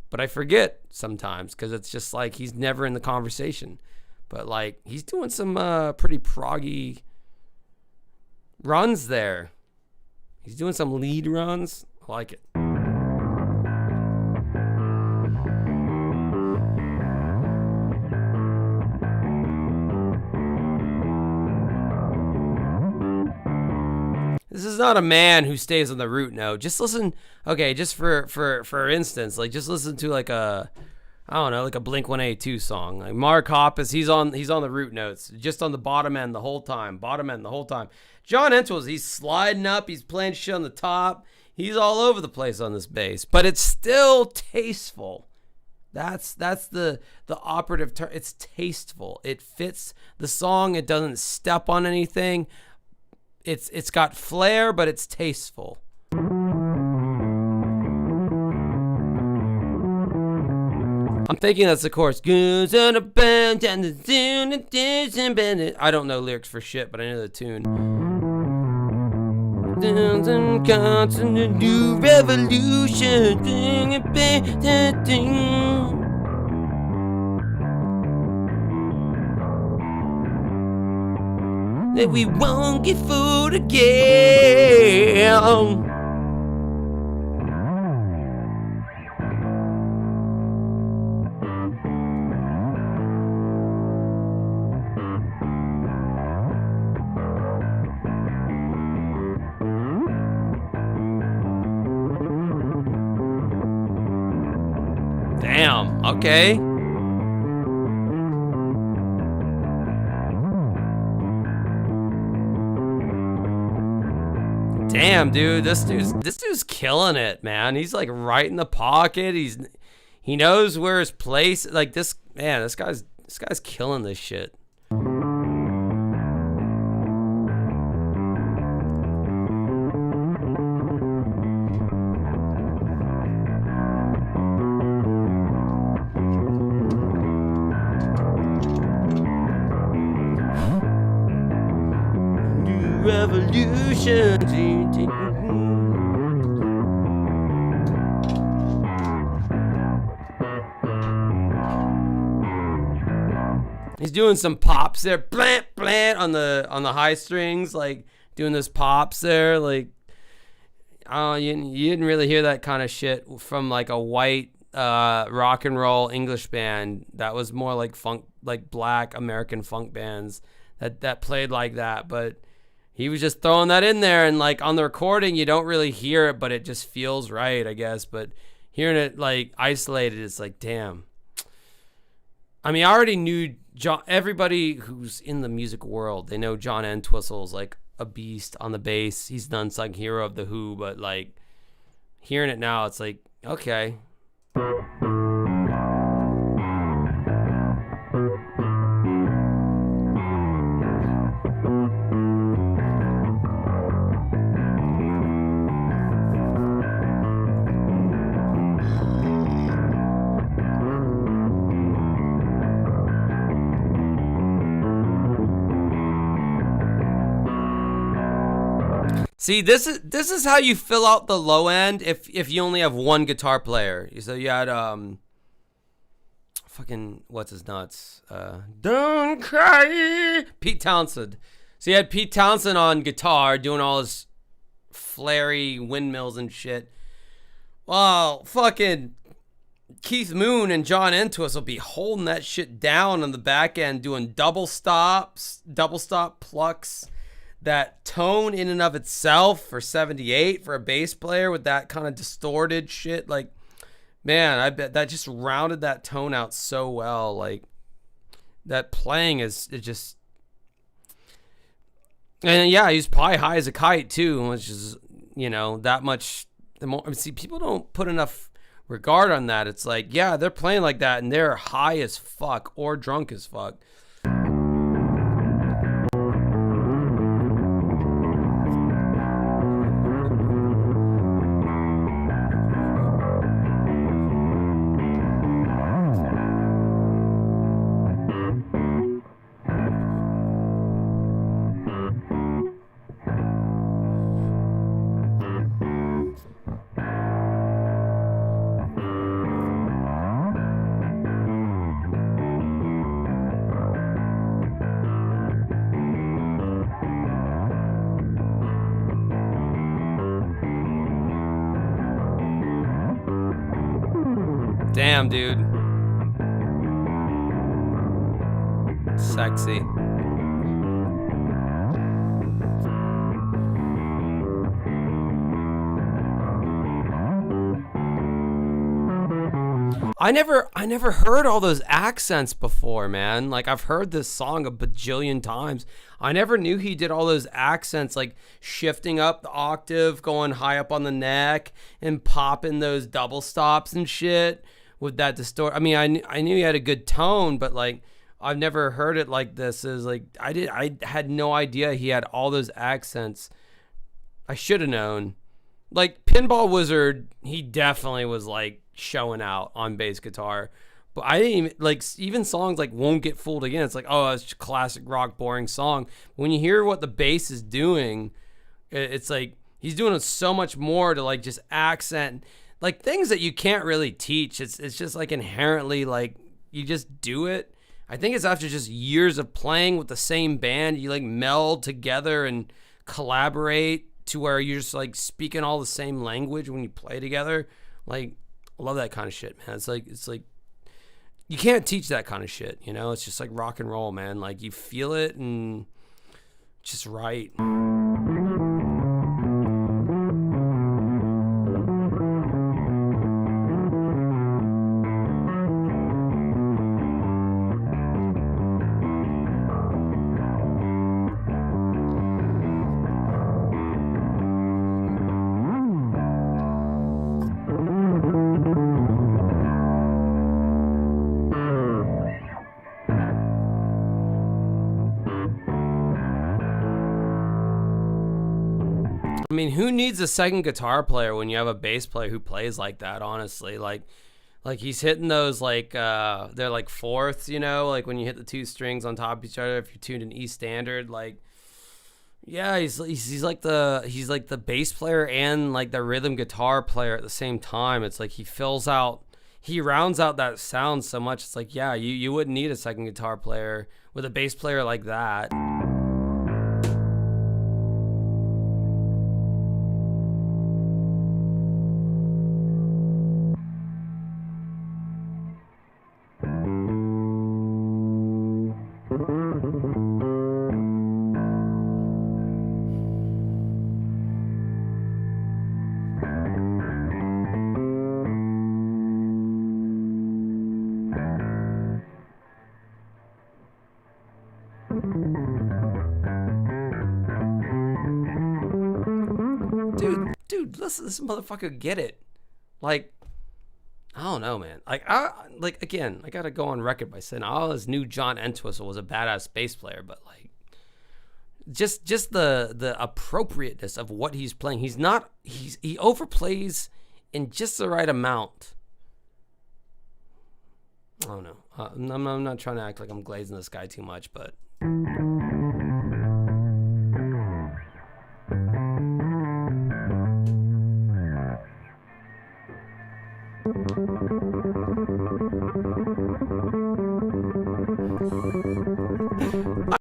but I forget sometimes because it's just like he's never in the conversation. But like he's doing some pretty proggy runs there. He's doing some lead runs. I like it. This is not a man who stays on the root note. Just listen. Okay, just for instance, like just listen to like a, I don't know, like a Blink-182 song. Like Mark Hoppus, he's on the root notes, just on the bottom end the whole time. John Entwistle, he's sliding up, he's playing shit on the top. He's all over the place on this bass, but it's still tasteful. That's the operative term. It's tasteful. It fits the song. It doesn't step on anything. It's got flair, but it's tasteful. I'm thinking that's the chorus. I don't know lyrics for shit, but I know the tune. New revolution. That we won't get fooled again. Damn, okay. Damn, dude, this dude's killing it, man. He's like right in the pocket. He knows where his place. Like this guy's killing this shit. Revolution. He's doing some pops there, blant blant on the high strings, like doing those pops there, like you didn't really hear that kind of shit from like a white rock and roll English band. That was more like funk, like black American funk bands that played like that, but he was just throwing that in there, and like on the recording, you don't really hear it, but it just feels right, I guess. But hearing it like isolated, it's like, damn. I mean, I already knew John. Everybody who's in the music world, they know John Entwistle's like a beast on the bass. He's the unsung hero of the Who, but like hearing it now, it's like, okay. See, this is how you fill out the low end if you only have one guitar player. So you had fucking what's his nuts? Don't cry, Pete Townsend. So you had Pete Townsend on guitar doing all his flary windmills and shit. Well, fucking Keith Moon and John Entwistle will be holding that shit down on the back end, doing double stop plucks. That tone in and of itself for 78 for a bass player with that kind of distorted shit, like, man, I bet that just rounded that tone out so well. Like, that playing it just, and yeah, he's probably high as a kite too, which is, you know, that much. The more, I mean, see, people don't put enough regard on that. It's like, yeah, they're playing like that and they're high as fuck or drunk as fuck. Damn, dude. Sexy. I never heard all those accents before, man. Like, I've heard this song a bajillion times. I never knew he did all those accents, like shifting up the octave, going high up on the neck, and popping those double stops and shit with that distort. I mean, I knew he had a good tone, but like, I've never heard it like this. Is like, I had no idea he had all those accents. I should have known. Like, Pinball Wizard, he definitely was like showing out on bass guitar. But I didn't even, like, even songs like Won't Get Fooled Again, it's like, oh, it's a classic rock, boring song. When you hear what the bass is doing, it's like he's doing so much more to like just accent, like things that you can't really teach. It's just like inherently, like, you just do it. I think it's after just years of playing with the same band, you like meld together and collaborate to where you're just like speaking all the same language when you play together. Like, I love that kind of shit, man. It's like you can't teach that kind of shit, you know? It's just like rock and roll, man. Like, you feel it and it's just right. I mean, who needs a second guitar player when you have a bass player who plays like that, honestly? Like he's hitting those, like, they're like fourths, you know? Like, when you hit the two strings on top of each other, if you're tuned in E standard, like, yeah, he's like the bass player and, like, the rhythm guitar player at the same time. It's like he rounds out that sound so much. It's like, yeah, you wouldn't need a second guitar player with a bass player like that. Dude, listen, this motherfucker get it. Like, I don't know, man. Like, I gotta go on record by saying I always knew John Entwistle was a badass bass player, but like, just the appropriateness of what he's playing. He overplays in just the right amount. I don't know. I'm not trying to act like I'm glazing this guy too much, but. I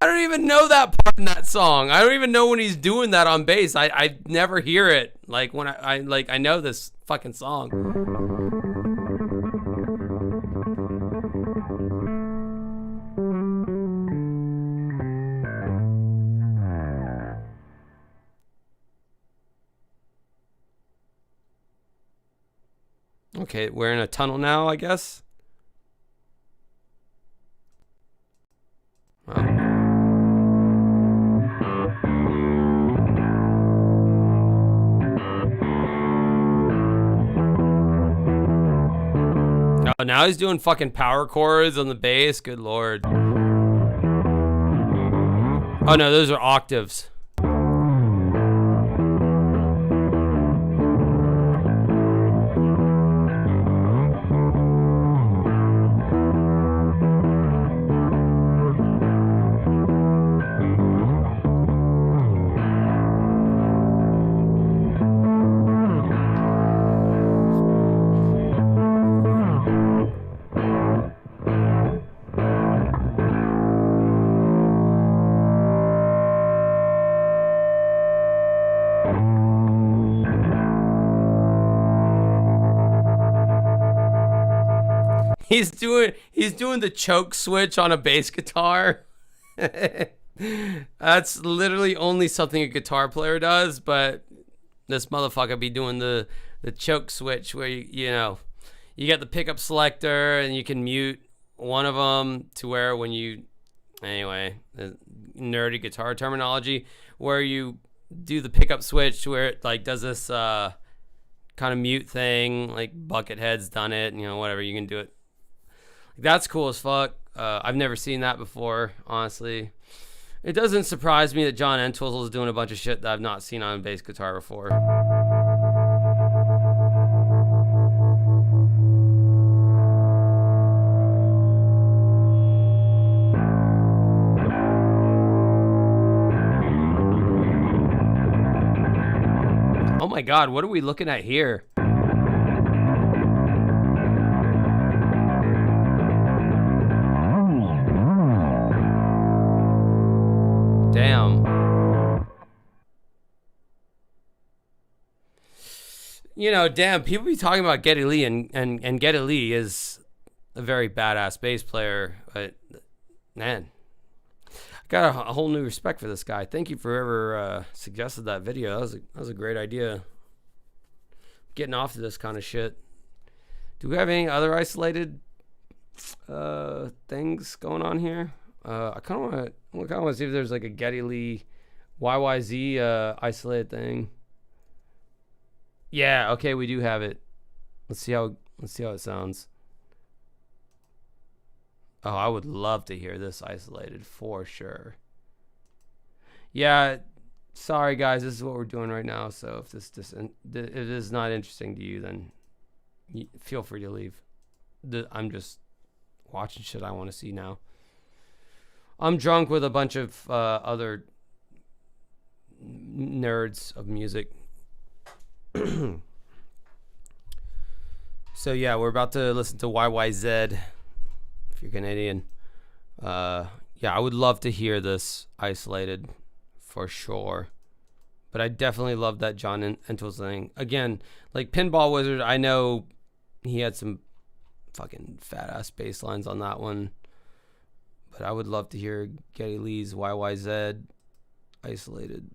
don't even know that part in that song. I don't even know when he's doing that on bass. I never hear it. Like, when I know this fucking song. Okay, we're in a tunnel now, I guess. Oh, now he's doing fucking power chords on the bass. Good lord. Oh no, those are octaves. He's doing the choke switch on a bass guitar. That's literally only something a guitar player does, but this motherfucker be doing the choke switch where you you get the pickup selector, and you can mute one of them to where when you, anyway, the nerdy guitar terminology, where you do the pickup switch where it like does this kind of mute thing, like Buckethead's done it, you know, whatever, you can do it. That's cool as fuck. I've never seen that before, honestly. It doesn't surprise me that John Entwistle is doing a bunch of shit that I've not seen on bass guitar before. Oh my God, what are we looking at here? Damn. You know, damn, people be talking about Geddy Lee, and Geddy Lee is a very badass bass player, but man, I got a whole new respect for this guy. Thank you for whoever suggested that video. That was a great idea. Getting off to this kind of shit. Do we have any other isolated things going on here? I kind of want to see if there's like a Geddy Lee YYZ isolated thing. Yeah, okay, we do have it. Let's see how it sounds. Oh, I would love to hear this isolated for sure. Yeah, sorry guys, this is what we're doing right now. So if if it is not interesting to you, then feel free to leave. I'm just watching shit I want to see now. I'm drunk with a bunch of other nerds of music. So yeah, we're about to listen to YYZ. If you're Canadian, yeah, I would love to hear this isolated for sure. But I definitely love that John Entwistle thing. Again, like Pinball Wizard, I know he had some fucking fat ass bass lines on that one. But I would love to hear Geddy Lee's YYZ isolated.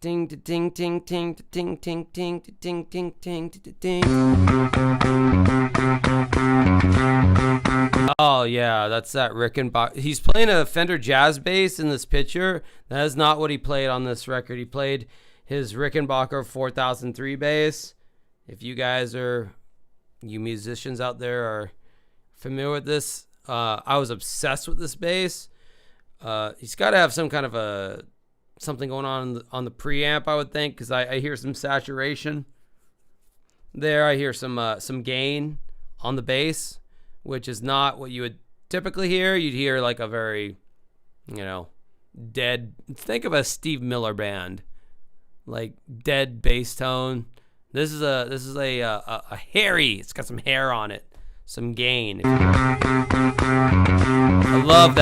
Ding ding ding ding ding ding ding ding ding ding ding. Oh yeah, that's that Rickenbacker. He's playing a Fender jazz bass in this picture. That is not what he played on this record. He played his Rickenbacker 4003 bass. If you musicians out there are familiar with this, I was obsessed with this bass. He's got to have some kind of something going on the preamp, I would think, because I hear some saturation there. I hear some gain on the bass, which is not what you would typically hear. You'd hear like a very, dead. Think of a Steve Miller band, like dead bass tone. This is a hairy. It's got some hair on it, some gain. I love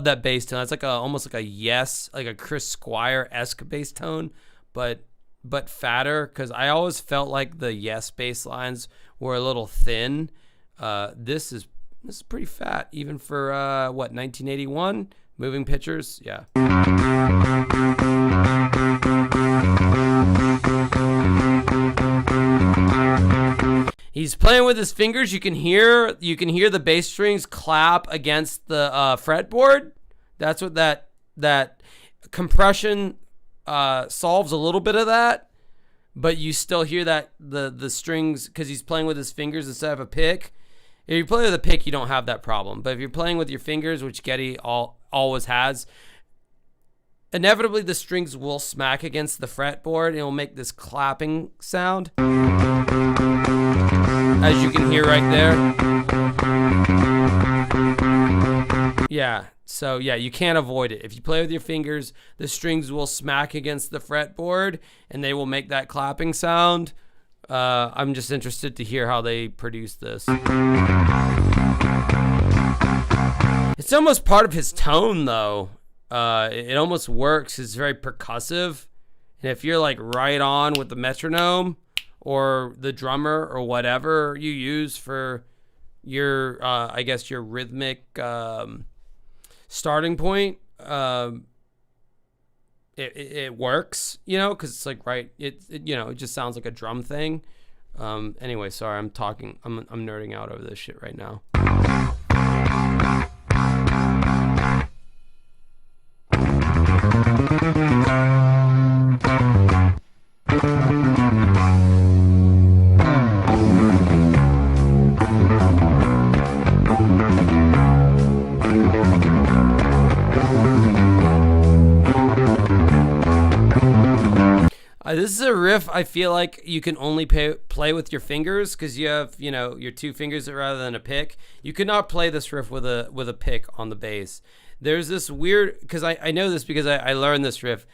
that bass tone. It's like almost like a Chris Squire-esque bass tone, but fatter. Because I always felt like the Yes bass lines were a little thin. This is pretty fat, even for 1981 Moving Pictures. Yeah. He's playing with his fingers. You can hear the bass strings clap against the fretboard. That's what that compression solves a little bit of that, but you still hear that the strings, because he's playing with his fingers instead of a pick. If you play with a pick, you don't have that problem. But if you're playing with your fingers, which Geddy always has, inevitably the strings will smack against the fretboard and it'll make this clapping sound, as you can hear right there. Yeah, so yeah, you can't avoid it. If you play with your fingers, the strings will smack against the fretboard and they will make that clapping sound. I'm just interested to hear how they produce this. It's almost part of his tone, though. It almost works. It's very percussive. And if you're like right on with the metronome or the drummer or whatever you use for your, I guess, your rhythmic starting point, it works, you know, because it's like, right, it just sounds like a drum thing. Anyway, sorry, I'm nerding out over this shit right now. This is a riff I feel like you can only play with your fingers because you have, your two fingers rather than a pick. You could not play this riff with a pick on the bass. There's this weird, because I know this because I learned this riff.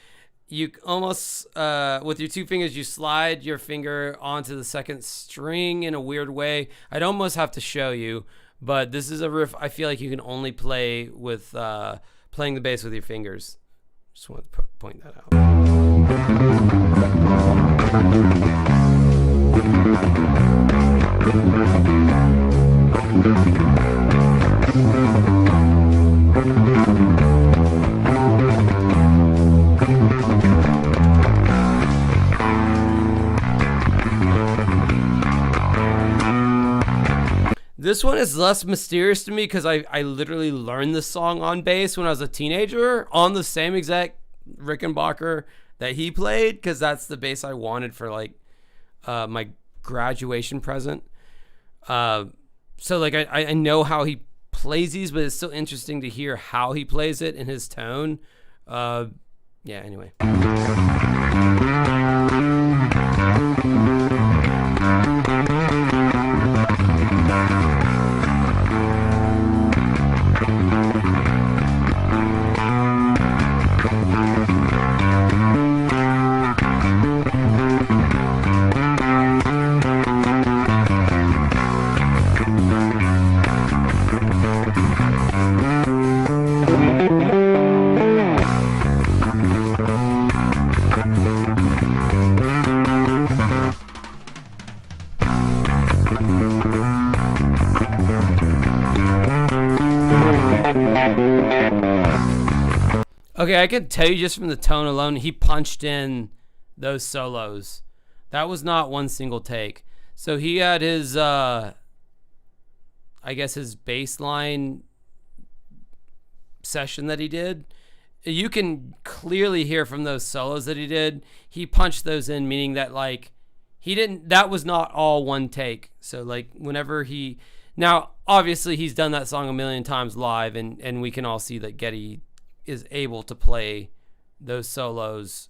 You almost, with your two fingers, you slide your finger onto the second string in a weird way. I'd almost have to show you, but this is a riff I feel like you can only play with playing the bass with your fingers. Just want to point that out. This one is less mysterious to me because I literally learned this song on bass when I was a teenager on the same exact Rickenbacker that he played, because that's the bass I wanted for like my graduation present. So like I know how he plays these, but it's still interesting to hear how he plays it in his tone. Anyway. Okay, I could tell you just from the tone alone, he punched in those solos. That was not one single take. So he had his, I guess his bass line session that he did. You can clearly hear from those solos that he did, he punched those in, meaning that like, that was not all one take. So like whenever now obviously he's done that song a million times live, and we can all see that Geddy is able to play those solos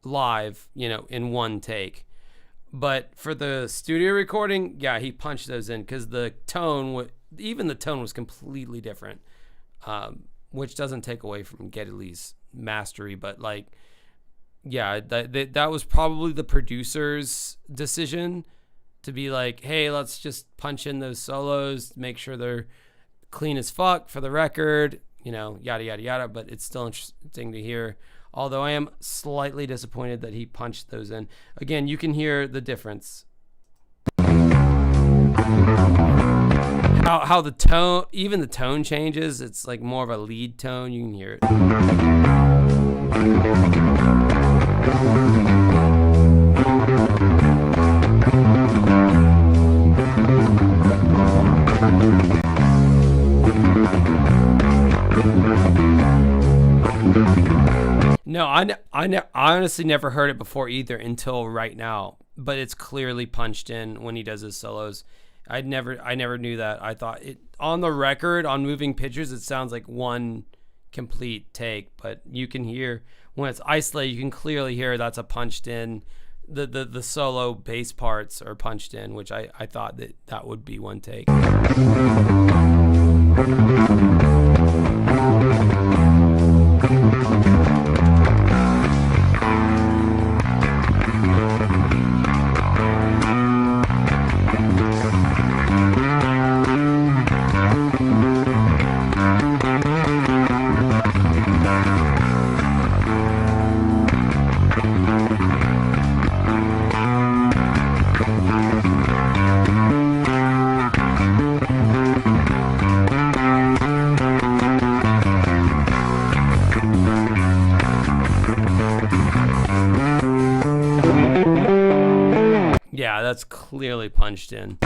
live, in one take. But for the studio recording, yeah, he punched those in because the tone, even the tone was completely different, which doesn't take away from Geddy Lee's mastery. But like, yeah, that was probably the producer's decision to be like, hey, let's just punch in those solos, make sure they're clean as fuck for the record. Yada, yada, yada, but it's still interesting to hear. Although I am slightly disappointed that he punched those in. Again, you can hear the difference. How the tone, even the tone changes. It's like more of a lead tone. You can hear it. No, I honestly never heard it before either until right now. But it's clearly punched in when he does his solos. I never knew that. I thought it on the record on Moving Pictures, it sounds like one complete take. But you can hear when it's isolated, you can clearly hear that's a punched in. The solo bass parts are punched in, which I thought that would be one take. that's clearly punched in.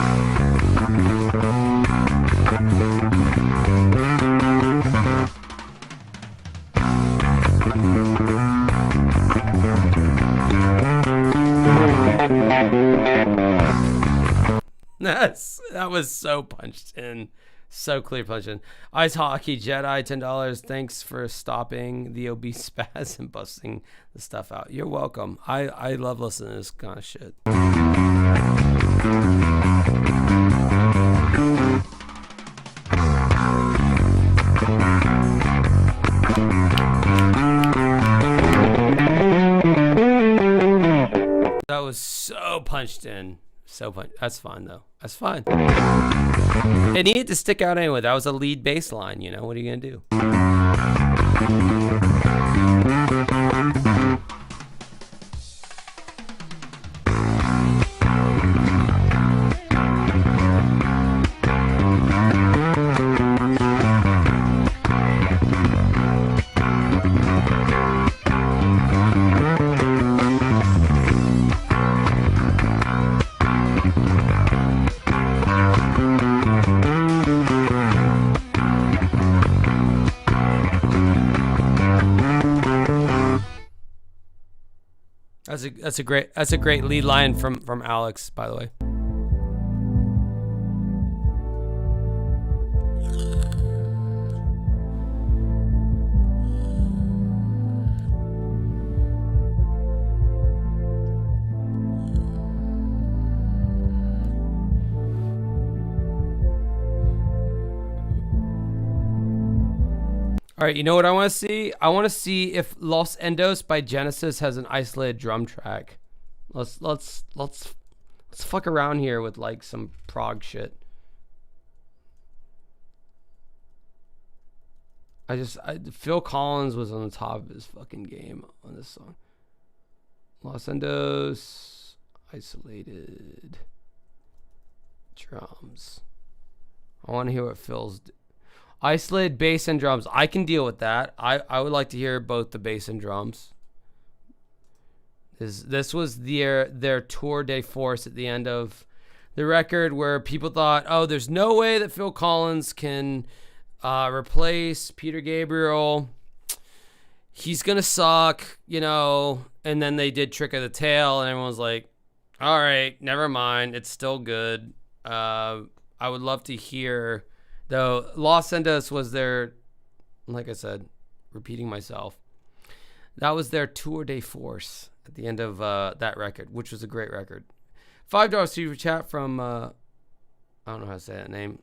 That was so punched in. So clear punched in. Ice Hockey Jedi, $10. Thanks for stopping the obese spaz and busting the stuff out. You're welcome. I love listening to this kind of shit. That was so punched in. That's fine though. That's fine. It needed to stick out anyway. That was a lead bass line, you know. What are you gonna do? That's a great lead line from Alex, by the way. All right, you know what I want to see? I want to see if Los Endos by Genesis has an isolated drum track. Let's fuck around here with like some prog shit. Phil Collins was on the top of his fucking game on this song. Los Endos isolated drums. I want to hear what Phil's isolated bass and drums. I can deal with that. I would like to hear both the bass and drums. This was their tour de force at the end of the record, where people thought, oh, there's no way that Phil Collins can replace Peter Gabriel. He's gonna suck, you know. And then they did Trick of the Tail, and everyone was like, all right, never mind, it's still good. I would love to hear, though, Los Endos was their, like I said, repeating myself, that was their tour de force at the end of that record, which was a great record. $5 super chat from, I don't know how to say that name.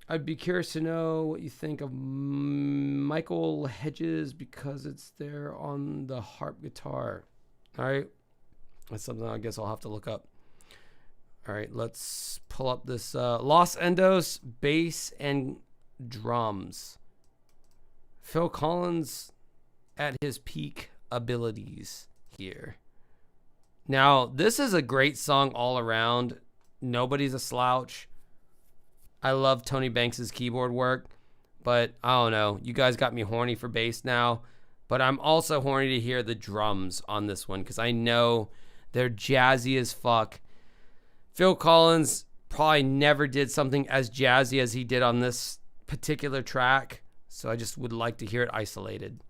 I'd be curious to know what you think of Michael Hedges, because it's there on the harp guitar. All right. That's something I guess I'll have to look up. All right, let's pull up this Los Endos bass and drums. Phil Collins at his peak abilities here. Now, this is a great song all around. Nobody's a slouch. I love Tony Banks's keyboard work, but I don't know. You guys got me horny for bass now, but I'm also horny to hear the drums on this one, because I know they're jazzy as fuck. Phil Collins probably never did something as jazzy as he did on this particular track, so I just would like to hear it isolated.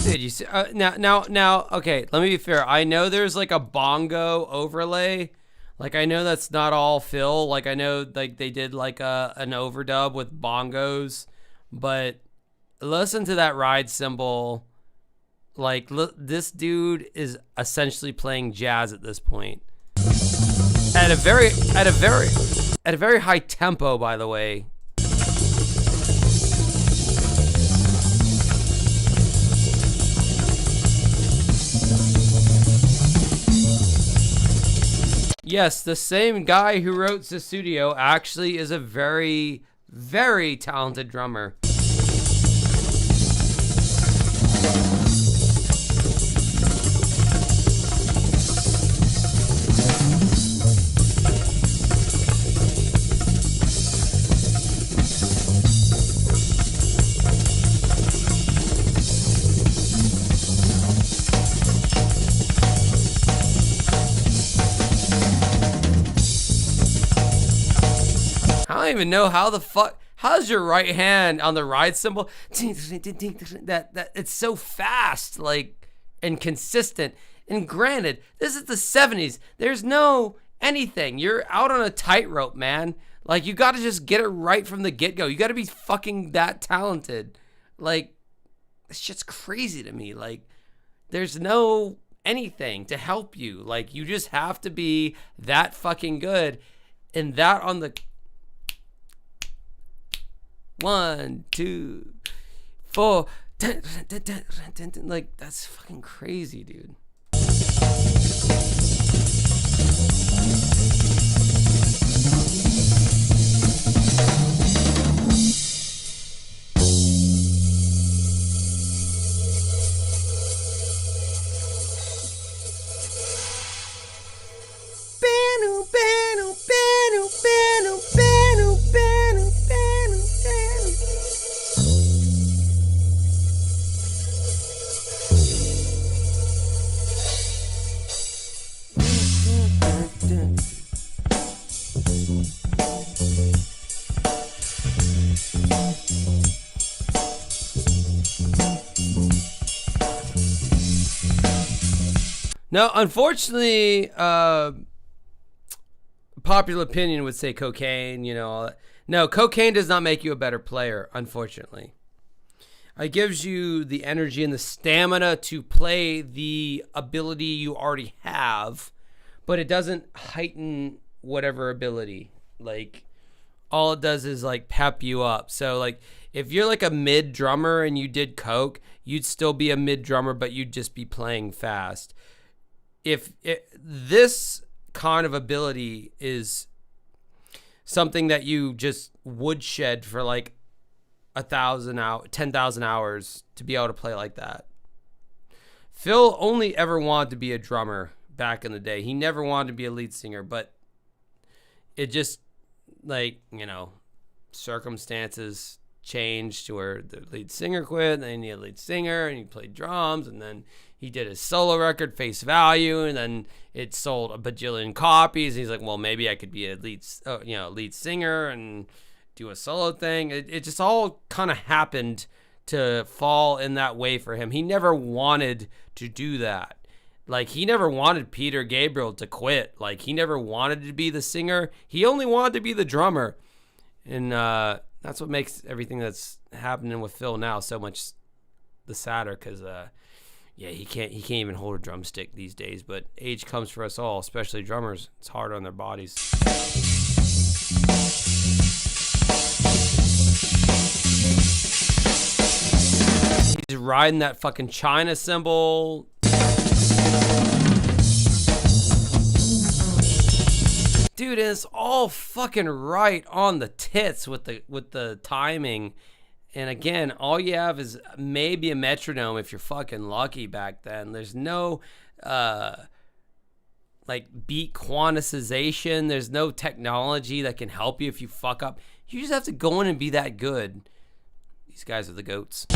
Dude, you see, now, okay, let me be fair. I know there's like a bongo overlay. Like, I know that's not all Phil. Like, I know like they did like an overdub with bongos, but listen to that ride cymbal. Like, this dude is essentially playing jazz at this point. At a very high tempo, by the way. Yes, the same guy who wrote Sussudio actually is a very, very talented drummer. I don't even know how the fuck. How's your right hand on the ride cymbal? That it's so fast, like, and consistent. And granted, this is the 70s. There's no anything. You're out on a tightrope, man. Like, you got to just get it right from the get-go. You got to be fucking that talented. Like, it's just crazy to me. Like, there's no anything to help you. Like, you just have to be that fucking good. And that on the 1, 2, 4, like, that's fucking crazy, dude. No, unfortunately, popular opinion would say cocaine, you know, all that. No, cocaine does not make you a better player, unfortunately. It gives you the energy and the stamina to play the ability you already have, but it doesn't heighten whatever ability. Like, all it does is, like, pep you up. So, like, if you're, like, a mid drummer and you did coke, you'd still be a mid drummer, but you'd just be playing fast. If this kind of ability is something that you just woodshed for like 10,000 hours to be able to play like that. Phil only ever wanted to be a drummer back in the day. He never wanted to be a lead singer, but it just, like, you know, circumstances changed to where the lead singer quit, and then he needed a lead singer, and he played drums, and then he did his solo record, Face Value, and then it sold a bajillion copies. He's like, well, maybe I could be a lead singer and do a solo thing. It just all kind of happened to fall in that way for him. He never wanted to do that. Like, he never wanted Peter Gabriel to quit. Like, he never wanted to be the singer. He only wanted to be the drummer. And that's what makes everything that's happening with Phil now so much the sadder, because yeah, he can't even hold a drumstick these days. But age comes for us all, especially drummers. It's hard on their bodies. He's riding that fucking China cymbal. Dude, it's all fucking right on the tits with the timing. And again, all you have is maybe a metronome if you're fucking lucky back then. There's no like beat quantization. There's no technology that can help you if you fuck up. You just have to go in and be that good. These guys are the goats.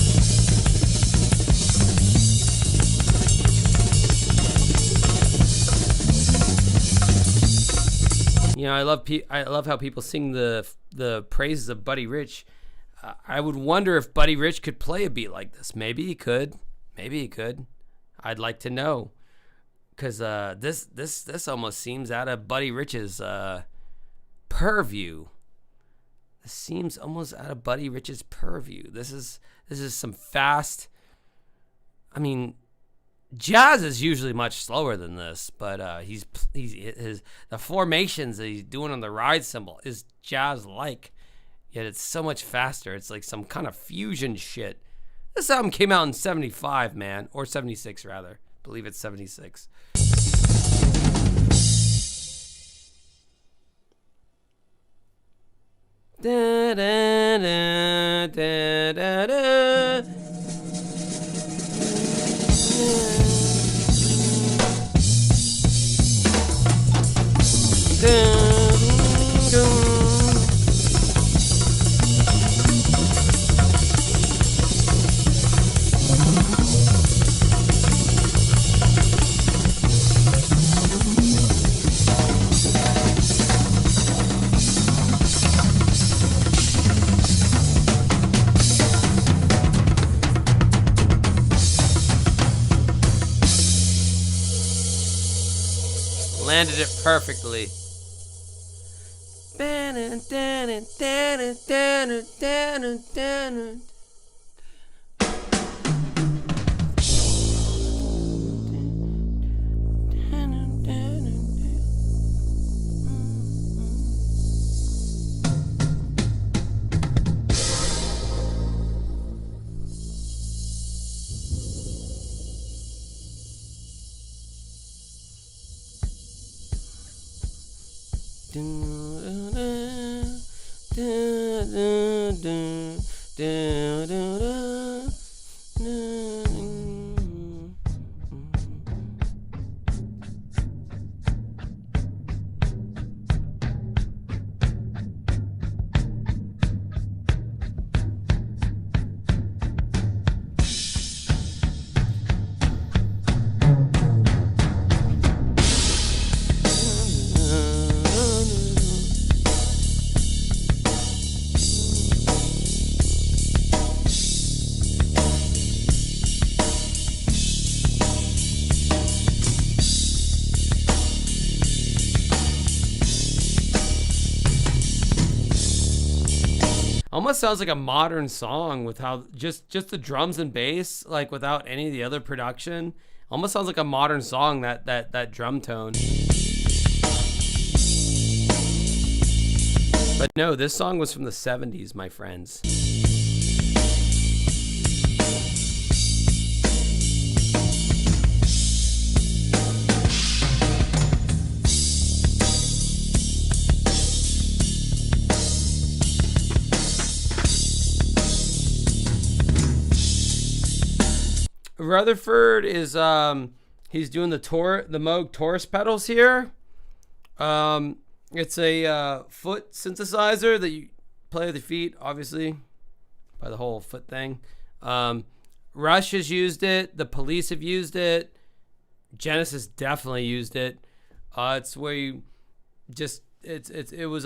You know, I love how people sing the praises of Buddy Rich. I would wonder if Buddy Rich could play a beat like this. Maybe he could. Maybe he could. I'd like to know, because this almost seems out of Buddy Rich's purview. This seems almost out of Buddy Rich's purview. This is some fast. I mean, jazz is usually much slower than this, but the formations that he's doing on the ride cymbal is jazz-like. Yet it's so much faster. It's like some kind of fusion shit. This album came out in 75, man. Or 76, rather. I believe it's 76. Da, da, da, da, da, da. Dun, dun. Landed it perfectly. Almost sounds like a modern song with how just the drums and bass, like without any of the other production. Almost sounds like a modern song, that drum tone. But no, this song was from the 70s, my friends. Rutherford is he's doing the Moog Taurus pedals here. It's a foot synthesizer that you play with your feet, obviously, by the whole foot thing. Rush has used it. The Police have used it. Genesis definitely used it. It's where you just it was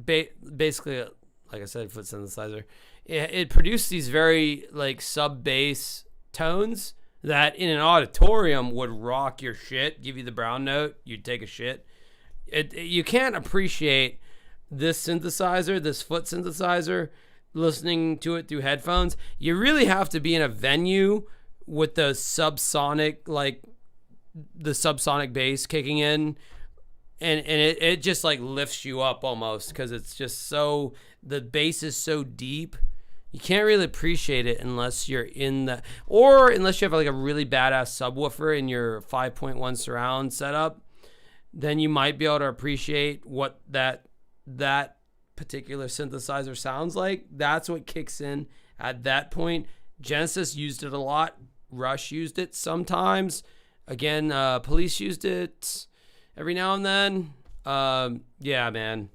basically like I said, foot synthesizer. It produced these very like sub bass tones that in an auditorium would rock your shit, give you the brown note, you'd take a shit. You can't appreciate this synthesizer, this foot synthesizer, listening to it through headphones. You really have to be in a venue with the subsonic bass kicking in, and it just like lifts you up almost, because it's just so, the bass is so deep. You can't really appreciate it unless you're in the, or unless you have like a really badass subwoofer in your 5.1 surround setup. Then you might be able to appreciate what that particular synthesizer sounds like. That's what kicks in at that point. Genesis used it a lot. Rush used it sometimes. Again, Police used it every now and then. Yeah, man.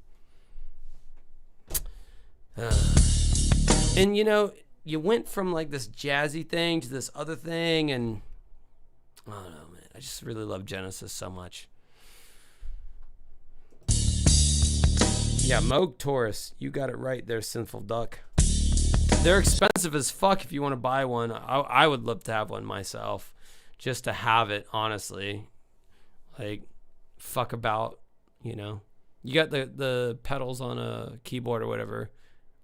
And you know, you went from like this jazzy thing to this other thing, and I don't know, man. I just really love Genesis so much. Yeah, Moog Taurus. You got it right there, Sinful Duck. They're expensive as fuck if you want to buy one. I would love to have one myself, just to have it, honestly. Like, fuck about, you know. You got the pedals on a keyboard or whatever.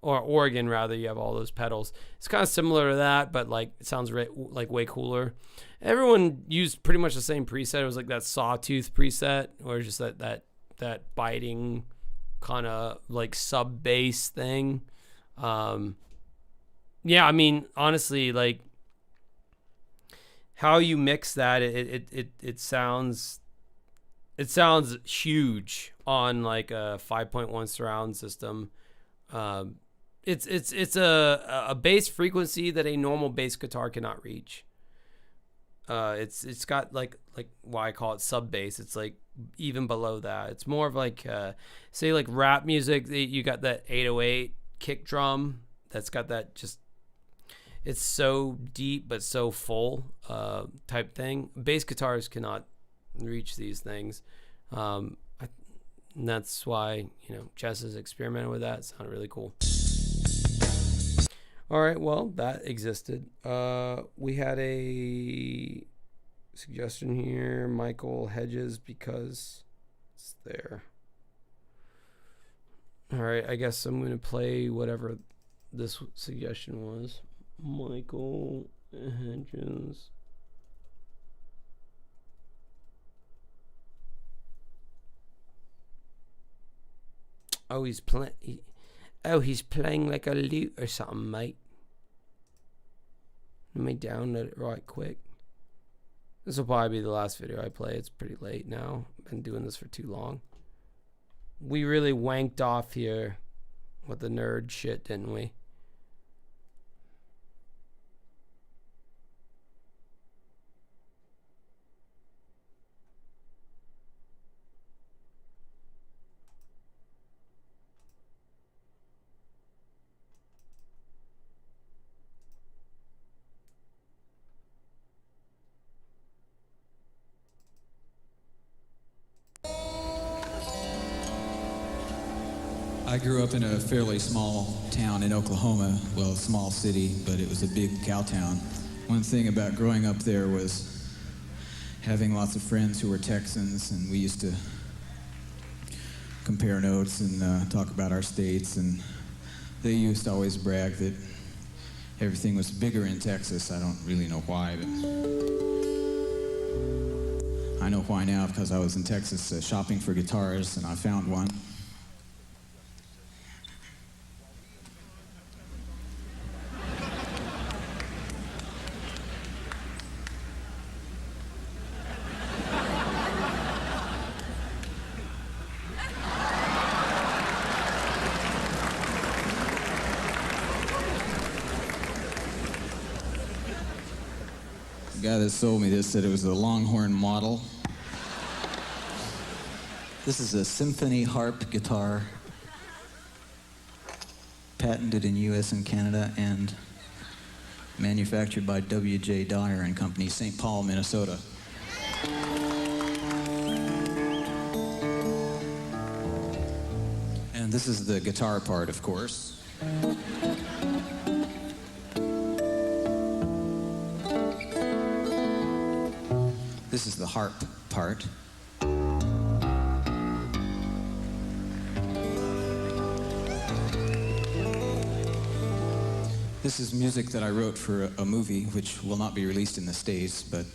Or organ, rather. You have all those pedals. It's kind of similar to that, but like it sounds like way cooler. Everyone used pretty much the same preset. It was like that sawtooth preset, or just that biting kind of like sub bass thing. Yeah, I mean, honestly, like how you mix that, it sounds huge on like a 5.1 surround system. It's a bass frequency that a normal bass guitar cannot reach. It's got like why I call it sub bass. It's like even below that. It's more of like say like rap music. You got that 808 kick drum that's got that just, it's so deep but so full type thing. Bass guitars cannot reach these things. And that's why, you know, Jess has experimented with that. It sounded really cool. All right, well, that existed. We had a suggestion here. Michael Hedges, because it's there. All right, I guess I'm going to play whatever this suggestion was. Michael Hedges. Oh, he's playing. He's playing like a lute or something, mate. Let me download it right quick. This will probably be the last video I play. It's pretty late now. I've been doing this for too long. We really wanked off here with the nerd shit, didn't we? I grew up in a fairly small town in Oklahoma, well, a small city, but it was a big cow town. One thing about growing up there was having lots of friends who were Texans, and we used to compare notes and talk about our states, and they used to always brag that everything was bigger in Texas. I don't really know why, but I know why now, because I was in Texas shopping for guitars, and I found one. The guy that sold me this said it was a Longhorn model. This is a symphony harp guitar, patented in U.S. and Canada and manufactured by W.J. Dyer and Company, St. Paul, Minnesota. And this is the guitar part, of course. This is the harp part. This is music that I wrote for a movie which will not be released in the States, but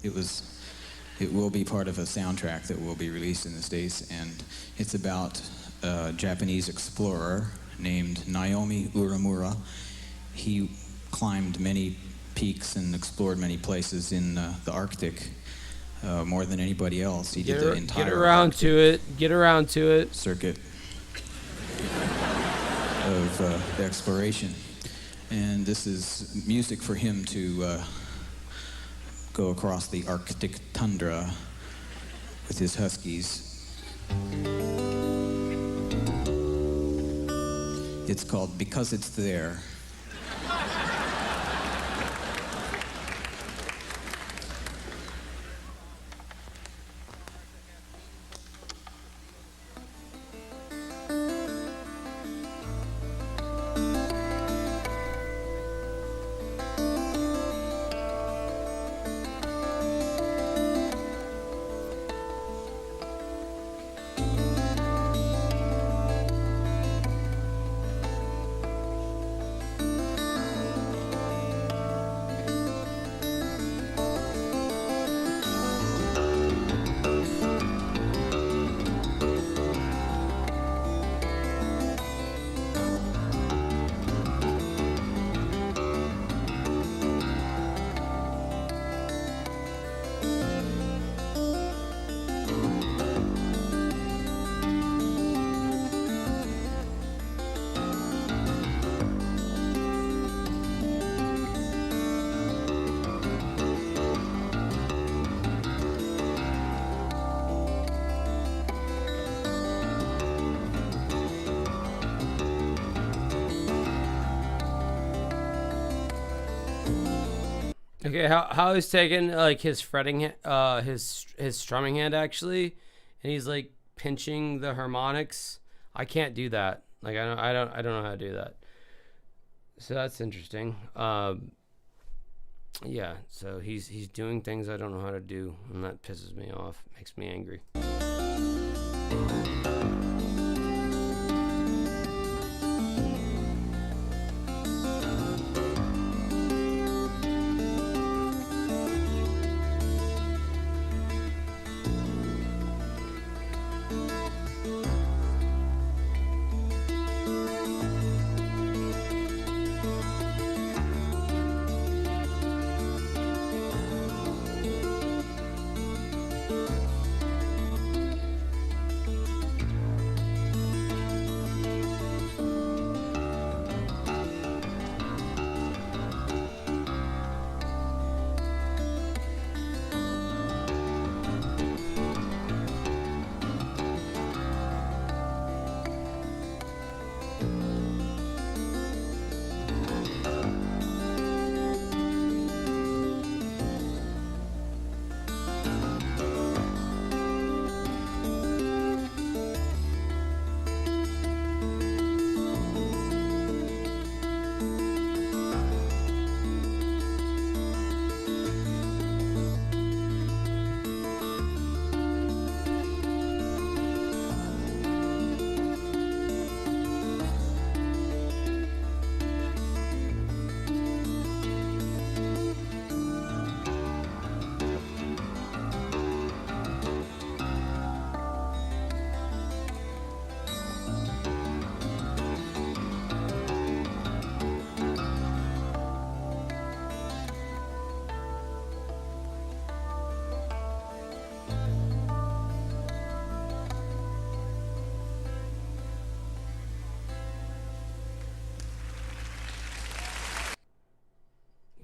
it will be part of a soundtrack that will be released in the States, and it's about a Japanese explorer named Naomi Uramura. He climbed many peaks and explored many places in the Arctic. More than anybody else. He did the entire Get around to it. Get around to it. Circuit of exploration. And this is music for him to go across the Arctic tundra with his huskies. It's called Because It's There. Okay, how he's taking like his fretting, his strumming hand actually, and he's like pinching the harmonics. I can't do that. Like I don't know how to do that. So that's interesting. yeah, so he's doing things I don't know how to do, and that pisses me off, makes me angry.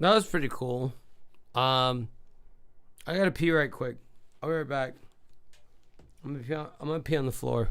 That was pretty cool. I gotta pee right quick. I'll be right back. I'm gonna pee on the floor.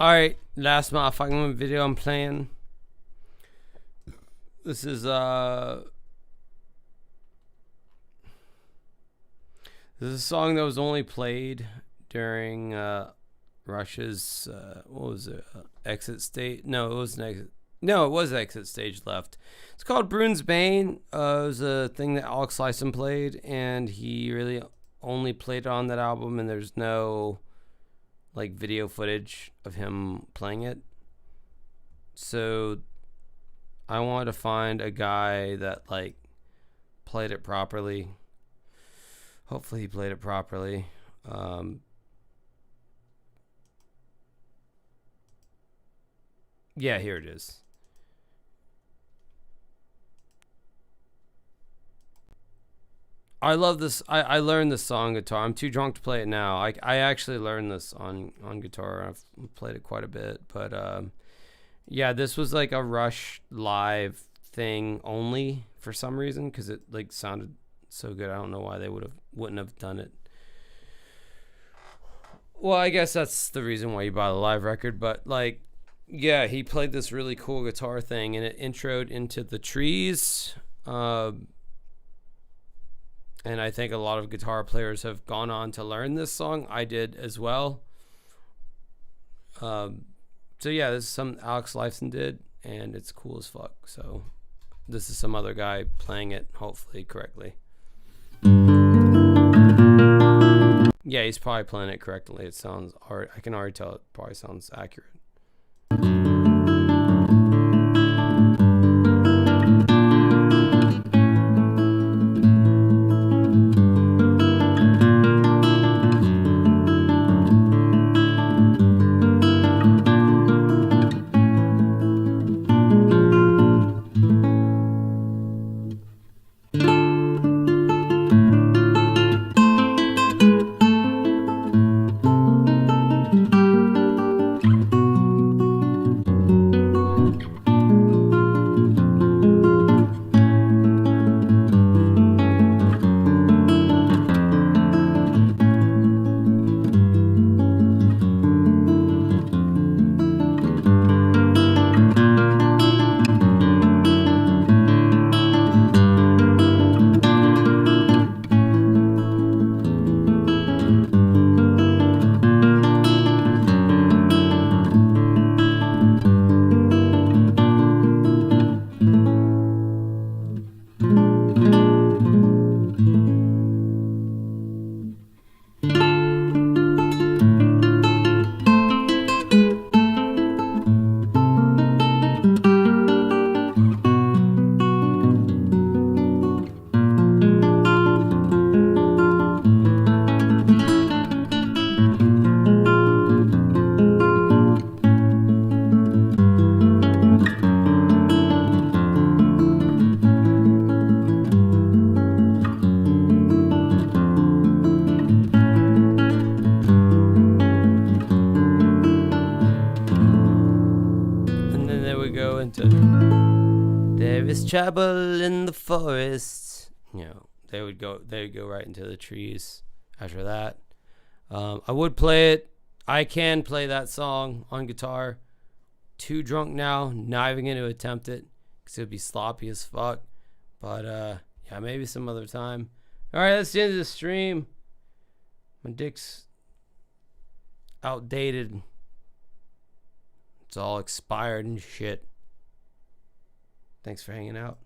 Alright, last motherfucking video I'm playing. This is a song that was only played during Russia's what was it? Exit stage? No, it was exit. No, it was exit stage left. It's called Bruin's Bane. It was a thing that Alex Lifeson played, and he really only played it on that album, and there's no like video footage of him playing it. So I wanted to find a guy that like played it properly. Hopefully he played it properly. Yeah, here it is. I love this. I learned this song guitar. I'm too drunk to play it now. I actually learned this on guitar. I've played it quite a bit. But yeah, this was like a Rush live thing only for some reason, because it like sounded so good. I don't know why they wouldn't have done it. Well, I guess that's the reason why you buy the live record. But like, yeah, he played this really cool guitar thing, and it introed into the trees. And I think a lot of guitar players have gone on to learn this song. I did as well. So yeah, this is some Alex Lifeson did, and it's cool as fuck. So this is some other guy playing it, hopefully correctly. Yeah, he's probably playing it correctly. It sounds, I can already tell it probably sounds accurate. Trouble in the forest. You know, they would go right into the trees after that. I would play it. I can play that song on guitar. Too drunk now, not even going to attempt it because it would be sloppy as fuck. But yeah, maybe some other time. All right, that's the end of the stream. My dick's outdated. It's all expired and shit. Thanks for hanging out.